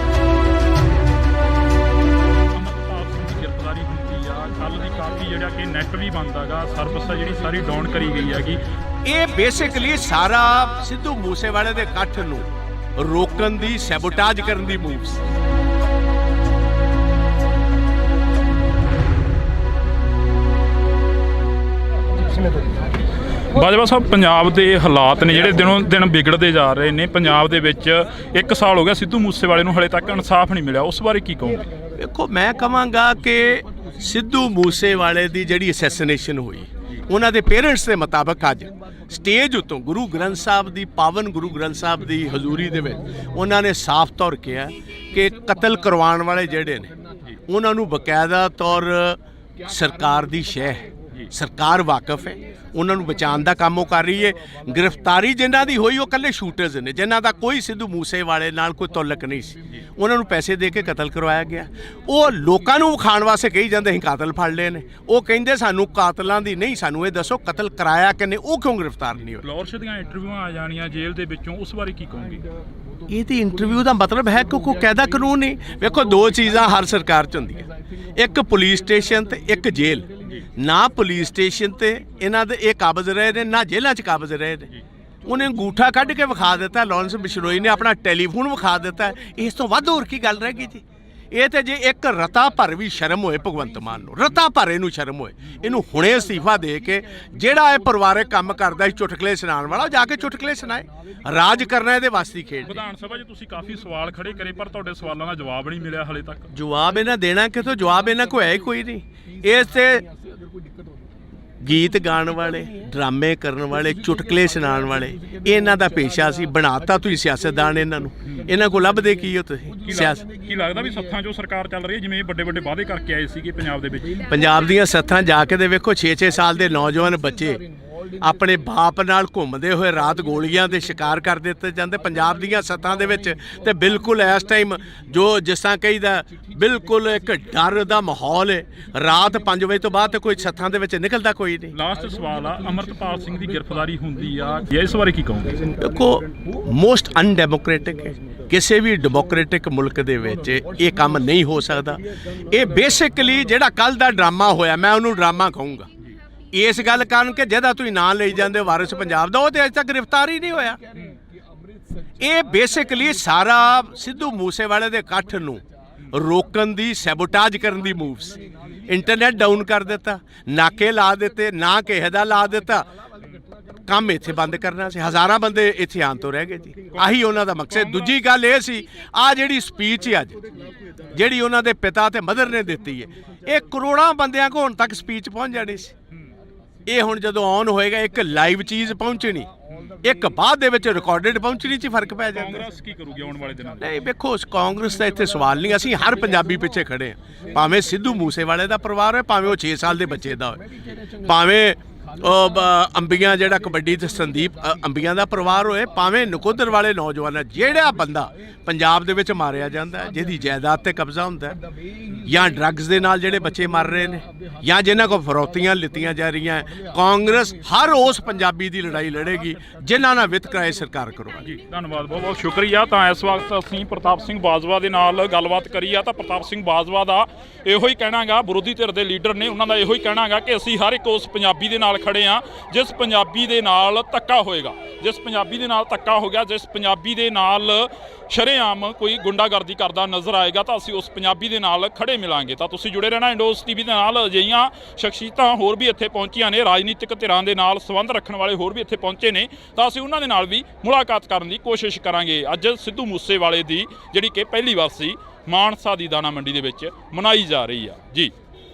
ਅਮਰਤਪਾਲ ਸਿੰਘ ਦੀ ਗ੍ਰਿਫਤਾਰੀ ਹੁੰਦੀ ਆ, ਕੱਲ੍ਹ ਦੀ ਕਾਫੀ ਜਿਹੜਾ ਕਿ ਨੈੱਟ ਵੀ ਬੰਦ ਹੈਗਾ, ਸਰਵਿਸ ਜਿਹੜੀ ਸਾਰੀ ਡਾਊਨ ਕਰੀ ਗਈ ਹੈਗੀ। ਇਹ ਬੇਸਿਕਲੀ ਸਾਰਾ ਸਿੱਧੂ ਮੂਸੇਵਾਲੇ ਦੇ ਇਕੱਠ ਨੂੰ ਰੋਕਣ ਦੀ, ਸੈਬੋਟਾਜ ਕਰਨ ਦੀ ਮੂਵਸ। ਬਾਜਵਾ ਸਾਹਿਬ, ਪੰਜਾਬ ਦੇ ਹਾਲਾਤ ਨੇ ਜਿਹੜੇ ਦਿਨੋਂ ਦਿਨ ਵਿਗੜਦੇ ਜਾ ਰਹੇ ਨੇ। ਪੰਜਾਬ ਦੇ ਵਿੱਚ 1 ਸਾਲ ਹੋ ਗਿਆ ਸਿੱਧੂ ਮੂਸੇਵਾਲੇ ਨੂੰ, ਹਲੇ ਤੱਕ ਇਨਸਾਫ ਨਹੀਂ ਮਿਲਿਆ, ਉਸ ਬਾਰੇ ਕੀ ਕਹੋਗੇ? ਦੇਖੋ, ਮੈਂ ਕਹਾਂਗਾ ਕਿ ਸਿੱਧੂ ਮੂਸੇਵਾਲੇ ਦੀ ਜਿਹੜੀ ਅਸੈਸੀਨੇਸ਼ਨ ਹੋਈ, ਉਹਨਾਂ ਦੇ ਪੇਰੈਂਟਸ ਦੇ ਮੁਤਾਬਕ ਅੱਜ ਸਟੇਜ ਉੱਤੋਂ ਗੁਰੂ ਗ੍ਰੰਥ ਸਾਹਿਬ ਦੀ, ਪਾਵਨ ਗੁਰੂ ਗ੍ਰੰਥ ਸਾਹਿਬ ਦੀ ਹਜ਼ੂਰੀ ਦੇ ਵਿੱਚ ਉਹਨਾਂ ਨੇ ਸਾਫ਼ ਤੌਰ ਕਿਹਾ ਕਿ ਕਤਲ ਕਰਵਾਉਣ ਵਾਲੇ ਜਿਹੜੇ ਨੇ ਉਹਨਾਂ ਨੂੰ ਬਕਾਇਦਾ ਤੌਰ ਸਰਕਾਰ ਦੀ ਸ਼ਹਿ ਹੈ, ਸਰਕਾਰ ਵਾਕਿਫ ਹੈ, ਉਹਨਾਂ ਨੂੰ ਬਚਾਉਣ ਦਾ ਕੰਮ ਉਹ ਕਰ ਰਹੀ ਹੈ। ਗ੍ਰਿਫਤਾਰੀ ਜਿਨ੍ਹਾਂ ਦੀ ਹੋਈ ਉਹ ਇਕੱਲੇ ਸ਼ੂਟਰਸ ਨੇ, ਜਿਨ੍ਹਾਂ ਦਾ ਕੋਈ ਸਿੱਧੂ ਮੂਸੇਵਾਲੇ ਨਾਲ ਕੋਈ ਤਾਲੁਕ ਨਹੀਂ ਸੀ। ਉਹਨਾਂ ਨੂੰ ਪੈਸੇ ਦੇ ਕੇ ਕਤਲ ਕਰਵਾਇਆ ਗਿਆ। ਉਹ ਲੋਕਾਂ ਨੂੰ ਵਿਖਾਉਣ ਵਾਸਤੇ ਕਹੀ ਜਾਂਦੇ ਅਸੀਂ ਕਾਤਲ ਫੜ ਲਏ ਨੇ। ਉਹ ਕਹਿੰਦੇ ਸਾਨੂੰ ਕਾਤਲਾਂ ਦੀ ਨਹੀਂ, ਸਾਨੂੰ ਇਹ ਦੱਸੋ ਕਤਲ ਕਰਾਇਆ ਕਿੰਨੇ, ਉਹ ਕਿਉਂ ਗ੍ਰਿਫਤਾਰ ਨਹੀਂ ਹੋਏ। ਫਲੋਰਸ਼ ਦੀਆਂ ਇੰਟਰਵਿਊਆਂ ਆ ਜਾਣੀਆਂ ਜੇਲ੍ਹ ਦੇ ਵਿੱਚੋਂ, ਉਸ ਬਾਰੇ ਕੀ ਕਹੋਗੇ? ਇਹਦੀ ਇੰਟਰਵਿਊ ਦਾ ਮਤਲਬ ਹੈ ਕਿ ਕੋਈ ਕਾਇਦਾ ਕਾਨੂੰਨ ਨਹੀਂ। ਵੇਖੋ, ਦੋ ਚੀਜ਼ਾਂ ਹਰ ਸਰਕਾਰ 'ਚ ਹੁੰਦੀਆਂ, ਇੱਕ ਪੁਲਿਸ ਸਟੇਸ਼ਨ ਤੇ ਇੱਕ ਜੇਲ੍ਹ। ਨਾ ਪੁਲਿਸ ਸਟੇਸ਼ਨ ਤੇ ਇਹਨਾਂ ਦੇ ਇਹ ਕਾਬਜ਼ ਰਹੇ ਨੇ, ਨਾ ਜੇਲ੍ਹਾਂ 'ਚ ਕਾਬਜ਼ ਰਹੇ ਨੇ। ਉਹਨੇ ਅੰਗੂਠਾ ਕੱਢ ਕੇ ਵਿਖਾ ਦਿੱਤਾ, ਲਾਰੈਂਸ ਬਿਸ਼ਨੋਈ ਨੇ ਆਪਣਾ ਟੈਲੀਫੋਨ ਵਿਖਾ ਦਿੱਤਾ। ਇਸ ਤੋਂ ਵੱਧ ਹੋਰ ਕੀ ਗੱਲ ਰਹਿ ਗਈ ਜੀ? ਇਹ ਤੇ ਜੇ ਇੱਕ ਰਤਾ ਭਰ ਵੀ ਸ਼ਰਮ ਹੋਏ ਭਗਵੰਤ ਮਾਨ ਨੂੰ, ਰਤਾ ਭਰ ਇਹਨੂੰ ਸ਼ਰਮ ਹੋਏ, ਇਹਨੂੰ ਹੁਣੇ ਅਸਤੀਫਾ ਦੇ ਕੇ ਜਿਹੜਾ ਇਹ ਪਰਿਵਾਰਕ ਕੰਮ ਕਰਦਾ ਸੀ ਚੁਟਕਲੇ ਸੁਣਾਉਣ ਵਾਲਾ, ਜਾ ਕੇ ਚੁਟਕਲੇ ਸੁਣਾਏ। ਰਾਜ ਕਰਨਾ ਇਹਦੇ ਵਾਸਤੇ ਖੇਡ। ਵਿਧਾਨ ਸਭਾ 'ਚ ਤੁਸੀਂ ਕਾਫੀ ਸਵਾਲ ਖੜੇ ਕਰੇ, ਪਰ ਤੁਹਾਡੇ ਸਵਾਲਾਂ ਦਾ ਜਵਾਬ ਨਹੀਂ ਮਿਲਿਆ ਹਲੇ ਤੱਕ। ਜਵਾਬ ਇਹਨਾਂ ਦੇਣਾ ਕਿਥੋਂ? ਜਵਾਬ ਇਹਨਾਂ ਕੋਲ ਹੈ ਹੀ ਕੋਈ ਨਹੀਂ। ਇਸ ਤੇ ਗੀਤ ਗਾਉਣ ਵਾਲੇ, ਡਰਾਮੇ ਕਰਨ ਵਾਲੇ, ਚੁਟਕਲੇ ਸੁਣਾਉਣ ਵਾਲੇ, ਇਹਨਾਂ ਦਾ ਪੇਸ਼ਾ ਸੀ। ਬਣਾਤਾ ਤੁਸੀਂ ਸਿਆਸਤਦਾਨ ਇਹਨਾਂ ਨੂੰ। ਇਹਨਾਂ ਕੋਲ ਲੱਭਦੇ ਕੀ ਹੋ ਤੁਸੀਂ? ਸਿਆਸਤ ਕੀ ਲੱਗਦਾ ਵੀ ਸੱਥਾਂ 'ਚੋਂ ਸਰਕਾਰ ਚੱਲ ਰਹੀ ਹੈ, ਜਿਵੇਂ ਵੱਡੇ ਵੱਡੇ ਵਾਅਦੇ ਕਰਕੇ ਆਏ ਸੀਗੇ ਪੰਜਾਬ ਦੇ ਵਿੱਚ? ਪੰਜਾਬ ਦੀਆਂ ਸੱਥਾਂ ਜਾ ਕੇ ਦੇ ਵੇਖੋ, 6-6 ਸਾਲ ਦੇ ਨੌਜਵਾਨ ਬੱਚੇ ਆਪਣੇ ਬਾਪ ਨਾਲ ਘੁੰਮਦੇ ਹੋਏ ਰਾਤ ਗੋਲੀਆਂ ਦੇ ਸ਼ਿਕਾਰ ਕਰ ਦਿੱਤੇ ਜਾਂਦੇ ਪੰਜਾਬ ਦੀਆਂ ਸੱਥਾਂ ਦੇ ਵਿੱਚ। ਤੇ ਬਿਲਕੁਲ ਇਸ ਟਾਈਮ ਜੋ ਜਿਸ ਤਰ੍ਹਾਂ ਕਹੀਦਾ, ਬਿਲਕੁਲ ਇੱਕ ਡਰ ਦਾ ਮਾਹੌਲ ਹੈ। ਰਾਤ 5 ਵਜੇ ਤੋਂ ਬਾਅਦ ਤੇ ਕੋਈ ਸੱਥਾਂ ਦੇ ਵਿੱਚ ਨਿਕਲਦਾ ਕੋਈ ਨਹੀਂ। ਲਾਸਟ ਸਵਾਲ ਆ, ਅਮਰਤਪਾਲ ਸਿੰਘ ਦੀ ਗ੍ਰਿਫਤਾਰੀ ਹੁੰਦੀ ਆ, ਇਸ ਬਾਰੇ ਕੀ ਕਹੋਗੇ? ਦੇਖੋ, ਮੋਸਟ ਅਨਡੈਮੋਕ੍ਰੈਟਿਕ ਹੈ। ਕਿਸੇ ਵੀ ਡੈਮੋਕ੍ਰੈਟਿਕ ਮੁਲਕ ਦੇ ਵਿੱਚ ਇਹ ਕੰਮ ਨਹੀਂ ਹੋ ਸਕਦਾ। ਇਹ ਬੇਸਿਕਲੀ ਜਿਹੜਾ ਕੱਲ ਦਾ ਡਰਾਮਾ ਹੋਇਆ, ਮੈਂ ਉਹਨੂੰ ਡਰਾਮਾ ਕਹੂੰਗਾ। ਇਸ ਗੱਲ ਕਾਰਨ ਕਿ ਜਿਹਦਾ ਤੁਸੀਂ ਨਾਂ ਲਈ ਜਾਂਦੇ ਵਾਰਿਸ ਪੰਜਾਬ ਦਾ, ਉਹ ਤੇ ਅਜੇ ਤੱਕ ਗ੍ਰਿਫਤਾਰ ਹੀ ਨਹੀਂ ਹੋਇਆ। ਇਹ ਬੇਸਿਕਲੀ ਸਾਰਾ ਸਿੱਧੂ ਮੂਸੇਵਾਲੇ ਦੇ ਇਕੱਠ ਨੂੰ ਰੋਕਣ ਦੀ, ਸੈਬੋਟਾਜ ਕਰਨ ਦੀ ਮੂਵਸ। ਇੰਟਰਨੈਟ ਡਾਊਨ ਕਰ ਦਿੱਤਾ, ਨਾਕੇ ਲਾ ਦਿੱਤੇ, ਨਾ ਕਿਸੇ ਦਾ ਲਾ ਦਿੱਤਾ। ਕੰਮ ਇੱਥੇ ਬੰਦ ਕਰਨਾ ਸੀ। ਹਜ਼ਾਰਾਂ ਬੰਦੇ ਇੱਥੇ ਆਉਣ ਤੋਂ ਰਹਿ ਗਏ ਜੀ। ਆਹੀ ਉਹਨਾਂ ਦਾ ਮਕਸਦ। ਦੂਜੀ ਗੱਲ ਇਹ ਸੀ, ਆਹ ਜਿਹੜੀ ਸਪੀਚ ਅੱਜ ਜਿਹੜੀ ਉਹਨਾਂ ਦੇ ਪਿਤਾ ਤੇ ਮਦਰ ਨੇ ਦਿੱਤੀ ਹੈ, ਇਹ ਕਰੋੜਾਂ ਬੰਦਿਆਂ ਕੋਲ ਹੁਣ ਤੱਕ ਸਪੀਚ ਪਹੁੰਚ ਜਾਣੀ ਸੀ। ਇਹ ਹੁਣ ਜਦੋਂ ਆਨ ਹੋਏਗਾ, ਇੱਕ ਲਾਈਵ ਚੀਜ਼ ਪਹੁੰਚਣੀ, ਇੱਕ ਬਾਅਦ ਦੇ ਵਿੱਚ ਰਿਕਾਰਡਡ ਪਹੁੰਚਣੀ 'ਚ ਫਰਕ ਪੈ ਜਾਂਦਾ। ਕਾਂਗਰਸ ਕੀ ਕਰੂਗੀ ਆਉਣ ਵਾਲੇ ਦਿਨਾਂ 'ਚ? ਨਹੀਂ, ਵੇਖੋ, ਕਾਂਗਰਸ ਦਾ ਇੱਥੇ ਸਵਾਲ ਨਹੀਂ। ਅਸੀਂ ਹਰ ਪੰਜਾਬੀ ਪਿੱਛੇ ਖੜੇ ਹਾਂ, ਭਾਵੇਂ ਸਿੱਧੂ ਮੂਸੇਵਾਲੇ ਦਾ ਪਰਿਵਾਰ ਹੋਏ, ਭਾਵੇਂ ਉਹ 6 ਸਾਲ ਦੇ ਬੱਚੇ ਦਾ ਹੋਏ, ਭਾਵੇਂ ਅੰਬੀਆਂ ਜਿਹੜਾ ਕਬੱਡੀ ਤੇ ਸੰਦੀਪ ਅੰਬੀਆਂ ਦਾ ਪਰਿਵਾਰ ਹੋਏ, ਭਾਵੇਂ ਨਕੋਦਰ ਵਾਲੇ ਨੌਜਵਾਨ। ਜਿਹੜਾ ਬੰਦਾ ਪੰਜਾਬ ਦੇ ਵਿੱਚ ਮਾਰਿਆ ਜਾਂਦਾ, ਜਿਹਦੀ ਜਾਇਦਾਦ ਤੇ ਕਬਜ਼ਾ ਹੁੰਦਾ, ਜਾਂ ਡਰੱਗਸ ਦੇ ਨਾਲ ਜਿਹੜੇ ਬੱਚੇ ਮਰ ਰਹੇ ਨੇ, ਜਾਂ ਜਿਨ੍ਹਾਂ ਕੋਲ ਫਰੌਤੀਆਂ ਲਿੱਤੀਆਂ ਜਾ ਰਹੀਆਂ, ਕਾਂਗਰਸ ਹਰ ਉਸ ਪੰਜਾਬੀ ਦੀ ਲੜਾਈ ਲੜੇਗੀ ਜਿਨ੍ਹਾਂ ਨਾਲ ਵਿਤਕਰਾ ਸਰਕਾਰ ਕਰਵਾਏਗੀ। ਧੰਨਵਾਦ, ਬਹੁਤ ਬਹੁਤ ਸ਼ੁਕਰੀਆ। ਤਾਂ ਇਸ ਵਕਤ ਅਸੀਂ ਪ੍ਰਤਾਪ ਸਿੰਘ ਬਾਜਵਾ ਦੇ ਨਾਲ ਗੱਲਬਾਤ ਕਰੀ ਆ। ਤਾਂ ਪ੍ਰਤਾਪ ਸਿੰਘ ਬਾਜਵਾ ਦਾ ਇਹੋ ਹੀ ਕਹਿਣਾ ਗਾ, ਵਿਰੋਧੀ ਧਿਰ ਦੇ ਲੀਡਰ ਨੇ, ਉਹਨਾਂ ਦਾ ਇਹੋ ਹੀ ਕਹਿਣਾ ਗਾ ਕਿ ਅਸੀਂ ਹਰ ਇੱਕ ਉਸ ਪੰਜਾਬੀ ਦੇ ਨਾਲ ਖੜੇ ਆ ਜਿਸ ਪੰਜਾਬੀ ਦੇ ਨਾਲ ਧੱਕਾ ਹੋਏਗਾ, ਜਿਸ ਪੰਜਾਬੀ ਦੇ ਨਾਲ ਧੱਕਾ ਹੋ ਗਿਆ, ਜਿਸ ਪੰਜਾਬੀ ਦੇ ਨਾਲ ਸ਼ਰੇਆਮ ਕੋਈ ਗੁੰਡਾਗਰਦੀ ਕਰਦਾ ਨਜ਼ਰ ਆਏਗਾ, ਤਾਂ ਅਸੀਂ ਉਸ ਪੰਜਾਬੀ ਦੇ ਨਾਲ ਖੜੇ ਮਿਲਾਂਗੇ। ਤਾਂ ਤੁਸੀਂ ਜੁੜੇ ਰਹਿਣਾ ਇੰਡੋਸ ਟੀਵੀ ਦੇ ਨਾਲ। ਅਜਿਹੀਆਂ ਸ਼ਖਸੀਅਤਾਂ ਹੋਰ ਵੀ ਇੱਥੇ ਪਹੁੰਚੀਆਂ ਨੇ, ਰਾਜਨੀਤਿਕ ਧਿਰਾਂ ਦੇ ਨਾਲ ਸੰਬੰਧ ਰੱਖਣ ਵਾਲੇ ਹੋਰ ਵੀ ਇੱਥੇ ਪਹੁੰਚੇ ਨੇ, ਤਾਂ ਅਸੀਂ ਉਹਨਾਂ ਦੇ ਨਾਲ ਵੀ ਮੁਲਾਕਾਤ ਕਰਨ ਦੀ ਕੋਸ਼ਿਸ਼ ਕਰਾਂਗੇ। ਅੱਜ ਸਿੱਧੂ ਮੂਸੇਵਾਲੇ ਦੀ ਜਿਹੜੀ ਕਿ ਪਹਿਲੀ ਵਾਰਸੀ ਮਾਨਸਾ ਦੀ ਦਾਣਾ ਮੰਡੀ ਦੇ ਵਿੱਚ ਮਨਾਈ ਜਾ ਰਹੀ ਆ ਜੀ।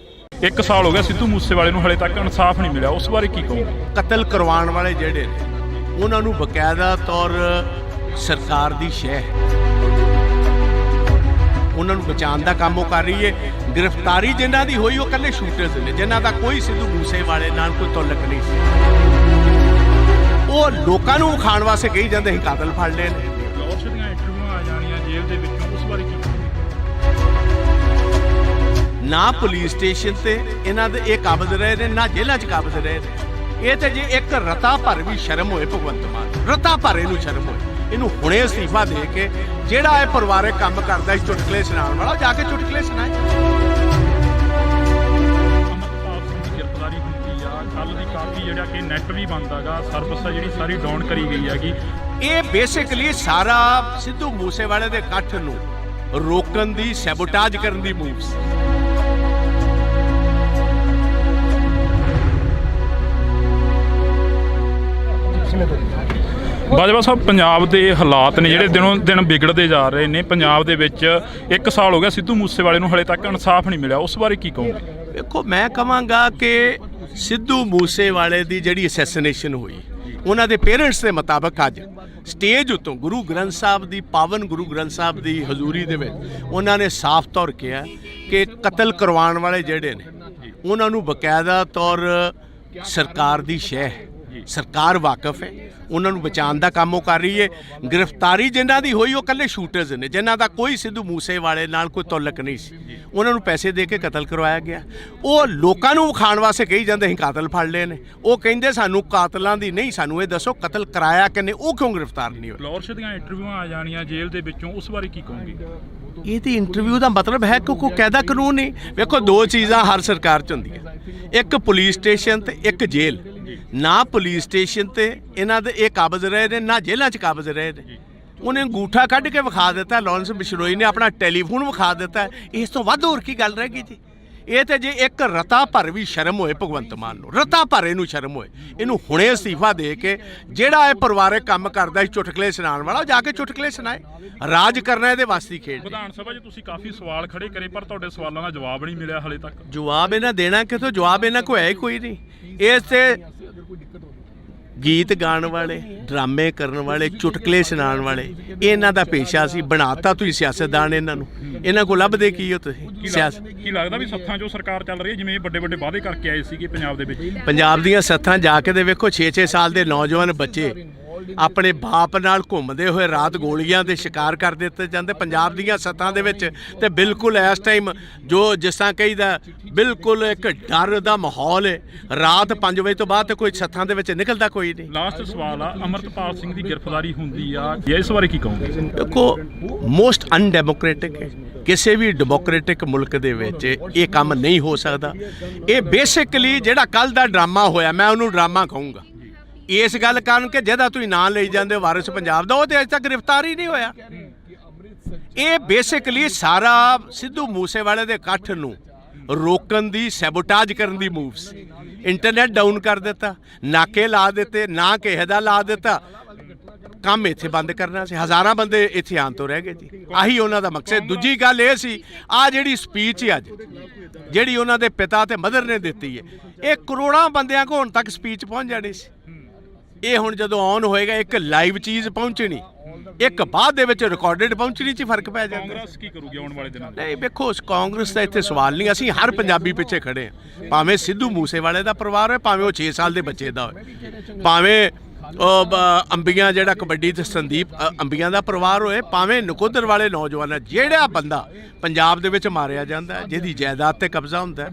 1 ਸਾਲ ਹੋ ਗਿਆ ਸਿੱਧੂ ਮੂਸੇਵਾਲੇ ਨੂੰ, ਹਲੇ ਤੱਕ ਇਨਸਾਫ ਨਹੀਂ ਮਿਲਿਆ, ਉਸ ਬਾਰੇ ਕੀ ਕਹੋਗੇ? ਕਤਲ ਕਰਵਾਉਣ ਵਾਲੇ ਜਿਹੜੇ ਨੇ, ਉਹਨਾਂ ਨੂੰ ਬਕਾਇਦਾ ਤੌਰ ਸਰਕਾਰ ਦੀ ਸ਼ਹਿ, ਉਹਨਾਂ ਨੂੰ ਬਚਾਉਣ ਦਾ ਕੰਮ ਉਹ ਕਰ ਰਹੀ ਹੈ। ਗ੍ਰਿਫਤਾਰੀ ਜਿਨ੍ਹਾਂ ਦੀ ਹੋਈ ਉਹ ਇਕੱਲੇ ਸ਼ੂਟਰਸ ਨੇ, ਜਿਨ੍ਹਾਂ ਦਾ ਕੋਈ ਸਿੱਧੂ ਮੂਸੇਵਾਲੇ ਨਾਲ ਕੋਈ ਤਾਲੁਕ ਨਹੀਂ ਸੀ। ਉਹ ਲੋਕਾਂ ਨੂੰ ਵਿਖਾਉਣ ਵਾਸਤੇ ਕਹੀ ਜਾਂਦੇ ਅਸੀਂ ਕਾਤਲ ਫੜ ਲਏ ਨੇ। ਫਲੋਰਸ਼ ਦੀਆਂ ਇੰਟਰਵਿਊਆਂ ਆ ਜਾਣੀਆਂ ਜੇਲ੍ਹ ਦੇ ਵਿੱਚੋਂ, ਉਸ ਬਾਰੇ ਕੀ ਕਹੋਗੇ? ਨਾ ਪੁਲਿਸ ਸਟੇਸ਼ਨ ਤੇ ਇਹਨਾਂ ਦੇ ਇਹ ਕਾਬਜ਼ ਰਹੇ ਨੇ, ਨਾ ਜੇਲ੍ਹਾਂ 'ਚ ਕਾਬਜ਼ ਰਹੇ ਨੇ। ਇਹ ਤੇ ਜੇ ਇੱਕ ਰਤਾ ਭਰ ਵੀ ਸ਼ਰਮ ਹੋਏ ਭਗਵੰਤ ਮਾਨ, ਰਤਾ ਭਰ ਇਹਨੂੰ ਸ਼ਰਮ ਹੋਏ, ਇਹਨੂੰ ਹੁਣੇ ਅਸਤੀਫਾ ਦੇ ਕੇ ਜਿਹੜਾ ਇਹ ਪਰਿਵਾਰਕ ਕੰਮ ਕਰਦਾ ਸੀ ਚੁਟਕਲੇ ਸੁਣਾਉਣ ਵਾਲਾ, ਜਾ ਕੇ ਚੁਟਕਲੇ ਸੁਣਾਏ। ਅਮਰਤਪਾਲ ਸਿੰਘ ਦੀ ਗ੍ਰਿਫਤਾਰੀ ਹੁੰਦੀ ਆ, ਕੱਲ ਦੀ ਕਾਫੀ ਜਿਹੜਾ ਕਿ ਨੈਟ ਵੀ ਬੰਦ ਹੈਗਾ, ਸਰਵਿਸ ਜਿਹੜੀ ਸਾਰੀ ਡਾਊਨ ਕਰੀ ਗਈ ਹੈਗੀ। ਇਹ ਬੇਸਿਕਲੀ ਸਾਰਾ ਸਿੱਧੂ ਮੂਸੇਵਾਲੇ ਦੇ ਇਕੱਠ ਨੂੰ ਰੋਕਣ ਦੀ, ਸੈਬੋਟਾਜ ਕਰਨ ਦੀ ਮੂਵਸ। ਬਾਜਵਾ ਸਾਹਿਬ, ਪੰਜਾਬ ਦੇ ਹਾਲਾਤ ਨੇ ਜਿਹੜੇ ਦਿਨੋਂ ਦਿਨ ਵਿਗੜਦੇ ਜਾ ਰਹੇ ਨੇ। ਪੰਜਾਬ ਦੇ ਵਿੱਚ 1 ਸਾਲ ਹੋ ਗਿਆ ਸਿੱਧੂ ਮੂਸੇਵਾਲੇ ਨੂੰ, ਹਲੇ ਤੱਕ ਇਨਸਾਫ ਨਹੀਂ ਮਿਲਿਆ, ਉਸ ਬਾਰੇ ਕੀ ਕਹੋਗੇ? ਦੇਖੋ, ਮੈਂ ਕਹਾਂਗਾ ਕਿ ਸਿੱਧੂ ਮੂਸੇਵਾਲੇ ਦੀ ਜਿਹੜੀ ਅਸੈਸੀਨੇਸ਼ਨ ਹੋਈ, ਉਹਨਾਂ ਦੇ ਪੇਰੈਂਟਸ ਦੇ ਮੁਤਾਬਕ ਅੱਜ ਸਟੇਜ ਉੱਤੋਂ ਗੁਰੂ ਗ੍ਰੰਥ ਸਾਹਿਬ ਦੀ, ਪਾਵਨ ਗੁਰੂ ਗ੍ਰੰਥ ਸਾਹਿਬ ਦੀ ਹਜ਼ੂਰੀ ਦੇ ਵਿੱਚ ਉਹਨਾਂ ਨੇ ਸਾਫ਼ ਤੌਰ ਕਿਹਾ ਕਿ ਕਤਲ ਕਰਵਾਉਣ ਵਾਲੇ ਜਿਹੜੇ ਨੇ, ਉਹਨਾਂ ਨੂੰ ਬਕਾਇਦਾ ਤੌਰ ਸਰਕਾਰ ਦੀ ਸ਼ਹਿ ਹੈ, ਸਰਕਾਰ ਵਾਕਫ ਹੈ, ਉਹਨਾਂ ਨੂੰ ਬਚਾਉਣ ਦਾ ਕੰਮ ਉਹ ਕਰ ਰਹੀ ਹੈ। ਗ੍ਰਿਫਤਾਰੀ ਜਿਨ੍ਹਾਂ ਦੀ ਹੋਈ ਉਹ ਇਕੱਲੇ ਸ਼ੂਟਰਸ ਨੇ, ਜਿਨ੍ਹਾਂ ਦਾ ਕੋਈ ਸਿੱਧੂ ਮੂਸੇਵਾਲੇ ਨਾਲ ਕੋਈ ਤਾਲੁਕ ਨਹੀਂ ਸੀ, ਉਹਨਾਂ ਨੂੰ ਪੈਸੇ ਦੇ ਕੇ ਕਤਲ ਕਰਵਾਇਆ ਗਿਆ। ਉਹ ਲੋਕਾਂ ਨੂੰ ਵਿਖਾਉਣ ਵਾਸਤੇ ਕਹੀ ਜਾਂਦੇ ਅਸੀਂ ਕਾਤਲ ਫੜ ਲਏ ਨੇ, ਉਹ ਕਹਿੰਦੇ ਸਾਨੂੰ ਕਾਤਲਾਂ ਦੀ ਨਹੀਂ, ਸਾਨੂੰ ਇਹ ਦੱਸੋ ਕਤਲ ਕਰਾਇਆ ਕਿੰਨੇ, ਉਹ ਕਿਉਂ ਗ੍ਰਿਫਤਾਰ ਨਹੀਂ ਹੋਏ। ਫਲੋਰਸ਼ ਦੀਆਂ ਇੰਟਰਵਿਊਆਂ ਆ ਜਾਣੀਆਂ ਜੇਲ੍ਹ ਦੇ ਵਿੱਚੋਂ, ਉਸ ਬਾਰੇ ਕੀ ਕਹੋਗੇ? ਇਹ ਤੇ ਇੰਟਰਵਿਊ ਦਾ ਮਤਲਬ ਹੈ ਕਿ ਕੋਈ ਕਾਇਦਾ ਕਾਨੂੰਨ ਨਹੀਂ। ਵੇਖੋ ਦੋ ਚੀਜ਼ਾਂ ਹਰ ਸਰਕਾਰ 'ਚ ਹੁੰਦੀਆਂ, ਇੱਕ ਪੁਲਿਸ ਸਟੇਸ਼ਨ ਤੇ ਇੱਕ ਜੇਲ੍ਹ। ਨਾ ਪੁਲਿਸ ਸਟੇਸ਼ਨ ਤੇ ਇਹਨਾਂ ਦੇ ਇਹ ਕਾਬਜ਼ ਰਹੇ ਨੇ, ਨਾ ਜੇਲ੍ਹਾਂ 'ਚ ਕਾਬਜ਼ ਰਹੇ ਨੇ। ਉਹਨੇ ਅੰਗੂਠਾ ਕੱਢ ਕੇ ਵਿਖਾ ਦਿੱਤਾ, ਲਾਰੈਂਸ ਬਿਸ਼ਨੋਈ ਨੇ ਆਪਣਾ ਟੈਲੀਫੋਨ ਵਿਖਾ ਦਿੱਤਾ, ਇਸ ਤੋਂ ਵੱਧ ਹੋਰ ਕੀ ਗੱਲ ਰਹਿ ਗਈ ਜੀ। ਇਹ ਤੇ ਜੇ ਇੱਕ ਰਤਾ ਭਰ ਵੀ ਸ਼ਰਮ ਹੋਏ ਭਗਵੰਤ ਮਾਨ ਨੂੰ, ਰਤਾ ਭਰ ਇਹਨੂੰ ਸ਼ਰਮ ਹੋਏ, ਇਹਨੂੰ ਹੁਣੇ ਅਸਤੀਫਾ ਦੇ ਕੇ ਜਿਹੜਾ ਇਹ ਪਰਿਵਾਰਕ ਕੰਮ ਕਰਦਾ ਸੀ ਚੁਟਕਲੇ ਸੁਣਾਉਣ ਵਾਲਾ, ਜਾ ਕੇ ਚੁਟਕਲੇ ਸੁਣਾਏ। ਰਾਜ ਕਰਨਾ ਇਹਦੇ ਵਾਸਤੇ ਖੇਡ। ਵਿਧਾਨ ਸਭਾ 'ਚ ਤੁਸੀਂ ਕਾਫੀ ਸਵਾਲ ਖੜੇ ਕਰੇ ਪਰ ਤੁਹਾਡੇ ਸਵਾਲਾਂ ਦਾ ਜਵਾਬ ਨਹੀਂ ਮਿਲਿਆ ਹਲੇ ਤੱਕ। ਜਵਾਬ ਇਹਨਾਂ ਦੇਣਾ ਕਿਥੋਂ? ਜਵਾਬ ਇਹਨਾਂ ਕੋਲ ਹੈ ਹੀ ਕੋਈ ਨਹੀਂ। ਇਸ ਤੇ ਗੀਤ ਗਾਉਣ ਵਾਲੇ, ਡਰਾਮੇ ਕਰਨ ਵਾਲੇ, ਚੁਟਕਲੇ ਸੁਣਾਉਣ ਵਾਲੇ, ਇਹਨਾਂ ਦਾ ਪੇਸ਼ਾ ਸੀ। ਬਣਾਤਾ ਤੁਸੀਂ ਸਿਆਸਤਦਾਨ ਇਹਨਾਂ ਨੂੰ, ਇਹਨਾਂ ਕੋਲ ਲੱਭਦੇ ਕੀ ਹੋ ਤੁਸੀਂ? ਸਿਆਸਤ ਕੀ ਲੱਗਦਾ ਵੀ ਸੱਥਾਂ 'ਚੋਂ ਸਰਕਾਰ ਚੱਲ ਰਹੀ ਹੈ, ਜਿਵੇਂ ਵੱਡੇ ਵੱਡੇ ਵਾਅਦੇ ਕਰਕੇ ਆਏ ਸੀਗੇ ਪੰਜਾਬ ਦੇ ਵਿੱਚ? ਪੰਜਾਬ ਦੀਆਂ ਸੱਥਾਂ ਜਾ ਕੇ ਦੇ ਵੇਖੋ, 6-6 ਸਾਲ ਦੇ ਨੌਜਵਾਨ ਬੱਚੇ ਆਪਣੇ ਬਾਪ ਨਾਲ ਘੁੰਮਦੇ ਹੋਏ ਰਾਤ ਗੋਲੀਆਂ ਦੇ ਸ਼ਿਕਾਰ ਕਰ ਦਿੱਤੇ ਜਾਂਦੇ ਪੰਜਾਬ ਦੀਆਂ ਸੱਥਾਂ ਦੇ ਵਿੱਚ। ਤੇ ਬਿਲਕੁਲ ਇਸ ਟਾਈਮ ਜੋ ਜਿਸ ਤਰ੍ਹਾਂ ਕਹੀਦਾ, ਬਿਲਕੁਲ ਇੱਕ ਡਰ ਦਾ ਮਾਹੌਲ ਹੈ। ਰਾਤ 5 ਵਜੇ ਤੋਂ ਬਾਅਦ ਤੇ ਕੋਈ ਸੱਥਾਂ ਦੇ ਵਿੱਚ ਨਿਕਲਦਾ ਕੋਈ ਨਹੀਂ। ਲਾਸਟ ਸਵਾਲ ਆ, ਅਮਰਤਪਾਲ ਸਿੰਘ ਦੀ ਗ੍ਰਿਫਤਾਰੀ ਹੁੰਦੀ ਆ, ਇਸ ਬਾਰੇ ਕੀ ਕਹੋਗੇ? ਦੇਖੋ, ਮੋਸਟ ਅਨਡੈਮੋਕ੍ਰੈਟਿਕ ਹੈ। ਕਿਸੇ ਵੀ ਡੈਮੋਕ੍ਰੈਟਿਕ ਮੁਲਕ ਦੇ ਵਿੱਚ ਇਹ ਕੰਮ ਨਹੀਂ ਹੋ ਸਕਦਾ। ਇਹ ਬੇਸਿਕਲੀ ਜਿਹੜਾ ਕੱਲ ਦਾ ਡਰਾਮਾ ਹੋਇਆ, ਮੈਂ ਉਹਨੂੰ ਡਰਾਮਾ ਕਹੂੰਗਾ ਇਸ ਗੱਲ ਕਾਰਨ ਕਿ ਜਿਹਦਾ ਤੁਸੀਂ ਨਾਂ ਲਈ ਜਾਂਦੇ ਵਾਰਿਸ ਪੰਜਾਬ ਦਾ, ਉਹ ਤੇ ਅਜੇ ਤੱਕ ਗ੍ਰਿਫਤਾਰ ਹੀ ਨਹੀਂ ਹੋਇਆ। ਇਹ ਬੇਸਿਕਲੀ ਸਾਰਾ ਸਿੱਧੂ ਮੂਸੇਵਾਲੇ ਦੇ ਇਕੱਠ ਨੂੰ ਰੋਕਣ ਦੀ, ਸੈਬੋਟਾਜ ਕਰਨ ਦੀ ਮੂਵਸ। ਇੰਟਰਨੈਟ ਡਾਊਨ ਕਰ ਦਿੱਤਾ, ਨਾਕੇ ਲਾ ਦਿੱਤੇ, ਨਾ ਕਿਸੇ ਦਾ ਲਾ ਦਿੱਤਾ, ਕੰਮ ਇੱਥੇ ਬੰਦ ਕਰਨਾ ਸੀ। ਹਜ਼ਾਰਾਂ ਬੰਦੇ ਇੱਥੇ ਆਉਣ ਤੋਂ ਰਹਿ ਗਏ ਜੀ, ਆਹੀ ਉਹਨਾਂ ਦਾ ਮਕਸਦ। ਦੂਜੀ ਗੱਲ ਇਹ ਸੀ, ਆਹ ਜਿਹੜੀ ਸਪੀਚ ਹੈ ਅੱਜ ਜਿਹੜੀ ਉਹਨਾਂ ਦੇ ਪਿਤਾ ਤੇ ਮਦਰ ਨੇ ਦਿੱਤੀ ਹੈ, ਇਹ ਕਰੋੜਾਂ ਬੰਦਿਆਂ ਕੋਲ ਹੁਣ ਤੱਕ ਸਪੀਚ ਪਹੁੰਚ ਜਾਣੀ ਸੀ। ਇਹ ਹੁਣ ਜਦੋਂ ਔਨ ਹੋਏਗਾ, ਇੱਕ ਲਾਈਵ ਚੀਜ਼ ਪਹੁੰਚਣੀ, ਇੱਕ ਬਾਅਦ ਦੇ ਵਿੱਚ ਰਿਕਾਰਡਡ ਪਹੁੰਚਣੀ 'ਚ ਫਰਕ ਪੈ ਜਾਂਦਾ। ਕਾਂਗਰਸ ਕੀ ਕਰੂਗੀ ਆਉਣ ਵਾਲੇ ਦਿਨਾਂ 'ਚ? ਨਹੀਂ ਵੇਖੋ, ਕਾਂਗਰਸ ਦਾ ਇੱਥੇ ਸਵਾਲ ਨਹੀਂ। ਅਸੀਂ ਹਰ ਪੰਜਾਬੀ ਪਿੱਛੇ ਖੜੇ ਹਾਂ, ਭਾਵੇਂ ਸਿੱਧੂ ਮੂਸੇਵਾਲੇ ਦਾ ਪਰਿਵਾਰ ਹੋਏ, ਭਾਵੇਂ ਉਹ 6 ਸਾਲ ਦੇ ਬੱਚੇ ਦਾ ਹੋਏ, ਭਾਵੇਂ ਅੰਬੀਆਂ ਜਿਹੜਾ ਕਬੱਡੀ ਤੇ ਸੰਦੀਪ ਅੰਬੀਆਂ ਦਾ ਪਰਿਵਾਰ ਹੋਏ, ਭਾਵੇਂ ਨਕੋਦਰ ਵਾਲੇ ਨੌਜਵਾਨ। ਜਿਹੜਾ ਬੰਦਾ ਪੰਜਾਬ ਦੇ ਵਿੱਚ ਮਾਰਿਆ ਜਾਂਦਾ, ਜਿਹਦੀ ਜਾਇਦਾਦ ਤੇ ਕਬਜ਼ਾ ਹੁੰਦਾ,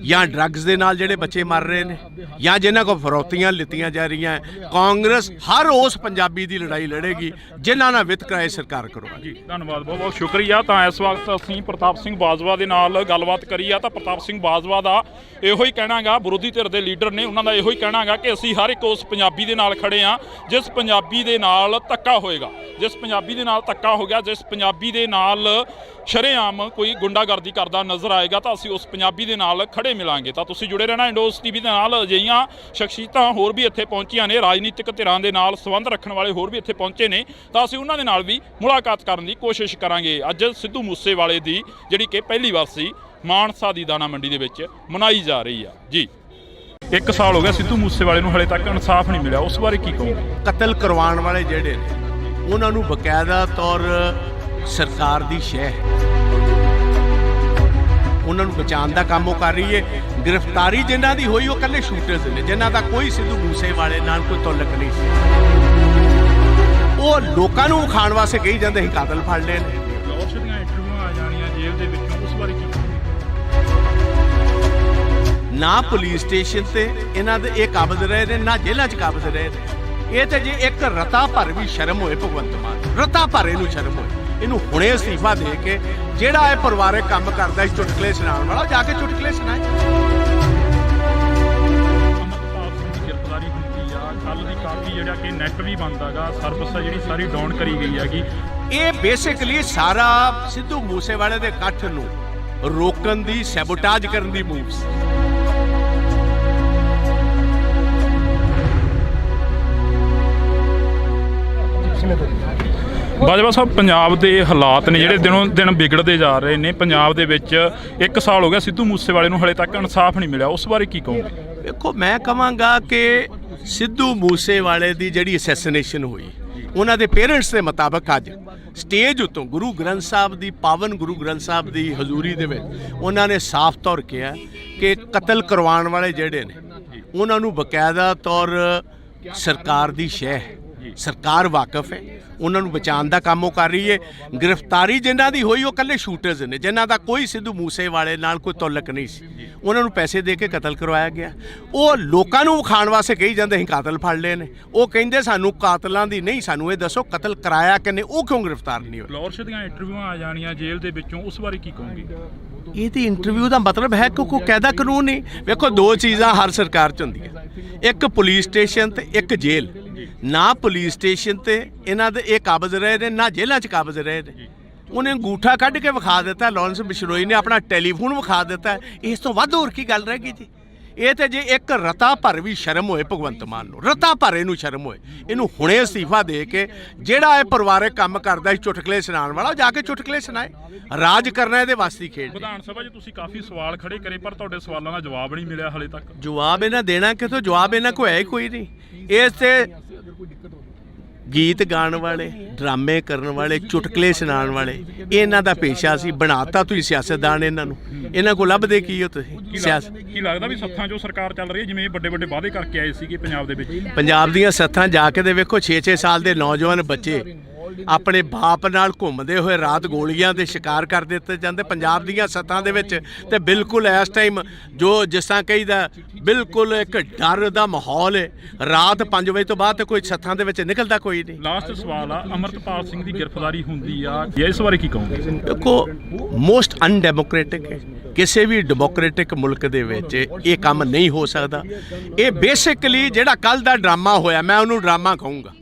ਜਾਂ ਡਰੱਗਸ ਦੇ ਨਾਲ ਜਿਹੜੇ ਬੱਚੇ ਮਰ ਰਹੇ ਨੇ, ਜਾਂ ਜਿਨ੍ਹਾਂ ਕੋਲ ਫਰੌਤੀਆਂ ਲਿੱਤੀਆਂ ਜਾ ਰਹੀਆਂ, ਕਾਂਗਰਸ ਹਰ ਉਸ ਪੰਜਾਬੀ ਦੀ ਲੜਾਈ ਲੜੇਗੀ ਜਿਨ੍ਹਾਂ ਨਾਲ ਵਿਤਕਰਾ ਸਰਕਾਰ ਕਰਵਾ। ਜੀ ਧੰਨਵਾਦ, ਬਹੁਤ ਬਹੁਤ ਸ਼ੁਕਰੀਆ। ਤਾਂ ਇਸ ਵਕਤ ਅਸੀਂ ਪ੍ਰਤਾਪ ਸਿੰਘ ਬਾਜਵਾ ਦੇ ਨਾਲ ਗੱਲਬਾਤ ਕਰੀ ਆ, ਤਾਂ ਪ੍ਰਤਾਪ ਸਿੰਘ ਬਾਜਵਾ ਦਾ ਇਹੋ ਹੀ ਕਹਿਣਾ ਗਾ, ਵਿਰੋਧੀ ਧਿਰ ਦੇ ਲੀਡਰ ਨੇ, ਉਹਨਾਂ ਦਾ ਇਹੋ ਹੀ ਕਹਿਣਾ ਗਾ ਕਿ ਅਸੀਂ ਹਰ ਇੱਕ ਉਸ ਪੰਜਾਬੀ ਦੇ ਨਾਲ ਖੜੇ ਆ ਜਿਸ ਪੰਜਾਬੀ ਦੇ ਨਾਲ ਧੱਕਾ ਹੋਏਗਾ, ਜਿਸ ਪੰਜਾਬੀ ਦੇ ਨਾਲ ਧੱਕਾ ਹੋ ਗਿਆ, ਜਿਸ ਪੰਜਾਬੀ ਦੇ ਨਾਲ ਸ਼ਰੇਆਮ ਕੋਈ ਗੁੰਡਾਗਰਦੀ ਕਰਦਾ ਨਜ਼ਰ ਆਏਗਾ, ਤਾਂ ਅਸੀਂ ਉਸ ਪੰਜਾਬੀ ਦੇ ਨਾਲ ਖੜੇ ਮਿਲਾਂਗੇ। ਤਾਂ ਤੁਸੀਂ ਜੁੜੇ ਰਹਿਣਾ ਇੰਡੋਸ ਟੀਵੀ ਦੇ ਨਾਲ। ਅਜਿਹੀਆਂ ਸ਼ਖਸੀਅਤਾਂ ਹੋਰ ਵੀ ਇੱਥੇ ਪਹੁੰਚੀਆਂ ਨੇ, ਰਾਜਨੀਤਿਕ ਧਿਰਾਂ ਦੇ ਨਾਲ ਸੰਬੰਧ ਰੱਖਣ ਵਾਲੇ ਹੋਰ ਵੀ ਇੱਥੇ ਪਹੁੰਚੇ ਨੇ, ਤਾਂ ਅਸੀਂ ਉਹਨਾਂ ਦੇ ਨਾਲ ਵੀ ਮੁਲਾਕਾਤ ਕਰਨ ਦੀ ਕੋਸ਼ਿਸ਼ ਕਰਾਂਗੇ। ਅੱਜ ਸਿੱਧੂ ਮੂਸੇਵਾਲੇ ਦੀ ਜਿਹੜੀ ਕਿ ਪਹਿਲੀ ਵਾਰਸੀ ਮਾਨਸਾ ਦੀ ਦਾਣਾ ਮੰਡੀ ਦੇ ਵਿੱਚ ਮਨਾਈ ਜਾ ਰਹੀ ਆ। ਜੀ 1 ਸਾਲ ਹੋ ਗਿਆ ਸਿੱਧੂ ਮੂਸੇਵਾਲੇ ਨੂੰ, ਹਲੇ ਤੱਕ ਇਨਸਾਫ ਨਹੀਂ ਮਿਲਿਆ, ਉਸ ਬਾਰੇ ਕੀ ਕਹੋਗੇ? ਕਤਲ ਕਰਵਾਉਣ ਵਾਲੇ ਜਿਹੜੇ ਨੇ ਉਹਨਾਂ ਨੂੰ ਬਕਾਇਦਾ ਤੌਰ ਸਰਕਾਰ ਦੀ ਸ਼ਹਿ ਹੈ, ਉਹਨਾਂ ਨੂੰ ਬਚਾਉਣ ਦਾ ਕੰਮ ਉਹ ਕਰ ਰਹੀ ਹੈ। ਗ੍ਰਿਫਤਾਰੀ ਜਿਨ੍ਹਾਂ ਦੀ ਹੋਈ ਉਹ ਇਕੱਲੇ ਸ਼ੂਟਰਸ ਨੇ, ਜਿਨ੍ਹਾਂ ਦਾ ਕੋਈ ਸਿੱਧੂ ਮੂਸੇਵਾਲੇ ਨਾਲ ਕੋਈ ਤਾਲੁਕ ਨਹੀਂ ਸੀ, ਉਹ ਲੋਕਾਂ ਨੂੰ ਵਿਖਾਉਣ ਵਾਸਤੇ ਕਹੀ ਜਾਂਦੇ ਅਸੀਂ ਕਾਤਲ ਫੜ ਲਏ ਨੇ। ਫਲੋਰਸ਼ ਦੀਆਂ ਇੰਟਰਵਿਊਆਂ ਆ ਜਾਣੀਆਂ ਜੇਲ੍ਹ ਦੇ ਵਿੱਚੋਂ, ਉਸ ਬਾਰੇ ਕੀ ਕਹੋਗੇ? ਨਾ ਪੁਲਿਸ ਸਟੇਸ਼ਨ ਤੇ ਇਹਨਾਂ ਦੇ ਇਹ ਕਾਬਜ਼ ਰਹੇ ਨੇ, ਨਾ ਜੇਲ੍ਹਾਂ 'ਚ ਕਾਬਜ਼ ਰਹੇ ਨੇ। ਇਹ ਤੇ ਜੇ ਇੱਕ ਰਤਾ ਭਰ ਵੀ ਸ਼ਰਮ ਹੋਏ ਭਗਵੰਤ ਮਾਨ, ਰਤਾ ਭਰ ਇਹਨੂੰ ਸ਼ਰਮ ਹੋਏ, ਇਹਨੂੰ ਹੁਣੇ ਅਸਤੀਫਾ ਦੇ ਕੇ ਜਿਹੜਾ ਇਹ ਪਰਿਵਾਰਕ ਕੰਮ ਕਰਦਾ ਸੀ ਚੁਟਕਲੇ ਸੁਣਾਉਣ ਵਾਲਾ, ਜਾ ਕੇ ਚੁਟਕਲੇ ਸੁਣਾਏ। ਅਮਰਤਪਾਲ ਸਿੰਘ ਦੀ ਗ੍ਰਿਫਤਾਰੀ ਹੁੰਦੀ ਆ, ਕੱਲ ਦੀ ਕਾਫੀ ਜਿਹੜਾ ਕਿ ਨੈਟ ਵੀ ਬੰਦ ਹੈਗਾ, ਸਰਵਿਸ ਆ ਜਿਹੜੀ ਸਾਰੀ ਡਾਊਨ ਕਰੀ ਗਈ ਹੈਗੀ। ਇਹ ਬੇਸਿਕਲੀ ਸਾਰਾ ਸਿੱਧੂ ਮੂਸੇਵਾਲੇ ਦੇ ਇਕੱਠ ਨੂੰ ਰੋਕਣ ਦੀ, ਸੈਬੋਟਾਜ ਕਰਨ ਦੀ ਮੂਵਸ। ਬਾਜਵਾ ਸਾਹਿਬ, ਪੰਜਾਬ ਦੇ ਹਾਲਾਤ ਨੇ ਜਿਹੜੇ ਦਿਨੋਂ ਦਿਨ ਵਿਗੜਦੇ ਜਾ ਰਹੇ ਨੇ। ਪੰਜਾਬ ਦੇ ਵਿੱਚ 1 ਸਾਲ ਹੋ ਗਿਆ ਸਿੱਧੂ ਮੂਸੇਵਾਲੇ ਨੂੰ, ਹਲੇ ਤੱਕ ਇਨਸਾਫ ਨਹੀਂ ਮਿਲਿਆ, ਉਸ ਬਾਰੇ ਕੀ ਕਹੋਗੇ? ਦੇਖੋ, ਮੈਂ ਕਹਾਂਗਾ ਕਿ ਸਿੱਧੂ ਮੂਸੇਵਾਲੇ ਦੀ ਜਿਹੜੀ ਅਸੈਸੀਨੇਸ਼ਨ ਹੋਈ, ਉਹਨਾਂ ਦੇ ਪੇਰੈਂਟਸ ਦੇ ਮੁਤਾਬਕ ਅੱਜ ਸਟੇਜ ਉੱਤੋਂ ਗੁਰੂ ਗ੍ਰੰਥ ਸਾਹਿਬ ਦੀ, ਪਾਵਨ ਗੁਰੂ ਗ੍ਰੰਥ ਸਾਹਿਬ ਦੀ ਹਜ਼ੂਰੀ ਦੇ ਵਿੱਚ ਉਹਨਾਂ ਨੇ ਸਾਫ਼ ਤੌਰ ਕਿਹਾ ਕਿ ਕਤਲ ਕਰਵਾਉਣ ਵਾਲੇ ਜਿਹੜੇ ਨੇ ਉਹਨਾਂ ਨੂੰ ਬਕਾਇਦਾ ਤੌਰ ਸਰਕਾਰ ਦੀ ਸ਼ਹਿ ਸਰਕਾਰ ਵਾਕਿਫ ਹੈ, ਉਹਨਾਂ ਨੂੰ ਬਚਾਉਣ ਦਾ ਕੰਮ ਉਹ ਕਰ ਰਹੀ ਹੈ। ਗ੍ਰਿਫਤਾਰੀ ਜਿਨ੍ਹਾਂ ਦੀ ਹੋਈ ਉਹ ਇਕੱਲੇ ਸ਼ੂਟਰਸ ਨੇ, ਜਿਨ੍ਹਾਂ ਦਾ ਕੋਈ ਸਿੱਧੂ ਮੂਸੇਵਾਲੇ ਨਾਲ ਕੋਈ ਤਾਲੁਕ ਨਹੀਂ ਸੀ। ਉਹਨਾਂ ਨੂੰ ਪੈਸੇ ਦੇ ਕੇ ਕਤਲ ਕਰਵਾਇਆ ਗਿਆ। ਉਹ ਲੋਕਾਂ ਨੂੰ ਵਿਖਾਉਣ ਵਾਸਤੇ ਕਹੀ ਜਾਂਦੇ ਅਸੀਂ ਕਾਤਲ ਫੜ ਲਏ ਨੇ। ਉਹ ਕਹਿੰਦੇ ਸਾਨੂੰ ਕਾਤਲਾਂ ਦੀ ਨਹੀਂ, ਸਾਨੂੰ ਇਹ ਦੱਸੋ ਕਤਲ ਕਰਾਇਆ ਕਿਨੇ, ਉਹ ਕਿਉਂ ਗ੍ਰਿਫਤਾਰ ਨਹੀਂ ਹੋਏ? ਫਲੋਰਸ਼ ਦੀਆਂ ਇੰਟਰਵਿਊਆਂ ਆ ਜਾਣੀਆਂ ਜੇਲ੍ਹ ਦੇ ਵਿੱਚੋਂ, ਉਸ ਬਾਰੇ ਕੀ ਕਹੋਗੇ? ਇਹਦੀ ਇੰਟਰਵਿਊ ਦਾ ਮਤਲਬ ਹੈ ਕਿ ਕੋਈ ਕਾਇਦਾ ਕਾਨੂੰਨ ਨਹੀਂ। ਵੇਖੋ, ਦੋ ਚੀਜ਼ਾਂ ਹਰ ਸਰਕਾਰ 'ਚ ਹੁੰਦੀਆਂ, ਇੱਕ ਪੁਲਿਸ ਸਟੇਸ਼ਨ ਤੇ ਇੱਕ ਜੇਲ੍ਹ। ਨਾ ਪੁਲਿਸ ਸਟੇਸ਼ਨ ਤੇ ਇਹਨਾਂ ਦੇ ਇਹ ਕਾਬਜ਼ ਰਹੇ ਨੇ, ਨਾ ਜੇਲ੍ਹਾਂ 'ਚ ਕਾਬਜ਼ ਰਹੇ ਨੇ। ਉਹਨੇ ਅੰਗੂਠਾ ਕੱਢ ਕੇ ਵਿਖਾ ਦਿੱਤਾ, ਲਾਰੈਂਸ ਬਿਸ਼ਨੋਈ ਨੇ ਆਪਣਾ ਟੈਲੀਫੋਨ ਵਿਖਾ ਦਿੱਤਾ। ਇਸ ਤੋਂ ਵੱਧ ਹੋਰ ਕੀ ਗੱਲ ਰਹਿ ਗਈ ਜੀ? ਇਹ ਤੇ ਜੇ ਇੱਕ ਰਤਾ ਭਰ ਵੀ ਸ਼ਰਮ ਹੋਏ ਭਗਵੰਤ ਮਾਨ ਨੂੰ, ਰਤਾ ਭਰ ਇਹਨੂੰ ਸ਼ਰਮ ਹੋਏ, ਇਹਨੂੰ ਹੁਣੇ ਅਸਤੀਫਾ ਦੇ ਕੇ ਜਿਹੜਾ ਇਹ ਪਰਿਵਾਰਕ ਕੰਮ ਕਰਦਾ ਸੀ ਚੁਟਕਲੇ ਸੁਣਾਉਣ ਵਾਲਾ, ਉਹ ਜਾ ਕੇ ਚੁਟਕਲੇ ਸੁਣਾਏ। ਰਾਜ ਕਰਨਾ ਇਹਦੇ ਵਾਸਤੇ ਖੇਡ। ਵਿਧਾਨ ਸਭਾ 'ਚ ਤੁਸੀਂ ਕਾਫੀ ਸਵਾਲ ਖੜੇ ਕਰੇ, ਪਰ ਤੁਹਾਡੇ ਸਵਾਲਾਂ ਦਾ ਜਵਾਬ ਨਹੀਂ ਮਿਲਿਆ ਹਲੇ ਤੱਕ। ਜਵਾਬ ਇਹਨਾਂ ਦੇਣਾ ਕਿਥੋਂ? ਜਵਾਬ ਇਹਨਾਂ ਕੋਲ ਹੈ ਹੀ ਕੋਈ ਨਹੀਂ। ਇਸ ਤੇ ਗੀਤ ਗਾਉਣ ਵਾਲੇ, ਡਰਾਮੇ ਕਰਨ ਵਾਲੇ, ਚੁਟਕਲੇ ਸੁਣਾਉਣ ਵਾਲੇ, ਇਹਨਾਂ ਦਾ ਪੇਸ਼ਾ ਸੀ। ਬਣਾਤਾ ਤੁਸੀਂ ਸਿਆਸਤਦਾਨ ਇਹਨਾਂ ਨੂੰ। ਇਹਨਾਂ ਕੋਲ ਲੱਭਦੇ ਕੀ ਹੋ ਤੁਸੀਂ? ਸਿਆਸਤ ਕੀ ਲੱਗਦਾ ਵੀ ਸੱਥਾਂ 'ਚੋਂ ਸਰਕਾਰ ਚੱਲ ਰਹੀ ਹੈ, ਜਿਵੇਂ ਵੱਡੇ ਵੱਡੇ ਵਾਅਦੇ ਕਰਕੇ ਆਏ ਸੀਗੇ ਪੰਜਾਬ ਦੇ ਵਿੱਚ? ਪੰਜਾਬ ਦੀਆਂ ਸੱਥਾਂ ਜਾ ਕੇ ਦੇ ਵੇਖੋ, 6-6 ਸਾਲ ਦੇ ਨੌਜਵਾਨ ਬੱਚੇ ਆਪਣੇ ਬਾਪ ਨਾਲ ਘੁੰਮਦੇ ਹੋਏ ਰਾਤ ਗੋਲੀਆਂ ਦੇ ਸ਼ਿਕਾਰ ਕਰ ਦਿੱਤੇ ਜਾਂਦੇ ਪੰਜਾਬ ਦੀਆਂ ਸੱਥਾਂ ਦੇ ਵਿੱਚ। ਤੇ ਬਿਲਕੁਲ ਇਸ ਟਾਈਮ ਜੋ ਜਿਸ ਤਰ੍ਹਾਂ ਕਹੀਦਾ, ਬਿਲਕੁਲ ਇੱਕ ਡਰ ਦਾ ਮਾਹੌਲ ਹੈ। ਰਾਤ 5 ਵਜੇ ਤੋਂ ਬਾਅਦ ਤੇ ਕੋਈ ਸੱਥਾਂ ਦੇ ਵਿੱਚ ਨਿਕਲਦਾ ਕੋਈ ਨਹੀਂ। ਲਾਸਟ ਸਵਾਲ ਆ, ਅਮਰਤਪਾਲ ਸਿੰਘ ਦੀ ਗ੍ਰਿਫਤਾਰੀ ਹੁੰਦੀ ਆ, ਇਸ ਬਾਰੇ ਕੀ ਕਹੋਗੇ? ਦੇਖੋ, ਮੋਸਟ ਅਨਡੈਮੋਕ੍ਰੈਟਿਕ ਹੈ। ਕਿਸੇ ਵੀ ਡੈਮੋਕ੍ਰੈਟਿਕ ਮੁਲਕ ਦੇ ਵਿੱਚ ਇਹ ਕੰਮ ਨਹੀਂ ਹੋ ਸਕਦਾ। ਇਹ ਬੇਸਿਕਲੀ ਜਿਹੜਾ ਕੱਲ ਦਾ ਡਰਾਮਾ ਹੋਇਆ, ਮੈਂ ਉਹਨੂੰ ਡਰਾਮਾ ਕਹੂੰਗਾ।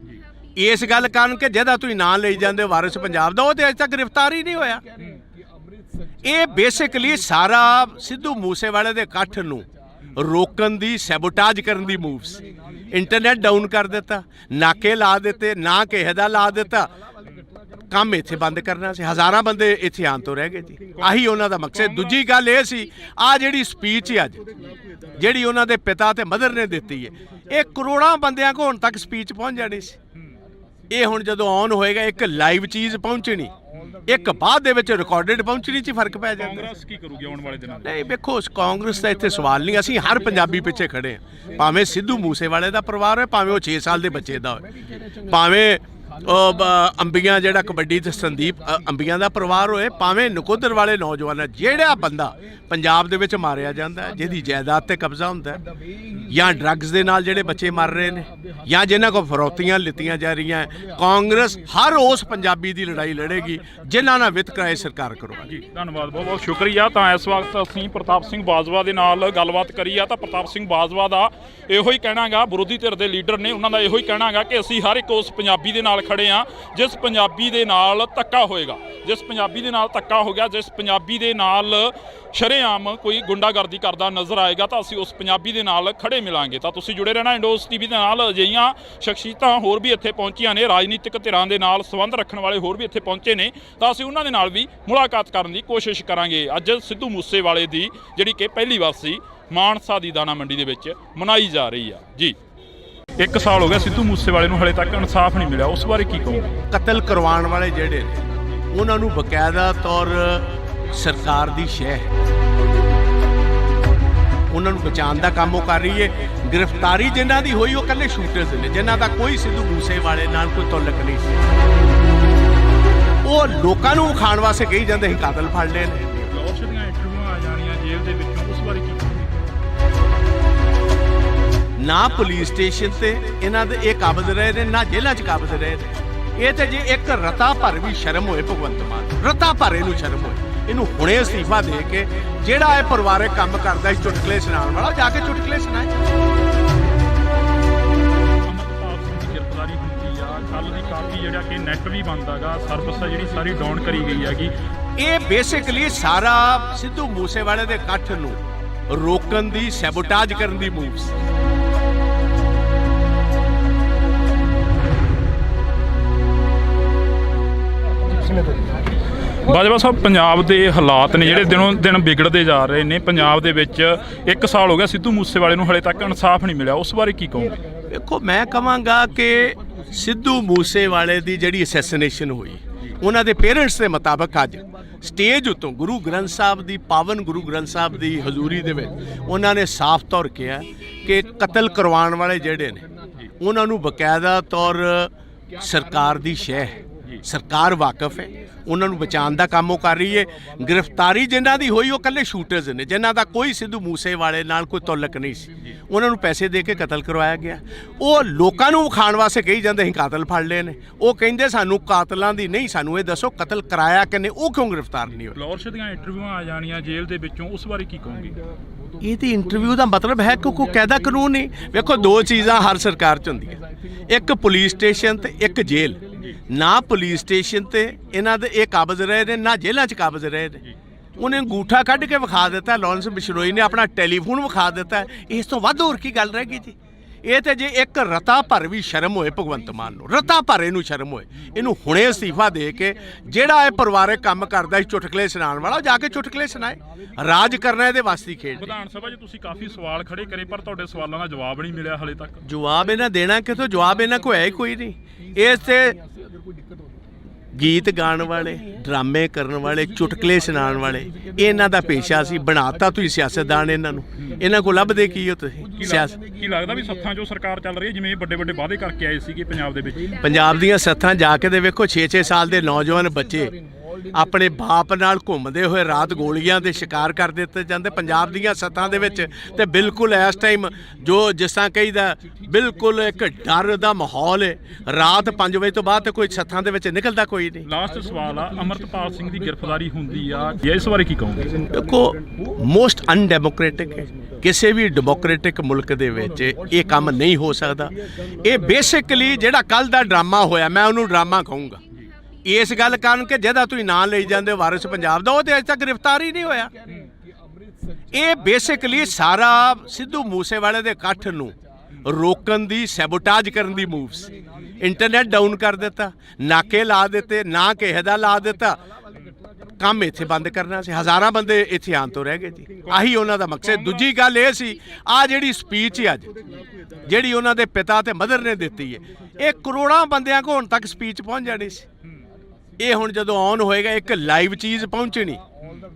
ਇਸ ਗੱਲ ਕਾਰਨ ਕਿ ਜਿਹਦਾ ਤੁਸੀਂ ਨਾਂ ਲਈ ਜਾਂਦੇ ਵਾਰਿਸ ਪੰਜਾਬ ਦਾ, ਉਹ ਤੇ ਅਜੇ ਤੱਕ ਗ੍ਰਿਫਤਾਰ ਹੀ ਨਹੀਂ ਹੋਇਆ। ਇਹ ਬੇਸਿਕਲੀ ਸਾਰਾ ਸਿੱਧੂ ਮੂਸੇਵਾਲੇ ਦੇ ਇਕੱਠ ਨੂੰ ਰੋਕਣ ਦੀ, ਸੈਬੋਟਾਜ ਕਰਨ ਦੀ ਮੂਵਸ। ਇੰਟਰਨੈਟ ਡਾਊਨ ਕਰ ਦਿੱਤਾ, ਨਾਕੇ ਲਾ ਦਿੱਤੇ, ਨਾ ਕਿਸੇ ਦਾ ਲਾ ਦਿੱਤਾ, ਕੰਮ ਇੱਥੇ ਬੰਦ ਕਰਨਾ ਸੀ। ਹਜ਼ਾਰਾਂ ਬੰਦੇ ਇੱਥੇ ਆਉਣ ਤੋਂ ਰਹਿ ਗਏ ਜੀ। ਆਹੀ ਉਹਨਾਂ ਦਾ ਮਕਸਦ। ਦੂਜੀ ਗੱਲ ਇਹ ਸੀ, ਆਹ ਜਿਹੜੀ ਸਪੀਚ ਅੱਜ ਜਿਹੜੀ ਉਹਨਾਂ ਦੇ ਪਿਤਾ ਤੇ ਮਦਰ ਨੇ ਦਿੱਤੀ ਹੈ, ਇਹ ਕਰੋੜਾਂ ਬੰਦਿਆਂ ਕੋਲ ਹੁਣ ਤੱਕ ਸਪੀਚ ਪਹੁੰਚ ਜਾਣੀ ਸੀ। ਇਹ ਹੁਣ ਜਦੋਂ ਔਨ ਹੋਏਗਾ, ਇੱਕ ਲਾਈਵ ਚੀਜ਼ ਪਹੁੰਚਣੀ, ਇੱਕ ਬਾਅਦ ਦੇ ਵਿੱਚ ਰਿਕਾਰਡਡ ਪਹੁੰਚਣੀ 'ਚ ਫਰਕ ਪੈ ਜਾਂਦਾ। ਕਾਂਗਰਸ ਕੀ ਕਰੂਗੀ ਆਉਣ ਵਾਲੇ ਦਿਨਾਂ 'ਚ? ਨਹੀਂ ਵੇਖੋ, ਕਾਂਗਰਸ ਦਾ ਇੱਥੇ ਸਵਾਲ ਨਹੀਂ। ਅਸੀਂ ਹਰ ਪੰਜਾਬੀ ਪਿੱਛੇ ਖੜੇ ਹਾਂ, ਭਾਵੇਂ ਸਿੱਧੂ ਮੂਸੇਵਾਲੇ ਦਾ ਪਰਿਵਾਰ ਹੋਏ, ਭਾਵੇਂ ਉਹ 6 ਸਾਲ ਦੇ ਬੱਚੇ ਦਾ ਹੋਏ, ਭਾਵੇਂ ਅੰਬੀਆਂ ਜਿਹੜਾ ਕਬੱਡੀ ਤੇ ਸੰਦੀਪ ਅੰਬੀਆਂ ਦਾ ਪਰਿਵਾਰ ਹੋਏ, ਭਾਵੇਂ ਨਕੋਦਰ ਵਾਲੇ ਨੌਜਵਾਨ। ਜਿਹੜਾ ਬੰਦਾ ਪੰਜਾਬ ਦੇ ਵਿੱਚ ਮਾਰਿਆ ਜਾਂਦਾ, ਜਿਹਦੀ ਜਾਇਦਾਦ ਤੇ ਕਬਜ਼ਾ ਹੁੰਦਾ, ਜਾਂ ਡਰੱਗਸ ਦੇ ਨਾਲ ਜਿਹੜੇ ਬੱਚੇ ਮਰ ਰਹੇ ਨੇ, ਜਾਂ ਜਿਨ੍ਹਾਂ ਕੋਲ ਫਰੌਤੀਆਂ ਲਿੱਤੀਆਂ ਜਾ ਰਹੀਆਂ, ਕਾਂਗਰਸ ਹਰ ਉਸ ਪੰਜਾਬੀ ਦੀ ਲੜਾਈ ਲੜੇਗੀ ਜਿਨ੍ਹਾਂ ਨਾਲ ਵਿਤਕਰਾ ਇਹ ਸਰਕਾਰ ਕਰੂਗੀ। ਜੀ ਧੰਨਵਾਦ, ਬਹੁਤ ਬਹੁਤ ਸ਼ੁਕਰੀਆ। ਤਾਂ ਇਸ ਵਕਤ ਅਸੀਂ ਪ੍ਰਤਾਪ ਸਿੰਘ ਬਾਜਵਾ ਦੇ ਨਾਲ ਗੱਲਬਾਤ ਕਰੀ ਆ। ਤਾਂ ਪ੍ਰਤਾਪ ਸਿੰਘ ਬਾਜਵਾ ਦਾ ਇਹੋ ਹੀ ਕਹਿਣਾ ਗਾ, ਵਿਰੋਧੀ ਧਿਰ ਦੇ ਲੀਡਰ ਨੇ, ਉਹਨਾਂ ਦਾ ਇਹੋ ਹੀ ਕਹਿਣਾ ਗਾ ਕਿ ਅਸੀਂ ਹਰ ਇੱਕ ਉਸ ਪੰਜਾਬੀ ਦੇ ਨਾਲ ਖੜੇ ਆ ਜਿਸ ਪੰਜਾਬੀ ਦੇ ਨਾਲ ਧੱਕਾ ਹੋਏਗਾ, ਜਿਸ ਪੰਜਾਬੀ ਦੇ ਨਾਲ ਧੱਕਾ ਹੋ ਗਿਆ, ਜਿਸ ਪੰਜਾਬੀ ਦੇ ਨਾਲ ਸ਼ਰੇਆਮ ਕੋਈ ਗੁੰਡਾਗਰਦੀ ਕਰਦਾ ਨਜ਼ਰ ਆਏਗਾ, ਤਾਂ ਅਸੀਂ ਉਸ ਪੰਜਾਬੀ ਦੇ ਨਾਲ ਖੜੇ ਮਿਲਾਂਗੇ। ਤਾਂ ਤੁਸੀਂ ਜੁੜੇ ਰਹਿਣਾ ਇੰਡੋਸ ਟੀਵੀ ਦੇ ਨਾਲ। ਅਜਿਹੀਆਂ ਸ਼ਖਸੀਅਤਾਂ ਹੋਰ ਵੀ ਇੱਥੇ ਪਹੁੰਚੀਆਂ ਨੇ, ਰਾਜਨੀਤਿਕ ਧਿਰਾਂ ਦੇ ਨਾਲ ਸੰਬੰਧ ਰੱਖਣ ਵਾਲੇ ਹੋਰ ਵੀ ਇੱਥੇ ਪਹੁੰਚੇ ਨੇ, ਤਾਂ ਅਸੀਂ ਉਹਨਾਂ ਦੇ ਨਾਲ ਵੀ ਮੁਲਾਕਾਤ ਕਰਨ ਦੀ ਕੋਸ਼ਿਸ਼ ਕਰਾਂਗੇ। ਅੱਜ ਸਿੱਧੂ ਮੂਸੇਵਾਲੇ ਦੀ ਜਿਹੜੀ ਕਿ ਪਹਿਲੀ ਵਾਰਸੀ ਮਾਨਸਾ ਦੀ ਦਾਣਾ ਮੰਡੀ ਦੇ ਵਿੱਚ ਮਨਾਈ ਜਾ ਰਹੀ ਆ। ਜੀ 1 ਸਾਲ ਹੋ ਗਿਆ ਸਿੱਧੂ ਮੂਸੇਵਾਲੇ ਨੂੰ, ਹਲੇ ਤੱਕ ਇਨਸਾਫ ਨਹੀਂ ਮਿਲਿਆ, ਉਸ ਬਾਰੇ ਕੀ ਕਹੋਗੇ? ਕਤਲ ਕਰਵਾਉਣ ਵਾਲੇ ਜਿਹੜੇ ਨੇ, ਉਹਨਾਂ ਨੂੰ ਬਕਾਇਦਾ ਤੌਰ ਸਰਕਾਰ ਦੀ ਸ਼ਹਿ, ਉਹਨਾਂ ਨੂੰ ਬਚਾਉਣ ਦਾ ਕੰਮ ਉਹ ਕਰ ਰਹੀ ਹੈ। ਗ੍ਰਿਫਤਾਰੀ ਜਿਨ੍ਹਾਂ ਦੀ ਹੋਈ ਉਹ ਇਕੱਲੇ ਸ਼ੂਟਰਸ ਨੇ, ਜਿਨ੍ਹਾਂ ਦਾ ਕੋਈ ਸਿੱਧੂ ਮੂਸੇਵਾਲੇ ਨਾਲ ਕੋਈ ਤਾਲੁਕ ਨਹੀਂ ਸੀ। ਉਹ ਲੋਕਾਂ ਨੂੰ ਵਿਖਾਉਣ ਵਾਸਤੇ ਕਹੀ ਜਾਂਦੇ ਅਸੀਂ ਕਾਤਲ ਫੜ ਲਏ ਨੇ। ਫਲੋਰਸ਼ ਦੀਆਂ ਇੰਟਰਵਿਊਆਂ ਆ ਜਾਣੀਆਂ ਜੇਲ੍ਹ ਦੇ ਵਿੱਚੋਂ, ਉਸ ਬਾਰੇ ਕੀ ਕਹੋਗੇ? ਨਾ ਪੁਲਿਸ ਸਟੇਸ਼ਨ ਤੇ ਇਹਨਾਂ ਦੇ ਇਹ ਕਾਬਜ਼ ਰਹੇ ਨੇ, ਨਾ ਜੇਲ੍ਹਾਂ 'ਚ ਕਾਬਜ਼ ਰਹੇ ਨੇ। ਇਹ ਤੇ ਜੇ ਇੱਕ ਰਤਾ ਭਰ ਵੀ ਸ਼ਰਮ ਹੋਏ ਭਗਵੰਤ ਮਾਨ, ਰਤਾ ਭਰ ਇਹਨੂੰ ਸ਼ਰਮ ਹੋਏ, ਇਹਨੂੰ ਹੁਣੇ ਅਸਤੀਫਾ ਦੇ ਕੇ ਜਿਹੜਾ ਇਹ ਪਰਿਵਾਰਕ ਕੰਮ ਕਰਦਾ ਸੀ ਚੁਟਕਲੇ ਸੁਣਾਉਣ ਵਾਲਾ, ਜਾ ਕੇ ਚੁਟਕਲੇ ਸੁਣਾਏ। ਅਮਰਤਪਾਲ ਸਿੰਘ ਦੀ ਗ੍ਰਿਫਤਾਰੀ ਹੁੰਦੀ ਆ, ਕੱਲ ਦੀ ਕਾਫੀ ਜਿਹੜਾ ਕਿ ਨੈਟ ਵੀ ਬੰਦ ਹੈਗਾ, ਸਰਵਿਸ ਆ ਜਿਹੜੀ ਸਾਰੀ ਡਾਊਨ ਕਰੀ ਗਈ ਹੈਗੀ। ਇਹ ਬੇਸਿਕਲੀ ਸਾਰਾ ਸਿੱਧੂ ਮੂਸੇਵਾਲੇ ਦੇ ਇਕੱਠ ਨੂੰ ਰੋਕਣ ਦੀ, ਸੈਬੋਟਾਜ ਕਰਨ ਦੀ ਮੂਵਸ। ਬਾਜਵਾ ਸਾਹਿਬ, ਪੰਜਾਬ ਦੇ ਹਾਲਾਤ ਨੇ ਜਿਹੜੇ ਦਿਨੋਂ ਦਿਨ ਵਿਗੜਦੇ ਜਾ ਰਹੇ ਨੇ। ਪੰਜਾਬ ਦੇ ਵਿੱਚ 1 ਸਾਲ ਹੋ ਗਿਆ ਸਿੱਧੂ ਮੂਸੇਵਾਲੇ ਨੂੰ, ਹਲੇ ਤੱਕ ਇਨਸਾਫ ਨਹੀਂ ਮਿਲਿਆ, ਉਸ ਬਾਰੇ ਕੀ ਕਹੋਗੇ? ਦੇਖੋ, ਮੈਂ ਕਹਾਂਗਾ ਕਿ ਸਿੱਧੂ ਮੂਸੇਵਾਲੇ ਦੀ ਜਿਹੜੀ ਅਸੈਸੀਨੇਸ਼ਨ ਹੋਈ, ਉਹਨਾਂ ਦੇ ਪੇਰੈਂਟਸ ਦੇ ਮੁਤਾਬਕ ਅੱਜ ਸਟੇਜ ਉੱਤੋਂ ਗੁਰੂ ਗ੍ਰੰਥ ਸਾਹਿਬ ਦੀ ਪਾਵਨ ਗੁਰੂ ਗ੍ਰੰਥ ਸਾਹਿਬ ਦੀ ਹਜ਼ੂਰੀ ਦੇ ਵਿੱਚ ਉਹਨਾਂ ਨੇ ਸਾਫ਼ ਤੌਰ ਕਿਹਾ ਕਿ ਕਤਲ ਕਰਵਾਉਣ ਵਾਲੇ ਜਿਹੜੇ ਨੇ ਉਹਨਾਂ ਨੂੰ ਬਕਾਇਦਾ ਤੌਰ ਸਰਕਾਰ ਦੀ ਸ਼ਹਿ ਸਰਕਾਰ ਵਾਕਿਫ ਹੈ, ਉਹਨਾਂ ਨੂੰ ਬਚਾਉਣ ਦਾ ਕੰਮ ਉਹ ਕਰ ਰਹੀ ਹੈ। ਗ੍ਰਿਫਤਾਰੀ ਜਿਨ੍ਹਾਂ ਦੀ ਹੋਈ ਉਹ ਇਕੱਲੇ ਸ਼ੂਟਰਸ ਨੇ, ਜਿਨ੍ਹਾਂ ਦਾ ਕੋਈ ਸਿੱਧੂ ਮੂਸੇਵਾਲੇ ਨਾਲ ਕੋਈ ਤਾਲੁਕ ਨਹੀਂ ਸੀ, ਉਹਨਾਂ ਨੂੰ ਪੈਸੇ ਦੇ ਕੇ ਕਤਲ ਕਰਵਾਇਆ ਗਿਆ। ਉਹ ਲੋਕਾਂ ਨੂੰ ਵਿਖਾਉਣ ਵਾਸਤੇ ਕਹੀ ਜਾਂਦੇ ਅਸੀਂ ਕਾਤਲ ਫੜ ਲਏ ਨੇ, ਉਹ ਕਹਿੰਦੇ ਸਾਨੂੰ ਕਾਤਲਾਂ ਦੀ ਨਹੀਂ, ਸਾਨੂੰ ਇਹ ਦੱਸੋ ਕਤਲ ਕਰਾਇਆ ਕਿਨੇ, ਉਹ ਕਿਉਂ ਗ੍ਰਿਫਤਾਰ ਨਹੀਂ ਹੋਏ। ਫਲੋਰਸ਼ ਦੀਆਂ ਇੰਟਰਵਿਊਆਂ ਆ ਜਾਣੀਆਂ ਜੇਲ੍ਹ ਦੇ ਵਿੱਚੋਂ, ਉਸ ਬਾਰੇ ਕੀ ਕਹੋਗੇ? ਇਹਦੀ ਇੰਟਰਵਿਊ ਦਾ ਮਤਲਬ ਹੈ ਕਿ ਕੋਈ ਕਾਇਦਾ ਕਾਨੂੰਨ ਨਹੀਂ। ਵੇਖੋ ਦੋ ਚੀਜ਼ਾਂ ਹਰ ਸਰਕਾਰ 'ਚ ਹੁੰਦੀਆਂ, ਇੱਕ ਪੁਲਿਸ ਸਟੇਸ਼ਨ ਤੇ ਇੱਕ ਜੇਲ੍ਹ। ਨਾ ਪੁਲਿਸ ਸਟੇਸ਼ਨ ਤੇ ਇਹਨਾਂ ਦੇ ਇਹ ਕਾਬਜ਼ ਰਹੇ ਨੇ, ਨਾ ਜੇਲ੍ਹਾਂ 'ਚ ਕਾਬਜ਼ ਰਹੇ ਨੇ। ਉਹਨੇ ਅੰਗੂਠਾ ਕੱਢ ਕੇ ਵਿਖਾ ਦਿੱਤਾ, ਲਾਰੈਂਸ ਬਿਸ਼ਨੋਈ ਨੇ ਆਪਣਾ ਟੈਲੀਫੋਨ ਵਿਖਾ ਦਿੱਤਾ, ਇਸ ਤੋਂ ਵੱਧ ਹੋਰ ਕੀ ਗੱਲ ਰਹਿ ਗਈ ਜੀ? ਇਹ ਤੇ ਜੇ ਇੱਕ ਰਤਾ ਭਰ ਵੀ ਸ਼ਰਮ ਹੋਏ ਭਗਵੰਤ ਮਾਨ ਨੂੰ, ਰਤਾ ਭਰ ਇਹਨੂੰ ਸ਼ਰਮ ਹੋਏ, ਇਹਨੂੰ ਹੁਣੇ ਅਸਤੀਫਾ ਦੇ ਕੇ ਜਿਹੜਾ ਇਹ ਪਰਿਵਾਰਕ ਕੰਮ ਕਰਦਾ ਸੀ ਚੁਟਕਲੇ ਸੁਣਾਉਣ ਵਾਲਾ, ਉਹ ਜਾ ਕੇ ਚੁਟਕਲੇ ਸੁਣਾਏ। ਰਾਜ ਕਰਨਾ ਇਹਦੇ ਵਾਸਤੇ ਹੀ ਖੇਡ। ਵਿਧਾਨ ਸਭਾ 'ਚ ਤੁਸੀਂ ਕਾਫੀ ਸਵਾਲ ਖੜੇ ਕਰੇ ਪਰ ਤੁਹਾਡੇ ਸਵਾਲਾਂ ਦਾ ਜਵਾਬ ਨਹੀਂ ਮਿਲਿਆ ਹਾਲੇ ਤੱਕ। ਜਵਾਬ ਇਹਨਾਂ ਦੇਣਾ ਕਿਥੋਂ? ਜਵਾਬ ਇਹਨਾਂ ਕੋਲ ਹੈ ਹੀ ਕੋਈ ਨਹੀਂ। ਇਸ ਤੇ ਗੀਤ ਗਾਉਣ ਵਾਲੇ, ਡਰਾਮੇ ਕਰਨ ਵਾਲੇ, ਚੁਟਕਲੇ ਸੁਣਾਉਣ ਵਾਲੇ, ਇਹਨਾਂ ਦਾ ਪੇਸ਼ਾ ਸੀ। ਬਣਾਤਾ ਤੁਸੀਂ ਸਿਆਸਤਦਾਨ ਇਹਨਾਂ ਨੂੰ, ਇਹਨਾਂ ਕੋਲ ਲੱਭਦੇ ਕੀ ਹੋ ਤੁਸੀਂ? ਸਿਆਸਤ ਕੀ ਲੱਗਦਾ ਵੀ ਸੱਥਾਂ 'ਚੋਂ ਸਰਕਾਰ ਚੱਲ ਰਹੀ ਹੈ, ਜਿਵੇਂ ਵੱਡੇ ਵੱਡੇ ਵਾਅਦੇ ਕਰਕੇ ਆਏ ਸੀਗੇ ਪੰਜਾਬ ਦੇ ਵਿੱਚ? ਪੰਜਾਬ ਦੀਆਂ ਸੱਥਾਂ ਜਾ ਕੇ ਤੇ ਵੇਖੋ 6-6 ਸਾਲ ਦੇ ਨੌਜਵਾਨ ਬੱਚੇ ਆਪਣੇ ਬਾਪ ਨਾਲ ਘੁੰਮਦੇ ਹੋਏ ਰਾਤ ਗੋਲੀਆਂ ਦੇ ਸ਼ਿਕਾਰ ਕਰ ਦਿੱਤੇ ਜਾਂਦੇ। ਪੰਜਾਬ ਦੀਆਂ ਸੱਥਾਂ ਦੇ ਵਿੱਚ ਤੇ ਬਿਲਕੁਲ ਇਸ ਟਾਈਮ ਜੋ ਜਿਸ ਤਰ੍ਹਾਂ ਕਹੀਦਾ ਬਿਲਕੁਲ ਇੱਕ ਡਰ ਦਾ ਮਾਹੌਲ ਹੈ। ਰਾਤ 5 ਵਜੇ ਤੋਂ ਬਾਅਦ ਤੇ ਕੋਈ ਸੱਥਾਂ ਦੇ ਵਿੱਚ ਨਿਕਲਦਾ ਕੋਈ ਨਹੀਂ। ਲਾਸਟ ਸਵਾਲ ਆ, ਅਮਰਤਪਾਲ ਸਿੰਘ ਦੀ ਗ੍ਰਿਫਤਾਰੀ ਹੁੰਦੀ ਆ, ਇਸ ਬਾਰੇ ਕੀ ਕਹੋਗੇ? ਦੇਖੋ ਮੋਸਟ ਅਨਡੈਮੋਕ੍ਰੈਟਿਕ ਹੈ, ਕਿਸੇ ਵੀ ਡੈਮੋਕ੍ਰੈਟਿਕ ਮੁਲਕ ਦੇ ਵਿੱਚ ਇਹ ਕੰਮ ਨਹੀਂ ਹੋ ਸਕਦਾ। ਇਹ ਬੇਸਿਕਲੀ ਜਿਹੜਾ ਕੱਲ ਦਾ ਡਰਾਮਾ ਹੋਇਆ, ਮੈਂ ਉਹਨੂੰ ਡਰਾਮਾ ਕਹੂੰਗਾ ਇਸ ਗੱਲ ਕਾਰਨ ਕਿ ਜਿਹਦਾ ਤੁਸੀਂ ਨਾਂ ਲਈ ਜਾਂਦੇ ਵਾਰਿਸ ਪੰਜਾਬ ਦਾ, ਉਹ ਤੇ ਅਜੇ ਤੱਕ ਗ੍ਰਿਫਤਾਰ ਹੀ ਨਹੀਂ ਹੋਇਆ। ਇਹ ਬੇਸਿਕਲੀ ਸਾਰਾ ਸਿੱਧੂ ਮੂਸੇਵਾਲੇ ਦੇ ਇਕੱਠ ਨੂੰ ਰੋਕਣ ਦੀ, ਸੈਬੋਟਾਜ ਕਰਨ ਦੀ ਮੂਵਸ। ਇੰਟਰਨੈਟ ਡਾਊਨ ਕਰ ਦਿੱਤਾ, ਨਾਕੇ ਲਾ ਦਿੱਤੇ, ਨਾ ਕਿਸੇ ਦਾ ਲਾ ਦਿੱਤਾ, ਕੰਮ ਇੱਥੇ ਬੰਦ ਕਰਨਾ ਸੀ। ਹਜ਼ਾਰਾਂ ਬੰਦੇ ਇੱਥੇ ਆਉਣ ਤੋਂ ਰਹਿ ਗਏ ਜੀ, ਆਹੀ ਉਹਨਾਂ ਦਾ ਮਕਸਦ। ਦੂਜੀ ਗੱਲ ਇਹ ਸੀ, ਆਹ ਜਿਹੜੀ ਸਪੀਚ ਹੈ ਅੱਜ ਜਿਹੜੀ ਉਹਨਾਂ ਦੇ ਪਿਤਾ ਤੇ ਮਦਰ ਨੇ ਦਿੱਤੀ ਹੈ, ਇਹ ਕਰੋੜਾਂ ਬੰਦਿਆਂ ਕੋਲ ਹੁਣ ਤੱਕ ਸਪੀਚ ਪਹੁੰਚ ਜਾਣੀ ਸੀ। ਇਹ ਹੁਣ ਜਦੋਂ ਔਨ ਹੋਏਗਾ, ਇੱਕ ਲਾਈਵ ਚੀਜ਼ ਪਹੁੰਚਣੀ,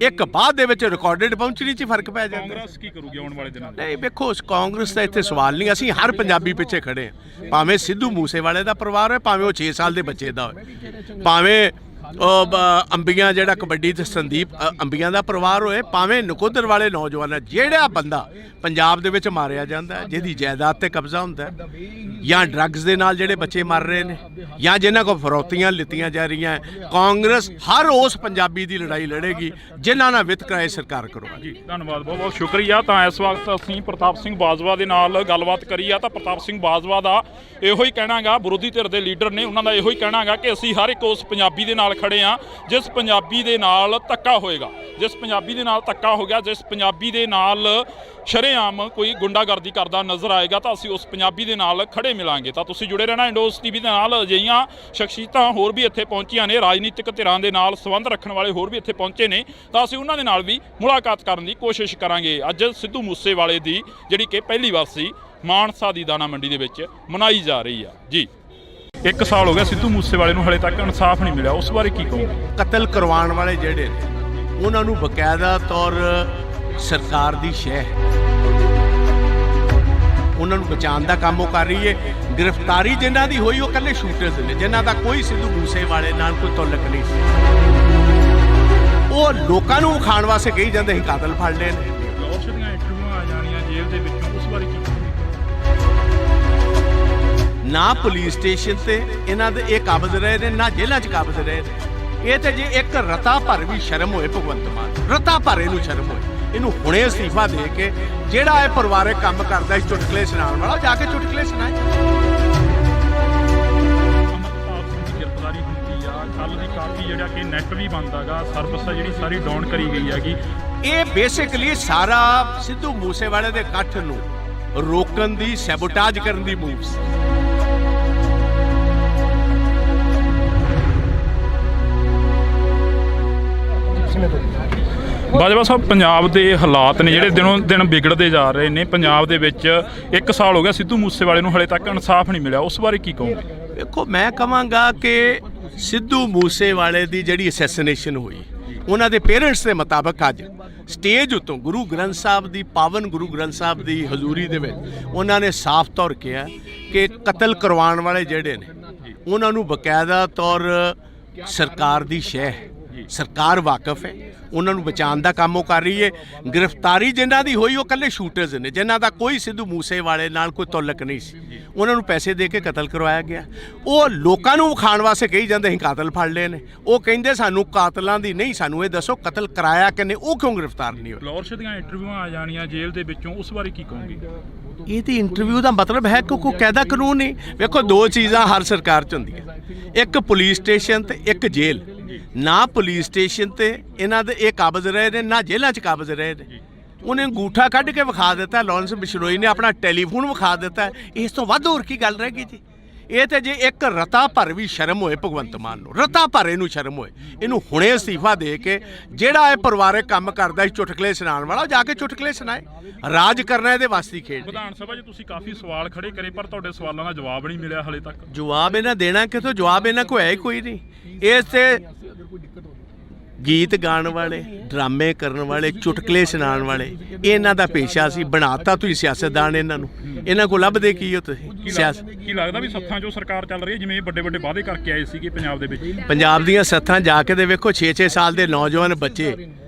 ਇੱਕ ਬਾਅਦ ਦੇ ਵਿੱਚ ਰਿਕਾਰਡਡ ਪਹੁੰਚਣੀ 'ਚ ਫਰਕ ਪੈ ਜਾਂਦਾ। ਕਾਂਗਰਸ ਕੀ ਕਰੂਗੀ ਆਉਣ ਵਾਲੇ ਦਿਨਾਂ 'ਚ? ਨਹੀਂ ਵੇਖੋ, ਕਾਂਗਰਸ ਦਾ ਇੱਥੇ ਸਵਾਲ ਨਹੀਂ, ਅਸੀਂ ਹਰ ਪੰਜਾਬੀ ਪਿੱਛੇ ਖੜੇ ਹਾਂ। ਭਾਵੇਂ ਸਿੱਧੂ ਮੂਸੇਵਾਲੇ ਦਾ ਪਰਿਵਾਰ ਹੋਏ, ਭਾਵੇਂ ਉਹ 6 ਸਾਲ ਦੇ ਬੱਚੇ ਦਾ ਹੋਏ, ਭਾਵੇਂ ਅੰਬੀਆਂ ਜਿਹੜਾ ਕਬੱਡੀ ਤੇ ਸੰਦੀਪ ਅੰਬੀਆਂ ਦਾ ਪਰਿਵਾਰ ਹੋਏ, ਭਾਵੇਂ ਨਕੋਦਰ ਵਾਲੇ ਨੌਜਵਾਨ, ਜਿਹੜਾ ਬੰਦਾ ਪੰਜਾਬ ਦੇ ਵਿੱਚ ਮਾਰਿਆ ਜਾਂਦਾ, ਜਿਹਦੀ ਜਾਇਦਾਦ ਤੇ ਕਬਜ਼ਾ ਹੁੰਦਾ, ਜਾਂ ਡਰੱਗਸ ਦੇ ਨਾਲ ਜਿਹੜੇ ਬੱਚੇ ਮਰ ਰਹੇ ਨੇ, ਜਾਂ ਜਿਨ੍ਹਾਂ ਕੋਲ ਫਰੌਤੀਆਂ ਲਿੱਤੀਆਂ ਜਾ ਰਹੀਆਂ, ਕਾਂਗਰਸ ਹਰ ਉਸ ਪੰਜਾਬੀ ਦੀ ਲੜਾਈ ਲੜੇਗੀ ਜਿਨ੍ਹਾਂ ਨਾਲ ਵਿਤਕਰਾ ਇਹ ਸਰਕਾਰ ਕਰਵਾਉਗੀ। ਜੀ ਧੰਨਵਾਦ, ਬਹੁਤ ਬਹੁਤ ਸ਼ੁਕਰੀਆ। ਤਾਂ ਇਸ ਵਕਤ ਅਸੀਂ ਪ੍ਰਤਾਪ ਸਿੰਘ ਬਾਜਵਾ ਦੇ ਨਾਲ ਗੱਲਬਾਤ ਕਰੀ ਆ, ਤਾਂ ਪ੍ਰਤਾਪ ਸਿੰਘ ਬਾਜਵਾ ਦਾ ਇਹੋ ਹੀ ਕਹਿਣਾ ਗਾ, ਵਿਰੋਧੀ ਧਿਰ ਦੇ ਲੀਡਰ ਨੇ, ਉਹਨਾਂ ਦਾ ਇਹੋ ਹੀ ਕਹਿਣਾ ਗਾ ਕਿ ਅਸੀਂ ਹਰ ਇੱਕ ਉਸ ਪੰਜਾਬੀ ਦੇ ਨਾਲ ਖੜੇ ਆ ਜਿਸ ਪੰਜਾਬੀ ਦੇ ਨਾਲ ਧੱਕਾ ਹੋਏਗਾ, ਜਿਸ ਪੰਜਾਬੀ ਦੇ ਨਾਲ ਧੱਕਾ ਹੋ ਗਿਆ, ਜਿਸ ਪੰਜਾਬੀ ਦੇ ਨਾਲ ਸ਼ਰੇਆਮ ਕੋਈ ਗੁੰਡਾਗਰਦੀ ਕਰਦਾ ਨਜ਼ਰ ਆਏਗਾ, ਤਾਂ ਅਸੀਂ ਉਸ ਪੰਜਾਬੀ ਦੇ ਨਾਲ ਖੜੇ ਮਿਲਾਂਗੇ। ਤਾਂ ਤੁਸੀਂ ਜੁੜੇ ਰਹਿਣਾ ਇੰਡੋਸ ਟੀਵੀ ਦੇ ਨਾਲ। ਅਜਿਹੀਆਂ ਸ਼ਖਸੀਅਤਾਂ ਹੋਰ ਵੀ ਇੱਥੇ ਪਹੁੰਚੀਆਂ ਨੇ, ਰਾਜਨੀਤਿਕ ਧਿਰਾਂ ਦੇ ਨਾਲ ਸੰਬੰਧ ਰੱਖਣ ਵਾਲੇ ਹੋਰ ਵੀ ਇੱਥੇ ਪਹੁੰਚੇ ਨੇ, ਤਾਂ ਅਸੀਂ ਉਹਨਾਂ ਦੇ ਨਾਲ ਵੀ ਮੁਲਾਕਾਤ ਕਰਨ ਦੀ ਕੋਸ਼ਿਸ਼ ਕਰਾਂਗੇ। ਅੱਜ ਸਿੱਧੂ ਮੂਸੇਵਾਲੇ ਦੀ ਜਿਹੜੀ ਕਿ ਪਹਿਲੀ ਵਾਰਸੀ ਮਾਨਸਾ ਦੀ ਦਾਣਾ ਮੰਡੀ ਦੇ ਵਿੱਚ ਮਨਾਈ ਜਾ ਰਹੀ ਆ। ਜੀ 1 ਸਾਲ ਹੋ ਗਿਆ ਸਿੱਧੂ ਮੂਸੇਵਾਲੇ ਨੂੰ, ਹਲੇ ਤੱਕ ਇਨਸਾਫ ਨਹੀਂ ਮਿਲਿਆ, ਉਸ ਬਾਰੇ ਕੀ ਕਹੋਗੇ? ਕਤਲ ਕਰਵਾਉਣ ਵਾਲੇ ਜਿਹੜੇ ਨੇ ਉਹਨਾਂ ਨੂੰ ਬਕਾਇਦਾ ਤੌਰ ਸਰਕਾਰ ਦੀ ਸ਼ਹਿ, ਉਹਨਾਂ ਨੂੰ ਬਚਾਉਣ ਦਾ ਕੰਮ ਉਹ ਕਰ ਰਹੀ ਹੈ। ਗ੍ਰਿਫਤਾਰੀ ਜਿਨ੍ਹਾਂ ਦੀ ਹੋਈ ਉਹ ਇਕੱਲੇ ਸ਼ੂਟਰਸ ਨੇ, ਜਿਨ੍ਹਾਂ ਦਾ ਕੋਈ ਸਿੱਧੂ ਮੂਸੇਵਾਲੇ ਨਾਲ ਕੋਈ ਤਾਲੁਕ ਨਹੀਂ ਸੀ, ਉਹ ਲੋਕਾਂ ਨੂੰ ਵਿਖਾਉਣ ਵਾਸਤੇ ਕਹੀ ਜਾਂਦੇ ਅਸੀਂ ਕਾਤਲ ਫੜ ਲਏ ਨੇ। ਫਲੋਰਸ਼ ਦੀਆਂ ਇੰਟਰਵਿਊਆਂ ਆ ਜਾਣੀਆਂ ਜੇਲ੍ਹ ਦੇ ਵਿੱਚੋਂ, ਉਸ ਬਾਰੇ ਕੀ ਕਹੋਗੇ? ਨਾ ਪੁਲਿਸ ਸਟੇਸ਼ਨ ਤੇ ਇਹਨਾਂ ਦੇ ਇਹ ਕਾਬਜ਼ ਰਹੇ ਨੇ, ਨਾ ਜੇਲ੍ਹਾਂ 'ਚ ਕਾਬਜ਼ ਰਹੇ ਨੇ। ਇਹ ਤੇ ਜੇ ਇੱਕ ਰਤਾ ਭਰ ਵੀ ਸ਼ਰਮ ਹੋਏ ਭਗਵੰਤ ਮਾਨ, ਰਤਾ ਭਰ ਇਹਨੂੰ ਸ਼ਰਮ ਹੋਏ, ਇਹਨੂੰ ਹੁਣੇ ਅਸਤੀਫਾ ਦੇ ਕੇ ਜਿਹੜਾ ਇਹ ਪਰਿਵਾਰਕ ਕੰਮ ਕਰਦਾ ਸੀ ਚੁਟਕਲੇ ਸੁਣਾਉਣ ਵਾਲਾ, ਜਾ ਕੇ ਚੁਟਕਲੇ ਸੁਣਾਏ। ਅਮਰਤਪਾਲ ਸਿੰਘ ਦੀ ਗ੍ਰਿਫਤਾਰੀ ਹੁੰਦੀ ਆ, ਕੱਲ ਦੀ ਕਾਫੀ ਜਿਹੜਾ ਕਿ ਨੈਟ ਵੀ ਬੰਦ ਹੈਗਾ, ਸਰਵਿਸ ਆ ਜਿਹੜੀ ਸਾਰੀ ਡਾਊਨ ਕਰੀ ਗਈ ਹੈਗੀ। ਇਹ ਬੇਸਿਕਲੀ ਸਾਰਾ ਸਿੱਧੂ ਮੂਸੇਵਾਲੇ ਦੇ ਇਕੱਠ ਨੂੰ ਰੋਕਣ ਦੀ, ਸੈਬੋਟਾਜ ਕਰਨ ਦੀ ਮੂਵਸ। ਬਾਜਵਾ ਸਾਹਿਬ, ਪੰਜਾਬ ਦੇ ਹਾਲਾਤ ਨੇ ਜਿਹੜੇ ਦਿਨੋਂ ਦਿਨ ਵਿਗੜਦੇ ਜਾ ਰਹੇ ਨੇ। ਪੰਜਾਬ ਦੇ ਵਿੱਚ 1 ਸਾਲ ਹੋ ਗਿਆ ਸਿੱਧੂ ਮੂਸੇਵਾਲੇ ਨੂੰ, ਹਲੇ ਤੱਕ ਇਨਸਾਫ ਨਹੀਂ ਮਿਲਿਆ, ਉਸ ਬਾਰੇ ਕੀ ਕਹੋਗੇ? ਦੇਖੋ, ਮੈਂ ਕਹਾਂਗਾ ਕਿ ਸਿੱਧੂ ਮੂਸੇਵਾਲੇ ਦੀ ਜਿਹੜੀ ਅਸੈਸੀਨੇਸ਼ਨ ਹੋਈ, ਉਹਨਾਂ ਦੇ ਪੇਰੈਂਟਸ ਦੇ ਮੁਤਾਬਕ ਅੱਜ ਸਟੇਜ ਉੱਤੋਂ ਗੁਰੂ ਗ੍ਰੰਥ ਸਾਹਿਬ ਦੀ ਪਾਵਨ ਗੁਰੂ ਗ੍ਰੰਥ ਸਾਹਿਬ ਦੀ ਹਜ਼ੂਰੀ ਦੇ ਵਿੱਚ ਉਹਨਾਂ ਨੇ ਸਾਫ਼ ਤੌਰ ਕਿਹਾ ਕਿ ਕਤਲ ਕਰਵਾਉਣ ਵਾਲੇ ਜਿਹੜੇ ਨੇ ਉਹਨਾਂ ਨੂੰ ਬਕਾਇਦਾ ਤੌਰ ਸਰਕਾਰ ਦੀ ਸ਼ਹਿ, ਸਰਕਾਰ ਵਾਕਿਫ ਹੈ, ਉਹਨਾਂ ਨੂੰ ਬਚਾਉਣ ਦਾ ਕੰਮ ਉਹ ਕਰ ਰਹੀ ਹੈ। ਗ੍ਰਿਫਤਾਰੀ ਜਿਨ੍ਹਾਂ ਦੀ ਹੋਈ ਉਹ ਇਕੱਲੇ ਸ਼ੂਟਰਸ ਨੇ, ਜਿਨ੍ਹਾਂ ਦਾ ਕੋਈ ਸਿੱਧੂ ਮੂਸੇਵਾਲੇ ਨਾਲ ਕੋਈ ਤਾਲੁਕ ਨਹੀਂ ਸੀ, ਉਹਨਾਂ ਨੂੰ ਪੈਸੇ ਦੇ ਕੇ ਕਤਲ ਕਰਵਾਇਆ ਗਿਆ। ਉਹ ਲੋਕਾਂ ਨੂੰ ਵਿਖਾਉਣ ਵਾਸਤੇ ਕਹੀ ਜਾਂਦੇ ਅਸੀਂ ਕਾਤਲ ਫੜ ਲਏ ਨੇ, ਉਹ ਕਹਿੰਦੇ ਸਾਨੂੰ ਕਾਤਲਾਂ ਦੀ ਨਹੀਂ, ਸਾਨੂੰ ਇਹ ਦੱਸੋ ਕਤਲ ਕਰਾਇਆ ਕਿਨੇ, ਉਹ ਕਿਉਂ ਗ੍ਰਿਫਤਾਰ ਨਹੀਂ ਹੋਏ। ਫਲੋਰਸ਼ ਦੀਆਂ ਇੰਟਰਵਿਊਆਂ ਆ ਜਾਣੀਆਂ ਜੇਲ੍ਹ ਦੇ ਵਿੱਚੋਂ, ਉਸ ਬਾਰੇ ਕੀ ਕਹੋਗੇ? ਇਹਦੀ ਇੰਟਰਵਿਊ ਦਾ ਮਤਲਬ ਹੈ ਕਿ ਕੋਈ ਕਾਇਦਾ ਕਾਨੂੰਨ ਨਹੀਂ। ਵੇਖੋ ਦੋ ਚੀਜ਼ਾਂ ਹਰ ਸਰਕਾਰ 'ਚ ਹੁੰਦੀਆਂ, ਇੱਕ ਪੁਲਿਸ ਸਟੇਸ਼ਨ ਤੇ ਇੱਕ ਜੇਲ੍ਹ। ਨਾ ਪੁਲਿਸ ਸਟੇਸ਼ਨ ਤੇ ਇਹਨਾਂ ਦੇ ਇਹ ਕਾਬਜ਼ ਰਹੇ ਨੇ, ਨਾ ਜੇਲ੍ਹਾਂ 'ਚ ਕਾਬਜ਼ ਰਹੇ ਨੇ। ਉਹਨੇ ਅੰਗੂਠਾ ਕੱਢ ਕੇ ਵਿਖਾ ਦਿੱਤਾ, ਲਾਰੈਂਸ ਬਿਸ਼ਨੋਈ ਨੇ ਆਪਣਾ ਟੈਲੀਫੋਨ ਵਿਖਾ ਦਿੱਤਾ, ਇਸ ਤੋਂ ਵੱਧ ਹੋਰ ਕੀ ਗੱਲ ਰਹਿ ਗਈ ਜੀ। ਇਹ ਤੇ ਜੇ ਇੱਕ ਰਤਾ ਭਰ ਵੀ ਸ਼ਰਮ ਹੋਏ ਭਗਵੰਤ ਮਾਨ ਨੂੰ, ਰਤਾ ਭਰ ਇਹਨੂੰ ਸ਼ਰਮ ਹੋਏ, ਇਹਨੂੰ ਹੁਣੇ ਅਸਤੀਫਾ ਦੇ ਕੇ ਜਿਹੜਾ ਇਹ ਪਰਿਵਾਰਕ ਕੰਮ ਕਰਦਾ ਸੀ ਚੁਟਕਲੇ ਸੁਣਾਉਣ ਵਾਲਾ, ਜਾ ਕੇ ਚੁਟਕਲੇ ਸੁਣਾਏ। ਰਾਜ ਕਰਨਾ ਇਹਦੇ ਵਾਸਤੇ ਖੇਡ। ਵਿਧਾਨ ਸਭਾ 'ਚ ਤੁਸੀਂ ਕਾਫੀ ਸਵਾਲ ਖੜੇ ਕਰੇ ਪਰ ਤੁਹਾਡੇ ਸਵਾਲਾਂ ਦਾ ਜਵਾਬ ਨਹੀਂ ਮਿਲਿਆ ਹਲੇ ਤੱਕ। ਜਵਾਬ ਇਹਨਾਂ ਦੇਣਾ ਕਿਥੋਂ? ਜਵਾਬ ਇਹਨਾਂ ਕੋਲ ਹੈ ਹੀ ਕੋਈ ਨਹੀਂ। ਇਸ ਤੇ ਗੀਤ ਗਾਉਣ ਵਾਲੇ, ਡਰਾਮੇ ਕਰਨ ਵਾਲੇ, ਚੁਟਕਲੇ ਸੁਣਾਉਣ ਵਾਲੇ, ਇਹਨਾਂ ਦਾ ਪੇਸ਼ਾ ਸੀ। ਬਣਾਤਾ ਤੁਸੀਂ ਸਿਆਸਤਦਾਨ ਇਹਨਾਂ ਨੂੰ, ਇਹਨਾਂ ਕੋਲ ਲੱਭਦੇ ਕੀ ਹੋ ਤੁਸੀਂ? ਸਿਆਸਤ ਕੀ ਲੱਗਦਾ ਵੀ ਸੱਥਾਂ 'ਚੋਂ ਸਰਕਾਰ ਚੱਲ ਰਹੀ ਹੈ, ਜਿਵੇਂ ਵੱਡੇ ਵੱਡੇ ਵਾਅਦੇ ਕਰਕੇ ਆਏ ਸੀਗੇ ਪੰਜਾਬ ਦੇ ਵਿੱਚ? ਪੰਜਾਬ ਦੀਆਂ ਸੱਥਾਂ ਜਾ ਕੇ ਦੇ ਵੇਖੋ, 6-6 ਸਾਲ ਦੇ ਨੌਜਵਾਨ ਬੱਚੇ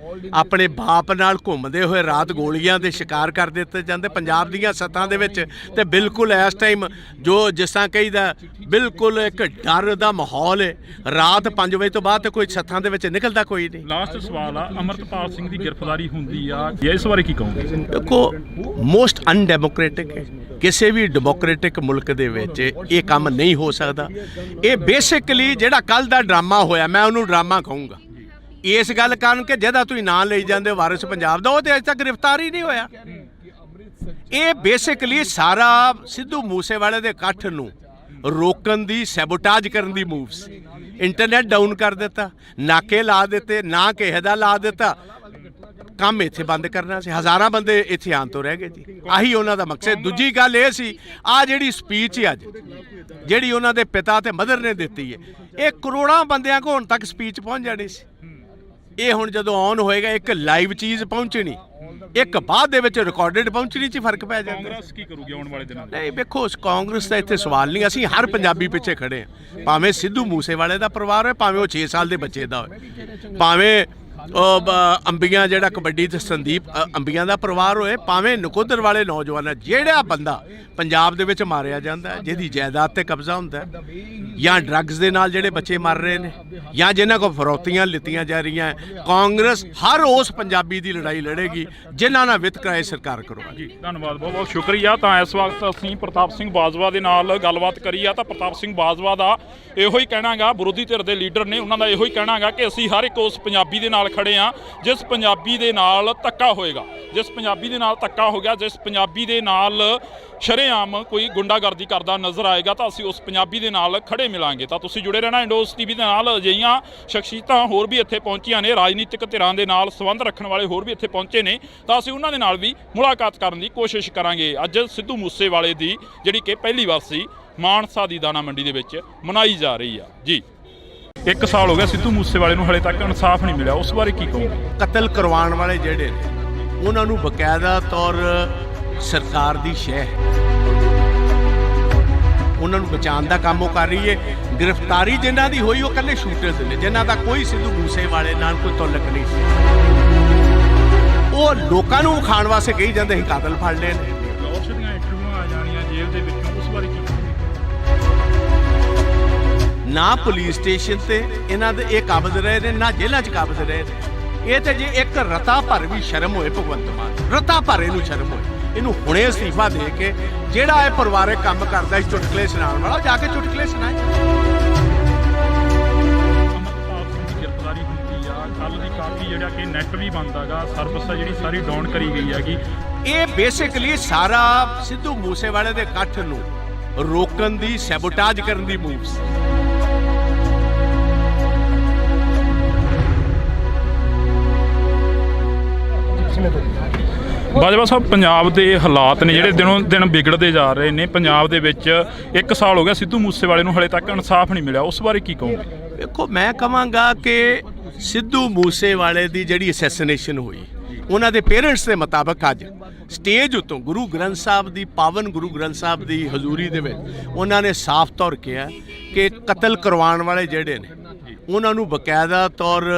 ਆਪਣੇ ਬਾਪ ਨਾਲ ਘੁੰਮਦੇ ਹੋਏ ਰਾਤ ਗੋਲੀਆਂ ਦੇ ਸ਼ਿਕਾਰ ਕਰ ਦਿੱਤੇ ਜਾਂਦੇ ਪੰਜਾਬ ਦੀਆਂ ਸੱਥਾਂ ਦੇ ਵਿੱਚ। ਤੇ ਬਿਲਕੁਲ ਇਸ ਟਾਈਮ ਜੋ ਜਿਸ ਤਰ੍ਹਾਂ ਕਹੀਦਾ ਬਿਲਕੁਲ ਇੱਕ ਡਰ ਦਾ ਮਾਹੌਲ ਹੈ। ਰਾਤ 5 ਵਜੇ ਤੋਂ ਬਾਅਦ ਤੇ ਕੋਈ ਸੱਥਾਂ ਦੇ ਵਿੱਚ ਨਿਕਲਦਾ ਕੋਈ ਨਹੀਂ। ਲਾਸਟ ਸਵਾਲ ਆ, ਅਮਰਤਪਾਲ ਸਿੰਘ ਦੀ ਗ੍ਰਿਫਤਾਰੀ ਹੁੰਦੀ ਆ, ਇਸ ਬਾਰੇ ਕੀ ਕਹੋਗੇ? ਦੇਖੋ, ਮੋਸਟ ਅਨਡੈਮੋਕ੍ਰੈਟਿਕ ਹੈ। ਕਿਸੇ ਵੀ ਡੈਮੋਕ੍ਰੈਟਿਕ ਮੁਲਕ ਦੇ ਵਿੱਚ ਇਹ ਕੰਮ ਨਹੀਂ ਹੋ ਸਕਦਾ। ਇਹ ਬੇਸਿਕਲੀ ਜਿਹੜਾ ਕੱਲ ਦਾ ਡਰਾਮਾ ਹੋਇਆ, ਮੈਂ ਉਹਨੂੰ ਡਰਾਮਾ ਕਹੂੰਗਾ ਇਸ ਗੱਲ ਕਾਰਨ ਕਿ ਜਿਹਦਾ ਤੁਸੀਂ ਨਾਂ ਲਈ ਜਾਂਦੇ ਵਾਰਿਸ ਪੰਜਾਬ ਦਾ, ਉਹ ਤੇ ਅਜੇ ਤੱਕ ਗ੍ਰਿਫਤਾਰ ਹੀ ਨਹੀਂ ਹੋਇਆ। ਇਹ ਬੇਸਿਕਲੀ ਸਾਰਾ ਸਿੱਧੂ ਮੂਸੇਵਾਲੇ ਦੇ ਇਕੱਠ ਨੂੰ ਰੋਕਣ ਦੀ, ਸੈਬੋਟਾਜ ਕਰਨ ਦੀ ਮੂਵਸ। ਇੰਟਰਨੈਟ ਡਾਊਨ ਕਰ ਦਿੱਤਾ, ਨਾਕੇ ਲਾ ਦਿੱਤੇ, ਨਾ ਕਿਸੇ ਦਾ ਲਾ ਦਿੱਤਾ, ਕੰਮ ਇੱਥੇ ਬੰਦ ਕਰਨਾ ਸੀ। ਹਜ਼ਾਰਾਂ ਬੰਦੇ ਇੱਥੇ ਆਉਣ ਤੋਂ ਰਹਿ ਗਏ ਜੀ, ਆਹੀ ਉਹਨਾਂ ਦਾ ਮਕਸਦ। ਦੂਜੀ ਗੱਲ ਇਹ ਸੀ, ਆਹ ਜਿਹੜੀ ਸਪੀਚ ਅੱਜ ਜਿਹੜੀ ਉਹਨਾਂ ਦੇ ਪਿਤਾ ਤੇ ਮਦਰ ਨੇ ਦਿੱਤੀ ਹੈ, ਇਹ ਕਰੋੜਾਂ ਬੰਦਿਆਂ ਕੋਲ ਹੁਣ ਤੱਕ ਸਪੀਚ ਪਹੁੰਚ ਜਾਣੀ ਸੀ। ਇਹ ਹੁਣ ਜਦੋਂ ਔਨ ਹੋਏਗਾ, ਇੱਕ ਲਾਈਵ ਚੀਜ਼ ਪਹੁੰਚਣੀ, ਇੱਕ ਬਾਅਦ ਦੇ ਵਿੱਚ ਰਿਕਾਰਡਡ ਪਹੁੰਚਣੀ 'ਚ ਫਰਕ ਪੈ ਜਾਂਦਾ। ਕਾਂਗਰਸ ਕੀ ਕਰੂਗੀ ਆਉਣ ਵਾਲੇ ਦਿਨਾਂ 'ਚ? ਨਹੀਂ ਵੇਖੋ, ਕਾਂਗਰਸ ਦਾ ਇੱਥੇ ਸਵਾਲ ਨਹੀਂ। ਅਸੀਂ ਹਰ ਪੰਜਾਬੀ ਪਿੱਛੇ ਖੜੇ ਹਾਂ, ਭਾਵੇਂ ਸਿੱਧੂ ਮੂਸੇਵਾਲੇ ਦਾ ਪਰਿਵਾਰ ਹੋਏ, ਭਾਵੇਂ ਉਹ 6 ਸਾਲ ਦੇ ਬੱਚੇ ਦਾ ਹੋਏ, ਭਾਵੇਂ ਅੰਬੀਆਂ ਜਿਹੜਾ ਕਬੱਡੀ ਤੇ ਸੰਦੀਪ ਅੰਬੀਆਂ ਦਾ ਪਰਿਵਾਰ ਹੋਏ, ਭਾਵੇਂ ਨਕੋਦਰ ਵਾਲੇ ਨੌਜਵਾਨ। ਜਿਹੜਾ ਬੰਦਾ ਪੰਜਾਬ ਦੇ ਵਿੱਚ ਮਾਰਿਆ ਜਾਂਦਾ, ਜਿਹਦੀ ਜਾਇਦਾਦ ਤੇ ਕਬਜ਼ਾ ਹੁੰਦਾ, ਜਾਂ ਡਰੱਗਸ ਦੇ ਨਾਲ ਜਿਹੜੇ ਬੱਚੇ ਮਰ ਰਹੇ ਨੇ, ਜਾਂ ਜਿਨ੍ਹਾਂ ਕੋਲ ਫਰੌਤੀਆਂ ਲਿੱਤੀਆਂ ਜਾ ਰਹੀਆਂ, ਕਾਂਗਰਸ ਹਰ ਉਸ ਪੰਜਾਬੀ ਦੀ ਲੜਾਈ ਲੜੇਗੀ ਜਿਨ੍ਹਾਂ ਨਾਲ ਵਿਤਕਰਾ ਇਹ ਸਰਕਾਰ ਕਰਵਾ। ਜੀ ਧੰਨਵਾਦ, ਬਹੁਤ ਬਹੁਤ ਸ਼ੁਕਰੀਆ। ਤਾਂ ਇਸ ਵਕਤ ਅਸੀਂ ਪ੍ਰਤਾਪ ਸਿੰਘ ਬਾਜਵਾ ਦੇ ਨਾਲ ਗੱਲਬਾਤ ਕਰੀ ਆ। ਤਾਂ ਪ੍ਰਤਾਪ ਸਿੰਘ ਬਾਜਵਾ ਦਾ ਇਹੋ ਹੀ ਕਹਿਣਾ ਗਾ, ਵਿਰੋਧੀ ਧਿਰ ਦੇ ਲੀਡਰ ਨੇ, ਉਹਨਾਂ ਦਾ ਇਹੋ ਹੀ ਕਹਿਣਾ ਗਾ ਕਿ ਅਸੀਂ ਹਰ ਇੱਕ ਉਸ ਪੰਜਾਬੀ ਦੇ ਨਾਲ ਖੜੇ ਆ ਜਿਸ ਪੰਜਾਬੀ ਦੇ ਨਾਲ ਧੱਕਾ ਹੋਏਗਾ, ਜਿਸ ਪੰਜਾਬੀ ਦੇ ਨਾਲ ਧੱਕਾ ਹੋ ਗਿਆ, ਜਿਸ ਪੰਜਾਬੀ ਦੇ ਨਾਲ ਸ਼ਰੇਆਮ ਕੋਈ ਗੁੰਡਾਗਰਦੀ ਕਰਦਾ ਨਜ਼ਰ ਆਏਗਾ, ਤਾਂ ਅਸੀਂ ਉਸ ਪੰਜਾਬੀ ਦੇ ਨਾਲ ਖੜੇ ਮਿਲਾਂਗੇ। ਤਾਂ ਤੁਸੀਂ ਜੁੜੇ ਰਹਿਣਾ ਇੰਡੋਸ ਟੀਵੀ ਦੇ ਨਾਲ। ਅਜਿਹੀਆਂ ਸ਼ਖਸੀਅਤਾਂ ਹੋਰ ਵੀ ਇੱਥੇ ਪਹੁੰਚੀਆਂ ਨੇ, ਰਾਜਨੀਤਿਕ ਧਿਰਾਂ ਦੇ ਨਾਲ ਸੰਬੰਧ ਰੱਖਣ ਵਾਲੇ ਹੋਰ ਵੀ ਇੱਥੇ ਪਹੁੰਚੇ ਨੇ, ਤਾਂ ਅਸੀਂ ਉਹਨਾਂ ਦੇ ਨਾਲ ਵੀ ਮੁਲਾਕਾਤ ਕਰਨ ਦੀ ਕੋਸ਼ਿਸ਼ ਕਰਾਂਗੇ। ਅੱਜ ਸਿੱਧੂ ਮੂਸੇਵਾਲੇ ਦੀ ਜਿਹੜੀ ਕਿ ਪਹਿਲੀ ਵਾਰ ਮਾਨਸਾ ਦੀ ਦਾਣਾ ਮੰਡੀ ਦੇ ਵਿੱਚ ਮਨਾਈ ਜਾ ਰਹੀ ਆ। ਜੀ 1 ਸਾਲ ਹੋ ਗਿਆ ਸਿੱਧੂ ਮੂਸੇਵਾਲੇ ਨੂੰ, ਹਲੇ ਤੱਕ ਇਨਸਾਫ ਨਹੀਂ ਮਿਲਿਆ, ਉਸ ਬਾਰੇ ਕੀ ਕਹੋਗੇ? ਕਤਲ ਕਰਵਾਉਣ ਵਾਲੇ ਜਿਹੜੇ ਨੇ ਉਹਨਾਂ ਨੂੰ ਬਕਾਇਦਾ ਤੌਰ ਸਰਕਾਰ ਦੀ ਸ਼ਹਿ, ਉਹਨਾਂ ਨੂੰ ਬਚਾਉਣ ਦਾ ਕੰਮ ਉਹ ਕਰ ਰਹੀ ਹੈ। ਗ੍ਰਿਫਤਾਰੀ ਜਿਨ੍ਹਾਂ ਦੀ ਹੋਈ ਉਹ ਇਕੱਲੇ ਸ਼ੂਟਰਸ ਨੇ, ਜਿਨ੍ਹਾਂ ਦਾ ਕੋਈ ਸਿੱਧੂ ਮੂਸੇਵਾਲੇ ਨਾਲ ਕੋਈ ਤਾਲੁਕ ਨਹੀਂ ਸੀ, ਉਹ ਲੋਕਾਂ ਨੂੰ ਵਿਖਾਉਣ ਵਾਸਤੇ ਕਹੀ ਜਾਂਦੇ ਅਸੀਂ ਕਾਤਲ ਫੜ ਲਏ ਨੇ। ਫਲੋਰਸ਼ ਦੀਆਂ ਇੰਟਰਵਿਊਆਂ ਆ ਜਾਣੀਆਂ ਜੇਲ੍ਹ ਦੇ ਵਿੱਚੋਂ, ਉਸ ਬਾਰੇ ਕੀ ਕਹੋਗੇ? ਨਾ ਪੁਲਿਸ ਸਟੇਸ਼ਨ ਤੇ ਇਹਨਾਂ ਦੇ ਇਹ ਕਾਬਜ਼ ਰਹੇ ਨੇ, ਨਾ ਜੇਲ੍ਹਾਂ 'ਚ ਕਾਬਜ਼ ਰਹੇ ਨੇ। ਇਹ ਤੇ ਜੇ ਇੱਕ ਰਤਾ ਭਰ ਵੀ ਸ਼ਰਮ ਹੋਏ ਭਗਵੰਤ ਮਾਨ, ਰਤਾ ਭਰ ਇਹਨੂੰ ਸ਼ਰਮ ਹੋਏ, ਇਹਨੂੰ ਹੁਣੇ ਅਸਤੀਫਾ ਦੇ ਕੇ ਜਿਹੜਾ ਇਹ ਪਰਿਵਾਰਕ ਕੰਮ ਕਰਦਾ ਸੀ ਚੁਟਕਲੇ ਸੁਣਾਉਣ ਵਾਲਾ, ਜਾ ਕੇ ਚੁਟਕਲੇ ਸੁਣਾਏ। ਅਮਰਤਪਾਲ ਸਿੰਘ ਦੀ ਗ੍ਰਿਫਤਾਰੀ ਹੁੰਦੀ ਆ, ਕੱਲ ਦੀ ਕਾਫੀ ਜਿਹੜਾ ਕਿ ਨੈਟ ਵੀ ਬੰਦ ਹੈਗਾ, ਸਰਵਿਸ ਆ ਜਿਹੜੀ ਸਾਰੀ ਡਾਊਨ ਕਰੀ ਗਈ ਹੈਗੀ। ਇਹ ਬੇਸਿਕਲੀ ਸਾਰਾ ਸਿੱਧੂ ਮੂਸੇਵਾਲੇ ਦੇ ਇਕੱਠ ਨੂੰ ਰੋਕਣ ਦੀ, ਸੈਬੋਟਾਜ ਕਰਨ ਦੀ ਮੂਵਸ। ਬਾਜਵਾ ਸਾਹਿਬ, ਪੰਜਾਬ ਦੇ ਹਾਲਾਤ ਨੇ ਜਿਹੜੇ ਦਿਨੋਂ ਦਿਨ ਵਿਗੜਦੇ ਜਾ ਰਹੇ ਨੇ। ਪੰਜਾਬ ਦੇ ਵਿੱਚ 1 ਸਾਲ ਹੋ ਗਿਆ ਸਿੱਧੂ ਮੂਸੇਵਾਲੇ ਨੂੰ, ਹਲੇ ਤੱਕ ਇਨਸਾਫ ਨਹੀਂ ਮਿਲਿਆ, ਉਸ ਬਾਰੇ ਕੀ ਕਹੋਗੇ? ਦੇਖੋ ਮੈਂ ਕਹਾਂਗਾ ਕਿ ਸਿੱਧੂ ਮੂਸੇਵਾਲੇ ਦੀ ਜਿਹੜੀ ਅਸੈਸੀਨੇਸ਼ਨ ਹੋਈ ਉਹਨਾਂ ਦੇ ਪੇਰੈਂਟਸ ਦੇ ਮੁਤਾਬਕ ਅੱਜ ਸਟੇਜ ਉੱਤੋਂ ਗੁਰੂ ਗ੍ਰੰਥ ਸਾਹਿਬ ਦੀ ਪਾਵਨ ਗੁਰੂ ਗ੍ਰੰਥ ਸਾਹਿਬ ਦੀ ਹਜ਼ੂਰੀ ਦੇ ਵਿੱਚ ਉਹਨਾਂ ਨੇ ਸਾਫ਼ ਤੌਰ ਕਿਹਾ ਕਿ ਕਤਲ ਕਰਵਾਉਣ ਵਾਲੇ ਜਿਹੜੇ ਨੇ ਉਹਨਾਂ ਨੂੰ ਬਕਾਇਦਾ ਤੌਰ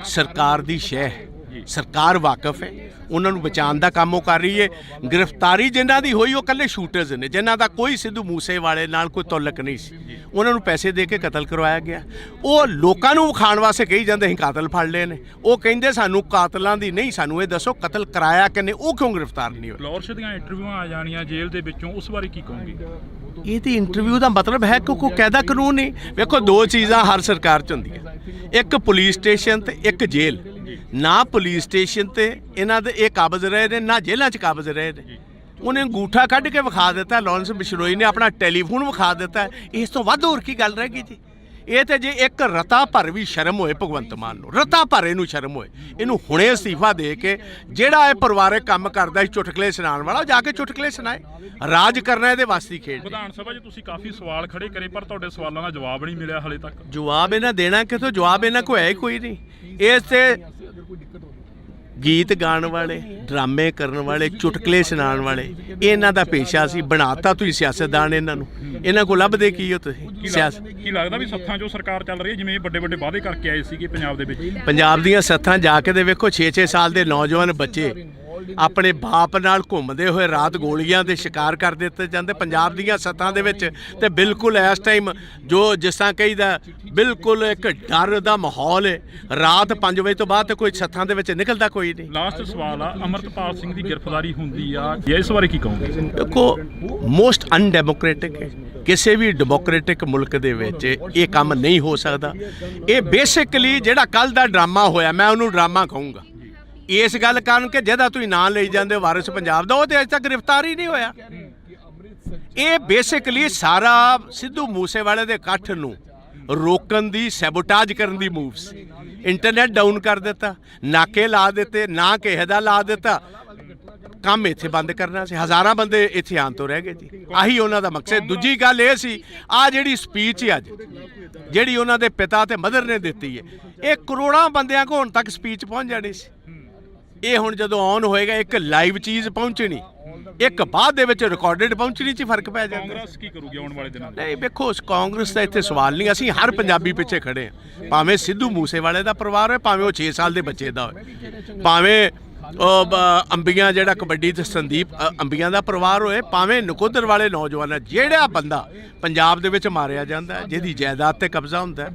ਸਰਕਾਰ ਦੀ ਸ਼ਹਿ ਸਰਕਾਰ ਵਾਕਿਫ ਹੈ ਉਹਨਾਂ ਨੂੰ ਬਚਾਉਣ ਦਾ ਕੰਮ ਉਹ ਕਰ ਰਹੀ ਹੈ। ਗ੍ਰਿਫਤਾਰੀ ਜਿਨ੍ਹਾਂ ਦੀ ਹੋਈ ਉਹ ਇਕੱਲੇ ਸ਼ੂਟਰਸ ਨੇ ਜਿਨ੍ਹਾਂ ਦਾ ਕੋਈ ਸਿੱਧੂ ਮੂਸੇਵਾਲੇ ਨਾਲ ਕੋਈ ਤਾਲੁਕ ਨਹੀਂ ਸੀ। ਉਹਨਾਂ ਨੂੰ ਪੈਸੇ ਦੇ ਕੇ ਕਤਲ ਕਰਵਾਇਆ ਗਿਆ। ਉਹ ਲੋਕਾਂ ਨੂੰ ਵਿਖਾਉਣ ਵਾਸਤੇ ਕਹੀ ਜਾਂਦੇ ਅਸੀਂ ਕਾਤਲ ਫੜ ਲਏ ਨੇ। ਉਹ ਕਹਿੰਦੇ ਸਾਨੂੰ ਕਾਤਲਾਂ ਦੀ ਨਹੀਂ, ਸਾਨੂੰ ਇਹ ਦੱਸੋ ਕਤਲ ਕਰਾਇਆ ਕਿੰਨੇ, ਉਹ ਕਿਉਂ ਗ੍ਰਿਫਤਾਰ ਨਹੀਂ ਹੋਏ। ਫਲੋਰਸ਼ ਦੀਆਂ ਇੰਟਰਵਿਊਆਂ ਆ ਜਾਣੀਆਂ ਜੇਲ੍ਹ ਦੇ ਵਿੱਚੋਂ, ਉਸ ਬਾਰੇ ਕੀ ਕਹੋਗੇ? ਇਹਦੀ ਇੰਟਰਵਿਊ ਦਾ ਮਤਲਬ ਹੈ ਕਿ ਕੋਈ ਕਾਇਦਾ ਕਾਨੂੰਨ ਨਹੀਂ। ਵੇਖੋ ਦੋ ਚੀਜ਼ਾਂ ਹਰ ਸਰਕਾਰ 'ਚ ਹੁੰਦੀਆਂ, ਇੱਕ ਪੁਲਿਸ ਸਟੇਸ਼ਨ ਤੇ ਇੱਕ ਜੇਲ੍ਹ। ਨਾ ਪੁਲਿਸ ਸਟੇਸ਼ਨ ਤੇ ਇਹਨਾਂ ਦੇ ਇਹ ਕਾਬਜ਼ ਰਹੇ ਨੇ, ਨਾ ਜੇਲ੍ਹਾਂ 'ਚ ਕਾਬਜ਼ ਰਹੇ ਨੇ। ਉਹਨੇ ਅੰਗੂਠਾ ਕੱਢ ਕੇ ਵਿਖਾ ਦਿੱਤਾ, ਲਾਰੈਂਸ ਬਿਸ਼ਨੋਈ ਨੇ ਆਪਣਾ ਟੈਲੀਫੋਨ ਵਿਖਾ ਦਿੱਤਾ। ਇਸ ਤੋਂ ਵੱਧ ਹੋਰ ਕੀ ਗੱਲ ਰਹਿ ਗਈ ਜੀ? ਇਹ ਤੇ ਜੇ ਇੱਕ ਰਤਾ ਭਰ ਵੀ ਸ਼ਰਮ ਹੋਏ ਭਗਵੰਤ ਮਾਨ ਨੂੰ, ਰਤਾ ਭਰ ਇਹਨੂੰ ਸ਼ਰਮ ਹੋਏ, ਇਹਨੂੰ ਹੁਣੇ ਅਸਤੀਫਾ ਦੇ ਕੇ ਜਿਹੜਾ ਇਹ ਪਰਿਵਾਰਕ ਕੰਮ ਕਰਦਾ ਸੀ ਚੁਟਕਲੇ ਸੁਣਾਉਣ ਵਾਲਾ, ਉਹ ਜਾ ਕੇ ਚੁਟਕਲੇ ਸੁਣਾਏ। ਰਾਜ ਕਰਨਾ ਇਹਦੇ ਵਾਸਤੇ ਖੇਡ। ਵਿਧਾਨ ਸਭਾ 'ਚ ਤੁਸੀਂ ਕਾਫੀ ਸਵਾਲ ਖੜੇ ਕਰੇ ਪਰ ਤੁਹਾਡੇ ਸਵਾਲਾਂ ਦਾ ਜਵਾਬ ਨਹੀਂ ਮਿਲਿਆ ਹਾਲੇ ਤੱਕ। ਜਵਾਬ ਇਹਨਾਂ ਦੇਣਾ ਕਿਥੋਂ? ਜਵਾਬ ਇਹਨਾਂ ਕੋਲ ਹੈ ਹੀ ਕੋਈ ਨਹੀਂ। ਇਸ ਤੇ ਗੀਤ ਗਾਉਣ ਵਾਲੇ, ਡਰਾਮੇ ਕਰਨ ਵਾਲੇ, ਚੁਟਕਲੇ ਸੁਣਾਉਣ ਵਾਲੇ ਇਹਨਾਂ ਦਾ ਪੇਸ਼ਾ ਸੀ। ਬਣਾਤਾ ਤੁਸੀਂ ਸਿਆਸਤਦਾਨ ਇਹਨਾਂ ਨੂੰ। ਇਹਨਾਂ ਕੋਲ ਲੱਭਦੇ ਕੀ ਹੋ ਤੁਸੀਂ? ਸਿਆਸਤ ਕੀ ਲੱਗਦਾ ਵੀ ਸੱਥਾਂ 'ਚੋਂ ਸਰਕਾਰ ਚੱਲ ਰਹੀ ਹੈ ਜਿਵੇਂ ਵੱਡੇ ਵੱਡੇ ਵਾਅਦੇ ਕਰਕੇ ਆਏ ਸੀਗੇ ਪੰਜਾਬ ਦੇ ਵਿੱਚ? ਪੰਜਾਬ ਦੀਆਂ ਸੱਥਾਂ ਜਾ ਕੇ ਦੇ ਵੇਖੋ 6-6 ਸਾਲ ਦੇ ਨੌਜਵਾਨ ਬੱਚੇ ਆਪਣੇ ਬਾਪ ਨਾਲ ਘੁੰਮਦੇ ਹੋਏ ਰਾਤ ਗੋਲੀਆਂ ਦੇ ਸ਼ਿਕਾਰ ਕਰ ਦਿੱਤੇ ਜਾਂਦੇ। ਪੰਜਾਬ ਦੀਆਂ ਸੱਥਾਂ ਦੇ ਵਿੱਚ ਤੇ ਬਿਲਕੁਲ ਇਸ ਟਾਈਮ ਜੋ ਜਿਸ ਤਰ੍ਹਾਂ ਕਹੀਦਾ ਬਿਲਕੁਲ ਇੱਕ ਡਰ ਦਾ ਮਾਹੌਲ ਹੈ। ਰਾਤ 5 ਵਜੇ ਤੋਂ ਬਾਅਦ ਤੇ ਕੋਈ ਸੱਥਾਂ ਦੇ ਵਿੱਚ ਨਿਕਲਦਾ ਕੋਈ ਨਹੀਂ। ਲਾਸਟ ਸਵਾਲ ਆ, ਅਮਰਤਪਾਲ ਸਿੰਘ ਦੀ ਗ੍ਰਿਫਤਾਰੀ ਹੁੰਦੀ ਆ, ਇਸ ਬਾਰੇ ਕੀ ਕਹੋਗੇ? ਦੇਖੋ ਮੋਸਟ ਅਨਡੈਮੋਕ੍ਰੈਟਿਕ ਹੈ। ਕਿਸੇ ਵੀ ਡੈਮੋਕ੍ਰੈਟਿਕ ਮੁਲਕ ਦੇ ਵਿੱਚ ਇਹ ਕੰਮ ਨਹੀਂ ਹੋ ਸਕਦਾ। ਇਹ ਬੇਸਿਕਲੀ ਜਿਹੜਾ ਕੱਲ ਦਾ ਡਰਾਮਾ ਹੋਇਆ, ਮੈਂ ਉਹਨੂੰ ਡਰਾਮਾ ਕਹੂੰਗਾ ਇਸ ਗੱਲ ਕਾਰਨ ਕਿ ਜਿਹਦਾ ਤੁਸੀਂ ਨਾਂ ਲਈ ਜਾਂਦੇ ਵਾਰਿਸ ਪੰਜਾਬ ਦਾ, ਉਹ ਤੇ ਅਜੇ ਤੱਕ ਗ੍ਰਿਫਤਾਰ ਹੀ ਨਹੀਂ ਹੋਇਆ। ਇਹ ਬੇਸਿਕਲੀ ਸਾਰਾ ਸਿੱਧੂ ਮੂਸੇਵਾਲੇ ਦੇ ਇਕੱਠ ਨੂੰ ਰੋਕਣ ਦੀ, ਸੈਬੋਟਾਜ ਕਰਨ ਦੀ ਮੂਵਸ। ਇੰਟਰਨੈਟ ਡਾਊਨ ਕਰ ਦਿੱਤਾ, ਨਾਕੇ ਲਾ ਦਿੱਤੇ, ਨਾ ਕਿਸੇ ਦਾ ਲਾ ਦਿੱਤਾ, ਕੰਮ ਇੱਥੇ ਬੰਦ ਕਰਨਾ ਸੀ। ਹਜ਼ਾਰਾਂ ਬੰਦੇ ਇੱਥੇ ਆਉਣ ਤੋਂ ਰਹਿ ਗਏ ਜੀ। ਆਹੀ ਉਹਨਾਂ ਦਾ ਮਕਸਦ। ਦੂਜੀ ਗੱਲ ਇਹ ਸੀ, ਆਹ ਜਿਹੜੀ ਸਪੀਚ ਹੈ ਅੱਜ ਜਿਹੜੀ ਉਹਨਾਂ ਦੇ ਪਿਤਾ ਤੇ ਮਦਰ ਨੇ ਦਿੱਤੀ ਹੈ, ਇਹ ਕਰੋੜਾਂ ਬੰਦਿਆਂ ਕੋਲ ਹੁਣ ਤੱਕ ਸਪੀਚ ਪਹੁੰਚ ਜਾਣੀ ਸੀ। ਇਹ ਹੁਣ ਜਦੋਂ ਔਨ ਹੋਏਗਾ ਇੱਕ ਲਾਈਵ ਚੀਜ਼ ਪਹੁੰਚਣੀ, ਇੱਕ ਬਾਅਦ ਦੇ ਵਿੱਚ ਰਿਕਾਰਡਡ ਪਹੁੰਚਣੀ 'ਚ ਫਰਕ ਪੈ ਜਾਂਦਾ। ਕਾਂਗਰਸ ਕੀ ਕਰੂਗੀ ਆਉਣ ਵਾਲੇ ਦਿਨਾਂ 'ਚ? ਨਹੀਂ ਵੇਖੋ, ਕਾਂਗਰਸ ਦਾ ਇੱਥੇ ਸਵਾਲ ਨਹੀਂ। ਅਸੀਂ ਹਰ ਪੰਜਾਬੀ ਪਿੱਛੇ ਖੜੇ ਹਾਂ, ਭਾਵੇਂ ਸਿੱਧੂ ਮੂਸੇਵਾਲੇ ਦਾ ਪਰਿਵਾਰ ਹੋਏ, ਭਾਵੇਂ ਉਹ 6 ਸਾਲ ਦੇ ਬੱਚੇ ਦਾ ਹੋਏ, ਭਾਵੇਂ ਅੰਬੀਆਂ ਜਿਹੜਾ ਕਬੱਡੀ ਤੇ ਸੰਦੀਪ ਅੰਬੀਆਂ ਦਾ ਪਰਿਵਾਰ ਹੋਏ, ਭਾਵੇਂ ਨਕੋਦਰ ਵਾਲੇ ਨੌਜਵਾਨ। ਜਿਹੜਾ ਬੰਦਾ ਪੰਜਾਬ ਦੇ ਵਿੱਚ ਮਾਰਿਆ ਜਾਂਦਾ, ਜਿਹਦੀ ਜਾਇਦਾਦ ਤੇ ਕਬਜ਼ਾ ਹੁੰਦਾ,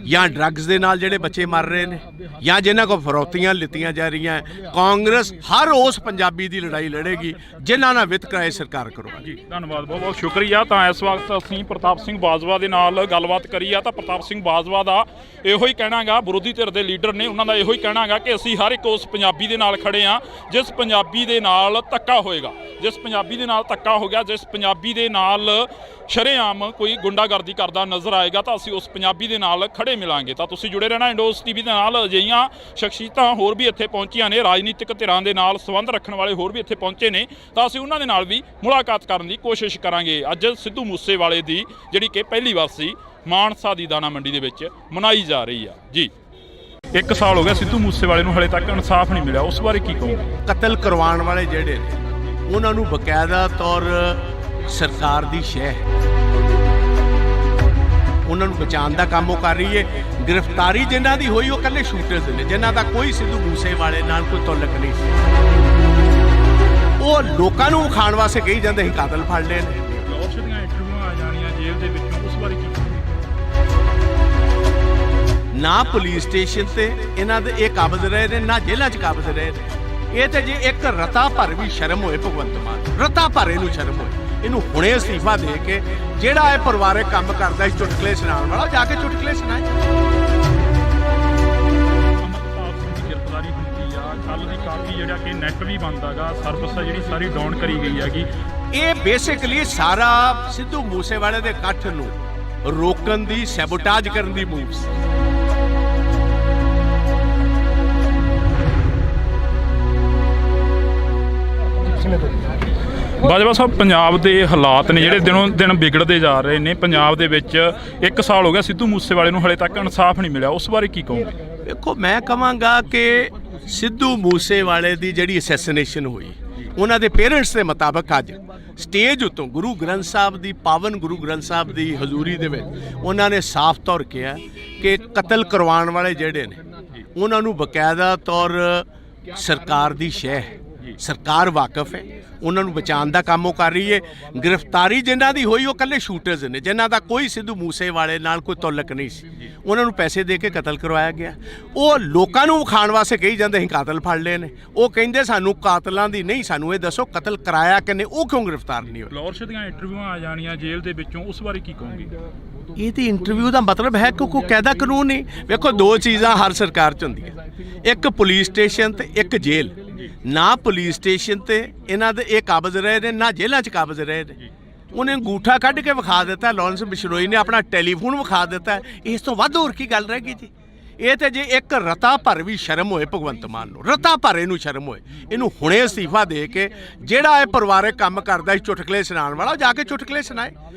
ਜਾਂ ਡਰੱਗਸ ਦੇ ਨਾਲ ਜਿਹੜੇ ਬੱਚੇ ਮਰ ਰਹੇ ਨੇ, ਜਾਂ ਜਿਨ੍ਹਾਂ ਕੋਲ ਫਰੌਤੀਆਂ ਲਿੱਤੀਆਂ ਜਾ ਰਹੀਆਂ, ਕਾਂਗਰਸ ਹਰ ਉਸ ਪੰਜਾਬੀ ਦੀ ਲੜਾਈ ਲੜੇਗੀ ਜਿਨ੍ਹਾਂ ਨਾਲ ਵਿਤਕਰਾ ਇਹ ਸਰਕਾਰ ਕਰਵਾਉਗੀ। ਜੀ ਧੰਨਵਾਦ, ਬਹੁਤ ਬਹੁਤ ਸ਼ੁਕਰੀਆ। ਤਾਂ ਇਸ ਵਕਤ ਅਸੀਂ ਪ੍ਰਤਾਪ ਸਿੰਘ ਬਾਜਵਾ ਦੇ ਨਾਲ ਗੱਲਬਾਤ ਕਰੀ ਆ। ਤਾਂ ਪ੍ਰਤਾਪ ਸਿੰਘ ਬਾਜਵਾ ਦਾ ਇਹੋ ਹੀ ਕਹਿਣਾ ਗਾ, ਵਿਰੋਧੀ ਧਿਰ ਦੇ ਲੀਡਰ ਨੇ, ਉਹਨਾਂ ਦਾ ਇਹੋ ਹੀ ਕਹਿਣਾ ਗਾ ਕਿ ਅਸੀਂ ਹਰ ਇੱਕ ਉਸ ਪੰਜਾਬੀ ਦੇ ਨਾਲ ਖੜੇ ਆ ਜਿਸ ਪੰਜਾਬੀ ਦੇ ਨਾਲ ਧੱਕਾ ਹੋਏਗਾ, ਜਿਸ ਪੰਜਾਬੀ ਦੇ ਨਾਲ ਧੱਕਾ ਹੋ ਗਿਆ, ਜਿਸ ਪੰਜਾਬੀ ਦੇ ਨਾਲ ਸ਼ਰੇਆਮ ਕੋਈ ਗੁੰਡਾਗਰਦੀ ਕਰਦਾ ਨਜ਼ਰ ਆਏਗਾ ਤਾਂ ਅਸੀਂ ਉਸ ਪੰਜਾਬੀ ਦੇ ਨਾਲ ਖੜੇ ਮਿਲਾਂਗੇ। ਤਾਂ ਤੁਸੀਂ ਜੁੜੇ ਰਹਿਣਾ ਇੰਡੋਸ ਟੀਵੀ ਦੇ ਨਾਲ। ਅਜਿਹੀਆਂ ਸ਼ਖਸੀਅਤਾਂ ਹੋਰ ਵੀ ਇੱਥੇ ਪਹੁੰਚੀਆਂ ਨੇ, ਰਾਜਨੀਤਿਕ ਧਿਰਾਂ ਦੇ ਨਾਲ ਸੰਬੰਧ ਰੱਖਣ ਵਾਲੇ ਹੋਰ ਵੀ ਇੱਥੇ ਪਹੁੰਚੇ ਨੇ, ਤਾਂ ਅਸੀਂ ਉਹਨਾਂ ਦੇ ਨਾਲ ਵੀ ਮੁਲਾਕਾਤ ਕਰਨ ਦੀ ਕੋਸ਼ਿਸ਼ ਕਰਾਂਗੇ। ਅੱਜ ਸਿੱਧੂ ਮੂਸੇਵਾਲੇ ਦੀ ਜਿਹੜੀ ਕਿ ਪਹਿਲੀ ਵਾਰਸੀ ਮਾਨਸਾ ਦੀ ਦਾਣਾ ਮੰਡੀ ਦੇ ਵਿੱਚ ਮਨਾਈ ਜਾ ਰਹੀ ਆ। ਜੀ 1 ਸਾਲ ਹੋ ਗਿਆ ਸਿੱਧੂ ਮੂਸੇਵਾਲੇ ਨੂੰ, ਹਾਲੇ ਤੱਕ ਇਨਸਾਫ ਨਹੀਂ ਮਿਲਿਆ, ਉਸ ਬਾਰੇ ਕੀ ਕਹੋਗੇ? ਕਤਲ ਕਰਵਾਉਣ ਵਾਲੇ ਜਿਹੜੇ ਨੇ ਉਹਨਾਂ ਨੂੰ ਬਕਾਇਦਾ ਤੌਰ ਸਰਕਾਰ ਦੀ ਸ਼ਹਿ, ਉਹਨਾਂ ਨੂੰ ਬਚਾਉਣ ਦਾ ਕੰਮ ਉਹ ਕਰ ਰਹੀ ਹੈ। ਗ੍ਰਿਫਤਾਰੀ ਜਿਨ੍ਹਾਂ ਦੀ ਹੋਈ ਉਹ ਇਕੱਲੇ ਸ਼ੂਟਰਸ ਨੇ ਜਿਨ੍ਹਾਂ ਦਾ ਕੋਈ ਸਿੱਧੂ ਮੂਸੇਵਾਲੇ ਨਾਲ ਕੋਈ ਤਾਲੁਕ ਨਹੀਂ ਸੀ। ਉਹ ਲੋਕਾਂ ਨੂੰ ਵਿਖਾਉਣ ਵਾਸਤੇ ਕਹੀ ਜਾਂਦੇ ਅਸੀਂ ਕਾਤਲ ਫੜ ਲਏ ਨੇ। ਫਲੋਰਸ਼ ਦੀਆਂ ਇੰਟਰਵਿਊਆਂ ਆ ਜਾਣੀਆਂ ਜੇਲ੍ਹ ਦੇ ਵਿੱਚੋਂ, ਉਸ ਬਾਰੇ ਕੀ ਕਹੋਗੇ? ਨਾ ਪੁਲਿਸ ਸਟੇਸ਼ਨ ਤੇ ਇਹਨਾਂ ਦੇ ਇਹ ਕਾਬਜ਼ ਰਹੇ ਨੇ, ਨਾ ਜੇਲ੍ਹਾਂ 'ਚ ਕਾਬਜ਼ ਰਹੇ ਨੇ। ਇਹ ਤੇ ਜੇ ਇੱਕ ਰਤਾ ਭਰ ਵੀ ਸ਼ਰਮ ਹੋਏ ਭਗਵੰਤ ਮਾਨ, ਰਤਾ ਭਰ ਇਹਨੂੰ ਸ਼ਰਮ ਹੋਏ, ਇਹਨੂੰ ਹੁਣੇ ਅਸਤੀਫਾ ਦੇ ਕੇ ਜਿਹੜਾ ਇਹ ਪਰਿਵਾਰਕ ਕੰਮ ਕਰਦਾ ਸੀ ਚੁਟਕਲੇ ਸੁਣਾਉਣ ਵਾਲਾ, ਜਾ ਕੇ ਚੁਟਕਲੇ ਸੁਣਾਏ। ਅਮਰਤਪਾਲ ਸਿੰਘ ਦੀ ਗ੍ਰਿਫਤਾਰੀ ਹੁੰਦੀ ਆ, ਕੱਲ ਦੀ ਕਾਫੀ ਜਿਹੜਾ ਕਿ ਨੈਟ ਵੀ ਬੰਦ ਹੈਗਾ, ਸਰਵਿਸ ਆ ਜਿਹੜੀ ਸਾਰੀ ਡਾਊਨ ਕਰੀ ਗਈ ਹੈਗੀ। ਇਹ ਬੇਸਿਕਲੀ ਸਾਰਾ ਸਿੱਧੂ ਮੂਸੇਵਾਲੇ ਦੇ ਇਕੱਠ ਨੂੰ ਰੋਕਣ ਦੀ, ਸੈਬੋਟਾਜ ਕਰਨ ਦੀ ਮੂਵਸ। ਬਾਜਵਾ ਸਾਹਿਬ, ਪੰਜਾਬ ਦੇ ਹਾਲਾਤ ਨੇ ਜਿਹੜੇ ਦਿਨੋਂ ਦਿਨ ਵਿਗੜਦੇ ਜਾ ਰਹੇ ਨੇ। ਪੰਜਾਬ ਦੇ ਵਿੱਚ 1 ਸਾਲ ਹੋ ਗਿਆ ਸਿੱਧੂ ਮੂਸੇਵਾਲੇ ਨੂੰ, ਹਲੇ ਤੱਕ ਇਨਸਾਫ ਨਹੀਂ ਮਿਲਿਆ, ਉਸ ਬਾਰੇ ਕੀ ਕਹੋਗੇ? ਦੇਖੋ, ਮੈਂ ਕਹਾਂਗਾ ਕਿ ਸਿੱਧੂ ਮੂਸੇਵਾਲੇ ਦੀ ਜਿਹੜੀ ਅਸੈਸੀਨੇਸ਼ਨ ਹੋਈ, ਉਹਨਾਂ ਦੇ ਪੇਰੈਂਟਸ ਦੇ ਮੁਤਾਬਕ ਅੱਜ ਸਟੇਜ ਉੱਤੋਂ ਗੁਰੂ ਗ੍ਰੰਥ ਸਾਹਿਬ ਦੀ, ਪਾਵਨ ਗੁਰੂ ਗ੍ਰੰਥ ਸਾਹਿਬ ਦੀ ਹਜ਼ੂਰੀ ਦੇ ਵਿੱਚ ਉਹਨਾਂ ਨੇ ਸਾਫ਼ ਤੌਰ ਕਿਹਾ ਕਿ ਕਤਲ ਕਰਵਾਉਣ ਵਾਲੇ ਜਿਹੜੇ ਨੇ ਉਹਨਾਂ ਨੂੰ ਬਕਾਇਦਾ ਤੌਰ ਸਰਕਾਰ ਦੀ ਸ਼ਹਿ, ਸਰਕਾਰ ਵਾਕਫ ਹੈ, ਉਹਨਾਂ ਨੂੰ ਬਚਾਉਣ ਦਾ ਕੰਮ ਉਹ ਕਰ ਰਹੀ ਹੈ। ਗ੍ਰਿਫਤਾਰੀ ਜਿਨ੍ਹਾਂ ਦੀ ਹੋਈ ਉਹ ਇਕੱਲੇ ਸ਼ੂਟਰਸ ਨੇ, ਜਿਨ੍ਹਾਂ ਦਾ ਕੋਈ ਸਿੱਧੂ ਮੂਸੇਵਾਲੇ ਨਾਲ ਕੋਈ ਤਾਲੁਕ ਨਹੀਂ ਸੀ। ਉਹਨਾਂ ਨੂੰ ਪੈਸੇ ਦੇ ਕੇ ਕਤਲ ਕਰਵਾਇਆ ਗਿਆ। ਉਹ ਲੋਕਾਂ ਨੂੰ ਵਿਖਾਉਣ ਵਾਸਤੇ ਕਹੀ ਜਾਂਦੇ ਅਸੀਂ ਕਾਤਲ ਫੜ ਲਏ ਨੇ। ਉਹ ਕਹਿੰਦੇ ਸਾਨੂੰ ਕਾਤਲਾਂ ਦੀ ਨਹੀਂ, ਸਾਨੂੰ ਇਹ ਦੱਸੋ ਕਤਲ ਕਰਾਇਆ ਕਿਨੇ, ਉਹ ਕਿਉਂ ਗ੍ਰਿਫਤਾਰ ਨਹੀਂ ਹੋਏ? ਫਲੋਰਸ਼ ਦੀਆਂ ਇੰਟਰਵਿਊਆਂ ਆ ਜਾਣੀਆਂ ਜੇਲ੍ਹ ਦੇ ਵਿੱਚੋਂ, ਉਸ ਬਾਰੇ ਕੀ ਕਹੋਗੇ? ਇਹ ਤੇ ਇੰਟਰਵਿਊ ਦਾ ਮਤਲਬ ਹੈ ਕਿ ਕੋਈ ਕਾਇਦਾ ਕਾਨੂੰਨ ਨਹੀਂ। ਵੇਖੋ, ਦੋ ਚੀਜ਼ਾਂ ਹਰ ਸਰਕਾਰ 'ਚ ਹੁੰਦੀਆਂ, ਇੱਕ ਪੁਲਿਸ ਸਟੇਸ਼ਨ ਤੇ ਇੱਕ ਜੇਲ੍ਹ। ਨਾ ਪੁਲਿਸ ਸਟੇਸ਼ਨ ਤੇ ਇਹਨਾਂ ਦੇ ਇਹ ਕਾਬਜ਼ ਰਹੇ ਨੇ, ਨਾ ਜੇਲ੍ਹਾਂ 'ਚ ਕਾਬਜ਼ ਰਹੇ ਨੇ। ਉਹਨੇ ਅੰਗੂਠਾ ਕੱਢ ਕੇ ਵਿਖਾ ਦਿੱਤਾ, ਲਾਰੈਂਸ ਬਿਸ਼ਨੋਈ ਨੇ ਆਪਣਾ ਟੈਲੀਫੋਨ ਵਿਖਾ ਦਿੱਤਾ। ਇਸ ਤੋਂ ਵੱਧ ਹੋਰ ਕੀ ਗੱਲ ਰਹਿ ਗਈ ਜੀ? ਇਹ ਤੇ ਜੇ ਇੱਕ ਰਤਾ ਭਰ ਵੀ ਸ਼ਰਮ ਹੋਏ ਭਗਵੰਤ ਮਾਨ ਨੂੰ, ਰਤਾ ਭਰ ਇਹਨੂੰ ਸ਼ਰਮ ਹੋਏ, ਇਹਨੂੰ ਹੁਣੇ ਅਸਤੀਫਾ ਦੇ ਕੇ ਜਿਹੜਾ ਇਹ ਪਰਿਵਾਰਕ ਕੰਮ ਕਰਦਾ ਸੀ ਚੁਟਕਲੇ ਸੁਣਾਉਣ ਵਾਲਾ, ਜਾ ਕੇ ਚੁਟਕਲੇ ਸੁਣਾਏ।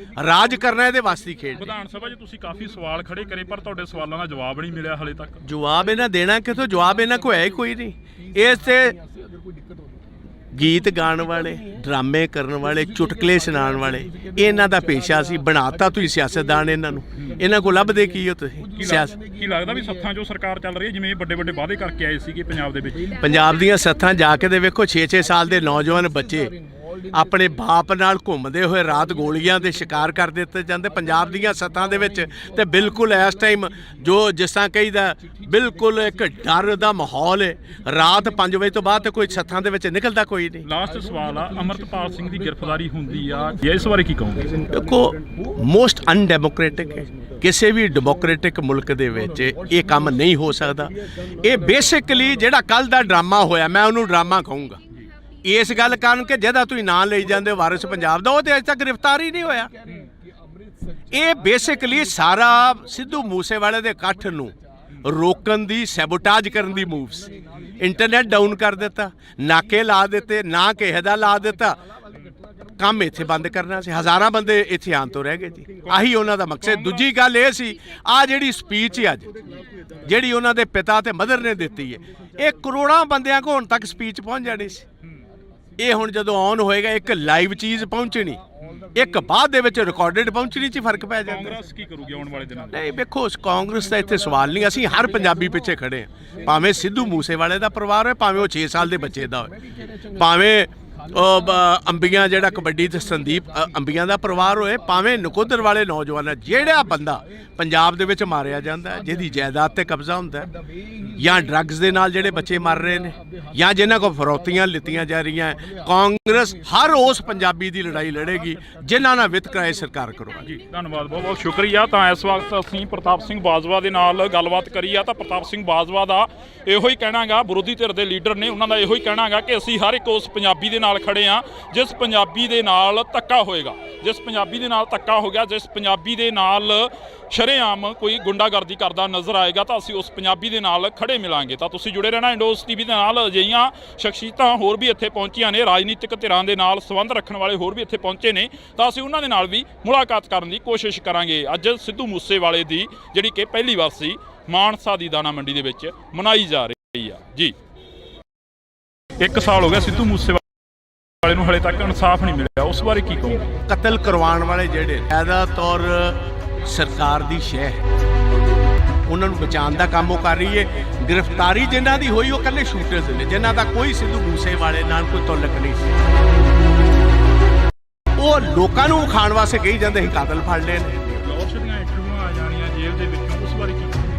ਰਾਜ ਕਰਨਾ ਇਹਦੇ ਵਾਸਤੇ ਖੇਡ। ਵਿਧਾਨ ਸਭਾ 'ਚ ਤੁਸੀਂ ਕਾਫੀ ਸਵਾਲ ਖੜੇ ਕਰੇ, ਪਰ ਤੁਹਾਡੇ ਸਵਾਲਾਂ ਦਾ ਜਵਾਬ ਨਹੀਂ ਮਿਲਿਆ ਹਲੇ ਤੱਕ। ਜਵਾਬ ਇਹਨਾਂ ਦੇਣਾ ਕਿਥੋਂ? ਜਵਾਬ ਇਹਨਾਂ ਕੋਲ ਹੈ ਹੀ ਕੋਈ ਨਹੀਂ। ਇਸ ਤੇ ਗੀਤ ਗਾਉਣ ਵਾਲੇ, ਡਰਾਮੇ ਕਰਨ ਵਾਲੇ, ਚੁਟਕਲੇ ਸੁਣਾਉਣ ਵਾਲੇ, ਇਹਨਾਂ ਦਾ ਪੇਸ਼ਾ ਸੀ। ਬਣਾਤਾ ਤੁਸੀਂ ਸਿਆਸਤਦਾਨ ਇਹਨਾਂ ਨੂੰ। ਇਹਨਾਂ ਕੋਲ ਲੱਭਦੇ ਕੀ ਹੋ ਤੁਸੀਂ? ਸਿਆਸਤ ਕੀ ਲੱਗਦਾ ਵੀ ਸੱਥਾਂ 'ਚੋਂ ਸਰਕਾਰ ਚੱਲ ਰਹੀ ਹੈ, ਜਿਵੇਂ ਵੱਡੇ ਵੱਡੇ ਵਾਅਦੇ ਕਰਕੇ ਆਏ ਸੀਗੇ ਪੰਜਾਬ ਦੇ ਵਿੱਚ? ਪੰਜਾਬ ਦੀਆਂ ਸੱਥਾਂ ਜਾ ਕੇ ਦੇ ਵੇਖੋ, 6-6 ਸਾਲ ਦੇ ਨੌਜਵਾਨ ਬੱਚੇ ਆਪਣੇ ਬਾਪ ਨਾਲ ਘੁੰਮਦੇ ਹੋਏ ਰਾਤ ਗੋਲੀਆਂ ਦੇ ਸ਼ਿਕਾਰ ਕਰ ਦਿੱਤੇ ਜਾਂਦੇ ਪੰਜਾਬ ਦੀਆਂ ਸੱਥਾਂ ਦੇ ਵਿੱਚ। ਤੇ ਬਿਲਕੁਲ ਇਸ ਟਾਈਮ ਜੋ ਜਿਸ ਤਰ੍ਹਾਂ ਕਹੀਦਾ, ਬਿਲਕੁਲ ਇੱਕ ਡਰ ਦਾ ਮਾਹੌਲ ਹੈ। ਰਾਤ 5 ਵਜੇ ਤੋਂ ਬਾਅਦ ਤੇ ਕੋਈ ਸੱਥਾਂ ਦੇ ਵਿੱਚ ਨਿਕਲਦਾ ਕੋਈ ਨਹੀਂ। ਲਾਸਟ ਸਵਾਲ ਆ, ਅਮਰਤਪਾਲ ਸਿੰਘ ਦੀ ਗ੍ਰਿਫਤਾਰੀ ਹੁੰਦੀ ਆ, ਇਸ ਬਾਰੇ ਕੀ ਕਹੋਗੇ? ਦੇਖੋ, ਮੋਸਟ ਅਨਡੈਮੋਕ੍ਰੈਟਿਕ ਹੈ। ਕਿਸੇ ਵੀ ਡੈਮੋਕ੍ਰੈਟਿਕ ਮੁਲਕ ਦੇ ਵਿੱਚ ਇਹ ਕੰਮ ਨਹੀਂ ਹੋ ਸਕਦਾ। ਇਹ ਬੇਸਿਕਲੀ ਜਿਹੜਾ ਕੱਲ ਦਾ ਡਰਾਮਾ ਹੋਇਆ, ਮੈਂ ਉਹਨੂੰ ਡਰਾਮਾ ਕਹੂੰਗਾ। ਇਸ ਗੱਲ ਕਾਰਨ ਕਿ ਜਿਹਦਾ ਤੁਸੀਂ ਨਾਂ ਲਈ ਜਾਂਦੇ ਵਾਰਿਸ ਪੰਜਾਬ ਦਾ, ਉਹ ਤੇ ਅਜੇ ਤੱਕ ਗ੍ਰਿਫਤਾਰ ਹੀ ਨਹੀਂ ਹੋਇਆ। ਇਹ ਬੇਸਿਕਲੀ ਸਾਰਾ ਸਿੱਧੂ ਮੂਸੇਵਾਲੇ ਦੇ ਇਕੱਠ ਨੂੰ ਰੋਕਣ ਦੀ, ਸੈਬੋਟਾਜ ਕਰਨ ਦੀ ਮੂਵਸ। ਇੰਟਰਨੈਟ ਡਾਊਨ ਕਰ ਦਿੱਤਾ, ਨਾਕੇ ਲਾ ਦਿੱਤੇ, ਨਾ ਕਿਸੇ ਦਾ ਲਾ ਦਿੱਤਾ। ਕੰਮ ਇੱਥੇ ਬੰਦ ਕਰਨਾ ਸੀ। ਹਜ਼ਾਰਾਂ ਬੰਦੇ ਇੱਥੇ ਆਉਣ ਤੋਂ ਰਹਿ ਗਏ ਜੀ। ਆਹੀ ਉਹਨਾਂ ਦਾ ਮਕਸਦ। ਦੂਜੀ ਗੱਲ ਇਹ ਸੀ, ਆਹ ਜਿਹੜੀ ਸਪੀਚ ਹੈ ਅੱਜ, ਜਿਹੜੀ ਉਹਨਾਂ ਦੇ ਪਿਤਾ ਤੇ ਮਦਰ ਨੇ ਦਿੱਤੀ ਹੈ, ਇਹ ਕਰੋੜਾਂ ਬੰਦਿਆਂ ਕੋਲ ਹੁਣ ਤੱਕ ਸਪੀਚ ਪਹੁੰਚ ਜਾਣੀ ਸੀ। ਇਹ ਹੁਣ ਜਦੋਂ ਔਨ ਹੋਏਗਾ, ਇੱਕ ਲਾਈਵ ਚੀਜ਼ ਪਹੁੰਚਣੀ, ਇੱਕ ਬਾਅਦ ਦੇ ਵਿੱਚ ਰਿਕਾਰਡਡ ਪਹੁੰਚਣੀ 'ਚ ਫਰਕ ਪੈ ਜਾਂਦਾ। ਕਾਂਗਰਸ ਕੀ ਕਰੂਗੀ ਆਉਣ ਵਾਲੇ ਦਿਨਾਂ 'ਚ? ਨਹੀਂ, ਵੇਖੋ, ਕਾਂਗਰਸ ਦਾ ਇੱਥੇ ਸਵਾਲ ਨਹੀਂ। ਅਸੀਂ ਹਰ ਪੰਜਾਬੀ ਪਿੱਛੇ ਖੜੇ ਹਾਂ, ਭਾਵੇਂ ਸਿੱਧੂ ਮੂਸੇਵਾਲੇ ਦਾ ਪਰਿਵਾਰ ਹੋਏ, ਭਾਵੇਂ ਉਹ 6 ਸਾਲ ਦੇ ਬੱਚੇ ਦਾ ਹੋਏ, ਭਾਵੇਂ ਅੰਬੀਆਂ ਜਿਹੜਾ ਕਬੱਡੀ ਤੇ ਸੰਦੀਪ ਅੰਬੀਆਂ ਦਾ ਪਰਿਵਾਰ ਹੋਏ, ਭਾਵੇਂ ਨਕੋਦਰ ਵਾਲੇ ਨੌਜਵਾਨ। ਜਿਹੜਾ ਬੰਦਾ ਪੰਜਾਬ ਦੇ ਵਿੱਚ ਮਾਰਿਆ ਜਾਂਦਾ, ਜਿਹਦੀ ਜਾਇਦਾਦ ਤੇ ਕਬਜ਼ਾ ਹੁੰਦਾ, ਜਾਂ ਡਰੱਗਸ ਦੇ ਨਾਲ ਜਿਹੜੇ ਬੱਚੇ ਮਰ ਰਹੇ ਨੇ, ਜਾਂ ਜਿਨ੍ਹਾਂ ਕੋਲ ਫਰੌਤੀਆਂ ਲਿੱਤੀਆਂ ਜਾ ਰਹੀਆਂ, ਕਾਂਗਰਸ ਹਰ ਉਸ ਪੰਜਾਬੀ ਦੀ ਲੜਾਈ ਲੜੇਗੀ ਜਿਨ੍ਹਾਂ ਨਾਲ ਵਿਤਕਰਾ ਸਰਕਾਰ ਕਰਵਾਏਗੀ। ਜੀ, ਧੰਨਵਾਦ, ਬਹੁਤ ਬਹੁਤ ਸ਼ੁਕਰੀਆ। ਤਾਂ ਇਸ ਵਕਤ ਅਸੀਂ ਪ੍ਰਤਾਪ ਸਿੰਘ ਬਾਜਵਾ ਦੇ ਨਾਲ ਗੱਲਬਾਤ ਕਰੀ ਆ। ਤਾਂ ਪ੍ਰਤਾਪ ਸਿੰਘ ਬਾਜਵਾ ਦਾ ਇਹੋ ਹੀ ਕਹਿਣਾ ਗਾ, ਵਿਰੋਧੀ ਧਿਰ ਦੇ ਲੀਡਰ ਨੇ, ਉਹਨਾਂ ਦਾ ਇਹੋ ਹੀ ਕਹਿਣਾ ਗਾ ਕਿ ਅਸੀਂ ਹਰ ਇੱਕ ਉਸ ਪੰਜਾਬੀ ਦੇ ਨਾਲ ਖੜੇ ਆ ਜਿਸ ਪੰਜਾਬੀ ਦੇ ਨਾਲ ਧੱਕਾ ਹੋਏਗਾ, ਜਿਸ ਪੰਜਾਬੀ ਦੇ ਨਾਲ ਧੱਕਾ ਹੋ ਗਿਆ, ਜਿਸ ਪੰਜਾਬੀ ਦੇ ਨਾਲ ਸ਼ਰੇਆਮ ਕੋਈ ਗੁੰਡਾਗਰਦੀ ਕਰਦਾ ਨਜ਼ਰ ਆਏਗਾ, ਤਾਂ ਅਸੀਂ ਉਸ ਪੰਜਾਬੀ ਦੇ ਨਾਲ ਖੜੇ ਮਿਲਾਂਗੇ। ਤਾਂ ਤੁਸੀਂ ਜੁੜੇ ਰਹਿਣਾ ਇੰਡੋਸ ਟੀਵੀ ਦੇ ਨਾਲ। ਅਜਿਹੀਆਂ ਸ਼ਖਸੀਅਤਾਂ ਹੋਰ ਵੀ ਇੱਥੇ ਪਹੁੰਚੀਆਂ ਨੇ, ਰਾਜਨੀਤਿਕ ਧਿਰਾਂ ਦੇ ਨਾਲ ਸੰਬੰਧ ਰੱਖਣ ਵਾਲੇ ਹੋਰ ਵੀ ਇੱਥੇ ਪਹੁੰਚੇ ਨੇ, ਤਾਂ ਅਸੀਂ ਉਹਨਾਂ ਦੇ ਨਾਲ ਵੀ ਮੁਲਾਕਾਤ ਕਰਨ ਦੀ ਕੋਸ਼ਿਸ਼ ਕਰਾਂਗੇ। ਅੱਜ ਸਿੱਧੂ ਮੂਸੇਵਾਲੇ ਦੀ ਜਿਹੜੀ ਕਿ ਪਹਿਲੀ ਵਾਰ ਮਾਨਸਾ ਦੀ ਦਾਣਾ ਮੰਡੀ ਦੇ ਵਿੱਚ ਮਨਾਈ ਜਾ ਰਹੀ ਆ। ਜੀ, 1 ਸਾਲ ਹੋ ਗਿਆ ਸਿੱਧੂ ਮੂਸੇਵਾਲੇ ਨੂੰ, ਹਲੇ ਤੱਕ ਇਨਸਾਫ ਨਹੀਂ ਮਿਲਿਆ, ਉਸ ਬਾਰੇ ਕੀ ਕਹੋਗੇ? ਕਤਲ ਕਰਵਾਉਣ ਵਾਲੇ ਜਿਹੜੇ ਜ਼ਿਆਦਾ ਤੌਰ ਸਰਕਾਰ ਦੀ ਸ਼ਹਿ, ਉਹਨਾਂ ਨੂੰ ਬਚਾਉਣ ਦਾ ਕੰਮ ਉਹ ਕਰ ਰਹੀ ਹੈ। ਗ੍ਰਿਫਤਾਰੀ ਜਿਨ੍ਹਾਂ ਦੀ ਹੋਈ ਉਹ ਇਕੱਲੇ ਸ਼ੂਟਰਸ ਨੇ, ਜਿਨ੍ਹਾਂ ਦਾ ਕੋਈ ਸਿੱਧੂ ਮੂਸੇਵਾਲੇ ਨਾਲ ਕੋਈ ਤਾਲੁਕ ਨਹੀਂ ਸੀ। ਉਹ ਲੋਕਾਂ ਨੂੰ ਵਿਖਾਉਣ ਵਾਸਤੇ ਕਹੀ ਜਾਂਦੇ ਅਸੀਂ ਕਾਤਲ ਫੜ ਲਏ ਨੇ। ਫਲੋਰਸ਼ ਦੀਆਂ ਇੰਟਰਵਿਊਆਂ ਆ ਜਾਣੀਆਂ ਜੇਲ੍ਹ ਦੇ ਵਿੱਚੋਂ, ਉਸ ਬਾਰੇ ਕੀ ਕਹੋਗੇ?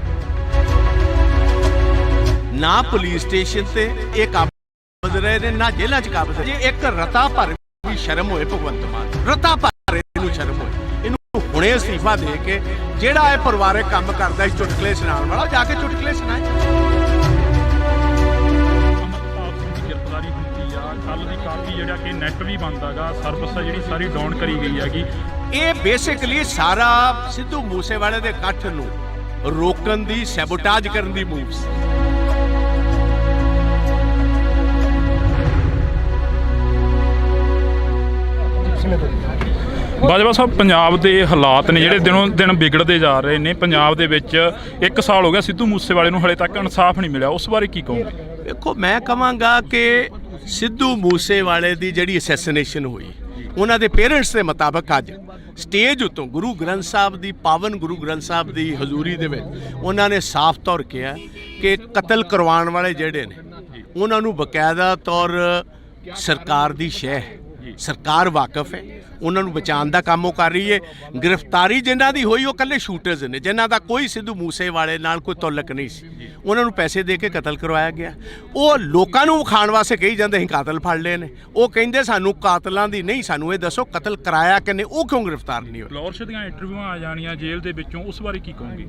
ਨਾ ਪੁਲਿਸ ਸਟੇਸ਼ਨ ਤੇ ਇਹ ਕਾਬਜ਼ ਰਹੇ ਨੇ, ਨਾ ਜੇਲ੍ਹਾਂ 'ਚ ਕਾਬਜ਼। ਜੇ ਇੱਕ ਰਤਾ ਭਰ ਵੀ ਸ਼ਰਮ ਹੋਏ ਭਗਵੰਤ ਮਾਨ, ਰਤਾ ਭਰ ਇਹਨੂੰ ਸ਼ਰਮ ਹੋਏ, ਇਹਨੂੰ ਹੁਣੇ ਅਸਤੀਫਾ ਦੇ ਕੇ ਜਿਹੜਾ ਇਹ ਪਰਿਵਾਰਕ ਕੰਮ ਕਰਦਾ ਸੀ ਚੁਟਕਲੇ ਸੁਣਾਉਣ ਵਾਲਾ, ਜਾ ਕੇ ਚੁਟਕਲੇ ਸੁਣਾਏ। ਅਮਰਤਪਾਲ ਸਿੰਘ ਦੀ ਗ੍ਰਿਫਤਾਰੀ ਹੁੰਦੀ ਆ, ਕੱਲ੍ਹ ਦੀ ਕਾਫੀ ਜਿਹੜਾ ਕਿ ਨੈੱਟ ਵੀ ਬੰਦ ਹੈਗਾ, ਸਰਵਿਸ ਜਿਹੜੀ ਸਾਰੀ ਡਾਊਨ ਕਰੀ ਗਈ ਹੈਗੀ। ਇਹ ਬੇਸਿਕਲੀ ਸਾਰਾ ਸਿੱਧੂ ਮੂਸੇਵਾਲੇ ਦੇ ਇਕੱਠ ਨੂੰ ਰੋਕਣ ਦੀ, ਸੈਬੋਟਾਜ ਕਰਨ ਦੀ ਮੂਵਸ। ਸਮੇਂ ਤੋਂ। ਬਾਜਵਾ ਸਾਹਿਬ, ਪੰਜਾਬ ਦੇ ਹਾਲਾਤ ਨੇ ਜਿਹੜੇ ਦਿਨੋਂ ਦਿਨ ਵਿਗੜਦੇ ਜਾ ਰਹੇ ਨੇ। ਪੰਜਾਬ ਦੇ ਵਿੱਚ 1 ਸਾਲ ਹੋ ਗਿਆ ਸਿੱਧੂ ਮੂਸੇਵਾਲੇ ਨੂੰ, ਹਲੇ ਤੱਕ ਇਨਸਾਫ ਨਹੀਂ ਮਿਲਿਆ, ਉਸ ਬਾਰੇ ਕੀ ਕਹੋਗੇ? ਦੇਖੋ, ਮੈਂ ਕਹਾਂਗਾ ਕਿ ਸਿੱਧੂ ਮੂਸੇਵਾਲੇ ਦੀ ਜਿਹੜੀ ਅਸੈਸੀਨੇਸ਼ਨ ਹੋਈ, ਉਹਨਾਂ ਦੇ ਪੇਰੈਂਟਸ ਦੇ ਮੁਤਾਬਕ ਅੱਜ ਸਟੇਜ ਉੱਤੋਂ ਗੁਰੂ ਗ੍ਰੰਥ ਸਾਹਿਬ ਦੀ ਪਾਵਨ ਗੁਰੂ ਗ੍ਰੰਥ ਸਾਹਿਬ ਦੀ ਹਜ਼ੂਰੀ ਦੇ ਵਿੱਚ ਉਹਨਾਂ ਨੇ ਸਾਫ਼ ਤੌਰ ਕਿਹਾ ਕਿ ਕਤਲ ਕਰਵਾਉਣ ਵਾਲੇ ਜਿਹੜੇ ਨੇ ਉਹਨਾਂ ਨੂੰ ਬਕਾਇਦਾ ਤੌਰ ਸਰਕਾਰ ਦੀ ਸ਼ਹਿ ਹੈ, ਸਰਕਾਰ ਵਾਕਫ ਹੈ, ਉਹਨਾਂ ਨੂੰ ਬਚਾਉਣ ਦਾ ਕੰਮ ਉਹ ਕਰ ਰਹੀ ਹੈ। ਗ੍ਰਿਫਤਾਰੀ ਜਿਨ੍ਹਾਂ ਦੀ ਹੋਈ ਉਹ ਇਕੱਲੇ ਸ਼ੂਟਰਸ ਨੇ, ਜਿਨ੍ਹਾਂ ਦਾ ਕੋਈ ਸਿੱਧੂ ਮੂਸੇਵਾਲੇ ਨਾਲ ਕੋਈ ਤਾਲੁਕ ਨਹੀਂ ਸੀ, ਉਹਨਾਂ ਨੂੰ ਪੈਸੇ ਦੇ ਕੇ ਕਤਲ ਕਰਵਾਇਆ ਗਿਆ। ਉਹ ਲੋਕਾਂ ਨੂੰ ਵਿਖਾਉਣ ਵਾਸਤੇ ਕਹੀ ਜਾਂਦੇ ਅਸੀਂ ਕਾਤਲ ਫੜ ਲਏ ਨੇ, ਉਹ ਕਹਿੰਦੇ ਸਾਨੂੰ ਕਾਤਲਾਂ ਦੀ ਨਹੀਂ, ਸਾਨੂੰ ਇਹ ਦੱਸੋ ਕਤਲ ਕਰਾਇਆ ਕਿਨੇ, ਉਹ ਕਿਉਂ ਗ੍ਰਿਫਤਾਰ ਨਹੀਂ ਹੋਏ? ਫਲੋਰਸ਼ ਦੀਆਂ ਇੰਟਰਵਿਊਆਂ ਆ ਜਾਣੀਆਂ ਜੇਲ੍ਹ ਦੇ ਵਿੱਚੋਂ, ਉਸ ਬਾਰੇ ਕੀ ਕਹੋਗੇ?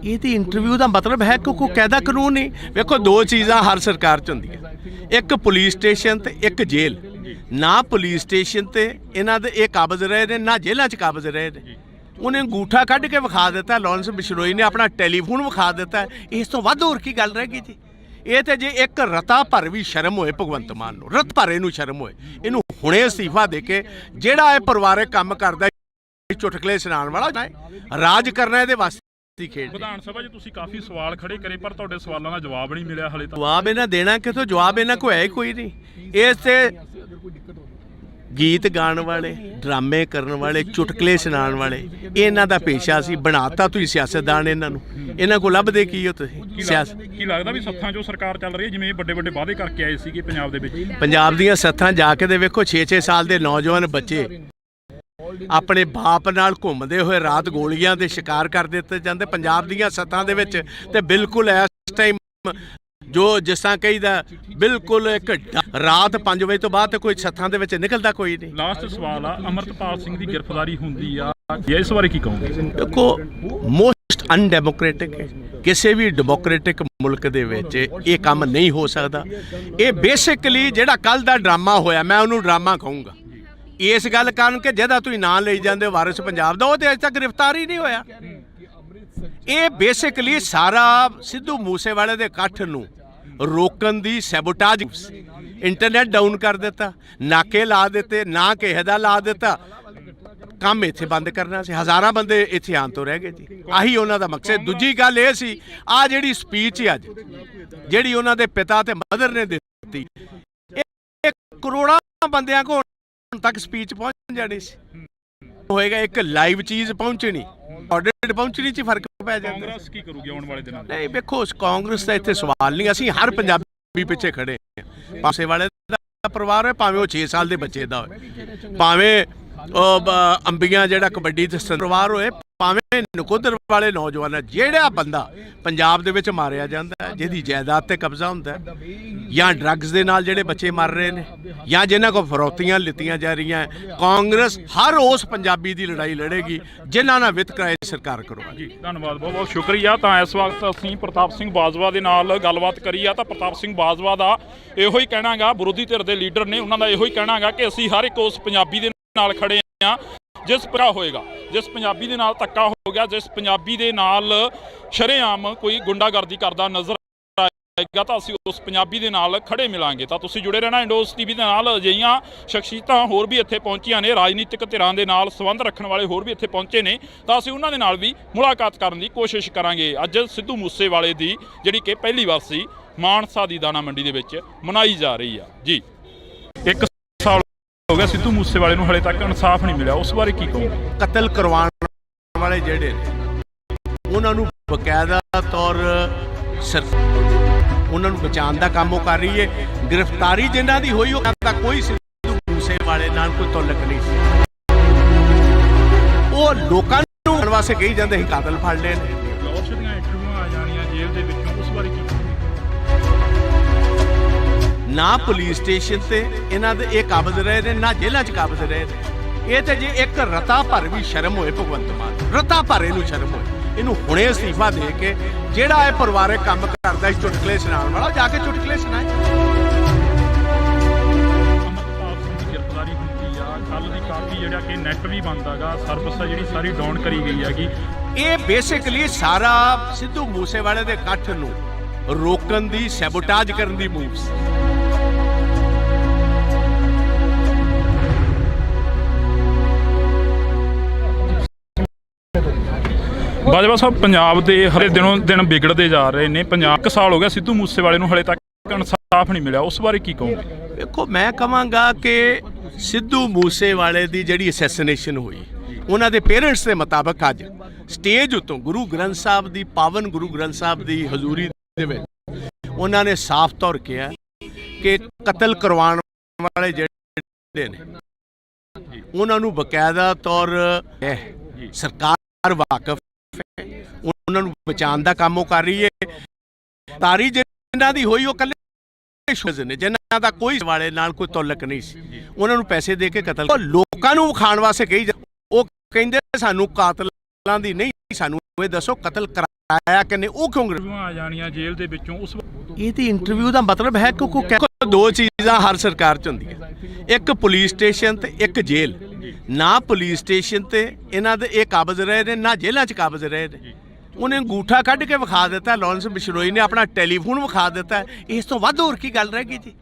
ਇਹਦੀ ਇੰਟਰਵਿਊ ਦਾ ਮਤਲਬ ਹੈ ਕਿ ਕੋਈ ਕਾਇਦਾ ਕਾਨੂੰਨ ਨਹੀਂ। ਵੇਖੋ, ਦੋ ਚੀਜ਼ਾਂ ਹਰ ਸਰਕਾਰ 'ਚ ਹੁੰਦੀਆਂ, ਇੱਕ ਪੁਲਿਸ ਸਟੇਸ਼ਨ ਤੇ ਇੱਕ ਜੇਲ੍ਹ। ਨਾ ਪੁਲਿਸ ਸਟੇਸ਼ਨ ਤੇ ਇਹਨਾਂ ਦੇ ਇਹ ਕਾਬਜ਼ ਰਹੇ ਨੇ, ਨਾ ਜੇਲ੍ਹਾਂ 'ਚ ਕਾਬਜ਼ ਰਹੇ ਨੇ। ਉਹਨੇ ਅੰਗੂਠਾ ਕੱਢ ਕੇ ਵਿਖਾ ਦਿੱਤਾ, ਲਾਰੈਂਸ ਬਿਸ਼ਨੋਈ ਨੇ ਆਪਣਾ ਟੈਲੀਫੋਨ ਵਿਖਾ ਦਿੱਤਾ, ਇਸ ਤੋਂ ਵੱਧ ਹੋਰ ਕੀ ਗੱਲ ਰਹਿ ਗਈ ਜੀ? ਇਹ ਤੇ ਜੇ ਇੱਕ ਰਤਾ ਭਰ ਵੀ ਸ਼ਰਮ ਹੋਏ ਭਗਵੰਤ ਮਾਨ ਨੂੰ, ਰਤ ਭਰ ਇਹਨੂੰ ਸ਼ਰਮ ਹੋਏ, ਇਹਨੂੰ ਹੁਣੇ ਅਸਤੀਫਾ ਦੇ ਕੇ ਜਿਹੜਾ ਇਹ ਪਰਿਵਾਰਕ ਕੰਮ ਕਰਦਾ ਚੁਟਕਲੇ ਸੁਣਾਉਣ ਵਾਲਾ ਹੈ, ਰਾਜ ਕਰਨਾ ਇਹਦੇ ਵਾਸਤੇ ਖੇਡ। ਵਿਧਾਨ ਸਭਾ 'ਚ ਤੁਸੀਂ ਕਾਫੀ ਸਵਾਲ ਖੜੇ ਕਰੇ, ਪਰ ਤੁਹਾਡੇ ਸਵਾਲਾਂ ਦਾ ਜਵਾਬ ਨਹੀਂ ਮਿਲਿਆ ਹਲੇ ਤੱਕ। ਜਵਾਬ ਇਹਨਾਂ ਦੇਣਾ ਕਿਥੋਂ? ਜਵਾਬ ਇਹਨਾਂ ਕੋਲ ਹੈ ਹੀ ਕੋਈ ਨਹੀਂ। ਇਸ ਤੇ ਗੀਤ ਗਾਉਣ ਵਾਲੇ, ਡਰਾਮੇ ਕਰਨ ਵਾਲੇ, ਚੁਟਕਲੇ ਸੁਣਾਉਣ ਵਾਲੇ, ਇਹਨਾਂ ਦਾ ਪੇਸ਼ਾ ਸੀ। ਬਣਾਤਾ ਤੁਸੀਂ ਸਿਆਸਤਦਾਨ ਇਹਨਾਂ ਨੂੰ, ਇਹਨਾਂ ਕੋਲ ਲੱਭਦੇ ਕੀ ਹੋ ਤੁਸੀਂ? ਸਿਆਸਤ ਕੀ ਲੱਗਦਾ ਵੀ ਸੱਥਾਂ 'ਚੋਂ ਸਰਕਾਰ ਚੱਲ ਰਹੀ ਹੈ, ਜਿਵੇਂ ਵੱਡੇ ਵੱਡੇ ਵਾਅਦੇ ਕਰਕੇ ਆਏ ਸੀਗੇ ਪੰਜਾਬ ਦੇ ਵਿੱਚ? ਪੰਜਾਬ ਦੀਆਂ ਸੱਥਾਂ ਜਾ ਕੇ ਦੇ ਵੇਖੋ, 6-6 ਸਾਲ ਦੇ ਨੌਜਵਾਨ ਬੱਚੇ ਆਪਣੇ ਬਾਪ ਨਾਲ ਘੁੰਮਦੇ ਹੋਏ ਰਾਤ ਗੋਲੀਆਂ ਦੇ ਸ਼ਿਕਾਰ ਕਰ ਦਿੱਤੇ ਜਾਂਦੇ ਪੰਜਾਬ ਦੀਆਂ ਸੱਥਾਂ ਦੇ ਵਿੱਚ। ਤੇ ਬਿਲਕੁਲ ਇਸ ਟਾਈਮ ਜੋ ਜਿਸ ਤਰ੍ਹਾਂ ਕਹੀਦਾ, ਬਿਲਕੁਲ ਇੱਕ ਰਾਤ 5 ਵਜੇ ਤੋਂ ਬਾਅਦ ਤੇ ਕੋਈ ਸੱਥਾਂ ਦੇ ਵਿੱਚ ਨਿਕਲਦਾ ਕੋਈ ਨਹੀਂ। ਲਾਸਟ ਸਵਾਲ ਆ, ਅਮਰਤਪਾਲ ਸਿੰਘ ਦੀ ਗ੍ਰਿਫਤਾਰੀ ਹੁੰਦੀ ਆ, ਇਸ ਬਾਰੇ ਕੀ ਕਹੋਗੇ? ਦੇਖੋ, ਮੋਸਟ ਅਨਡੈਮੋਕ੍ਰੈਟਿਕ ਹੈ। ਕਿਸੇ ਵੀ ਡੈਮੋਕ੍ਰੈਟਿਕ ਮੁਲਕ ਦੇ ਵਿੱਚ ਇਹ ਕੰਮ ਨਹੀਂ ਹੋ ਸਕਦਾ। ਇਹ ਬੇਸਿਕਲੀ ਜਿਹੜਾ ਕੱਲ ਦਾ ਡਰਾਮਾ ਹੋਇਆ, ਮੈਂ ਉਹਨੂੰ ਡਰਾਮਾ ਕਹੂੰਗਾ ਇਸ ਗੱਲ ਕਾਰਨ ਕਿ ਜਿਹਦਾ ਤੁਸੀਂ ਨਾਂ ਲਈ ਜਾਂਦੇ ਵਾਰਿਸ ਪੰਜਾਬ ਦਾ, ਉਹ ਤੇ ਅਜੇ ਤੱਕ ਗ੍ਰਿਫਤਾਰ ਹੀ ਨਹੀਂ ਹੋਇਆ। ਇਹ ਬੇਸਿਕਲੀ ਸਾਰਾ ਸਿੱਧੂ ਮੂਸੇਵਾਲੇ ਦੇ ਇਕੱਠ ਨੂੰ ਰੋਕਣ ਦੀ ਸੈਬੋਟਾਜ, ਇੰਟਰਨੈਟ ਡਾਊਨ ਕਰ ਦਿੱਤਾ, ਨਾਕੇ ਲਾ ਦਿੱਤੇ, ਨਾ ਕਿਸੇ ਦਾ ਲਾ ਦਿੱਤਾ, ਕੰਮ ਇੱਥੇ ਬੰਦ ਕਰਨਾ ਸੀ। ਹਜ਼ਾਰਾਂ ਬੰਦੇ ਇੱਥੇ ਆਉਣ ਤੋਂ ਰਹਿ ਗਏ ਜੀ, ਆਹੀ ਉਹਨਾਂ ਦਾ ਮਕਸਦ। ਦੂਜੀ ਗੱਲ ਇਹ ਸੀ, ਆਹ ਜਿਹੜੀ ਸਪੀਚ ਅੱਜ ਜਿਹੜੀ ਉਹਨਾਂ ਦੇ ਪਿਤਾ ਤੇ ਮਦਰ ਨੇ ਦਿੱਤੀ, ਇਹ ਕਰੋੜਾਂ ਬੰਦਿਆਂ ਕੋਲ ਤੱਕ ਸਪੀਚ ਪਹੁੰਚ ਜਾਣੀ ਸੀ। ਹੋਏਗਾ ਇੱਕ ਲਾਈਵ ਚੀਜ਼ ਪਹੁੰਚਣੀ, ਆਡਿਟ ਪਹੁੰਚਣੀ 'ਚ ਫਰਕ ਪੈ ਜਾਂਦਾ। ਕਾਂਗਰਸ ਕੀ ਕਰੂਗੀ ਆਉਣ ਵਾਲੇ ਦਿਨਾਂ 'ਚ? ਨਹੀਂ, ਵੇਖੋ, ਕਾਂਗਰਸ ਦਾ ਇੱਥੇ ਸਵਾਲ ਨਹੀਂ, ਅਸੀਂ ਹਰ ਪੰਜਾਬੀ ਪਿੱਛੇ ਖੜੇ ਹਾਂ। ਪਾਸੇ ਵਾਲੇ ਦਾ ਪਰਿਵਾਰ ਹੈ, ਭਾਵੇਂ ਉਹ 6 ਸਾਲ ਦੇ ਬੱਚੇ ਦਾ ਹੋਵੇ, ਭਾਵੇਂ ਉਹ ਅੰਬੀਆਂ ਜਿਹੜਾ ਕਬੱਡੀ ਦੇ ਪਰਿਵਾਰ ਹੋਏ, ਭਾਵੇਂ ਨਕੋਦਰ ਵਾਲੇ ਨੌਜਵਾਨ, ਜਿਹੜਾ ਬੰਦਾ ਪੰਜਾਬ ਦੇ ਵਿੱਚ ਮਾਰਿਆ ਜਾਂਦਾ, ਜਿਹਦੀ ਜਾਇਦਾਦ ਤੇ ਕਬਜ਼ਾ ਹੁੰਦਾ, ਜਾਂ ਡਰੱਗਸ ਦੇ ਨਾਲ ਜਿਹੜੇ ਬੱਚੇ ਮਰ ਰਹੇ ਨੇ, ਜਾਂ ਜਿਨ੍ਹਾਂ ਕੋਲ ਫਰੌਤੀਆਂ ਲਿੱਤੀਆਂ ਜਾ ਰਹੀਆਂ, ਕਾਂਗਰਸ ਹਰ ਉਸ ਪੰਜਾਬੀ ਦੀ ਲੜਾਈ ਲੜੇਗੀ ਜਿਨ੍ਹਾਂ ਨਾਲ ਵਿਤਕਰਾ ਸਰਕਾਰ ਕਰੂਗੀ। ਜੀ ਧੰਨਵਾਦ, ਬਹੁਤ ਬਹੁਤ ਸ਼ੁਕਰੀਆ। ਤਾਂ ਇਸ ਵਕਤ ਅਸੀਂ ਪ੍ਰਤਾਪ ਸਿੰਘ ਬਾਜਵਾ ਦੇ ਨਾਲ ਗੱਲਬਾਤ ਕਰੀ ਆ, ਤਾਂ ਪ੍ਰਤਾਪ ਸਿੰਘ ਬਾਜਵਾ ਦਾ ਇਹੋ ਹੀ ਕਹਿਣਾ ਗਾ, ਵਿਰੋਧੀ ਧਿਰ ਦੇ ਲੀਡਰ ਨੇ, ਉਹਨਾਂ ਦਾ ਇਹੋ ਹੀ ਕਹਿਣਾ ਗਾ ਕਿ ਅਸੀਂ ਹਰ ਇੱਕ ਉਸ ਪੰਜਾਬੀ ਦੇ ਨਾਲ ਖੜੇ ਆ ਜਿਸ ਭਰਾ ਹੋਏਗਾ, ਜਿਸ ਪੰਜਾਬੀ ਦੇ ਨਾਲ ਧੱਕਾ ਹੋ ਗਿਆ, ਜਿਸ ਪੰਜਾਬੀ ਦੇ ਨਾਲ ਸ਼ਰੇਆਮ ਕੋਈ ਗੁੰਡਾਗਰਦੀ ਕਰਦਾ ਨਜ਼ਰ ਆਏਗਾ, ਤਾਂ ਅਸੀਂ ਉਸ ਪੰਜਾਬੀ ਦੇ ਨਾਲ ਖੜੇ ਮਿਲਾਂਗੇ। ਤਾਂ ਤੁਸੀਂ ਜੁੜੇ ਰਹਿਣਾ ਇੰਡੋਸ ਟੀਵੀ ਦੇ ਨਾਲ। ਅਜਿਹੀਆਂ ਸ਼ਖਸੀਅਤਾਂ ਹੋਰ ਵੀ ਇੱਥੇ ਪਹੁੰਚੀਆਂ ਨੇ, ਰਾਜਨੀਤਿਕ ਧਿਰਾਂ ਦੇ ਨਾਲ ਸੰਬੰਧ ਰੱਖਣ ਵਾਲੇ ਹੋਰ ਵੀ ਇੱਥੇ ਪਹੁੰਚੇ ਨੇ, ਤਾਂ ਅਸੀਂ ਉਹਨਾਂ ਦੇ ਨਾਲ ਵੀ ਮੁਲਾਕਾਤ ਕਰਨ ਦੀ ਕੋਸ਼ਿਸ਼ ਕਰਾਂਗੇ। ਅੱਜ ਸਿੱਧੂ ਮੂਸੇਵਾਲੇ ਦੀ ਜਿਹੜੀ ਕਿ ਪਹਿਲੀ ਵਾਰਸੀ ਮਾਨਸਾ ਦੀ ਦਾਣਾ ਮੰਡੀ ਦੇ ਵਿੱਚ ਮਨਾਈ ਜਾ ਰਹੀ ਆ। ਜੀ 1 ਸਾਲ ਹੋ ਗਿਆ ਸਿੱਧੂ ਮੂਸੇਵਾਲੇ ਨੂੰ, ਹਲੇ ਤੱਕ ਇਨਸਾਫ ਨਹੀਂ ਮਿਲਿਆ, ਉਸ ਬਾਰੇ ਕੀ ਕਹੋਗੇ? ਕਤਲ ਕਰਵਾਉਣ ਵਾਲੇ ਜਿਹੜੇ ਨੇ ਉਹਨਾਂ ਨੂੰ ਬਕਾਇਦਾ ਤੌਰ ਉਹਨਾਂ ਨੂੰ ਬਚਾਉਣ ਦਾ ਕੰਮ ਉਹ ਕਰ ਰਹੀ ਹੈ। ਗ੍ਰਿਫਤਾਰੀ ਜਿਨ੍ਹਾਂ ਦੀ ਹੋਈ, ਉਹ ਦਾ ਕੋਈ ਸਿੱਧੂ ਮੂਸੇਵਾਲੇ ਨਾਲ ਕੋਈ ਤਾਲੁਕ ਨਹੀਂ ਸੀ, ਉਹ ਲੋਕਾਂ ਨੂੰ ਕਹਿਣ ਵਾਸਤੇ ਕਹੀ ਜਾਂਦੇ ਅਸੀਂ ਕਾਤਲ ਫੜ ਲਏ ਨੇ। ਫਲੋਰਸ਼ ਦੀਆਂ ਇੰਟਰਵਿਊਆਂ ਆ ਜਾਣੀਆਂ ਜੇਲ੍ਹ ਦੇ ਵਿੱਚੋਂ, ਉਸ ਬਾਰੇ ਕੀ ਕਹੋਗੇ? ਨਾ ਪੁਲਿਸ ਸਟੇਸ਼ਨ ਤੇ ਇਹਨਾਂ ਦੇ ਇਹ ਕਾਬਜ਼ ਰਹੇ ਨੇ, ਨਾ ਜੇਲ੍ਹਾਂ 'ਚ ਕਾਬਜ਼ ਰਹੇ ਨੇ। ਇਹ ਤੇ ਜੇ ਇੱਕ ਰਤਾ ਭਰ ਵੀ ਸ਼ਰਮ ਹੋਏ ਭਗਵੰਤ ਮਾਨ, ਰਤਾ ਭਰ ਇਹਨੂੰ ਸ਼ਰਮ ਹੋਏ, ਇਹਨੂੰ ਹੁਣੇ ਅਸਤੀਫਾ ਦੇ ਕੇ ਜਿਹੜਾ ਇਹ ਪਰਿਵਾਰਕ ਕੰਮ ਕਰਦਾ ਚੁਟਕਲੇ ਸੁਣਾਉਣ ਵਾਲਾ, ਜਾ ਕੇ ਚੁਟਕਲੇ ਸੁਣਾਏ। ਅਮਰਤਪਾਲ ਸਿੰਘ ਦੀ ਗ੍ਰਿਫਤਾਰੀ ਹੁੰਦੀ ਆ, ਕੱਲ ਦੀ ਕਾਫੀ ਜਿਹੜਾ ਕਿ ਨੈਟ ਵੀ ਬੰਦ ਹੈਗਾ, ਸਰਵਿਸ ਆ ਜਿਹੜੀ ਸਾਰੀ ਡਾਊਨ ਕਰੀ ਗਈ ਹੈਗੀ। ਇਹ ਬੇਸਿਕਲੀ ਸਾਰਾ ਸਿੱਧੂ ਮੂਸੇਵਾਲੇ ਦੇ ਇਕੱਠ ਨੂੰ ਰੋਕਣ ਦੀ ਸੈਬੋਟਾਜ ਕਰਨ ਦੀ ਮੂਵ ਸੀ। ਬਾਜਵਾ ਸਾਹਿਬ, ਪੰਜਾਬ ਦੇ ਹਰੇ ਦਿਨੋਂ ਦਿਨ ਵਿਗੜਦੇ ਜਾ ਰਹੇ ਨੇ। 1 ਸਾਲ ਹੋ ਗਿਆ ਸਿੱਧੂ ਮੂਸੇਵਾਲੇ ਨੂੰ, ਹਲੇ ਤੱਕ ਇਨਸਾਫ ਨਹੀਂ ਮਿਲਿਆ, ਉਸ ਬਾਰੇ ਕੀ ਕਹੋਗੇ? ਦੇਖੋ, ਮੈਂ ਕਹਾਂਗਾ ਕਿ ਸਿੱਧੂ ਮੂਸੇਵਾਲੇ ਦੀ ਜਿਹੜੀ ਅਸੈਸੀਨੇਸ਼ਨ ਹੋਈ, ਉਹਨਾਂ ਦੇ ਪੇਰੈਂਟਸ ਦੇ ਮੁਤਾਬਕ ਅੱਜ ਸਟੇਜ ਉੱਤੋਂ ਗੁਰੂ ਗ੍ਰੰਥ ਸਾਹਿਬ ਦੀ, ਪਾਵਨ ਗੁਰੂ ਗ੍ਰੰਥ ਸਾਹਿਬ ਦੀ ਹਜ਼ੂਰੀ ਦੇ ਵਿੱਚ ਉਹਨਾਂ ਨੇ ਸਾਫ਼ ਤੌਰ ਕਿਹਾ ਕਿ ਕਤਲ ਕਰਵਾਉਣ ਵਾਲੇ ਜਿਹੜੇ ਨੇ ਉਹਨਾਂ ਨੂੰ ਬਕਾਇਦਾ ਤੌਰ ਸਰਕਾਰ ਵਾਕਫ ਹੈ, ਉਹਨਾਂ ਨੂੰ ਬਚਾਉਣ ਦਾ ਕੰਮ ਉਹ ਕਰ ਰਹੀ ਹੈ। ਤਾਰੀ ਜਿਨ੍ਹਾਂ ਦੀ ਹੋਈ ਉਹ ਕੱਲੇ ਸ਼ੁਜ਼ ਨੇ, ਜਿਨ੍ਹਾਂ ਦਾ ਕੋਈ ਵਾਲੇ ਨਾਲ ਕੋਈ ਤਾਲੁਕ ਨਹੀਂ ਸੀ, ਉਹਨਾਂ ਨੂੰ ਪੈਸੇ ਦੇ ਕੇ ਕਤਲ ਲੋਕਾਂ ਨੂੰ ਵਿਖਾਉਣ ਵਾਸਤੇ ਕਹੀ ਉਹ ਕਹਿੰਦੇ ਸਾਨੂੰ ਕਾਤਲਾਂ ਦੀ ਨਹੀਂ, ਸਾਨੂੰ ਇਹ ਦੱਸੋ ਕਤਲ ਕਰਾਇਆ ਕਿ ਨਹੀਂ। ਉਹ ਕਿਉਂ ਆ ਜਾਣੀਆਂ ਜੇਲ੍ਹ ਦੇ ਵਿੱਚੋਂ? ਉਸ ਇਹਦੀ ਇੰਟਰਵਿਊ ਦਾ ਮਤਲਬ ਹੈ ਕਿ ਦੋ ਚੀਜ਼ਾਂ ਹਰ ਸਰਕਾਰ 'ਚ ਹੁੰਦੀਆਂ, ਇੱਕ ਪੁਲਿਸ ਸਟੇਸ਼ਨ ਤੇ ਇੱਕ ਜੇਲ੍ਹ। ਨਾ ਪੁਲਿਸ ਸਟੇਸ਼ਨ ਤੇ ਇਹਨਾਂ ਦੇ ਇਹ ਕਾਬਜ਼ ਰਹੇ ਨੇ, ਨਾ ਜੇਲ੍ਹਾਂ 'ਚ ਕਾਬਜ਼ ਰਹੇ ਨੇ। ਉਹਨੇ ਅੰਗੂਠਾ ਕੱਢ ਕੇ ਵਿਖਾ ਦਿੱਤਾ, ਲਾਰੈਂਸ ਬਿਸ਼ਨੋਈ ਨੇ ਆਪਣਾ ਟੈਲੀਫੋਨ ਵਿਖਾ ਦਿੱਤਾ। ਇਸ ਤੋਂ ਵੱਧ ਹੋਰ ਕੀ ਗੱਲ ਰਹਿ ਗਈ ਜੀ?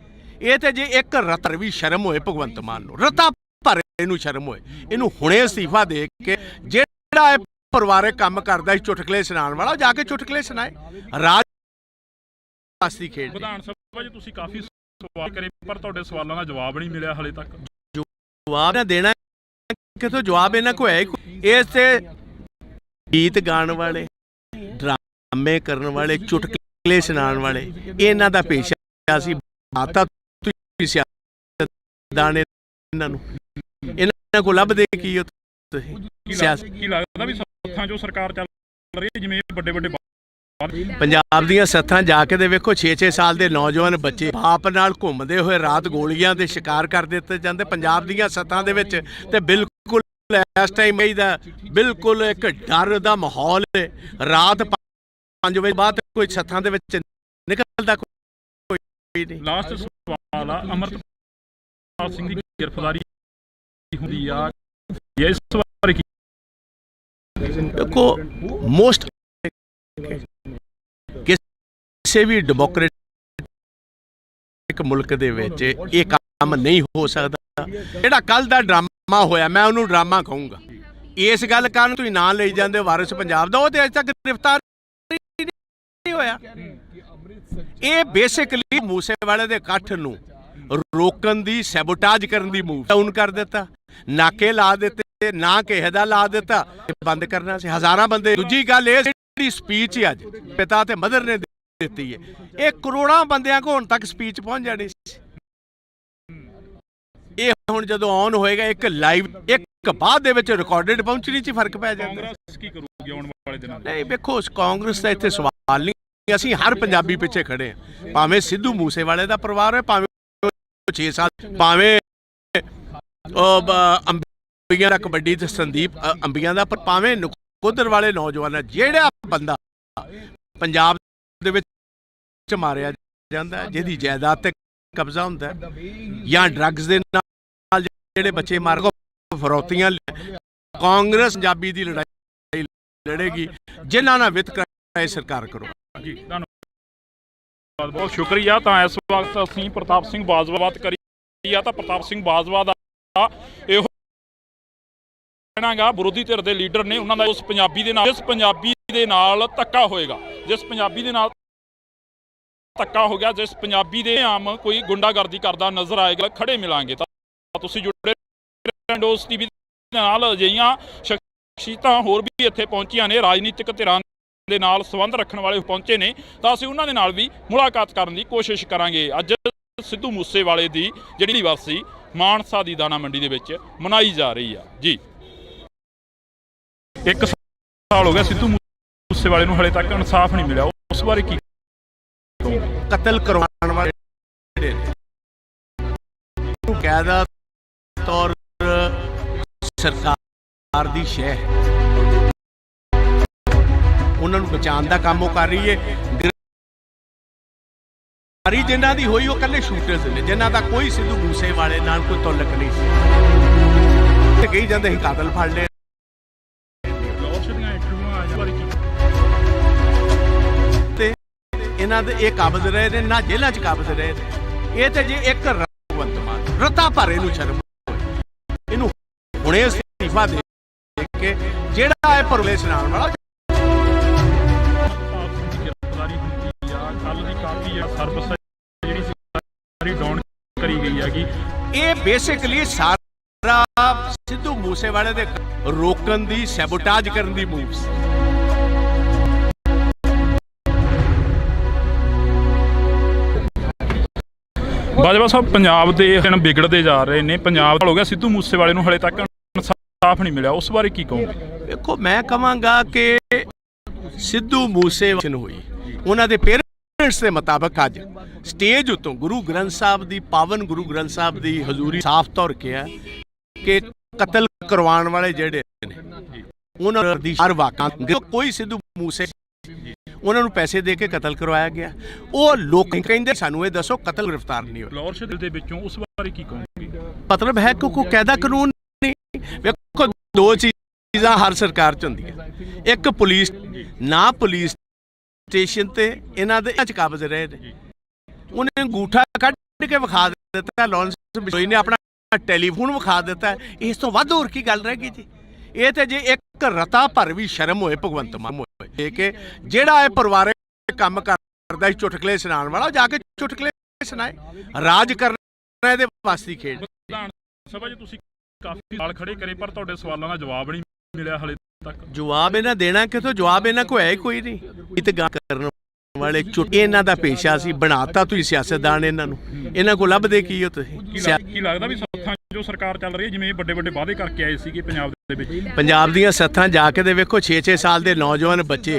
ਇਹ ਤੇ ਜੇ ਇੱਕ ਰਤਰ ਵੀ ਸ਼ਰਮ ਹੋਏ ਭਗਵੰਤ ਮਾਨ ਨੂੰ, ਰਤਾ ਭਰੇ ਨੂੰ ਸ਼ਰਮ ਹੋਏ, ਇਹਨੂੰ ਹੁਣੇ ਅਸਤੀਫਾ ਦੇ ਕੇ ਜਿਹੜਾ ਇਹ ਪਰਿਵਾਰਕ ਕੰਮ ਕਰਦਾ ਸੀ ਚੁਟਕਲੇ ਸੁਣਾਉਣ ਵਾਲਾ, ਜਾ ਕੇ ਚੁਟਕਲੇ ਸੁਣਾਏ। ਰਾਜ ਵਾਸਤੀ ਖੇਡ ਵਿਧਾਨ ਸਭਾ 'ਚ ਤੁਸੀਂ ਕਾਫੀ ਸਵਾਲ ਕਰੇ, ਪਰ ਤੁਹਾਡੇ ਸਵਾਲਾਂ ਦਾ ਜਵਾਬ ਨਹੀਂ ਮਿਲਿਆ ਹਲੇ ਤੱਕ। ਜਵਾਬ ਨਾ ਦੇਣਾ ਕਿਥੋਂ? ਜਵਾਬ ਇਹਨਾਂ ਕੋਲ ਹੈ ਇਸ ਤੇ ਗੀਤ ਗਾਉਣ ਵਾਲੇ, ਡਰਾਮੇ ਕਰਨ ਵਾਲੇ, ਚੁਟਕਲੇ ਸੁਣਾਉਣ ਵਾਲੇ, ਇਹਨਾਂ ਦਾ ਪੇਸ਼ਾ ਸੀ। ਮਾਤਾ ਤੁਸੀਂ ਸਿਆਸਤਦਾਨ ਇਹਨਾਂ ਨੂੰ, ਇਹਨਾਂ ਕੋਲ ਲੱਭਦੇ ਕੀ ਹੋ ਤੁਸੀਂ? ਕੀ ਲੱਗਦਾ ਵੀ ਸੱਥਾਂ ਜੋ ਸਰਕਾਰ ਚੱਲ ਰਹੀ ਹੈ, ਜਿਵੇਂ ਵੱਡੇ ਵੱਡੇ ਪੰਜਾਬ ਦੀਆਂ ਸੱਥਾਂ ਜਾ ਕੇ ਦੇ ਵੇਖੋ, 6-6 ਸਾਲ ਦੇ ਨੌਜਵਾਨ ਬੱਚੇ ਬਾਪ ਨਾਲ ਘੁੰਮਦੇ ਹੋਏ ਰਾਤ ਗੋਲੀਆਂ ਦੇ ਸ਼ਿਕਾਰ ਕਰ ਦਿੱਤੇ ਜਾਂਦੇ ਪੰਜਾਬ ਦੀਆਂ ਸੱਥਾਂ ਦੇ ਵਿੱਚ। ਤੇ ਬਿਲਕੁਲ ਇਸ ਟਾਈਮ ਦਾ ਬਿਲਕੁਲ ਇੱਕ ਡਰ ਦਾ ਮਾਹੌਲ ਹੈ। ਰਾਤ 5 ਵਜੇ ਬਾਅਦ ਕੋਈ ਸੱਥਾਂ ਦੇ ਵਿੱਚ ਨਿਕਲਦਾ ਕੋਈ ਨਹੀਂ। ਲਾਸਟ ਸਵਾਲ ਆ, ਅਮਰਪਾਲ ਸਿੰਘ ਦੀ ਗ੍ਰਿਫਤਾਰੀ ਹੁੰਦੀ ਆ, ਇਸ ਬਾਰੇ ਕੀ? ਦੇਖੋ, ਮੋਸਟ ਕਿਸੇ ਵੀ ਡੈਮੋਕ੍ਰੇਟਿਕ ਮੁਲਕ ਦੇ ਵਿੱਚ ਇਹ ਕੰਮ ਨਹੀਂ ਹੋ ਸਕਦਾ। ਜਿਹੜਾ ਕੱਲ ਦਾ ਡਰਾਮਾ ਹੋਇਆ, ਮੈਂ ਉਹਨੂੰ ਡਰਾਮਾ ਕਹੂੰਗਾ। ਇਸ ਗੱਲ ਕਾਰਨ ਤੁਸੀਂ ਨਾਂ ਲਈ ਜਾਂਦੇ ਵਾਰਿਸ ਪੰਜਾਬ ਦਾ, ਉਹ ਤੇ ਅਜੇ ਤੱਕ ਗ੍ਰਿਫਤਾਰ ਨਹੀਂ ਹੋਇਆ। ਇਹ ਬੇਸਿਕਲੀ ਮੂਸੇਵਾਲੇ ਦੇ ਇਕੱਠ ਨੂੰ ਰੋਕਣ ਦੀ, ਸੈਬੋਟਾਜ ਕਰਨ ਦੀ ਮੂਵ ਡਾਊਨ ਕਰ ਦਿੱਤਾ, ਨਾਕੇ ਲਾ ਦਿੱਤੇ, ਨਾ ਕਿਸੇ ਦਾ ਲਾ ਦਿੱਤਾ, ਬੰਦ ਕਰਨਾ ਸੀ ਹਜ਼ਾਰਾਂ ਬੰਦੇ। ਦੂਜੀ ਗੱਲ ਇਹ ਜਿਹੜੀ ਸਪੀਚ ਅੱਜ ਪਿਤਾ ਤੇ ਮਦਰ ਨੇ ਦਿੱਤੀ ਹੈ, ਇਹ ਕਰੋੜਾਂ ਬੰਦਿਆਂ ਕੋਲ ਹੁਣ ਤੱਕ ਸਪੀਚ ਪਹੁੰਚ ਜਾਣੀ ਸੀ। ਇਹ ਹੁਣ ਜਦੋਂ ਔਨ ਹੋਏਗਾ, ਇੱਕ ਲਾਈਵ, ਇੱਕ ਬਾਅਦ ਦੇ ਵਿੱਚ ਰਿਕਾਰਡਡ ਪਹੁੰਚਣੀ 'ਚ ਫਰਕ ਪੈ ਜਾਂਦਾ। ਕਾਂਗਰਸ ਕੀ ਕਰੂਗੀ ਆਉਣ ਵਾਲੇ ਦਿਨਾਂ? ਨਹੀਂ ਵੇਖੋ, ਕਾਂਗਰਸ ਦਾ ਇੱਥੇ ਸਵਾਲ ਨਹੀਂ। ਅਸੀਂ ਹਰ ਪੰਜਾਬੀ ਪਿੱਛੇ ਖੜੇ ਹਾਂ, ਭਾਵੇਂ ਸਿੱਧੂ ਮੂਸੇਵਾਲੇ ਦਾ ਪਰਿਵਾਰ ਹੈ, ਭਾਵੇਂ 6 ਸਾਲ, ਭਾਵੇਂ ਅੰਬੀਆਂ ਦਾ ਕਬੱਡੀ ਤੇ ਸੰਦੀਪ ਅੰਬੀਆਂ ਦਾ, ਪਰ ਭਾਵੇਂ ਨਕੋਦਰ ਵਾਲੇ ਨੌਜਵਾਨ, ਜਿਹੜਾ ਬੰਦਾ ਪੰਜਾਬ ਦੇ ਵਿੱਚ ਮਾਰਿਆ ਜਾਂਦਾ, ਜਿਹਦੀ ਜਾਇਦਾਦ ਤੇ ਕਬਜ਼ਾ ਹੁੰਦਾ, ਜਾਂ ਡਰੱਗਸ ਦੇ ਨਾਲ ਜਿਹੜੇ ਬੱਚੇ ਮਾਰ ਫਰੌਤੀਆਂ, ਕਾਂਗਰਸ ਪੰਜਾਬੀ ਦੀ ਲੜਾਈ ਲੜੇਗੀ। ਜਿਨ੍ਹਾਂ ਨਾਲ ਵਿਤਕਰਾ ਸਰਕਾਰ ਕਰੋ। ਜੀ ਧੰਨਵਾਦ, ਬਹੁਤ ਸ਼ੁਕਰੀਆ। ਤਾਂ ਇਸ ਵਕਤ ਅਸੀਂ ਪ੍ਰਤਾਪ ਸਿੰਘ ਬਾਜਵਾ ਬਾਤ ਕਰੀ ਆ, ਤਾਂ ਪ੍ਰਤਾਪ ਸਿੰਘ ਬਾਜਵਾ ਦਾ ਇਹੋ ਕਹਿਣਾਗਾ, ਵਿਰੋਧੀ ਧਿਰ ਦੇ ਲੀਡਰ ਨੇ, ਉਹਨਾਂ ਦਾ ਉਸ ਪੰਜਾਬੀ ਦੇ ਨਾਲ, ਜਿਸ ਪੰਜਾਬੀ ਦੇ ਨਾਲ ਧੱਕਾ ਹੋਏਗਾ, ਜਿਸ ਪੰਜਾਬੀ ਦੇ ਨਾਲ ਧੱਕਾ ਹੋ ਗਿਆ, ਜਿਸ ਪੰਜਾਬੀ ਦੇ ਆਮ ਕੋਈ ਗੁੰਡਾਗਰਦੀ ਕਰਦਾ ਨਜ਼ਰ ਆਏਗਾ, ਖੜੇ ਮਿਲਾਂਗੇ। ਤਾਂ ਤੁਸੀਂ ਜੁੜੇ ਡੋਸ ਟੀਵੀ ਦੇ ਨਾਲ। ਅਜਿਹੀਆਂ ਸ਼ਖਸੀਅਤਾਂ ਹੋਰ ਵੀ ਇੱਥੇ ਪਹੁੰਚੀਆਂ ਨੇ, ਰਾਜਨੀਤਿਕ ਧਿਰਾਂ ਦੇ ਨਾਲ ਸੰਬੰਧ ਰੱਖਣ ਵਾਲੇ ਪਹੁੰਚੇ ਨੇ, ਤਾਂ ਅਸੀਂ ਉਹਨਾਂ ਦੇ ਨਾਲ ਵੀ ਮੁਲਾਕਾਤ ਕਰਨ ਦੀ ਕੋਸ਼ਿਸ਼ ਕਰਾਂਗੇ। ਅੱਜ ਸਿੱਧੂ ਮੂਸੇਵਾਲੇ ਦੀ ਜਿਹੜੀ ਵਾਰਸੀ ਮਾਨਸਾ ਦੀ ਦਾਣਾ ਮੰਡੀ ਦੇ ਵਿੱਚ ਮਨਾਈ ਜਾ ਰਹੀ ਆ ਜੀ। 1 ਸਾਲ ਹੋ ਗਿਆ ਸਿੱਧੂ ਮੂਸੇਵਾਲੇ ਨੂੰ, ਹਲੇ ਤੱਕ ਇਨਸਾਫ ਨਹੀਂ ਮਿਲਿਆ, ਉਸ ਬਾਰੇ ਕੀ? ਕਤਲ ਕਰਵਾਉਣ ਵਾਲੇ ਜਿਹੜੇ ਕਾਇਦਾ ਤੌਰ ਸਰਕਾਰ ਦੀ ਸ਼ਹਿ, ਉਹਨਾਂ ਨੂੰ ਬਚਾਉਣ ਦਾ ਕੰਮ ਉਹ ਕਰ ਰਹੀ ਹੈ। ਗ੍ਰਿਫਤਾਰੀ ਜਿਨ੍ਹਾਂ ਦੀ ਹੋਈ ਉਹ ਕੱਲੇ ਸ਼ੂਟਰਸ ਨੇ, ਜਿਨ੍ਹਾਂ ਦਾ ਕੋਈ ਸਿੱਧੂ ਮੂਸੇਵਾਲੇ ਨਾਲ ਕੋਈ ਤਾਲੁਕ ਨਹੀਂ ਸੀ। ਤੇ ਕਹੀ ਜਾਂਦੇ ਸੀ ਕਾਤਲ ਫੜ ਲਏ। ਤੇ ਇਹਨਾਂ ਦੇ ਇਹ ਕਾਬਜ਼ ਰਹੇ ਨੇ, ਨਾ ਜੇਲ੍ਹਾਂ 'ਚ ਕਾਬਜ਼ ਰਹੇ ਨੇ। ਇਹ ਤੇ ਜੇ ਇੱਕ ਭਗਵੰਤ ਮਾਨ, ਰਤਾ ਭਰੇ ਨੂੰ ਸ਼ਰਮ, ਇਹਨੂੰ ਹੁਣੇ ਅਸਤੀਫਾ ਦੇ ਕੇ ਜਿਹੜਾ ਇਹ ਪਰਲੇ ਸੁਣਾਉਣ ਵਾਲਾ ਗ੍ਰਿਫਤਾਰੀ ਹੁੰਦੀ ਆ ਕੱਲ ਦੀ ਕਾਫੀ ਆ ਸਰਵਿਸ ਜਿਹੜੀ ਸਾਰੀ ਡਾਊਨ ਕਰੀ ਗਈ ਹੈਗੀ। ਇਹ ਬੇਸਿਕਲੀ ਸਾਰਾ ਸਿੱਧੂ ਮੂਸੇਵਾਲੇ ਦੇ ਰੋਕਣ ਦੀ ਸੈਬੋਟਾਜ ਕਰਨ ਦੀ ਮੂਵ ਸੀ। ਬਾਜਵਾ ਸਾਹਿਬ ਪੰਜਾਬ ਦੇ ਦਿਨ ਵਿਗੜਦੇ ਜਾ ਰਹੇ ਨੇ। ਪੰਜਾਬ ਹੋ ਗਿਆ ਸਿੱਧੂ ਮੂਸੇਵਾਲੇ ਨੂੰ ਹਲੇ ਤੱਕ ਇਨਸਾਫ ਨਹੀਂ ਮਿਲਿਆ, ਉਸ ਬਾਰੇ ਕੀ ਕਹੋਗੇ? ਦੇਖੋ ਮੈਂ ਕਹਾਂਗਾ ਕਿ ਸਿੱਧੂ ਮੂਸੇਵਾਲੇ ਹੋਈ ਉਹਨਾਂ ਦੇ ਪੇਰੈਂਟਸ ਦੇ ਮੁਤਾਬਕ ਅੱਜ ਸਟੇਜ ਉੱਤੋਂ ਗੁਰੂ ਗ੍ਰੰਥ ਸਾਹਿਬ ਦੀ ਪਾਵਨ ਗੁਰੂ ਗ੍ਰੰਥ ਸਾਹਿਬ ਦੀ ਹਜ਼ੂਰੀ ਸਾਫ਼ ਤੌਰ ਕਿਹਾ ਕਿ ਕਤਲ ਕਰਵਾਉਣ ਵਾਲੇ ਜਿਹੜੇ ਨੇ ਉਹਨਾਂ ਦੀ ਹਰ ਵਾਕਾਂ ਕੋਈ ਸਿੱਧੂ ਮੂਸੇ ਉਹਨਾਂ ਨੂੰ ਪੈਸੇ ਦੇ ਕੇ ਕਤਲ ਕਰਵਾਇਆ ਗਿਆ। ਉਹ ਲੋਕ ਕਹਿੰਦੇ ਸਾਨੂੰ ਇਹ ਦੱਸੋ ਕਤਲ ਗ੍ਰਿਫਤਾਰ ਨਹੀਂ ਹੋਇਆ। ਲਾਹੌਰ ਸ਼ਹਿਰ ਦੇ ਵਿੱਚੋਂ ਉਸ ਬਾਰੇ ਕੀ ਕਹੋਗੇ? ਮਤਲਬ ਹੈ ਕਿ ਕੋਈ ਕਾਇਦਾ ਕਾਨੂੰਨ ਨਹੀਂ। ਵੇਖੋ ਦੋ ਚੀਜ਼ਾਂ ਹਰ ਸਰਕਾਰ 'ਚ ਹੁੰਦੀਆਂ, ਇੱਕ ਪੁਲਿਸ ਨਾ ਪੁਲਿਸ ਸਟੇਸ਼ਨ ਤੇ ਇਹਨਾਂ ਦੇ ਕਾਬਜ਼ ਰਹੇ ਨੇ, ਉਹਨੇ ਅੰਗੂਠਾ ਕੱਢ ਕੇ ਵਿਖਾ ਦਿੱਤਾ, ਲਾਰੈਂਸ ਬਿਸ਼ਨੋਈ ਨੇ ਆਪਣਾ ਟੈਲੀਫੋਨ ਵਿਖਾ ਦਿੱਤਾ। ਇਸ ਤੋਂ ਵੱਧ ਹੋਰ ਕੀ ਗੱਲ ਰਹਿ ਗਈ ਜੀ? ਇਹ ਤੇ ਜੇ ਇੱਕ ਰਤਾ ਭਰ ਵੀ ਸ਼ਰਮ ਹੋਏ ਭਗਵੰਤ ਮਾਨ ਹੋਏ ਕਿ ਜਿਹੜਾ ਇਹ ਪਰਿਵਾਰਕ ਕੰਮ ਕਰਦਾ ਸੀ ਚੁਟਕਲੇ ਸੁਣਾਉਣ ਵਾਲਾ, ਜਾ ਕੇ ਚੁਟਕਲੇ ਸੁਣਾਏ। ਰਾਜ ਕਰਨਾ ਇਹਦੇ ਵਾਸਤੇ ਖੇਡ। ਵਿਧਾਨ ਸਭਾ 'ਚ ਤੁਸੀਂ ਕਾਫੀ ਸਾਲ ਖੜੇ ਕਰੇ ਪਰ ਤੁਹਾਡੇ ਸਵਾਲਾਂ ਦਾ ਜਵਾਬ ਨਹੀਂ ਮਿਲਿਆ ਹਲੇ ਤੱਕ। ਜਵਾਬ ਇਹਨਾਂ ਦੇਣਾ ਕਿਥੋਂ? ਜਵਾਬ ਇਹਨਾਂ ਕੋਲ ਹੈ ਕੋਈ ਨਹੀਂ। ਇਹ ਤੇ ਗੱਲ ਕਰਨ ਵਾਲੇ ਇਹਨਾਂ ਦਾ ਪੇਸ਼ਾ ਸੀ, ਬਣਾਤਾ ਤੁਸੀਂ ਸਿਆਸਤਦਾਨ ਇਹਨਾਂ ਨੂੰ। ਇਹਨਾਂ ਕੋਲ ਲੱਭਦੇ ਕੀ ਹੋ ਤੁਸੀਂ? ਕੀ ਲੱਗਦਾ ਵੀ ਸੱਥਾਂ ਜੋ ਸਰਕਾਰ ਚੱਲ ਰਹੀ ਹੈ ਜਿਵੇਂ ਵੱਡੇ ਵੱਡੇ ਵਾਅਦੇ ਕਰਕੇ ਆਏ ਸੀਗੇ ਪੰਜਾਬ ਦੇ ਵਿੱਚ, ਪੰਜਾਬ ਦੀਆਂ ਸੱਥਾਂ ਜਾ ਕੇ ਦੇ ਵੇਖੋ 6-6 ਸਾਲ ਦੇ ਨੌਜਵਾਨ ਬੱਚੇ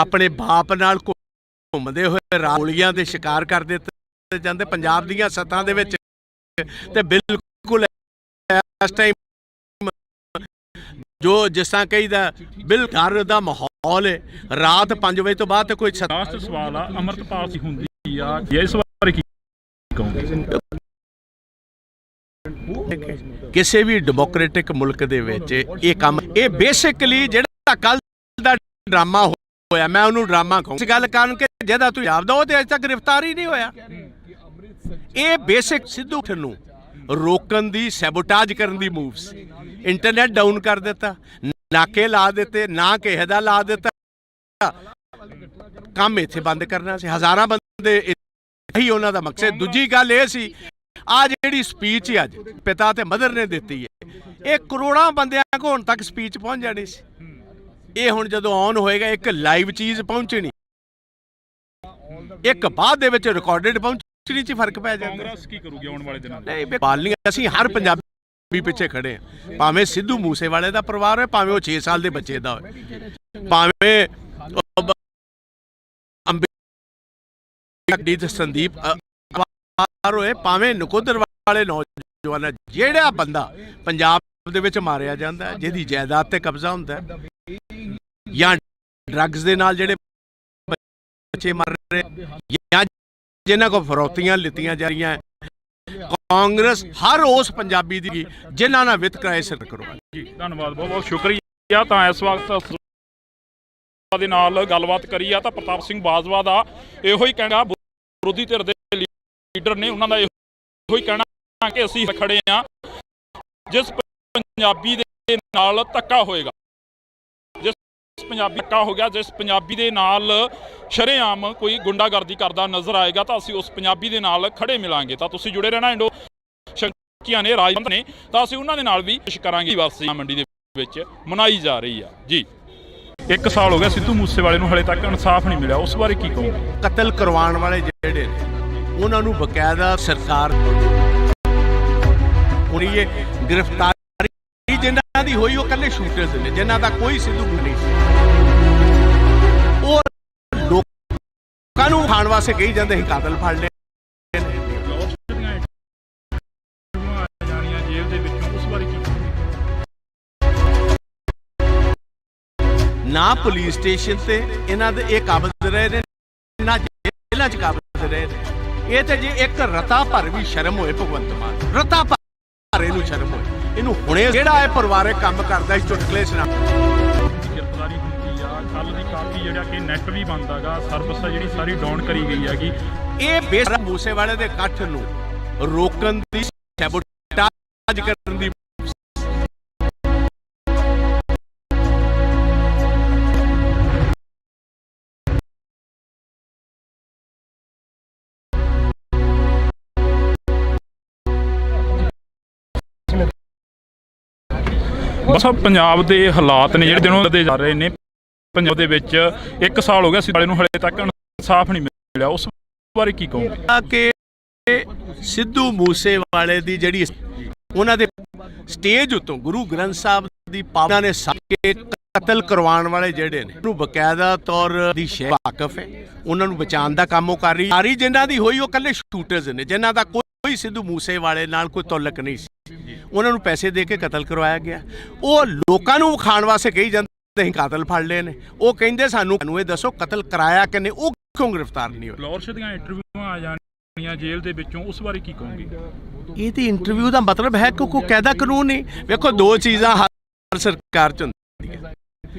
ਆਪਣੇ ਬਾਪ ਨਾਲ ਘੁੰਮਦੇ ਹੋਏ ਗੋਲੀਆਂ ਦੇ ਸ਼ਿਕਾਰ ਕਰ ਦਿੱਤੇ ਜਾਂਦੇ ਪੰਜਾਬ ਦੀਆਂ ਸੱਥਾਂ ਦੇ ਵਿੱਚ। ਤੇ ਬਿਲਕੁਲ ਇਸ ਟਾਈਮ ਜੋ ਜਿਸ ਤਰ੍ਹਾਂ ਕਹੀਦਾ ਬਿਲਕੁਲ ਡਰ ਦਾ ਮਾਹੌਲ ਹੈ। ਰਾਤ 5 ਵਜੇ ਤੋਂ ਬਾਅਦ ਕੋਈ ਲਾਸਟ ਸਵਾਲ ਆ, ਅੰਮ੍ਰਿਤਪਾਲ ਸਿੰਘ ਹੁੰਦੀ ਆ, ਇਸ ਬਾਰੇ ਕੀ ਕਹੋਗੇ? ਕਿਸੇ ਵੀ ਡੈਮੋਕ੍ਰੈਟਿਕ ਮੁਲਕ ਦੇ ਵਿੱਚ ਇਹ ਕੰਮ, ਇਹ ਬੇਸਿਕਲੀ ਜਿਹੜਾ ਕੱਲ ਦਾ ਡਰਾਮਾ ਹੋਇਆ, ਮੈਂ ਉਹਨੂੰ ਡਰਾਮਾ ਕਹੂੰ। ਇਸ ਗੱਲ ਕਾਰਨ ਕਿ ਜਿਹਦਾ ਤੁਸੀਂ ਆਪਦਾ ਉਹ ਤੇ ਅਜੇ ਤੱਕ ਗ੍ਰਿਫਤਾਰ ਹੀ ਨਹੀਂ ਹੋਇਆ। ਇਹ ਬੇਸਿਕ ਸਿੱਧੂ ਨੂੰ ਰੋਕਣ ਦੀ ਸੈਬੋਟਾਜ ਕਰਨ ਦੀ ਮੂਵ ਸੀ। ਇੰਟਰਨੈਟ ਡਾਊਨ ਕਰ ਦਿੱਤਾ, ਨਾਕੇ ਲਾ ਦਿੱਤੇ, ਨਾ ਕਿਸੇ ਦਾ ਲਾ ਦਿੱਤਾ, ਕੰਮ ਇੱਥੇ ਬੰਦ ਕਰਨਾ ਸੀ। ਹਜ਼ਾਰਾਂ ਬੰਦੇ ਇਹੀ ਉਹਨਾਂ ਦਾ ਮਕਸਦ। ਦੂਜੀ ਗੱਲ ਇਹ ਸੀ ਆ ਜਿਹੜੀ ਸਪੀਚ ਅੱਜ ਪਿਤਾ ਤੇ ਮਦਰ ਨੇ ਦਿੱਤੀ ਹੈ, ਇਹ ਕਰੋੜਾਂ ਬੰਦਿਆਂ ਕੋਲ ਹੁਣ ਤੱਕ ਸਪੀਚ ਪਹੁੰਚ ਜਾਣੀ ਸੀ। ਇਹ ਹੁਣ ਜਦੋਂ ਆਨ ਹੋਏਗਾ ਇੱਕ ਲਾਈਵ ਚੀਜ਼ ਪਹੁੰਚਣੀ, ਇੱਕ ਬਾਅਦ ਦੇ ਵਿੱਚ ਰਿਕਾਰਡਡ ਪਹੁੰਚਣੀ 'ਚ ਫਰਕ ਪੈ ਜਾਂਦਾ। ਕਾਂਗਰਸ ਕੀ ਕਰੂਗੀ ਆਉਣ ਵਾਲੇ ਦਿਨਾਂ ਨਹੀਂ ਬਾਲੀਆਂ, ਅਸੀਂ ਹਰ ਪੰਜਾਬੀ ਪਿੱਛੇ ਖੜੇ ਹਾਂ। ਭਾਵੇਂ ਸਿੱਧੂ ਮੂਸੇਵਾਲੇ ਦਾ ਪਰਿਵਾਰ ਹੋਏ, ਭਾਵੇਂ ਉਹ 6 ਸਾਲ ਦੇ ਬੱਚੇ ਦਾ ਹੋਏ, ਭਾਵੇਂ ਸੰਦੀਪ ਹੋਏ, ਭਾਵੇਂ ਨਕੋਦਰ ਵਾਲੇ ਨੌਜਵਾਨ, ਜਿਹੜਾ ਬੰਦਾ ਪੰਜਾਬ ਦੇ ਵਿੱਚ ਮਾਰਿਆ ਜਾਂਦਾ, ਜਿਹਦੀ ਜਾਇਦਾਦ ਤੇ ਕਬਜ਼ਾ ਹੁੰਦਾ, ਜਾਂ ਡਰੱਗਸ ਦੇ ਨਾਲ ਜਿਹੜੇ ਬੱਚੇ ਮਰ ਰਹੇ, ਜਾਂ ਜਿਨ੍ਹਾਂ ਕੋਲ ਫਰੌਤੀਆਂ ਲਿੱਤੀਆਂ ਜਾ ਰਹੀਆਂ, ਕਾਂਗਰਸ ਹਰ ਉਸ ਪੰਜਾਬੀ ਦੀ ਜਿਨ੍ਹਾਂ ਨਾਲ ਵਿਤਕਰਾ ਸਿਰ ਕਰਵਾ। ਜੀ ਧੰਨਵਾਦ, ਬਹੁਤ ਬਹੁਤ ਸ਼ੁਕਰੀਆ। ਤਾਂ ਇਸ ਵਕਤ ਦੇ ਨਾਲ ਗੱਲਬਾਤ ਕਰੀ ਆ ਤਾਂ ਪ੍ਰਤਾਪ ਸਿੰਘ ਬਾਜਵਾ ਦਾ ਇਹੋ ਹੀ ਕਹਿਣਾ, ਵਿਰੋਧੀ ਧਿਰ ਦੇ ਲੀਡਰ ਨੇ, ਉਹਨਾਂ ਦਾ ਇਹੋ ਹੀ ਕਹਿਣਾ ਕਿ ਅਸੀਂ ਖੜੇ ਆ ਜਿਸ ਪੰਜਾਬੀ ਦੇ ਨਾਲ ਧੱਕਾ ਹੋਏਗਾ, ਜਿਸ ਪੰਜਾਬੀ ਧੱਕਾ ਹੋ ਗਿਆ, ਜਿਸ ਪੰਜਾਬੀ ਦੇ ਨਾਲ ਸ਼ਰੇਆਮ ਕੋਈ ਗੁੰਡਾਗਰਦੀ ਕਰਦਾ ਨਜ਼ਰ ਆਏਗਾ ਤਾਂ ਅਸੀਂ ਉਸ ਪੰਜਾਬੀ ਦੇ ਨਾਲ ਖੜੇ ਮਿਲਾਂਗੇ। ਤਾਂ ਤੁਸੀਂ ਜੁੜੇ ਰਹਿਣਾ। ਇੰਡੋ ਸ਼ੰਕੀਆਂ ਨੇ ਰਾਜਵੰਤ ਨੇ ਤਾਂ ਅਸੀਂ ਉਹਨਾਂ ਦੇ ਨਾਲ ਵੀ ਕੋਸ਼ਿਸ਼ ਕਰਾਂਗੇ। ਵਾਸੀ ਮੰਡੀ ਦੇ ਵਿੱਚ ਮਨਾਈ ਜਾ ਰਹੀ ਆ ਜੀ। 1 ਸਾਲ ਹੋ ਗਿਆ ਸਿੱਧੂ ਮੂਸੇਵਾਲੇ ਨੂੰ ਹਲੇ ਤੱਕ ਇਨਸਾਫ ਨਹੀਂ ਮਿਲਿਆ, ਉਸ ਬਾਰੇ ਕੀ ਕਹੋਗੇ? ਕਤਲ ਕਰਵਾਉਣ ਵਾਲੇ ਜਿਹੜੇ ਨੇ ਉਹਨਾਂ ਨੂੰ ਬਕਾਇਦਾ ਸਰਕਾਰ ਹੋਣੀ ਹੈ ਗ੍ਰਿਫਤਾਰੀ ਜਿਨ੍ਹਾਂ ਦੀ ਹੋਈ, ਉਹ ਕੱਲੇ ਸ਼ੂਟਰਸ ਨੇ, ਜਿਨ੍ਹਾਂ ਦਾ ਕੋਈ ਸਿੱਧੂ ਨਹੀਂ ਸੀ। ਉਹ ਲੋਕਾਂ ਨੂੰ ਖਾਣ ਵਾਸਤੇ ਕਹੀ ਜਾਂਦੇ ਸੀ ਕਾਤਲ ਫੜ ਲਏ। ਨਾ ਪੁਲਿਸ ਸਟੇਸ਼ਨ ਤੇ ਇਹਨਾਂ ਦੇ ਇਹ ਕਾਬਜ਼ ਰਹੇ ਨੇ, ਨਾ ਜੇਲ੍ਹਾਂ 'ਚ ਕਾਬਜ਼ ਰਹੇ ਨੇ। ਇਹ ਤੇ ਜੇ ਇੱਕ ਰਤਾ ਭਰ ਵੀ ਸ਼ਰਮ ਹੋਏ ਭਗਵੰਤ ਮਾਨ, ਰਤਾ ਭਰ ਇਹਨੂੰ ਸ਼ਰਮ ਹੋਏ। ਇਹਨੂੰ ਹੁਣੇ ਜਿਹੜਾ ਇਹ ਪਰਿਵਾਰਕ ਕੰਮ ਕਰਦਾ ਸੀ ਚੁਟਕਲੇ ਸੁਣਾ। ਗ੍ਰਿਫਤਾਰੀ ਹੁੰਦੀ ਆ ਕੱਲ ਦੀ ਕਾਫੀ, ਜਿਹੜਾ ਕਿ ਨੈਟ ਵੀ ਬੰਦ ਹੈਗਾ, ਸਰਵਿਸ ਜਿਹੜੀ ਸਾਰੀ ਡਾਊਨ ਕਰੀ ਗਈ ਹੈਗੀ। ਇਹ ਬੇਸਿਕ ਮੂਸੇਵਾਲੇ ਦੇ ਇਕੱਠ ਨੂੰ ਰੋਕਣ ਦੀ ਸੈਬੋਟਾਜ ਕਰਨ ਦੀ ਸਾਹਿਬ ਪੰਜਾਬ ਦੇ ਹਾਲਾਤ ਨੇ ਜਿਹੜੇ ਦਿਨੋਂ ਵਧਦੇ ਜਾ ਰਹੇ ਨੇ। ਪੰਜਾਬ ਦੇ ਵਿੱਚ 1 ਸਾਲ ਹੋ ਗਿਆ ਸੀ ਵਾਲੇ ਨੂੰ, ਹਲੇ ਤੱਕ ਇਨਸਾਫ ਨਹੀਂ ਮਿਲਿਆ, ਉਸ ਬਾਰੇ ਕੀ ਕਹੋਗੇ? ਕਿ ਸਿੱਧੂ ਮੂਸੇਵਾਲੇ ਦੀ ਜਿਹੜੀ ਉਹਨਾਂ ਦੇ ਸਟੇਜ ਉੱਤੋਂ ਗੁਰੂ ਗ੍ਰੰਥ ਸਾਹਿਬ ਦੀ ਪਾਵਨਾ ਨੇ ਕੇ ਕਤਲ ਕਰਵਾਉਣ ਵਾਲੇ ਜਿਹੜੇ ਨੇ ਉਹਨੂੰ ਬਕਾਇਦਾ ਤੌਰ ਦੀ ਸ਼ੈ ਵਾਕਫ ਹੈ, ਉਹਨਾਂ ਨੂੰ ਬਚਾਉਣ ਦਾ ਕੰਮ ਉਹ ਕਰ ਰਹੀ। ਸਾਰੀ ਜਿਨ੍ਹਾਂ ਦੀ ਹੋਈ ਉਹ ਇਕੱਲੇ ਸ਼ੂਟਰਸ ਨੇ, ਜਿਨ੍ਹਾਂ ਦਾ ਕੋਈ ਸਿੱਧੂ ਮੂਸੇਵਾਲੇ ਨਾਲ ਕੋਈ ਤਾਲੁਕ ਨਹੀਂ ਸੀ। ਉਹਨਾਂ ਨੂੰ ਪੈਸੇ ਦੇ ਕੇ ਕਤਲ ਕਰਵਾਇਆ ਗਿਆ। ਉਹ ਲੋਕਾਂ ਨੂੰ ਵਿਖਾਉਣ ਵਾਸਤੇ ਕਹੀ ਜਾਂਦੇ ਅਸੀਂ ਕਾਤਲ ਫੜ ਲਏ ਨੇ। ਉਹ ਕਹਿੰਦੇ ਸਾਨੂੰ ਇਹ ਦੱਸੋ ਕਤਲ ਕਰਾਇਆ ਕਿਨੇ, ਉਹ ਕਿਉਂ ਗ੍ਰਿਫਤਾਰ ਨਹੀਂ ਹੋਏ? ਲਾਹੌਰ ਦੀਆਂ ਇੰਟਰਵਿਊਆਂ ਆ ਜਾਣੀਆਂ ਜੇਲ੍ਹ ਦੇ ਵਿੱਚੋਂ, ਉਸ ਬਾਰੇ ਕੀ ਕਹੋਗੇ? ਇਹ ਤੇ ਇੰਟਰਵਿਊ ਦਾ ਮਤਲਬ ਹੈ ਕਿ ਕੋਈ ਕਾਇਦਾ ਕਾਨੂੰਨ ਨਹੀਂ। ਵੇਖੋ ਦੋ ਚੀਜ਼ਾਂ ਹਰ ਸਰਕਾਰ ਚ ਹੁੰਦੀਆਂ,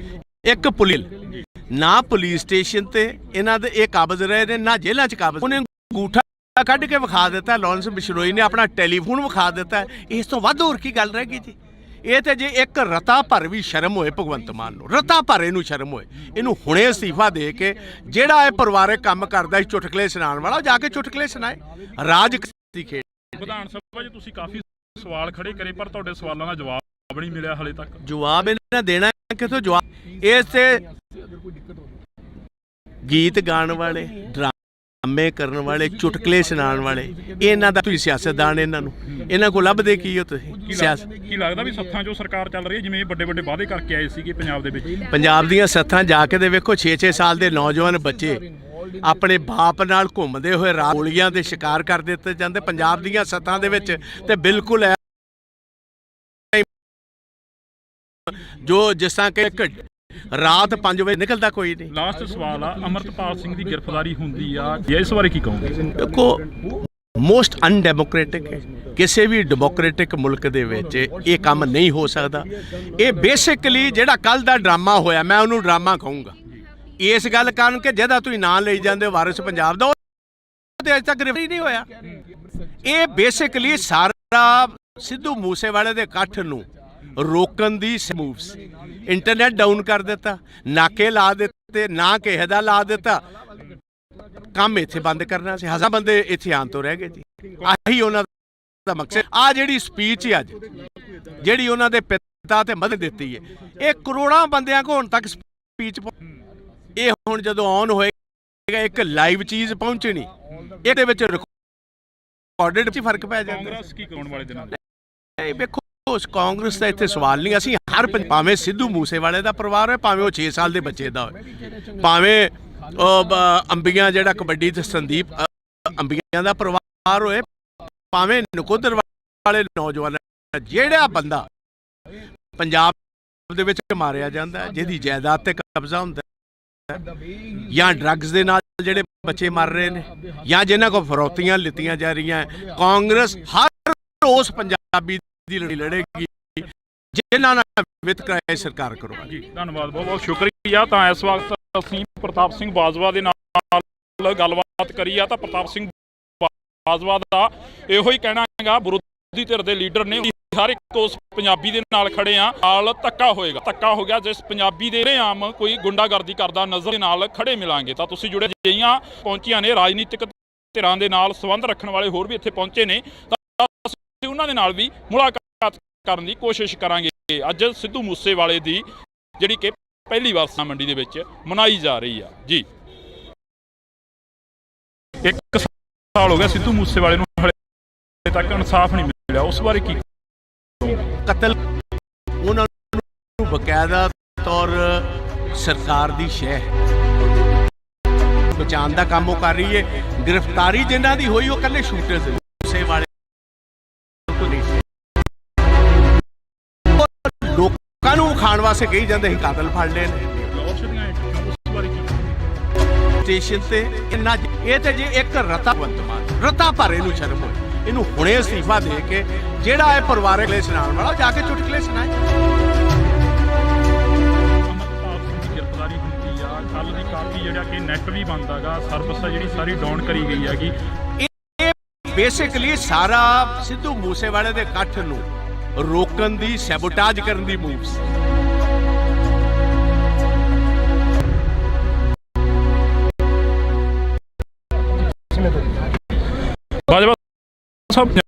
ਇੱਕ ਪੁਲਿਸ ਨਾ ਪੁਲਿਸ ਸਟੇਸ਼ਨ ਤੇ ਇਹਨਾਂ ਦੇ ਇਹ ਕਾਬਜ਼ ਰਹੇ ਨੇ, ਨਾ ਜੇਲ੍ਹਾਂ ਚ ਕਾਬਜ਼। ਉਹਨੇ ਅੰਗੂਠਾ ਕੱਢ ਕੇ ਵਿਖਾ ਦਿੱਤਾ, ਲਾਰੈਂਸ ਬਿਸ਼ਨੋਈ ਨੇ ਆਪਣਾ ਟੈਲੀਫੋਨ ਵਿਖਾ ਦਿੱਤਾ। ਇਸ ਤੋਂ ਵੱਧ ਹੋਰ ਕੀ ਗੱਲ ਰਹਿ ਗਈ ਜੀ? ਇਹ ਤੇ ਜੇ ਇੱਕ ਰਤਾ ਭਰ ਵੀ ਸ਼ਰਮ ਹੋਏ ਭਗਵੰਤ ਮਾਨ ਨੂੰ, ਰਤਾ ਭਰ ਇਹਨੂੰ ਸ਼ਰਮ ਹੋਏ, ਇਹਨੂੰ ਹੁਣੇ ਅਸਤੀਫਾ ਦੇ ਕੇ ਜਿਹੜਾ ਇਹ ਪਰਿਵਾਰਕ ਕੰਮ ਕਰਦਾ ਸੀ ਚੁਟਕਲੇ ਸੁਣਾਉਣ ਵਾਲਾ, ਜਾ ਕੇ ਚੁਟਕਲੇ ਸੁਣਾਏ। ਰਾਜ ਦੀ ਖੇਡ। ਵਿਧਾਨ ਸਭਾ 'ਚ ਤੁਸੀਂ ਕਾਫੀ ਸਵਾਲ ਖੜੇ ਕਰੇ, ਪਰ ਤੁਹਾਡੇ ਸਵਾਲਾਂ ਦਾ ਜਵਾਬ ਨਹੀਂ ਮਿਲਿਆ ਹਲੇ ਤੱਕ। ਜਵਾਬ ਇਹਨਾਂ ਦੇਣਾ ਕਿਥੋਂ? ਜਵਾਬ ਇਸ ਤੇ ਗੀਤ ਗਾਉਣ ਵਾਲੇ, ਡਰਾਮੇ ਕਰਨ ਵਾਲੇ, ਚੁਟਕਲੇ ਸੁਣਾਉਣ ਵਾਲੇ, ਇਹਨਾਂ ਦਾ ਤੁਸੀਂ ਸਿਆਸਤਦਾਨ ਇਹਨਾਂ ਕੋਲ ਲੱਭਦੇ ਕੀ ਹੋ ਤੁਸੀਂ? ਸਿਆਸਤ ਕੀ ਲੱਗਦਾ ਵੀ ਸੱਥਾਂ 'ਚੋਂ ਸਰਕਾਰ ਚੱਲ ਰਹੀ ਹੈ, ਜਿਵੇਂ ਵੱਡੇ ਵੱਡੇ ਵਾਅਦੇ ਕਰਕੇ ਆਏ ਸੀਗੇ ਪੰਜਾਬ ਦੇ ਵਿੱਚ? ਪੰਜਾਬ ਦੀਆਂ ਸੱਥਾਂ ਜਾ ਕੇ ਦੇ ਵੇਖੋ, 6-6 ਸਾਲ ਦੇ ਨੌਜਵਾਨ ਬੱਚੇ ਆਪਣੇ ਬਾਪ ਨਾਲ ਘੁੰਮਦੇ ਹੋਏ ਰਾਤ ਗੋਲੀਆਂ ਦੇ ਸ਼ਿਕਾਰ ਕਰ ਦਿੱਤੇ ਜਾਂਦੇ ਪੰਜਾਬ ਦੀਆਂ ਸੱਥਾਂ ਦੇ ਵਿੱਚ। ਤੇ ਬਿਲਕੁਲ ਜੋ ਜਿਸ ਤਰ੍ਹਾਂ ਕਿ ਰਾਤ 5 ਵਜੇ ਨਿਕਲਦਾ ਕੋਈ ਨਹੀਂ। ਲਾਸਟ ਸਵਾਲ ਆ, ਅਮਰਤਪਾਲ ਸਿੰਘ ਦੀ ਗ੍ਰਿਫਤਾਰੀ ਹੁੰਦੀ ਆ, ਇਸ ਬਾਰੇ ਕੀ ਕਹੋਗੇ? ਦੇਖੋ ਮੋਸਟ ਅਨਡੈਮੋਕ੍ਰੈਟਿਕ ਹੈ। ਕਿਸੇ ਵੀ ਡੈਮੋਕ੍ਰੈਟਿਕ ਮੁਲਕ ਦੇ ਵਿੱਚ ਇਹ ਕੰਮ ਨਹੀਂ ਹੋ ਸਕਦਾ। ਇਹ ਬੇਸਿਕਲੀ ਜਿਹੜਾ ਕੱਲ ਦਾ ਡਰਾਮਾ ਹੋਇਆ, ਮੈਂ ਉਹਨੂੰ ਡਰਾਮਾ ਕਹੂੰਗਾ ਇਸ ਗੱਲ ਕਾਰਨ ਕਿ ਜਿਹਦਾ ਤੁਸੀਂ ਨਾਂ ਲਈ ਜਾਂਦੇ ਵਾਰਿਸ ਪੰਜਾਬ ਦਾ, ਉਹ ਅਜੇ ਤੱਕ ਗ੍ਰਿਫਤਾਰੀ ਨਹੀਂ ਹੋਇਆ। ਇਹ ਬੇਸਿਕਲੀ ਸਾਰਾ ਸਿੱਧੂ ਮੂਸੇਵਾਲੇ ਦੇ ਇਕੱਠ ਨੂੰ ਰੋਕਣ ਦੀ ਮੂਵਸ। ਇੰਟਰਨੈਟ ਡਾਊਨ ਕਰ ਦਿੱਤਾ, ਨਾਕੇ ਲਾ ਦਿੱਤੇ, ਨਾ ਕਿਸੇ ਦਾ ਲਾ ਦਿੱਤਾ, ਕੰਮ ਇੱਥੇ ਬੰਦ ਕਰਨਾ ਸੀ। ਹਜ਼ਾਰਾਂ ਬੰਦੇ ਇੱਥੇ ਆਉਣ ਤੋਂ ਰਹਿ ਗਏ ਜੀ। ਆਹੀ ਉਹਨਾਂ ਦਾ ਮਕਸਦ। ਆ ਜਿਹੜੀ ਸਪੀਚ ਅੱਜ ਜਿਹੜੀ ਉਹਨਾਂ ਦੇ ਪਿਤਾ ਤੇ ਮਦਦ ਦਿੱਤੀ ਹੈ, ਇਹ ਕਰੋੜਾਂ ਬੰਦਿਆਂ ਕੋਲ ਹੁਣ ਤੱਕ ਸਪੀਚ, ਇਹ ਹੁਣ ਜਦੋਂ ਆਨ ਹੋਏਗਾ ਇੱਕ ਲਾਈਵ ਚੀਜ਼ ਪਹੁੰਚਣੀ, ਇਹਦੇ ਵਿੱਚ ਰਿਕਾਰਡਡ 'ਚ ਫਰਕ ਪੈ ਜਾਂਦਾ। ਕਾਂਗਰਸ ਕੀ ਕਰਾਉਣ ਵਾਲੇ ਦਿਨਾਂ ਇਹ ਵੇਖੋ, ਉਸ ਕਾਂਗਰਸ ਦਾ ਇੱਥੇ ਸਵਾਲ ਨਹੀਂ। ਅਸੀਂ ਹਰ ਭਾਵੇਂ ਸਿੱਧੂ ਮੂਸੇਵਾਲੇ ਦਾ ਪਰਿਵਾਰ ਹੋਏ, ਭਾਵੇਂ ਉਹ 6 ਸਾਲ ਦੇ ਬੱਚੇ ਦਾ ਹੋਏ, ਭਾਵੇਂ ਅੰਬੀਆਂ ਜਿਹੜਾ ਕਬੱਡੀ ਤੇ ਸੰਦੀਪ ਅੰਬੀਆਂ ਦਾ ਪਰਿਵਾਰ ਹੋਏ, ਭਾਵੇਂ ਨਕੋਦਰ ਵਾਲੇ ਨੌਜਵਾਨ, ਜਿਹੜਾ ਬੰਦਾ ਪੰਜਾਬ ਦੇ ਵਿੱਚ ਮਾਰਿਆ ਜਾਂਦਾ, ਜਿਹਦੀ ਜਾਇਦਾਦ ਤੇ ਕਬਜ਼ਾ ਹੁੰਦਾ, ਜਾਂ ਡਰੱਗਸ ਦੇ ਨਾਲ ਜਿਹੜੇ ਬੱਚੇ ਮਰ ਰਹੇ ਨੇ, ਜਾਂ ਜਿਨ੍ਹਾਂ ਕੋਲ ਫਰੌਤੀਆਂ ਲਿੱਤੀਆਂ ਜਾ ਰਹੀਆਂ, ਕਾਂਗਰਸ ਹਰ ਉਸ ਪੰਜਾਬੀ ਦੀ ਲੜੇਗੀ ਜਿਨ੍ਹਾਂ ਨਾਲ ਵਿਤਕਰਾ ਸਰਕਾਰ ਕਰਵਾ। ਜੀ ਧੰਨਵਾਦ, ਬਹੁਤ ਬਹੁਤ ਸ਼ੁਕਰੀਆ। ਤਾਂ ਇਸ ਵਕਤ ਅਸੀਂ ਪ੍ਰਤਾਪ ਸਿੰਘ ਬਾਜਵਾ ਦੇ ਨਾਲ ਗੱਲਬਾਤ ਕਰੀ ਆ, ਤਾਂ ਪ੍ਰਤਾਪ ਸਿੰਘ ਬਾਜਵਾ ਦਾ ਇਹੋ ਹੀ ਕਹਿਣਾ ਹੈਗਾ, ਵਿਰੋਧੀ ਧਿਰ ਦੇ ਲੀਡਰ ਨੇ ਹਰ ਇੱਕ ਉਸ ਪੰਜਾਬੀ ਦੇ ਨਾਲ ਖੜੇ ਆ, ਨਾਲ ਧੱਕਾ ਹੋਏਗਾ। ਧੱਕਾ ਹੋ ਗਿਆ ਜਿਸ ਪੰਜਾਬੀ ਦੇ ਆਮ ਕੋਈ ਗੁੰਡਾਗਰਦੀ ਕਰਦਾ ਨਜ਼ਰ ਦੇ ਨਾਲ ਖੜੇ ਮਿਲਾਂਗੇ। ਤਾਂ ਤੁਸੀਂ ਜੁੜੇ ਜਿਹੀਆਂ ਪਹੁੰਚੀਆਂ ਨੇ, ਰਾਜਨੀਤਿਕ ਧਿਰਾਂ ਦੇ ਨਾਲ ਸੰਬੰਧ ਰੱਖਣ ਵਾਲੇ ਹੋਰ ਵੀ ਇੱਥੇ ਪਹੁੰਚੇ ਨੇ, ਤਾਂ ਅਸੀਂ ਉਹਨਾਂ ਦੇ ਨਾਲ ਵੀ ਮੁਲਾਕਾਤ ਕਰਨ ਦੀ ਕੋਸ਼ਿਸ਼ ਕਰਾਂਗੇ। ਅੱਜ ਸਿੱਧੂ ਮੂਸੇਵਾਲੇ ਦੀ ਜਿਹੜੀ ਕਿ ਪਹਿਲੀ ਵਾਰ ਮੰਡੀ ਦੇ ਵਿੱਚ ਮਨਾਈ ਜਾ ਰਹੀ ਆ ਜੀ। 1 ਸਾਲ ਹੋ ਗਿਆ ਸਿੱਧੂ ਮੂਸੇਵਾਲੇ ਨੂੰ, ਹਲੇ ਤੱਕ ਇਨਸਾਫ ਨਹੀਂ ਮਿਲਿਆ, ਉਸ ਬਾਰੇ ਕੀ? ਕਤਲ ਉਹਨਾਂ ਨੂੰ ਬਕਾਇਦਾ ਤੌਰ ਸਰਕਾਰ ਦੀ ਸ਼ੈ ਬਚਾਉਣ ਦਾ ਕੰਮ ਉਹ ਕਰ ਰਹੀ ਹੈ। ਗ੍ਰਿਫਤਾਰੀ ਜਿਨ੍ਹਾਂ ਦੀ ਹੋਈ ਉਹ ਇਕੱਲੇ ਸ਼ੂਟਰਸ ਨੇ, ਮੂਸੇਵਾਲੇ ਲੋਕਾਂ ਨੂੰ ਵਿਖਾਉਣ ਵਾਸਤੇ ਕਹੀ ਜਾਂਦੇ ਅਸੀਂ ਕਾਤਲ ਫੜ ਲਏ ਨੇ। ਸਟੇਸ਼ਨ ਤੇ ਇਹ ਤੇ ਜੇ ਇੱਕ ਰਤਾ ਭਰ ਇਹਨੂੰ ਸ਼ਰਮ ਹੋਏ, ਇਹਨੂੰ ਹੁਣੇ ਅਸਤੀਫਾ ਦੇ ਕੇ ਜਿਹੜਾ ਇਹ ਪਰਿਵਾਰਕ ਲੈ ਸੁਣਾਉਣ ਵਾਲਾ, ਜਾ ਕੇ ਚੁਟਕਲੇ ਸੁਣਾਏ। ਅਮਰਤਪਾਲ ਸਿੰਘ ਦੀ ਗ੍ਰਿਫਤਾਰੀ ਹੁੰਦੀ ਆ, ਕੱਲ ਦੀ ਕਾਫੀ ਜਿਹੜਾ ਕਿ ਨੈਟ ਵੀ ਬੰਦ ਹੈਗਾ, ਸਰਵਿਸ ਜਿਹੜੀ ਸਾਰੀ ਡਾਊਨ ਕਰੀ ਗਈ ਹੈਗੀ। ਇਹ ਬੇਸਿਕਲੀ ਸਾਰਾ ਸਿੱਧੂ ਮੂਸੇਵਾਲੇ ਦੇ ਇਕੱਠ ਨੂੰ ਰੋਕਣ ਦੀ, ਸੈਬੋਟਾਜ ਕਰਨ ਦੀ ਮੂਵਸ। ਬਾਜਵਾ ਸਾਹਿਬ,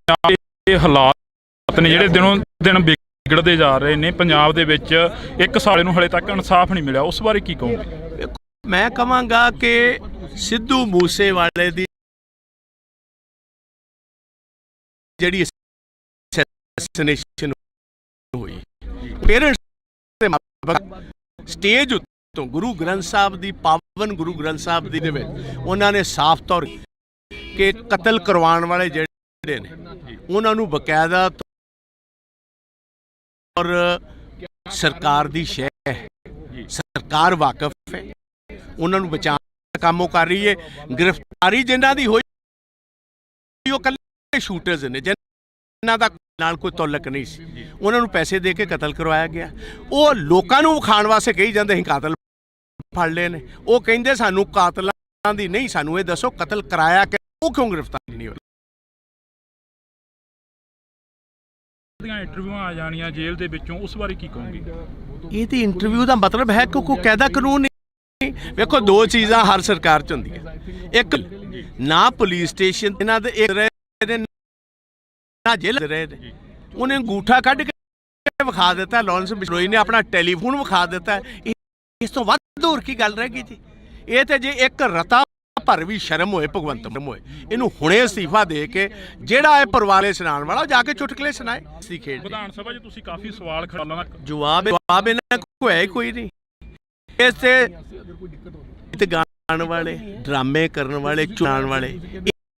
ਇਹ ਹਾਲਾਤ ਨੇ ਜਿਹੜੇ ਦਿਨੋਂ ਦਿਨ ਵਿਗੜਦੇ ਜਾ ਰਹੇ ਨੇ ਪੰਜਾਬ ਦੇ ਵਿੱਚ, ਇੱਕ ਸਾਲੇ ਨੂੰ ਹਲੇ ਤੱਕ ਇਨਸਾਫ ਨਹੀਂ ਮਿਲਿਆ, ਉਸ ਬਾਰੇ ਕੀ ਕਹੋਗੇ? ਮੈਂ ਕਹਾਂਗਾ ਕਿ ਸਿੱਧੂ ਮੂਸੇਵਾਲੇ ਦੀ ਜਿਹੜੀ ਅਸੈਸੀਨੇਸ਼ਨ ਹੋਈ, ਪੇਰੈਂਟਸ ਦੇ ਮਾਪੇ ਸਟੇਜ ਉੱਤੋਂ ਗੁਰੂ ਗ੍ਰੰਥ ਸਾਹਿਬ ਦੀ ਪਾਵਨ ਗੁਰੂ ਗ੍ਰੰਥ ਸਾਹਿਬ ਦੀ ਦੇ ਵਿੱਚ ਉਹਨਾਂ ਨੇ ਸਾਫ਼ ਤੌਰ ਕਿ ਕਤਲ ਕਰਵਾਉਣ ਵਾਲੇ ਜਿਹੜੇ ਨੇ ਉਹਨਾਂ ਨੂੰ ਬਕਾਇਦਾ ਔਰ ਸਰਕਾਰ ਦੀ ਸ਼ੈ ਹੈ, ਸਰਕਾਰ ਵਾਕਿਫ ਹੈ, ਉਹਨਾਂ ਨੂੰ ਬਚਾਉਣ ਦਾ ਕੰਮ ਉਹ ਕਰ ਰਹੀ ਹੈ। ਗ੍ਰਿਫਤਾਰੀ ਜਿਨ੍ਹਾਂ ਦੀ ਹੋਈ ਉਹ ਕੱਲੇ ਸ਼ੂਟਰਸ ਨੇ, ਜਿਨ੍ਹਾਂ ਦਾ ਨਾਲ ਕੋਈ ਤਾਲੁਕ ਨਹੀਂ ਸੀ, ਉਹਨਾਂ ਨੂੰ ਪੈਸੇ ਦੇ ਕੇ ਕਤਲ ਕਰਵਾਇਆ ਗਿਆ। ਉਹ ਲੋਕਾਂ ਨੂੰ ਵਿਖਾਉਣ ਵਾਸਤੇ ਕਹੀ ਜਾਂਦੇ ਅਸੀਂ ਕਾਤਲ ਫੜ ਲਏ ਨੇ, ਉਹ ਕਹਿੰਦੇ ਸਾਨੂੰ ਕਾਤਲਾਂ ਦੀ ਨਹੀਂ, ਸਾਨੂੰ ਇਹ ਦੱਸੋ ਕਤਲ ਕਰਾਇਆ ਕਿ ਉਹ ਕਿਉਂ ਗ੍ਰਿਫਤਾਰ ਨਹੀਂ ਹੋਇਆ। ਇੰਟਰਵਿਊਆਂ ਆ ਜਾਣੀਆਂ ਜੇਲ੍ਹ ਦੇ ਵਿੱਚੋਂ, ਉਸ ਬਾਰੇ ਕੀ ਕਹੋਗੇ? ਇਹਦੀ ਇੰਟਰਵਿਊ ਦਾ ਮਤਲਬ ਹੈ ਕਿ ਕੋਈ ਕਾਇਦਾ ਕਾਨੂੰਨ ਨਹੀਂ। ਵੇਖੋ ਦੋ ਚੀਜ਼ਾਂ ਹਰ ਸਰਕਾਰ 'ਚ ਹੁੰਦੀਆਂ, ਇੱਕ ਨਾ ਪੁਲਿਸ ਸਟੇਸ਼ਨ ਇਹਨਾਂ ਦੇ ਇੱਕ ਰਹੇ ਨੇ ਨਾ ਜੇਲ੍ਹ ਰਹੇ ਨੇ, ਉਹਨੇ ਅੰਗੂਠਾ ਕੱਢ ਕੇ ਵਿਖਾ ਦਿੱਤਾ, ਲਾਰੈਂਸ ਬਿਸ਼ਨੋਈ ਨੇ ਆਪਣਾ ਟੈਲੀਫੋਨ ਵਿਖਾ ਦਿੱਤਾ। ਇਸ ਤੋਂ ਵੱਧ ਹੋਰ ਕੀ ਗੱਲ ਰਹਿ ਗਈ ਜੀ? ਇਹ ਤੇ ਜੇ ਇੱਕ ਰਤਾ ਭਰ ਵੀ ਸ਼ਰਮ ਹੋਏ, ਭਗਵੰਤ ਮਾਨ ਹੋਏ, ਇਹਨੂੰ ਹੁਣੇ ਅਸਤੀਫਾ ਦੇ ਕੇ ਜਿਹੜਾ ਇਹ ਪਰਿਵਾਰੇ ਸੁਣਾਉਣ ਵਾਲਾ ਜਾ ਕੇ ਚੁਟਕਲੇ ਸੁਣਾਏ। ਸੀ ਖੇਡ ਵਿਧਾਨ ਸਭਾ 'ਚ ਤੁਸੀਂ ਕਾਫੀ ਸਵਾਲ ਖੜਾ ਜਵਾਬ ਇਹਨਾਂ ਕੋਲ ਹੈ ਕੋਈ ਨਹੀਂ। ਇਸ ਤੇ ਗਾਣ ਵਾਲੇ, ਡਰਾਮੇ ਕਰਨ ਵਾਲੇ, ਚੁਣਾਉਣ ਵਾਲੇ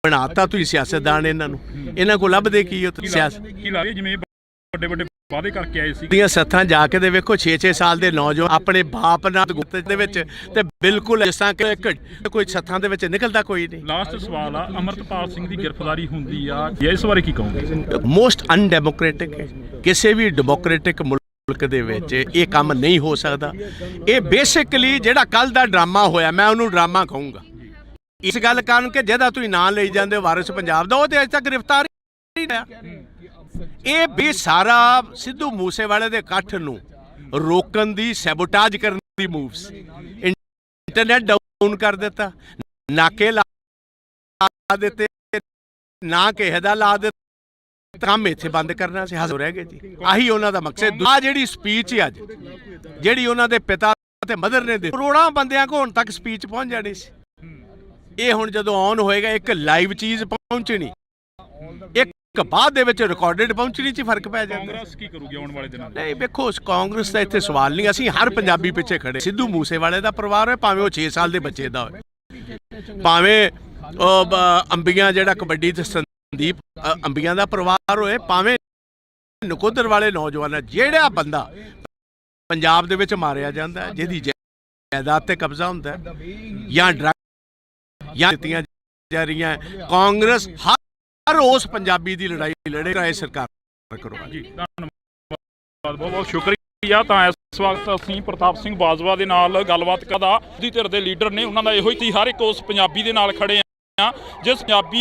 ਬਣਾਤਾ ਤੁਸੀਂ ਸਿਆਸਤਦਾਨ ਇਹਨਾਂ ਨੂੰ। ਇਹਨਾਂ ਕੋਲ ਲੱਭਦੇ ਕੀ ਹੋ ਸਿਆਸਤ? ਕੀ ਲਾ ਰਹੀ ਜਿਵੇਂ ਵੱਡੇ ਵੱਡੇ ਵਾਅਦੇ ਕਰਕੇ ਆਏ ਸੀ ਦੀਆਂ ਸੱਥਾਂ ਜਾ ਕੇ ਦੇ ਵੇਖੋ 6-6 ਸਾਲ ਦੇ ਨੌਜਵਾਨ ਆਪਣੇ ਬਾਪ ਨਾਲ ਗੁੱਤ ਦੇ ਵਿੱਚ ਤੇ ਬਿਲਕੁਲ ਜਿਸ ਤਰ੍ਹਾਂ ਕਿ ਕੋਈ ਸੱਥਾਂ ਦੇ ਵਿੱਚ ਨਿਕਲਦਾ ਕੋਈ ਨਹੀਂ। ਲਾਸਟ ਸਵਾਲ ਆ, ਅਮਰਤਪਾਲ ਸਿੰਘ ਦੀ ਗ੍ਰਿਫਤਾਰੀ ਹੁੰਦੀ ਆ, ਇਸ ਬਾਰੇ ਕੀ ਕਹੋਗੇ? ਮੋਸਟ ਅਨਡੈਮੋਕ੍ਰੈਟਿਕ ਹੈ। ਕਿਸੇ ਵੀ ਡੈਮੋਕ੍ਰੈਟਿਕ ਮੁਲਕ ਦੇ ਵਿੱਚ ਇਹ ਕੰਮ ਨਹੀਂ ਹੋ ਸਕਦਾ। ਇਹ ਬੇਸਿਕਲੀ ਜਿਹੜਾ ਕੱਲ ਦਾ ਡਰਾਮਾ ਹੋਇਆ, ਮੈਂ ਉਹਨੂੰ ਡਰਾਮਾ ਕਹੂੰਗਾ ਇਸ ਗੱਲ ਕਾਰਨ ਕਿ ਜਿਹਦਾ ਤੁਸੀਂ ਨਾਂ ਲਈ ਜਾਂਦੇ ਵਾਰਿਸ ਪੰਜਾਬ ਦਾ, ਉਹ ਤੇ ਅਜੇ ਤੱਕ ਗ੍ਰਿਫਤਾਰ ਨਹੀਂ ਹੋਇਆ। ਇਹ ਵੀ ਸਾਰਾ ਸਿੱਧੂ ਮੂਸੇਵਾਲੇ ਦੇ ਇਕੱਠ ਨੂੰ ਰੋਕਣ ਦੀ, ਸੈਬੋਟਾਜ ਕਰਨ ਦੀ ਮੂਵਸ, ਇੰਟਰਨੈਟ ਡਾਊਨ ਕਰ ਦਿੱਤਾ, ਨਾਕੇ ਲਾ ਦਿੱਤੇ, ਨਾ ਕਿਸੇ ਦਾ ਲਾ ਦਿੱਤਾ, ਕੰਮ ਇੱਥੇ ਬੰਦ ਕਰਨਾ ਸੀ, ਹਾਜ਼ਰ ਰਹਿ ਗਏ ਜੀ। ਆਹੀ ਉਹਨਾਂ ਦਾ ਮਕਸਦ। ਆ ਜਿਹੜੀ ਸਪੀਚ ਅੱਜ ਜਿਹੜੀ ਉਹਨਾਂ ਦੇ ਪਿਤਾ ਤੇ ਮਦਰ ਨੇ ਦਿੱਤੀ, ਕਰੋੜਾਂ ਬੰਦਿਆਂ ਕੋਲ ਹੁਣ ਤੱਕ ਸਪੀਚ ਪਹੁੰਚ ਜਾਣੀ ਸੀ। ਇਹ ਹੁਣ ਜਦੋਂ ਆਨ ਹੋਏਗਾ ਇੱਕ ਲਾਈਵ ਚੀਜ਼ ਪਹੁੰਚਣੀ, ਇੱਕ ਬਾਅਦ ਦੇ ਵਿੱਚ ਰਿਕਾਰਡਡ ਪਹੁੰਚਣੀ 'ਚ ਫਰਕ ਪੈ ਜਾਂਦਾ। ਕਾਂਗਰਸ ਕੀ ਕਰੂਗੀ ਆਉਣ ਵਾਲੇ ਦਿਨਾਂ 'ਚ? ਨਹੀਂ ਵੇਖੋ, ਕਾਂਗਰਸ ਦਾ ਇੱਥੇ ਸਵਾਲ ਨਹੀਂ, ਅਸੀਂ ਹਰ ਪੰਜਾਬੀ ਪਿੱਛੇ ਖੜੇ। ਸਿੱਧੂ ਮੂਸੇਵਾਲੇ ਦਾ ਪਰਿਵਾਰ ਹੋਏ, ਭਾਵੇਂ ਉਹ 6 ਸਾਲ ਦੇ ਬੱਚੇ ਦਾ ਹੋਵੇ, ਭਾਵੇਂ ਉਹ ਅੰਬੀਆਂ ਜਿਹੜਾ ਕਬੱਡੀ ਤੇ ਸੰਦੀਪ ਅੰਬੀਆਂ ਦਾ ਪਰਿਵਾਰ ਹੋਏ, ਭਾਵੇਂ ਨਕੋਦਰ ਵਾਲੇ ਨੌਜਵਾਨ, ਜਿਹੜਾ ਬੰਦਾ ਪੰਜਾਬ ਦੇ ਵਿੱਚ ਮਾਰਿਆ ਜਾਂਦਾ, ਜਿਹਦੀ ਜਾਇਦਾਦ ਤੇ ਕਬਜ਼ਾ ਹੁੰਦਾ ਜਾਂ ਡਰੱਗ ਜਾਂ ਦਿੱਤੀਆਂ ਜਾ ਰਹੀਆਂ, ਕਾਂਗਰਸ ਹਰ ਉਸ ਪੰਜਾਬੀ ਦੀ ਲੜਾਈ ਲੜੇਗਾ। ਇਹ ਸਰਕਾਰ ਕਰੋ ਜੀ। ਧੰਨਵਾਦ, ਬਹੁਤ ਬਹੁਤ ਸ਼ੁਕਰੀਆ। ਤਾਂ ਇਸ ਵਕਤ ਅਸੀਂ ਪ੍ਰਤਾਪ ਸਿੰਘ ਬਾਜਵਾ ਦੇ ਨਾਲ ਗੱਲਬਾਤ ਕਰਦਾ, ਦੀ ਧਿਰ ਦੇ ਲੀਡਰ ਨੇ, ਉਹਨਾਂ ਦਾ ਇਹੋ ਹੀ ਸੀ ਹਰ ਇੱਕ ਉਸ ਪੰਜਾਬੀ ਦੇ ਨਾਲ ਖੜੇ ਆ ਜਿਸ ਪੰਜਾਬੀ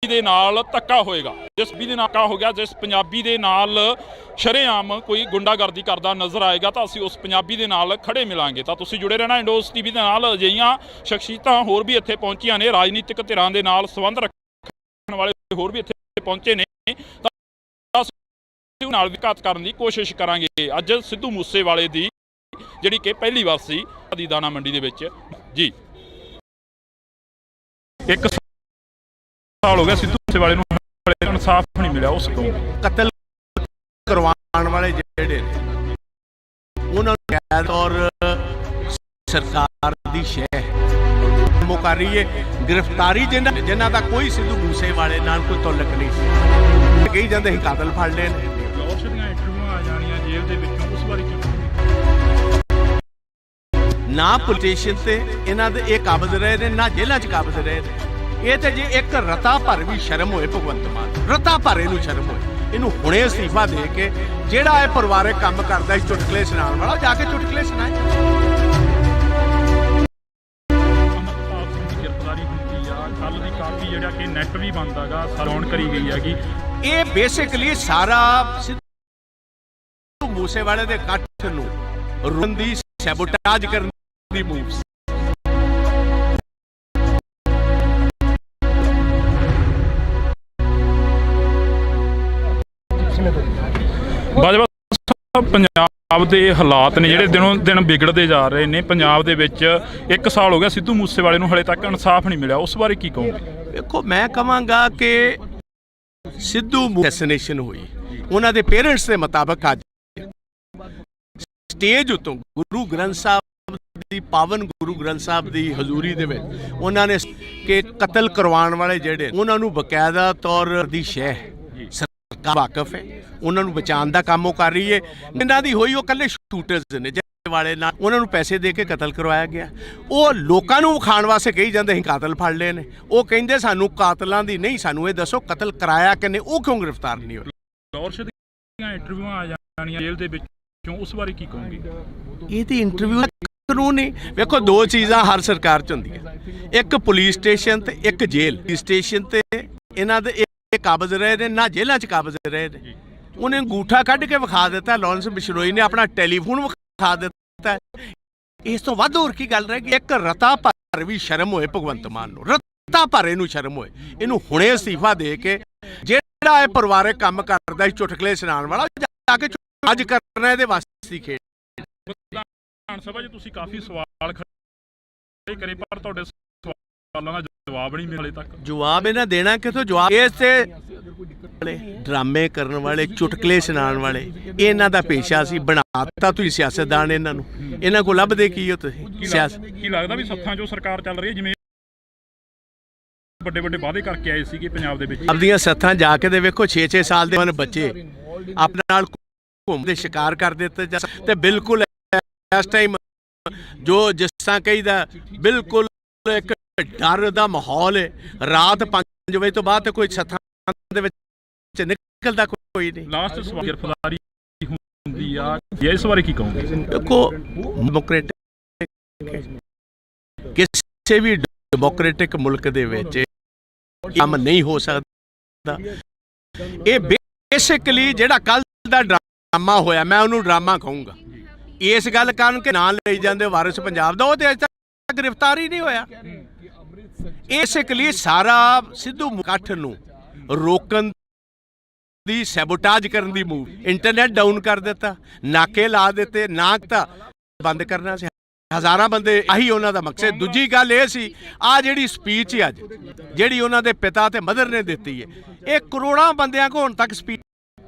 ਦੇ ਨਾਲ ਧੱਕਾ ਹੋਏਗਾ, ਜਿਸ ਵੀ ਦੇ ਨਾਲ ਧੱਕਾ ਹੋ ਗਿਆ, ਜਿਸ ਪੰਜਾਬੀ ਦੇ ਨਾਲ ਸ਼ਰੇਆਮ ਕੋਈ ਗੁੰਡਾਗਰਦੀ ਕਰਦਾ ਨਜ਼ਰ ਆਏਗਾ, ਤਾਂ ਅਸੀਂ ਉਸ ਪੰਜਾਬੀ ਦੇ ਨਾਲ ਖੜੇ ਮਿਲਾਂਗੇ। ਤਾਂ ਤੁਸੀਂ ਜੁੜੇ ਰਹਿਣਾ ਇੰਡੋਸ ਟੀਵੀ ਦੇ ਨਾਲ। ਅਜਿਹੀਆਂ ਸ਼ਖਸੀਅਤਾਂ ਹੋਰ ਵੀ ਇੱਥੇ ਪਹੁੰਚੀਆਂ ਨੇ, ਰਾਜਨੀਤਿਕ ਧਿਰਾਂ ਦੇ ਨਾਲ ਸੰਬੰਧ ਰੱਖਣ ਵਾਲੇ ਹੋਰ ਵੀ ਇੱਥੇ ਪਹੁੰਚੇ ਨੇ, ਤਾਂ ਅਸੀਂ ਨਾਲ ਵਿਕਾਸ ਕਰਨ ਦੀ ਕੋਸ਼ਿਸ਼ ਕਰਾਂਗੇ। ਅੱਜ ਸਿੱਧੂ ਮੂਸੇਵਾਲੇ ਦੀ ਜਿਹੜੀ ਕਿ ਪਹਿਲੀ ਵਾਰ ਸੀ ਦੀ ਦਾਣਾ ਮੰਡੀ ਦੇ ਵਿੱਚ ਜੀ, ਇੱਕ ਸਾਲ ਹੋ ਗਿਆ ਸਿੱਧੂ ਮੂਸੇਵਾਲੇ ਨੂੰ ਇਨਸਾਫ ਨਹੀਂ ਮਿਲਿਆ। ਉਸ ਤੋਂ ਕਤਲ ਕਰਵਾਉਣ ਵਾਲੇ ਜਿਹੜੇ ਨੇ ਉਹਨਾਂ ਨੂੰ ਕੈਦ ਔਰ ਸਰਕਾਰ ਦੀ ਸ਼ੈ ਕਰ ਰਹੀ ਹੈ। ਗ੍ਰਿਫਤਾਰੀ ਜਿਨ੍ਹਾਂ ਦਾ ਕੋਈ ਸਿੱਧੂ ਮੂਸੇਵਾਲੇ ਨਾਲ ਕੋਈ ਤਾਲੁਕ ਨਹੀਂ ਸੀ, ਕਹੀ ਜਾਂਦੇ ਅਸੀਂ ਕਾਤਲ ਫੜ ਲਏ ਨੇ। ਲਾਰੈਂਸ ਦੀਆਂ ਇੰਟਰਵਿਊਆਂ ਆ ਜਾਣੀਆਂ ਜੇਲ੍ਹ ਦੇ ਵਿੱਚੋਂ, ਉਸ ਬਾਰੇ ਕੀ? ਨਾ ਪੁਲਿਸ ਸਟੇਸ਼ਨ ਤੇ ਇਹਨਾਂ ਦੇ ਇਹ ਕਾਬਜ਼ ਰਹੇ ਨੇ, ਨਾ ਜੇਲ੍ਹਾਂ 'ਚ ਕਾਬਜ਼ ਰਹੇ ਨੇ। ਇਹ ਤੇ ਜੇ ਇੱਕ ਰਤਾ ਭਰ ਵੀ ਸ਼ਰਮ ਹੋਏ, ਭਗਵੰਤ ਮਾਨ ਰਤਾ ਭਰ ਇਹਨੂੰ ਸ਼ਰਮ ਹੋਏ, ਇਹਨੂੰ ਹੁਣੇ ਅਸਤੀਫਾ ਦੇ ਕੇ ਜਿਹੜਾ ਇਹ ਪਰਿਵਾਰਕ ਕੰਮ ਕਰਦਾ ਸੀ ਚੁਟਕਲੇ ਸੁਣਾਉਣ ਵਾਲਾ, ਜਾ ਕੇ ਚੁਟਕਲੇ ਸੁਣਾਏ। ਅਮਰਤਪਾਲ ਸਿੰਘ ਦੀ ਗ੍ਰਿਫਤਾਰੀ ਹੁੰਦੀ ਆ, ਕੱਲ ਦੀ ਕਾਫੀ ਜਿਹੜਾ ਕਿ ਨੈਟ ਵੀ ਬੰਦ ਹੈਗਾ, ਸਰਾਉਣ ਕਰੀ ਗਈ ਹੈਗੀ। ਇਹ ਬੇਸਿਕਲੀ ਸਾਰਾ ਸਿੱਧੂ ਮੂਸੇਵਾਲੇ ਦੇ ਇਕੱਠ ਨੂੰ ਰੋਕਣ ਦੀ, ਸੈਬੋਟਾਜ ਕਰਨ ਦੀ ਮੂਵਸ। ਬਾਜਵਾ ਪੰਜਾਬ ਦੇ ਹਾਲਾਤ ਨੇ ਜਿਹੜੇ ਦਿਨੋਂ ਦਿਨ ਵਿਗੜਦੇ ਜਾ ਰਹੇ ਨੇ। ਪੰਜਾਬ ਦੇ ਵਿੱਚ 1 ਸਾਲ ਹੋ ਗਿਆ ਸਿੱਧੂ ਮੂਸੇਵਾਲੇ ਨੂੰ, ਹਲੇ ਤੱਕ ਇਨਸਾਫ ਨਹੀਂ ਮਿਲਿਆ, ਉਸ ਬਾਰੇ ਕੀ ਕਹੋਗੇ? ਦੇਖੋ, ਮੈਂ ਕਹਾਂਗਾ ਕਿ ਸਿੱਧੂ ਅਸੈਸੀਨੇਸ਼ਨ ਹੋਈ, ਉਹਨਾਂ ਦੇ ਪੇਰੈਂਟਸ ਦੇ ਮੁਤਾਬਕ ਅੱਜ ਸਟੇਜ ਉਤੋਂ ਗੁਰੂ ਗ੍ਰੰਥ ਸਾਹਿਬ ਦੀ ਪਾਵਨ ਗੁਰੂ ਗ੍ਰੰਥ ਸਾਹਿਬ ਦੀ ਹਜ਼ੂਰੀ ਦੇ ਵਿੱਚ ਉਹਨਾਂ ਨੇ ਕਿ ਕਤਲ ਕਰਵਾਉਣ ਵਾਲੇ ਜਿਹੜੇ ਉਹਨਾਂ ਨੂੰ ਬਕਾਇਦਾ ਤੌਰ ਦੀ ਸ਼ਹਿ ਸਰਕਾਰ ਵਾਕਫ ਹੈ, ਉਹਨਾਂ ਨੂੰ ਬਚਾਉਣ ਦਾ ਕੰਮ ਉਹ ਕਰ ਰਹੀ ਹੈ। ਇਹਨਾਂ ਦੀ ਹੋਈ ਉਹ ਇਕੱਲੇ ਸ਼ੂਟਰਸ ਨੇ ਜਿਹੜੇ ਵਾਲੇ ਨਾਲ ਉਹਨਾਂ ਨੂੰ ਪੈਸੇ ਦੇ ਕੇ ਕਤਲ ਕਰਵਾਇਆ ਗਿਆ। ਉਹ ਲੋਕਾਂ ਨੂੰ ਵਿਖਾਉਣ ਵਾਸਤੇ ਕਹੀ ਜਾਂਦੇ ਅਸੀਂ ਕਾਤਲ ਫੜ ਲਏ ਨੇ, ਉਹ ਕਹਿੰਦੇ ਸਾਨੂੰ ਕਾਤਲਾਂ ਦੀ ਨਹੀਂ, ਸਾਨੂੰ ਇਹ ਦੱਸੋ ਕਤਲ ਕਰਾਇਆ ਕਿਨੇ, ਉਹ ਕਿਉਂ ਗ੍ਰਿਫਤਾਰ ਨਹੀਂ ਹੋਏ? ਦੌਰਸ਼ ਦੀਆਂ ਇੰਟਰਵਿਊਆਂ ਆ ਜਾਣੀਆਂ ਜੇਲ੍ਹ ਦੇ ਵਿੱਚੋਂ, ਉਸ ਬਾਰੇ ਕੀ ਕਹੋਗੇ? ਇਹ ਤੇ ਇੰਟਰਵਿਊ ਕਾਨੂੰਨ ਨਹੀਂ। ਵੇਖੋ, ਦੋ ਚੀਜ਼ਾਂ ਹਰ ਸਰਕਾਰ 'ਚ ਹੁੰਦੀਆਂ, ਇੱਕ ਪੁਲਿਸ ਸਟੇਸ਼ਨ ਤੇ ਇੱਕ ਜੇਲ੍ਹ। ਪੁਲਿਸ ਸਟੇਸ਼ਨ ਤੇ ਇਹਨਾਂ ਦੇ ਇਹ ਕਾਬਜ਼ ਰਹੇ ਨੇ, ਨਾ ਜੇਲ੍ਹਾਂ 'ਚ ਕਾਬਜ਼ ਰਹੇ ਨੇ। ਉਹਨੇ ਅੰਗੂਠਾ ਕੱਢ ਕੇ ਵਿਖਾ ਦਿੱਤਾ, ਲਾਰੈਂਸ ਬਿਸ਼ਨੋਈ ਨੇ ਆਪਣਾ ਟੈਲੀਫੋਨ ਵਿਖਾ ਦਿੱਤਾ। ਇਸ ਤੋਂ ਵੱਧ ਹੋਰ ਕੀ ਗੱਲ ਰਹਿ ਗਈ? ਇੱਕ ਰਤਾ ਭਰ ਵੀ ਸ਼ਰਮ ਹੋਏ ਭਗਵੰਤ ਮਾਨ ਨੂੰ, ਰਤਾ ਭਰ ਇਹਨੂੰ ਸ਼ਰਮ ਹੋਏ, ਇਹਨੂੰ ਹੁਣੇ ਅਸਤੀਫਾ ਦੇ ਕੇ ਜਿਹੜਾ ਇਹ ਪਰਿਵਾਰਕ ਕੰਮ ਕਰਦਾ ਸੀ ਚੁਟਕਲੇ ਸੁਣਾਉਣ ਵਾਲਾ, ਜਾ ਕੇ ਅੱਜ ਕਰਨਾ ਇਹਦੇ ਵਾਸਤੇ ਖੇਡ। ਵਿਧਾਨ ਸਭਾ 'ਚ ਤੁਸੀਂ ਕਾਫੀ ਸਵਾਲ ਖੜੇ ਕਰੇ, ਪਰ ਤੁਹਾਡੇ ਸਵਾਲਾਂ ਦਾ ਜਵਾਬ ਨਹੀਂ ਮਿਲੇ ਤੱਕ। ਜਵਾਬ ਇਹਨਾਂ ਦੇਣਾ ਕਿਥੋਂ? ਜਵਾਬ ਇਸ ਤੇ ਡਰਾਮੇ ਕਰਨ ਵਾਲੇ, ਚੁਟਕਲੇ ਸੁਣਾਉਣ ਵਾਲੇ, ਇਹ ਇਹਨਾਂ ਦਾ ਪੇਸ਼ਾ ਸੀ। ਬਣਾਤਾ ਤੁਸੀਂ ਸਿਆਸਤਦਾਨ ਇਹਨਾਂ ਨੂੰ, ਇਹਨਾਂ ਕੋਲ ਲੱਭਦੇ ਕੀ ਹੋ ਤੁਸੀਂ? ਸਿਆਸਤ ਕੀ ਲੱਗਦਾ ਵੀ ਸੱਥਾਂ 'ਚੋਂ ਸਰਕਾਰ ਚੱਲ ਰਹੀ ਹੈ, ਜਿਵੇਂ ਵੱਡੇ ਵੱਡੇ ਵਾਅਦੇ ਕਰਕੇ ਆਏ ਸੀਗੇ ਪੰਜਾਬ ਦੇ ਵਿੱਚ? ਆਪਦੀਆਂ ਸੱਥਾਂ ਜਾ ਕੇ ਦੇ ਵੇਖੋ, 6-6 ਸਾਲ ਦੇ ਬੱਚੇ ਆਪਣੇ ਨਾਲ ਘੁੰਮਦੇ ਸ਼ਿਕਾਰ ਕਰ ਦਿੱਤੇ ਤੇ ਬਿਲਕੁਲ ਇਸ ਟਾਈਮ ਜੋ ਜਿਸ ਤਰ੍ਹਾਂ ਕਹੀਦਾ ਬਿਲਕੁਲ ਇੱਕ ਡਰ ਦਾ ਮਾਹੌਲ ਹੈ। ਰਾਤ 5 ਵਜੇ ਤੋਂ ਬਾਅਦ ਕੋਈ ਸੱਥਾਂ ਦੇ ਵਿੱਚ ਨਿਕਲਦਾ ਕੋਈ ਨਹੀਂ। ਲਾਸਟ ਸਵਾਲ ਗ੍ਰਿਫਤਾਰੀ ਹੁੰਦੀ ਆ, ਇਸ ਬਾਰੇ ਕੀ ਕਹੋਗੇ? ਦੇਖੋ, ਡੈਮੋਕ੍ਰੈਟਿਕ ਕਿਸੇ ਵੀ ਡੈਮੋਕ੍ਰੈਟਿਕ ਮੁਲਕ ਦੇ ਵਿੱਚ ਕੰਮ ਨਹੀਂ ਹੋ ਸਕਦਾ। ਇਹ ਬੇਸਿਕਲੀ ਜਿਹੜਾ ਕੱਲ ਦਾ ਡਰਾਮਾ ਹੋਇਆ, ਮੈਂ ਉਹਨੂੰ ਡਰਾਮਾ ਕਹੂੰਗਾ, ਇਸ ਗੱਲ ਕਾਰਨ ਕਿ ਨਾਂ ਲਈ ਜਾਂਦੇ ਵਾਰਿਸ ਪੰਜਾਬ ਦਾ, ਉਹ ਤੇ ਅਜੇ ਤੱਕ ਗ੍ਰਿਫਤਾਰ ਹੀ ਨਹੀਂ ਹੋਇਆ। ਬੇਸਿਕਲੀ ਸਾਰਾ ਸਿੱਧੂ ਇਕੱਠ ਨੂੰ ਰੋਕਣ ਦੀ, ਸੈਬੋਟਾਜ ਕਰਨ ਦੀ ਮੂਵ, ਇੰਟਰਨੈਟ ਡਾਊਨ ਕਰ ਦਿੱਤਾ, ਨਾਕੇ ਲਾ ਦਿੱਤੇ, ਨਾਕ ਤਾਂ ਬੰਦ ਕਰਨਾ ਸੀ, ਹਜ਼ਾਰਾਂ ਬੰਦੇ, ਆਹੀ ਉਹਨਾਂ ਦਾ ਮਕਸਦ। ਦੂਜੀ ਗੱਲ ਇਹ ਸੀ, ਆ ਜਿਹੜੀ ਸਪੀਚ ਅੱਜ ਜਿਹੜੀ ਉਹਨਾਂ ਦੇ ਪਿਤਾ ਤੇ ਮਦਰ ਨੇ ਦਿੱਤੀ ਹੈ, ਇਹ ਕਰੋੜਾਂ ਬੰਦਿਆਂ ਕੋਲ ਹੁਣ ਤੱਕ ਸਪੀਚ,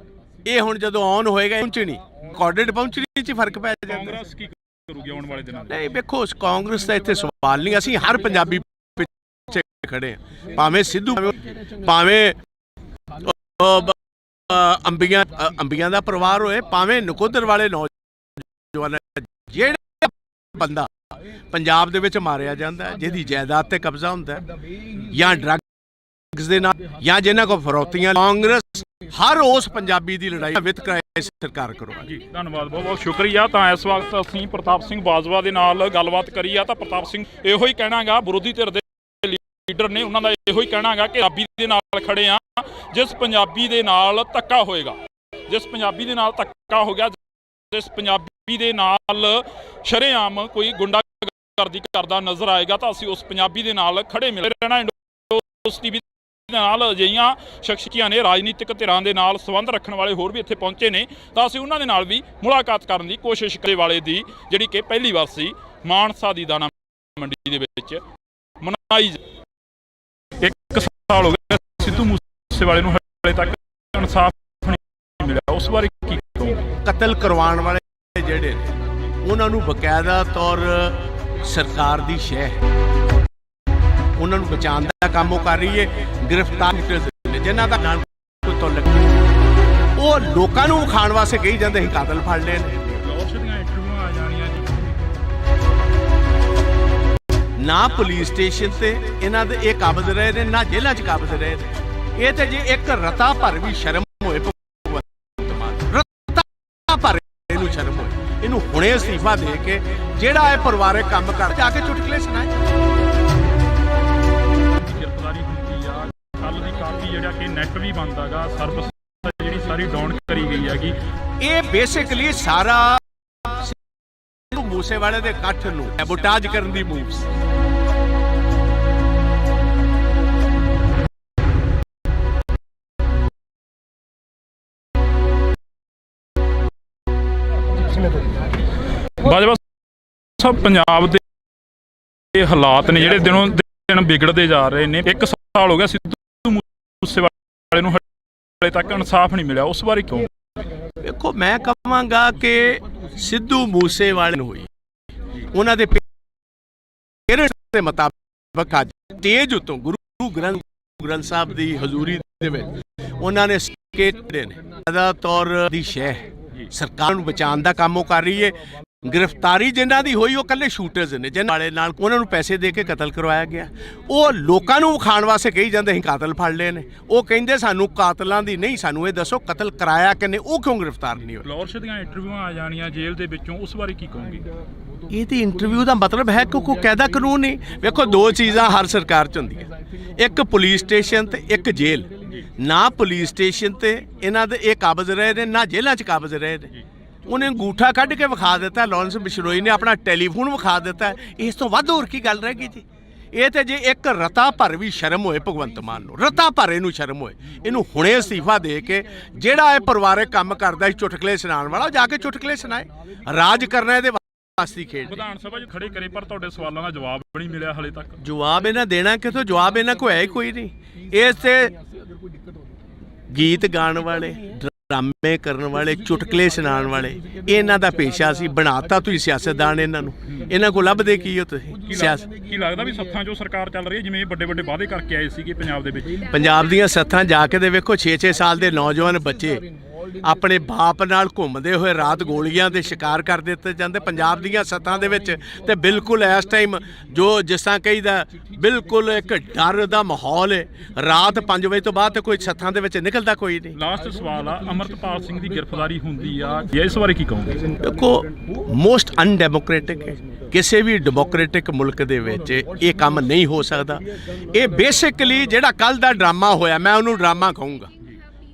ਇਹ ਹੁਣ ਜਦੋਂ ਔਨ ਹੋਏਗਾ ਪਹੁੰਚਣੀ, ਰਿਕਾਰਡਡ ਪਹੁੰਚਣੀ 'ਚ ਫਰਕ ਪੈ ਜਾਂਦਾ। ਕਾਂਗਰਸ ਕੀ ਕਰੂਗੀ ਆਉਣ ਵਾਲੇ ਦਿਨਾਂ? ਨਹੀਂ ਵੇਖੋ, ਕਾਂਗਰਸ ਦਾ ਇੱਥੇ ਸਵਾਲ ਨਹੀਂ, ਅਸੀਂ ਹਰ ਪੰਜਾਬੀ ਪਿੱਛੇ ਖੜੇ ਹਾਂ, ਭਾਵੇਂ ਸਿੱਧੂ, ਭਾਵੇਂ ਅੰਬੀਆਂ ਦਾ ਪਰਿਵਾਰ ਹੋਏ, ਭਾਵੇਂ ਨਕੋਦਰ ਵਾਲੇ ਨੌਜਵਾਨ, ਜਿਹੜੇ ਬੰਦਾ ਪੰਜਾਬ ਦੇ ਵਿੱਚ ਮਾਰਿਆ ਜਾਂਦਾ, ਜਿਹਦੀ ਜਾਇਦਾਦ ਤੇ ਕਬਜ਼ਾ ਹੁੰਦਾ, ਜਾਂ ਡਰੱਗਸ ਦੇ ਨਾਲ, ਜਾਂ ਜਿਨ੍ਹਾਂ ਕੋਲ ਫਰੌਤੀਆਂ, ਕਾਂਗਰਸ ਹਰ ਉਸ ਪੰਜਾਬੀ ਦੀ ਲੜਾਈ ਵਿੱਤ ਕਰਾਏ ਸਰਕਾਰ ਕਰੋ। ਜੀ ਧੰਨਵਾਦ, ਬਹੁਤ ਬਹੁਤ ਸ਼ੁਕਰੀਆ। ਤਾਂ ਇਸ ਵਕਤ ਅਸੀਂ ਪ੍ਰਤਾਪ ਸਿੰਘ ਬਾਜਵਾ ਦੇ ਨਾਲ ਗੱਲਬਾਤ ਕਰੀ ਆ, ਤਾਂ ਪ੍ਰਤਾਪ ਸਿੰਘ ਇਹੋ ਹੀ ਕਹਿਣਾਗਾ, ਵਿਰੋਧੀ ਧਿਰ ਦੇ ਲੀਡਰ ਨੇ, ਉਹਨਾਂ ਦਾ ਇਹੋ ਹੀ ਕਹਿਣਾਗਾ ਕਿ ਪੰਜਾਬੀ ਦੇ ਨਾਲ ਖੜੇ ਆ। ਜਿਸ ਪੰਜਾਬੀ ਦੇ ਨਾਲ ਧੱਕਾ ਹੋਏਗਾ, ਜਿਸ ਪੰਜਾਬੀ ਦੇ ਨਾਲ ਧੱਕਾ ਹੋ ਗਿਆ, ਜਿਸ ਪੰਜਾਬੀ ਦੇ ਨਾਲ ਸ਼ਰੇਆਮ ਕੋਈ ਗੁੰਡਾਗਰਦੀ ਕਰਦਾ ਨਜ਼ਰ ਆਏਗਾ, ਤਾਂ ਅਸੀਂ ਉਸ ਪੰਜਾਬੀ ਦੇ ਨਾਲ ਖੜੇ ਮਿਲੇ ਰਹਿਣਾ। ਇੰਡੋਸ ਟੀਵੀ ਨਾਲ ਅਜਿਹੀਆਂ ਸ਼ਖਸੀਅਤਾਂ ਨੇ, ਰਾਜਨੀਤਿਕ ਧਿਰਾਂ ਦੇ ਨਾਲ ਸੰਬੰਧ ਰੱਖਣ ਵਾਲੇ ਹੋਰ ਵੀ ਇੱਥੇ ਪਹੁੰਚੇ ਨੇ, ਤਾਂ ਅਸੀਂ ਉਹਨਾਂ ਦੇ ਨਾਲ ਵੀ ਮੁਲਾਕਾਤ ਕਰਨ ਦੀ ਕੋਸ਼ਿਸ਼ ਕਰੇ ਵਾਲੇ ਦੀ, ਜਿਹੜੀ ਕਿ ਪਹਿਲੀ ਵਾਰ ਸੀ ਮਾਨਸਾ ਦੀ ਦਾਣਾ ਮੰਡੀ ਦੇ ਵਿੱਚ ਮਨਾਈ। 1 ਸਾਲ ਹੋ ਗਿਆ ਸਿੱਧੂ ਮੂਸੇਵਾਲੇ ਨੂੰ, ਹਲੇ ਤੱਕ ਇਨਸਾਫ ਨਹੀਂ ਮਿਲਿਆ, ਉਸ ਬਾਰੇ ਕੀ ਕਹੋਗੇ? ਕਤਲ ਕਰਵਾਉਣ ਵਾਲੇ ਜਿਹੜੇ ਨੇ ਉਹਨਾਂ ਨੂੰ ਬਕਾਇਦਾ ਤੌਰ ਸਰਕਾਰ ਦੀ ਸ਼ਹਿ, ਉਹਨਾਂ ਨੂੰ ਬਚਾਉਣ ਦਾ ਕੰਮ ਉਹ ਕਰ ਰਹੀ ਹੈ। ਗ੍ਰਿਫਤਾਰ ਜਿਨ੍ਹਾਂ ਦਾ ਨਾਲ ਕੋਈ ਤਾਲੁਕ, ਉਹ ਲੋਕਾਂ ਨੂੰ ਵਿਖਾਉਣ ਵਾਸਤੇ ਕਹੀ ਜਾਂਦੇ ਅਸੀਂ ਕਾਤਲ ਫੜ ਲਏ ਨੇ। ਦੌਰਸ਼ ਦੀਆਂ ਇੰਟਰਵਿਊਆਂ ਆ ਜਾਣੀਆਂ ਜੀ, ਨਾ ਪੁਲਿਸ ਸਟੇਸ਼ਨ ਤੇ ਇਹਨਾਂ ਦੇ ਇਹ ਕਾਬਜ਼ ਰਹੇ ਨੇ, ਨਾ ਜੇਲ੍ਹਾਂ 'ਚ ਕਾਬਜ਼ ਰਹੇ ਨੇ। ਇਹ ਤੇ ਜੇ ਇੱਕ ਰਤਾ ਭਰ ਵੀ ਸ਼ਰਮ ਹੋਏ, ਰਤਾ ਭਰ ਇਹਨੂੰ ਸ਼ਰਮ ਹੋਏ, ਇਹਨੂੰ ਹੁਣੇ ਅਸਤੀਫਾ ਦੇ ਕੇ ਜਿਹੜਾ ਇਹ ਪਰਿਵਾਰਕ ਕੰਮ ਕਰ, ਜਾ ਕੇ ਚੁਟਕਲੇ ਸੁਣਾਏ। ਕੱਲ ਦੀ ਕਾਫੀ ਜਿਹੜਾ ਕਿ ਨੈਟ ਵੀ ਬੰਦ ਹੈਗਾ, ਸਰਵਿਸ ਜਿਹੜੀ ਸਾਰੀ ਡਾਊਨ ਕਰੀ ਗਈ ਹੈਗੀ। ਇਹ ਬੇਸਿਕਲੀ ਸਾਰਾ ਮੂਸੇਵਾਲੇ ਦੇ ਇਕੱਠ ਨੂੰ ਸੈਬੋਟਾਜ ਕਰਨ ਦੀ ਮੂਵ ਸੀ। ਸਮੇਂ ਤੋਂ? ਬਾਜਵਾ ਸਾਹਿਬ, ਪੰਜਾਬ ਦੇ ਹਾਲਾਤ ਨੇ ਜਿਹੜੇ ਦਿਨੋਂ ਦਿਨ ਵਿਗੜਦੇ ਜਾ ਰਹੇ ਨੇ। 1 ਸਾਲ ਹੋ ਗਿਆ ਸਿੱਧੂ ਮੂਸੇਵਾਲੇ ਨੂੰ ਹਲੇ ਤੱਕ ਇਨਸਾਫ ਨਹੀਂ ਮਿਲਿਆ, ਉਸ ਬਾਰੇ ਕਿਉਂ? ਦੇਖੋ, ਮੈਂ ਕਹਾਂਗਾ ਕਿ ਸਿੱਧੂ ਮੂਸੇਵਾਲੇ ਨੂੰ ਹੋਈ ਉਹਨਾਂ ਦੇ ਪੇਰੈਂਟਸ ਦੇ ਮੁਤਾਬਕ ਅੱਜ ਸਟੇਜ ਉੱਤੋਂ ਗੁਰੂ ਗ੍ਰੰਥ ਸਾਹਿਬ ਦੀ ਹਜ਼ੂਰੀ ਦੇ ਵਿੱਚ ਉਹਨਾਂ ਨੇ ਜਿਹੜੇ ਨੇ ਜ਼ਿਆਦਾ ਤੌਰ ਦੀ ਸ਼ਹਿ ਸਰਕਾਰ ਨੂੰ ਬਚਾਉਣ ਦਾ ਕੰਮ ਉਹ ਕਰ ਰਹੀ ਹੈ। ਗ੍ਰਿਫਤਾਰੀ ਜਿਨ੍ਹਾਂ ਦੀ ਹੋਈ ਉਹ ਇਕੱਲੇ ਸ਼ੂਟਰਸ ਨੇ, ਜਿਨ੍ਹਾਂ ਵਾਲੇ ਨਾਲ ਉਹਨਾਂ ਨੂੰ ਪੈਸੇ ਦੇ ਕੇ ਕਤਲ ਕਰਵਾਇਆ ਗਿਆ। ਉਹ ਲੋਕਾਂ ਨੂੰ ਵਿਖਾਉਣ ਵਾਸਤੇ ਕਹੀ ਜਾਂਦੇ ਅਸੀਂ ਕਾਤਲ ਫੜ ਲਏ ਨੇ। ਉਹ ਕਹਿੰਦੇ ਸਾਨੂੰ ਕਾਤਲਾਂ ਦੀ ਨਹੀਂ, ਸਾਨੂੰ ਇਹ ਦੱਸੋ ਕਤਲ ਕਰਾਇਆ ਕਿਨੇ, ਉਹ ਕਿਉਂ ਗ੍ਰਿਫਤਾਰ ਨਹੀਂ ਹੋਏ? ਫਲੋਰਸ਼ ਦੀਆਂ ਇੰਟਰਵਿਊਆਂ ਆ ਜਾਣੀਆਂ ਜੇਲ੍ਹ ਦੇ ਵਿੱਚੋਂ, ਉਸ ਬਾਰੇ ਕੀ ਕਹੋਗੇ? ਇਹ ਤੇ ਇੰਟਰਵਿਊ ਦਾ ਮਤਲਬ ਹੈ ਕਿ ਕੋਈ ਕਾਇਦਾ ਕਾਨੂੰਨ ਨਹੀਂ। ਵੇਖੋ, ਦੋ ਚੀਜ਼ਾਂ ਹਰ ਸਰਕਾਰ 'ਚ ਹੁੰਦੀਆਂ, ਇੱਕ ਪੁਲਿਸ ਸਟੇਸ਼ਨ ਤੇ ਇੱਕ ਜੇਲ੍ਹ। ਨਾ ਪੁਲਿਸ ਸਟੇਸ਼ਨ ਤੇ ਇਹਨਾਂ ਦੇ ਇਹ ਕਾਬਜ਼ ਰਹੇ ਨੇ, ਨਾ ਜੇਲ੍ਹਾਂ 'ਚ ਕਾਬਜ਼ ਰਹੇ ਨੇ। ਉਹਨੇ ਅੰਗੂਠਾ ਕੱਢ ਕੇ ਵਿਖਾ ਦਿੱਤਾ, ਲਾਰੈਂਸ ਬਿਸ਼ਨੋਈ ਨੇ ਆਪਣਾ ਟੈਲੀਫੋਨ ਵਿਖਾ ਦਿੱਤਾ। ਇਸ ਤੋਂ ਵੱਧ ਹੋਰ ਕੀ ਗੱਲ ਰਹੇਗੀ ਜੀ? ਇਹ ਤੇ ਜੇ ਇੱਕ ਰਤਾ ਭਰ ਵੀ ਸ਼ਰਮ ਹੋਏ ਭਗਵੰਤ ਮਾਨ ਨੂੰ, ਰਤਾ ਭਰ ਇਹਨੂੰ ਸ਼ਰਮ ਹੋਏ, ਇਹਨੂੰ ਹੁਣੇ ਅਸਤੀਫਾ ਦੇ ਕੇ ਜਿਹੜਾ ਇਹ ਪਰਿਵਾਰਕ ਕੰਮ ਕਰਦਾ ਸੀ ਚੁਟਕਲੇ ਸੁਣਾਉਣ ਵਾਲਾ, ਜਾ ਕੇ ਚੁਟਕਲੇ ਸੁਣਾਏ। ਰਾਜ ਕਰਨਾ ਇਹਦੇ ਵਾਸਤੇ ਖੇਡ। ਵਿਧਾਨ ਸਭਾ 'ਚ ਖੜੇ ਕਰੇ ਪਰ ਤੁਹਾਡੇ ਸਵਾਲਾਂ ਦਾ ਜਵਾਬ ਨਹੀਂ ਮਿਲਿਆ ਹਲੇ ਤੱਕ। ਜਵਾਬ ਇਹਨਾਂ ਦੇਣਾ ਕਿਥੋਂ? ਜਵਾਬ ਇਹਨਾਂ ਕੋਲ ਹੈ ਹੀ ਕੋਈ ਨਹੀਂ। ਇਸ ਤੇ ਗੀਤ ਗਾਉਣ ਵਾਲੇ, ਡਰਾਮੇ ਕਰਨ ਵਾਲੇ, ਚੁਟਕਲੇ ਸੁਣਾਉਣ ਵਾਲੇ, ਇਹਨਾਂ ਦਾ ਪੇਸ਼ਾ ਸੀ। ਬਣਾਤਾ ਤੁਸੀਂ ਸਿਆਸਤਦਾਨ ਇਹਨਾਂ ਨੂੰ। ਇਹਨਾਂ ਕੋਲ ਲੱਭਦੇ ਕੀ ਹੋ ਤੁਸੀਂ? ਕੀ ਲੱਗਦਾ ਵੀ ਸੱਥਾਂ 'ਚੋਂ ਸਰਕਾਰ ਚੱਲ ਰਹੀ ਹੈ, ਜਿਵੇਂ ਵੱਡੇ ਵੱਡੇ ਵਾਅਦੇ ਕਰਕੇ ਆਏ ਸੀਗੇ ਪੰਜਾਬ ਦੇ ਵਿੱਚ? ਪੰਜਾਬ ਦੀਆਂ ਸੱਥਾਂ ਜਾ ਕੇ ਦੇ ਵੇਖੋ, 6-6 ਸਾਲ ਦੇ ਨੌਜਵਾਨ ਬੱਚੇ ਆਪਣੇ ਬਾਪ ਨਾਲ ਘੁੰਮਦੇ ਹੋਏ ਰਾਤ ਗੋਲੀਆਂ ਦੇ ਸ਼ਿਕਾਰ ਕਰ ਦਿੱਤੇ ਜਾਂਦੇ ਪੰਜਾਬ ਦੀਆਂ ਸੱਥਾਂ ਦੇ ਵਿੱਚ। ਤੇ ਬਿਲਕੁਲ ਇਸ ਟਾਈਮ ਜੋ ਜਿਸ ਤਰ੍ਹਾਂ ਕਹੀਦਾ, ਬਿਲਕੁਲ ਇੱਕ ਡਰ ਦਾ ਮਾਹੌਲ ਹੈ। ਰਾਤ 5 ਵਜੇ ਤੋਂ ਬਾਅਦ ਤੇ ਕੋਈ ਸੱਥਾਂ ਦੇ ਵਿੱਚ ਨਿਕਲਦਾ ਕੋਈ ਨਹੀਂ। ਲਾਸਟ ਸਵਾਲ ਆ, ਅਮਰਤਪਾਲ ਸਿੰਘ ਦੀ ਗ੍ਰਿਫਤਾਰੀ ਹੁੰਦੀ ਆ, ਇਸ ਬਾਰੇ ਕੀ ਕਹੋਗੇ? ਦੇਖੋ, ਮੋਸਟ ਅਨਡੈਮੋਕ੍ਰੈਟਿਕ ਹੈ। ਕਿਸੇ ਵੀ ਡੈਮੋਕ੍ਰੈਟਿਕ ਮੁਲਕ ਦੇ ਵਿੱਚ ਇਹ ਕੰਮ ਨਹੀਂ ਹੋ ਸਕਦਾ। ਇਹ ਬੇਸਿਕਲੀ ਜਿਹੜਾ ਕੱਲ ਦਾ ਡਰਾਮਾ ਹੋਇਆ, ਮੈਂ ਉਹਨੂੰ ਡਰਾਮਾ ਕਹੂੰਗਾ।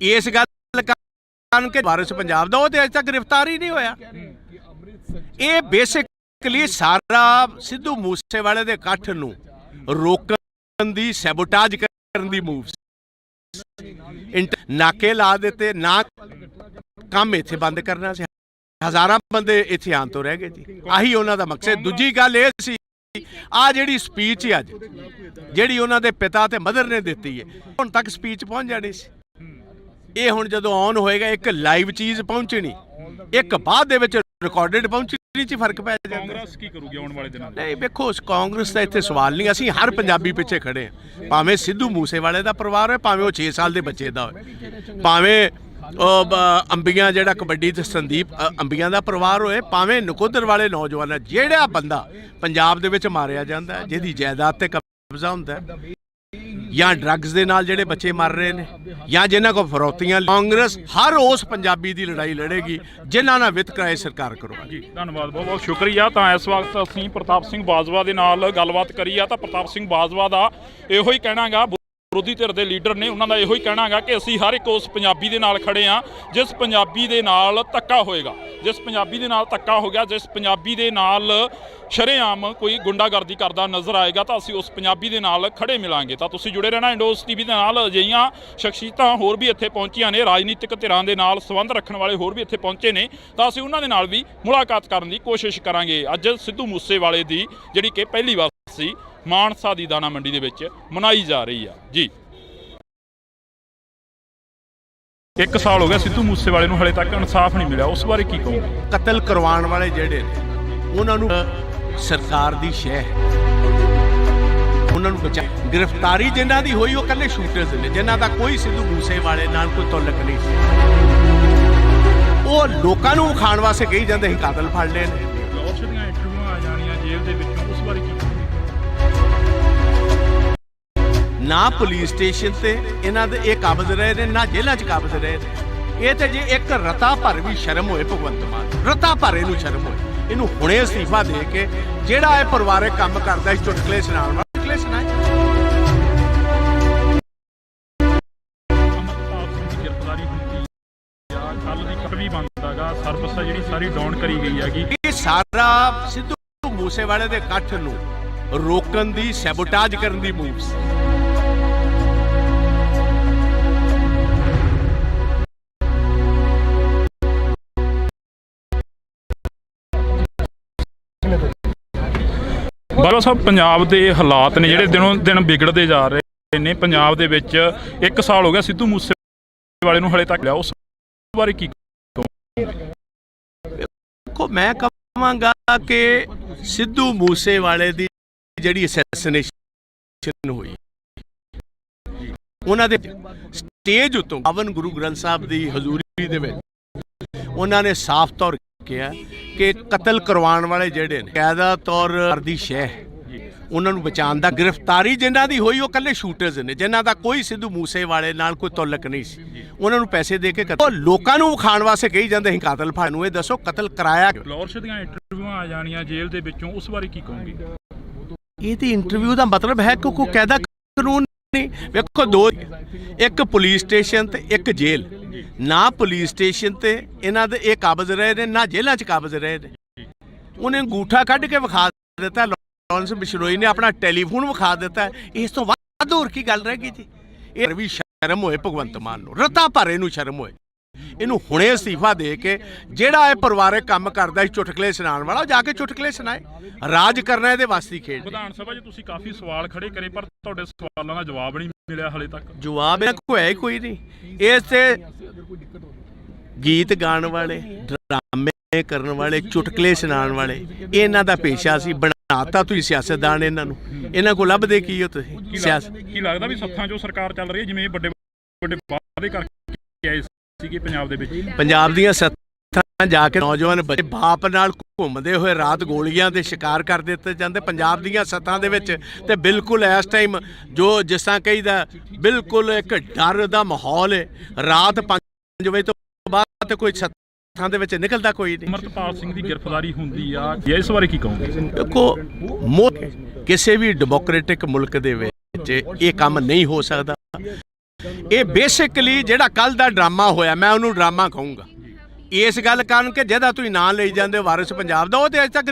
ਇਸ ਗੱਲ ਕਿ ਵਾਰਿਸ ਪੰਜਾਬ ਦਾ, ਉਹ ਤੇ ਅਜੇ ਤੱਕ ਗ੍ਰਿਫਤਾਰ ਹੀ ਨਹੀਂ ਹੋਇਆ। ਇਹ ਬੇਸਿਕਲੀ ਸਾਰਾ ਸਿੱਧੂ ਮੂਸੇਵਾਲੇ ਦੇ ਇਕੱਠ ਨੂੰ ਰੋਕਣ ਦੀ, ਸੈਬੋਟਾਜ ਕਰਨ ਦੀ ਮੂਵ। ਨਾਕੇ ਲਾ ਦਿੱਤੇ, ਨਾ ਕੰਮ ਇੱਥੇ ਬੰਦ ਕਰਨਾ ਸੀ। ਹਜ਼ਾਰਾਂ ਬੰਦੇ ਇੱਥੇ ਆਉਣ ਤੋਂ ਰਹਿ ਗਏ ਜੀ। ਆਹੀ ਉਹਨਾਂ ਦਾ ਮਕਸਦ। ਦੂਜੀ ਗੱਲ ਇਹ ਸੀ, ਆ ਜਿਹੜੀ ਸਪੀਚ ਹੈ ਅੱਜ, ਜਿਹੜੀ ਉਹਨਾਂ ਦੇ ਪਿਤਾ ਤੇ ਮਦਰ ਨੇ ਦਿੱਤੀ ਹੈ, ਹੁਣ ਤੱਕ ਸਪੀਚ ਪਹੁੰਚ ਜਾਣੀ ਸੀ। ਇਹ ਹੁਣ ਜਦੋਂ ਔਨ ਹੋਏਗਾ, ਇੱਕ ਲਾਈਵ ਚੀਜ਼ ਪਹੁੰਚਣੀ, ਇੱਕ ਬਾਅਦ ਦੇ ਵਿੱਚ ਰਿਕਾਰਡਡ ਪਹੁੰਚਣੀ 'ਚ ਫਰਕ ਪੈ ਜਾਂਦਾ। ਕਾਂਗਰਸ ਕੀ ਕਰੂਗੀ ਆਉਣ ਵਾਲੇ ਦਿਨਾਂ 'ਚ? ਨਹੀਂ, ਵੇਖੋ, ਕਾਂਗਰਸ ਦਾ ਇੱਥੇ ਸਵਾਲ ਨਹੀਂ। ਅਸੀਂ ਹਰ ਪੰਜਾਬੀ ਪਿੱਛੇ ਖੜੇ ਹਾਂ, ਭਾਵੇਂ ਸਿੱਧੂ ਮੂਸੇਵਾਲੇ ਦਾ ਪਰਿਵਾਰ ਹੋਏ, ਭਾਵੇਂ ਉਹ 6 ਸਾਲ ਦੇ ਬੱਚੇ ਦਾ ਹੋਏ, ਭਾਵੇਂ ਅੰਬੀਆਂ ਜਿਹੜਾ ਕਬੱਡੀ ਤੇ ਸੰਦੀਪ ਅੰਬੀਆਂ ਦਾ ਪਰਿਵਾਰ ਹੋਏ, ਭਾਵੇਂ ਨਕੋਦਰ ਵਾਲੇ ਨੌਜਵਾਨ। ਜਿਹੜਾ ਬੰਦਾ ਪੰਜਾਬ ਦੇ ਵਿੱਚ ਮਾਰਿਆ ਜਾਂਦਾ, ਜਿਹਦੀ ਜਾਇਦਾਦ ਤੇ ਕਬਜ਼ਾ ਹੁੰਦਾ, ਜਾਂ ਡਰੱਗਸ ਦੇ ਨਾਲ ਜਿਹੜੇ ਬੱਚੇ ਮਰ ਰਹੇ ਨੇ, ਜਾਂ ਜਿਨ੍ਹਾਂ ਕੋਲ ਫਰੌਤੀਆਂ, ਕਾਂਗਰਸ ਹਰ ਉਸ ਪੰਜਾਬੀ ਦੀ ਲੜਾਈ ਲੜੇਗੀ ਜਿਨ੍ਹਾਂ ਨਾਲ ਵਿਤਕਰਾ ਸਰਕਾਰ ਕਰਵਾਏਗੀ। ਧੰਨਵਾਦ, ਬਹੁਤ ਬਹੁਤ ਸ਼ੁਕਰੀਆ। ਤਾਂ ਇਸ ਵਕਤ ਅਸੀਂ ਪ੍ਰਤਾਪ ਸਿੰਘ ਬਾਜਵਾ ਦੇ ਨਾਲ ਗੱਲਬਾਤ ਕਰੀ ਆ। ਤਾਂ ਪ੍ਰਤਾਪ ਸਿੰਘ ਬਾਜਵਾ ਦਾ ਇਹੋ ਹੀ ਕਹਿਣਾ ਗਾ, ਵਿਰੋਧੀ ਧਿਰ ਦੇ ਲੀਡਰ ਨੇ, ਉਹਨਾਂ ਦਾ ਇਹੋ ਹੀ ਕਹਿਣਾ ਗਾ ਕਿ ਅਸੀਂ ਹਰ ਇੱਕ ਉਸ ਪੰਜਾਬੀ ਦੇ ਨਾਲ ਖੜੇ ਹਾਂ ਜਿਸ ਪੰਜਾਬੀ ਦੇ ਨਾਲ ਧੱਕਾ ਹੋਏਗਾ, ਜਿਸ ਪੰਜਾਬੀ ਦੇ ਨਾਲ ਧੱਕਾ ਹੋ ਗਿਆ, ਜਿਸ ਪੰਜਾਬੀ ਦੇ ਨਾਲ ਸ਼ਰੇਆਮ ਕੋਈ ਗੁੰਡਾਗਰਦੀ ਕਰਦਾ ਨਜ਼ਰ ਆਏਗਾ, ਤਾਂ ਅਸੀਂ ਉਸ ਪੰਜਾਬੀ ਦੇ ਨਾਲ ਖੜੇ ਮਿਲਾਂਗੇ। ਤਾਂ ਤੁਸੀਂ ਜੁੜੇ ਰਹਿਣਾ ਇੰਡੋਸ ਟੀਵੀ ਦੇ ਨਾਲ। ਅਜਿਹੀਆਂ ਸ਼ਖਸੀਅਤਾਂ ਹੋਰ ਵੀ ਇੱਥੇ ਪਹੁੰਚੀਆਂ ਨੇ, ਰਾਜਨੀਤਿਕ ਧਿਰਾਂ ਦੇ ਨਾਲ ਸੰਬੰਧ ਰੱਖਣ ਵਾਲੇ ਹੋਰ ਵੀ ਇੱਥੇ ਪਹੁੰਚੇ ਨੇ, ਤਾਂ ਅਸੀਂ ਉਹਨਾਂ ਦੇ ਨਾਲ ਵੀ ਮੁਲਾਕਾਤ ਕਰਨ ਦੀ ਕੋਸ਼ਿਸ਼ ਕਰਾਂਗੇ। ਅੱਜ ਸਿੱਧੂ ਮੂਸੇਵਾਲੇ ਦੀ ਜਿਹੜੀ ਕਿ ਪਹਿਲੀ ਵਾਰ ਸੀ ਮਾਨਸਾ ਦੀ ਦਾਣਾ ਮੰਡੀ ਦੇ ਵਿੱਚ ਮਨਾਈ ਜਾ ਰਹੀ ਆ ਜੀ। 1 ਸਾਲ ਹੋ ਗਿਆ ਸਿੱਧੂ ਮੂਸੇਵਾਲੇ ਨੂੰ ਹਲੇ ਤੱਕ ਇਨਸਾਫ ਨਹੀਂ ਮਿਲਿਆ, ਉਸ ਬਾਰੇ ਕੀ ਕਹੋਗੇ? ਕਤਲ ਕਰਵਾਉਣ ਵਾਲੇ ਜਿਹੜੇ ਨੇ ਉਹਨਾਂ ਨੂੰ ਸਰਕਾਰ ਦੀ ਸ਼ਹਿ, ਉਹਨਾਂ ਨੂੰ ਬਚਾ। ਗ੍ਰਿਫਤਾਰੀ ਜਿਨ੍ਹਾਂ ਦੀ ਹੋਈ ਉਹ ਇਕੱਲੇ ਸ਼ੂਟਰਸ ਨੇ, ਜਿਨ੍ਹਾਂ ਦਾ ਕੋਈ ਸਿੱਧੂ ਮੂਸੇਵਾਲੇ ਨਾਲ ਕੋਈ ਤਾਲੁਕ ਨਹੀਂ ਸੀ। ਉਹ ਲੋਕਾਂ ਨੂੰ ਵਿਖਾਉਣ ਵਾਸਤੇ ਕਹੀ ਜਾਂਦੇ ਅਸੀਂ ਕਾਤਲ ਫੜ ਲਏ ਨੇ। ਫਲੋਰਸ਼ ਦੀਆਂ ਇੰਟਰਵਿਊਆਂ ਆ ਜਾਣੀਆਂ ਜੇਲ੍ਹ ਦੇ ਵਿੱਚੋਂ, ਉਸ ਬਾਰੇ ਕੀ ਕਹੋਗੇ? ਨਾ ਪੁਲਿਸ ਸਟੇਸ਼ਨ ਤੇ ਇਹਨਾਂ ਦੇ ਇਹ ਕਾਬਜ਼ ਰਹੇ ਨੇ, ਨਾ ਜੇਲ੍ਹਾਂ 'ਚ ਕਾਬਜ਼ ਰਹੇ ਨੇ। ਇਹ ਤੇ ਜੇ ਇੱਕ ਰਤਾ ਭਰ ਵੀ ਸ਼ਰਮ ਹੋਏ ਭਗਵੰਤ ਮਾਨ, ਰਤਾ ਭਰ ਇਹਨੂੰ ਸ਼ਰਮ ਹੋਏ, ਇਹਨੂੰ ਹੁਣੇ ਅਸਤੀਫਾ ਦੇ ਕੇ ਜਿਹੜਾ ਇਹ ਪਰਿਵਾਰਕ ਕੰਮ ਕਰਦਾ ਸੀ ਚੁਟਕਲੇ ਸੁਣਾਉਣ ਵਾਲਾ, ਚੁਟਕਲੇ ਸੁਣਾਏ। ਅਮਰਤਪਾਲ ਸਿੰਘ ਦੀ ਗ੍ਰਿਫਤਾਰੀ ਹੁੰਦੀ ਆ, ਕੱਲ ਦੀ ਕੱਟ ਵੀ ਬੰਦ ਹੈਗਾ, ਸਰਵਿਸ ਜਿਹੜੀ ਸਾਰੀ ਡਾਊਨ ਕਰੀ ਗਈ ਹੈਗੀ। ਇਹ ਸਾਰਾ ਸਿੱਧੂ ਮੂਸੇਵਾਲੇ ਦੇ ਇਕੱਠ ਨੂੰ ਰੋਕਣ ਦੀ, ਸੈਬੋਟਾਜ ਕਰਨ ਦੀ ਮੂਵ। ਬਾਬਾ ਸਾਹਿਬ, ਪੰਜਾਬ ਦੇ ਹਾਲਾਤ ਨੇ ਜਿਹੜੇ ਦਿਨੋਂ ਦਿਨ ਵਿਗੜਦੇ ਜਾ ਰਹੇ ਨੇ। ਪੰਜਾਬ ਦੇ ਵਿੱਚ 1 ਸਾਲ ਹੋ ਗਿਆ ਸਿੱਧੂ ਮੂਸੇ ਵਾਲੇ ਨੂੰ ਹਲੇ ਤੱਕ ਲਿਆ, ਉਸ ਬਾਰੇ ਕੀ ਦੇਖੋ, ਮੈਂ ਕਹਾਂਗਾ ਕਿ ਸਿੱਧੂ ਮੂਸੇ ਵਾਲੇ ਦੀ ਜਿਹੜੀ ਅਸੈਸੀਨੇਸ਼ਨ ਹੋਈ, ਉਹਨਾਂ ਦੇ ਸਟੇਜ ਉੱਤੋਂ ਪਾਵਨ ਗੁਰੂ ਗ੍ਰੰਥ ਸਾਹਿਬ ਦੀ ਹਜ਼ੂਰੀ ਦੇ ਵਿੱਚ ਉਹਨਾਂ ਨੇ ਸਾਫ਼ ਤੌਰ ਕਿਹਾ ਕਿ ਕਤਲ ਕਰਵਾਉਣ ਵਾਲੇ ਜਿਹੜੇ ਨੇ ਕਾਇਦਾ ਤੌਰ ਦੀ ਸ਼ਹਿ, ਉਹਨਾਂ ਨੂੰ ਬਚਾਉਣ ਦਾ, ਗ੍ਰਿਫਤਾਰੀ ਜਿਨ੍ਹਾਂ ਦੀ ਹੋਈ ਉਹ ਇਕੱਲੇ ਸ਼ੂਟਰਸ ਨੇ, ਜਿਨ੍ਹਾਂ ਦਾ ਕੋਈ ਸਿੱਧੂ ਮੂਸੇ ਵਾਲੇ ਨਾਲ ਕੋਈ ਤਾਲੁਕ ਨਹੀਂ ਸੀ। ਉਹਨਾਂ ਨੂੰ ਪੈਸੇ ਦੇ ਕੇ ਉਹ ਲੋਕਾਂ ਨੂੰ ਵਿਖਾਉਣ ਵਾਸਤੇ ਕਹੀ ਜਾਂਦੇ ਸੀ ਕਾਤਲ ਫੜ ਨੂੰ। ਇਹ ਦੱਸੋ ਕਤਲ ਕਰਾਇਆ? ਫਲੋਰਸ਼ ਦੀਆਂ ਇੰਟਰਵਿਊਆਂ ਆ ਜਾਣੀਆਂ ਜੇਲ੍ਹ ਦੇ ਵਿੱਚੋਂ, ਉਸ ਬਾਰੇ ਕੀ ਕਹੋਗੇ? ਇਹਦੀ ਇੰਟਰਵਿਊ ਦਾ ਮਤਲਬ ਹੈ ਕਿ ਕੋਈ ਕਾਇਦਾ ਕਾਨੂੰਨ ਨਹੀਂ। ਵੇਖੋ, ਦੋ, ਇੱਕ ਪੁਲਿਸ ਸਟੇਸ਼ਨ ਤੇ ਇੱਕ ਜੇਲ੍ਹ। ਨਾ ਪੁਲਿਸ ਸਟੇਸ਼ਨ ਤੇ ਇਹਨਾਂ ਦੇ ਇਹ ਕਾਬਜ਼ ਰਹੇ ਨੇ, ਨਾ ਜੇਲ੍ਹਾਂ 'ਚ ਕਾਬਜ਼ ਰਹੇ ਨੇ। ਉਹਨੇ ਅੰਗੂਠਾ ਕੱਢ ਕੇ ਵਿਖਾ ਦਿੱਤਾ, ਲਾਰੈਂਸ ਬਿਸ਼ਨੋਈ ਨੇ ਆਪਣਾ ਟੈਲੀਫੋਨ ਵਿਖਾ ਦਿੱਤਾ। ਇਸ ਤੋਂ ਵੱਧ ਹੋਰ ਕੀ ਗੱਲ ਰਹਿ ਗਈ ਜੀ? ਇਹ ਵੀ ਸ਼ਰਮ ਹੋਏ ਭਗਵੰਤ ਮਾਨ ਨੂੰ, ਰਤਾ ਭਾਰੇ ਨੂੰ ਸ਼ਰਮ ਹੋਏ। ਇਹਨੂੰ ਹੁਣੇ ਅਸਤੀਫਾ ਦੇ ਕੇ, ਜਿਹੜਾ ਇਹ ਪਰਿਵਾਰਕ ਕੰਮ ਕਰਦਾ ਸੀ ਚੁਟਕਲੇ ਸੁਣਾਉਣ ਵਾਲਾ, ਜਾ ਕੇ ਚੁਟਕਲੇ ਸੁਣਾਏ। ਰਾਜ ਕਰਨਾ ਇਹਦੇ ਵਾਸਤੇ ਖੇਡ। ਵਿਧਾਨ ਸਭਾ 'ਚ ਤੁਸੀਂ ਕਾਫੀ ਸਵਾਲ ਖੜੇ ਕਰੇ, ਪਰ ਤੁਹਾਡੇ ਸਵਾਲਾਂ ਦਾ ਜਵਾਬ ਨਹੀਂ ਮਿਲਿਆ ਹਲੇ ਤੱਕ। ਜਵਾਬ ਕੋਈ ਨਹੀਂ। ਇਸ ਤੇ ਗੀਤ ਗਾਉਣ ਵਾਲੇ, ਡਰਾਮੇ ਕਰਨ ਵਾਲੇ, ਚੁਟਕਲੇ ਸੁਣਾਉਣ ਵਾਲੇ, ਇਹਨਾਂ ਦਾ ਪੇਸ਼ਾ ਸੀ। ਬਣਾਤਾ ਤੁਸੀਂ ਸਿਆਸਤਦਾਨ ਇਹਨਾਂ ਨੂੰ। ਇਹਨਾਂ ਕੋਲ ਲੱਭਦੇ ਕੀ ਹੋ ਤੁਸੀਂ? ਸਿਆਸਤ ਕੀ ਲੱਗਦਾ ਵੀ ਸੱਥਾਂ 'ਚੋਂ ਸਰਕਾਰ ਚੱਲ ਰਹੀ ਹੈ, ਜਿਵੇਂ ਵੱਡੇ ਵੱਡੇ ਵਾਅਦੇ ਕਰਕੇ ਆਏ ਸੀਗੇ ਪੰਜਾਬ ਦੇ ਵਿੱਚ? ਪੰਜਾਬ ਦੀਆਂ ਸੱਥਾਂ ਜਾ ਕੇ ਨੌਜਵਾਨ ਬੱਚੇ ਬਾਪ ਨਾਲ ਘੁੰਮਦੇ ਹੋਏ ਰਾਤ ਗੋਲੀਆਂ ਦੇ ਸ਼ਿਕਾਰ ਕਰ ਦਿੱਤੇ ਜਾਂਦੇ ਪੰਜਾਬ ਦੀਆਂ ਸੱਥਾਂ ਦੇ ਵਿੱਚ। ਤੇ ਬਿਲਕੁਲ ਇਸ ਟਾਈਮ ਜੋ ਜਿਸ ਤਰ੍ਹਾਂ ਕਹੀਦਾ, ਬਿਲਕੁਲ ਇੱਕ ਡਰ ਦਾ ਮਾਹੌਲ ਹੈ। ਰਾਤ 5 ਵਜੇ ਤੋਂ ਬਾਅਦ ਤੇ ਕੋਈ ਸੱਥਾਂ ਦੇ ਵਿੱਚ ਨਿਕਲਦਾ ਕੋਈ ਨਹੀਂ। ਅਮਰਪਾਲ ਸਿੰਘ ਦੀ ਗ੍ਰਿਫਤਾਰੀ ਹੁੰਦੀ ਆ, ਇਸ ਬਾਰੇ ਕੀ ਕਹੋਗੇ? ਦੇਖੋ, ਕਿਸੇ ਵੀ ਡੈਮੋਕ੍ਰੈਟਿਕ ਮੁਲਕ ਦੇ ਵਿੱਚ ਇਹ ਕੰਮ ਨਹੀਂ ਹੋ ਸਕਦਾ। ਇਹ ਬੇਸਿਕਲੀ ਜਿਹੜਾ ਕੱਲ ਦਾ ਡਰਾਮਾ ਹੋਇਆ, ਮੈਂ ਉਹਨੂੰ ਡਰਾਮਾ ਕਹੂੰਗਾ। ਇਸ ਗੱਲ ਕਾਰਨ ਕਿ ਜਿਹਦਾ ਤੁਸੀਂ ਨਾਂ ਲਈ ਜਾਂਦੇ ਵਾਰਿਸ ਪੰਜਾਬ ਦਾ, ਉਹ ਤੇ ਅਜੇ ਤੱਕ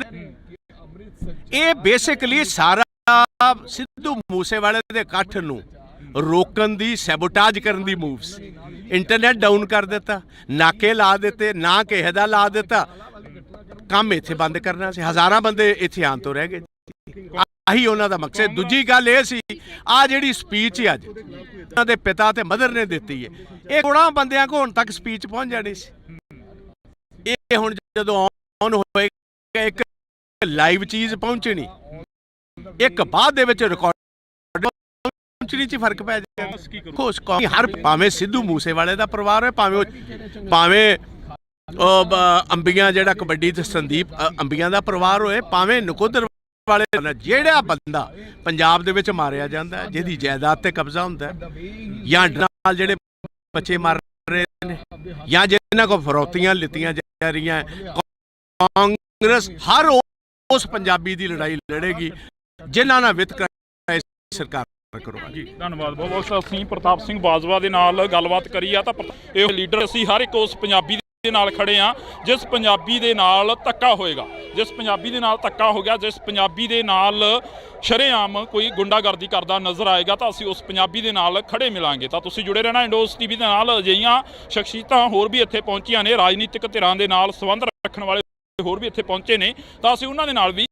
ਇਹ ਬੇਸਿਕਲੀ ਸਾਰਾ ਸਿੱਧੂ ਮੂਸੇਵਾਲੇ ਦੇ ਇਕੱਠ ਨੂੰ ਰੋਕਣ ਦੀ, ਸੈਬੋਟਾਜ ਕਰਨ ਦੀ ਮੂਵਸ। ਇੰਟਰਨੈਟ ਡਾਊਨ ਕਰ ਦਿੱਤਾ, ਨਾਕੇ ਲਾ ਦਿੱਤੇ, ਨਾ ਕਿਸੇ ਦਾ ਲਾ ਦਿੱਤਾ। ਕੰਮ ਇੱਥੇ ਬੰਦ ਕਰਨਾ ਸੀ। ਹਜ਼ਾਰਾਂ ਬੰਦੇ ਇੱਥੇ ਆਉਣ ਤੋਂ ਰਹਿ ਗਏ। ਆਹੀ ਉਹਨਾਂ ਦਾ ਮਕਸਦ। ਦੂਜੀ ਗੱਲ ਇਹ ਸੀ, ਆ ਜਿਹੜੀ ਸਪੀਚ ਅੱਜ ਉਹਨਾਂ ਦੇ ਪਿਤਾ ਤੇ ਮਦਰ ਨੇ ਦਿੱਤੀ ਹੈ, ਇਹ ਕਰੋੜਾਂ ਬੰਦਿਆਂ ਕੋਲ ਹੁਣ ਤੱਕ ਸਪੀਚ ਪਹੁੰਚ ਜਾਣੀ ਸੀ। ਇਹ ਹੁਣ ਜਦੋਂ ਆਨ ਹੋਏਗਾ, ਇੱਕ ਲਾਈਵ ਚੀਜ਼ ਪਹੁੰਚਣੀ, ਇੱਕ ਬਾਅਦ ਦੇ ਵਿੱਚ ਰਿਕਾਰਡ ਪਹੁੰਚਣੀ 'ਚ ਫਰਕ ਪੈ ਜਾਏਗਾ। ਹਰ ਭਾਵੇਂ ਸਿੱਧੂ ਮੂਸੇਵਾਲੇ ਦਾ ਪਰਿਵਾਰ ਹੈ, ਭਾਵੇਂ ਅੰਬੀਆਂ ਜਿਹੜਾ ਕਬੱਡੀ ਤੇ ਸੰਦੀਪ ਅੰਬੀਆਂ ਦਾ ਪਰਿਵਾਰ ਹੋਏ, ਭਾਵੇਂ ਨਕੋਦਰ ਵਾਲੇ, ਜਿਹੜਾ ਬੰਦਾ ਪੰਜਾਬ ਦੇ ਵਿੱਚ ਮਾਰਿਆ ਜਾਂਦਾ, ਜਿਹਦੀ ਜਾਇਦਾਦ ਤੇ ਕਬਜ਼ਾ ਹੁੰਦਾ, ਜਾਂ ਨਾਲ ਜਿਹੜੇ ਬੱਚੇ ਮਰ ਰਹੇ ਨੇ, ਜਾਂ ਜਿਹਨਾਂ ਕੋਲ ਫਰੌਤੀਆਂ ਲਿੱਤੀਆਂ ਜਾ ਰਹੀਆਂ, ਕਾਂਗਰਸ ਹਰ ਉਸ ਪੰਜਾਬੀ ਦੀ ਲੜਾਈ ਲੜੇਗੀ ਜਿਨ੍ਹਾਂ ਨਾਲ ਵਿਤਕਰਾ ਸਰਕਾਰ ਕਰੋਗਾ। ਜੀ ਧੰਨਵਾਦ ਬਹੁਤ ਬਹੁਤ। ਅਸੀਂ ਪ੍ਰਤਾਪ ਸਿੰਘ ਬਾਜਵਾ ਦੇ ਨਾਲ ਗੱਲਬਾਤ ਕਰੀ ਆ, ਤਾਂ ਇਹ ਲੀਡਰ ਅਸੀਂ ਹਰ ਇੱਕ ਉਸ ਪੰਜਾਬੀ ਦੇ ਨਾਲ ਖੜੇ ਆ ਜਿਸ ਪੰਜਾਬੀ ਦੇ ਨਾਲ ਧੱਕਾ ਹੋਏਗਾ, ਜਿਸ ਪੰਜਾਬੀ ਦੇ ਨਾਲ ਧੱਕਾ ਹੋ ਗਿਆ, ਜਿਸ ਪੰਜਾਬੀ ਦੇ ਨਾਲ ਸ਼ਰੇਆਮ ਕੋਈ ਗੁੰਡਾਗਰਦੀ ਕਰਦਾ ਨਜ਼ਰ ਆਏਗਾ, ਤਾਂ ਅਸੀਂ ਉਸ ਪੰਜਾਬੀ ਦੇ ਨਾਲ ਖੜੇ ਮਿਲਾਂਗੇ। ਤਾਂ ਤੁਸੀਂ ਜੁੜੇ ਰਹਿਣਾ ਇੰਡੋਸ ਟੀਵੀ ਦੇ ਨਾਲ। ਅਜਿਹੀਆਂ ਸ਼ਖਸੀਅਤਾਂ ਹੋਰ ਵੀ ਇੱਥੇ ਪਹੁੰਚੀਆਂ ਨੇ, ਰਾਜਨੀਤਿਕ ਧਿਰਾਂ ਦੇ ਨਾਲ ਸੰਬੰਧ ਰੱਖਣ ਵਾਲੇ ਹੋਰ ਵੀ ਇੱਥੇ ਪਹੁੰਚੇ ਨੇ, ਤਾਂ ਅਸੀਂ ਉਹਨਾਂ ਦੇ ਨਾਲ ਵੀ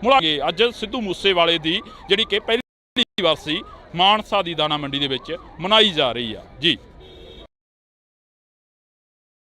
ਮੁਲਾਂਗੇ। ਅੱਜ ਸਿੱਧੂ ਮੂਸੇਵਾਲੇ ਦੀ ਜਿਹੜੀ ਕਿ ਪਹਿਲੀ ਵਾਰ ਸੀ ਮਾਨਸਾ ਦੀ ਦਾਣਾ ਮੰਡੀ ਦੇ ਵਿੱਚ ਮਨਾਈ ਜਾ ਰਹੀ ਆ। ਜੀ।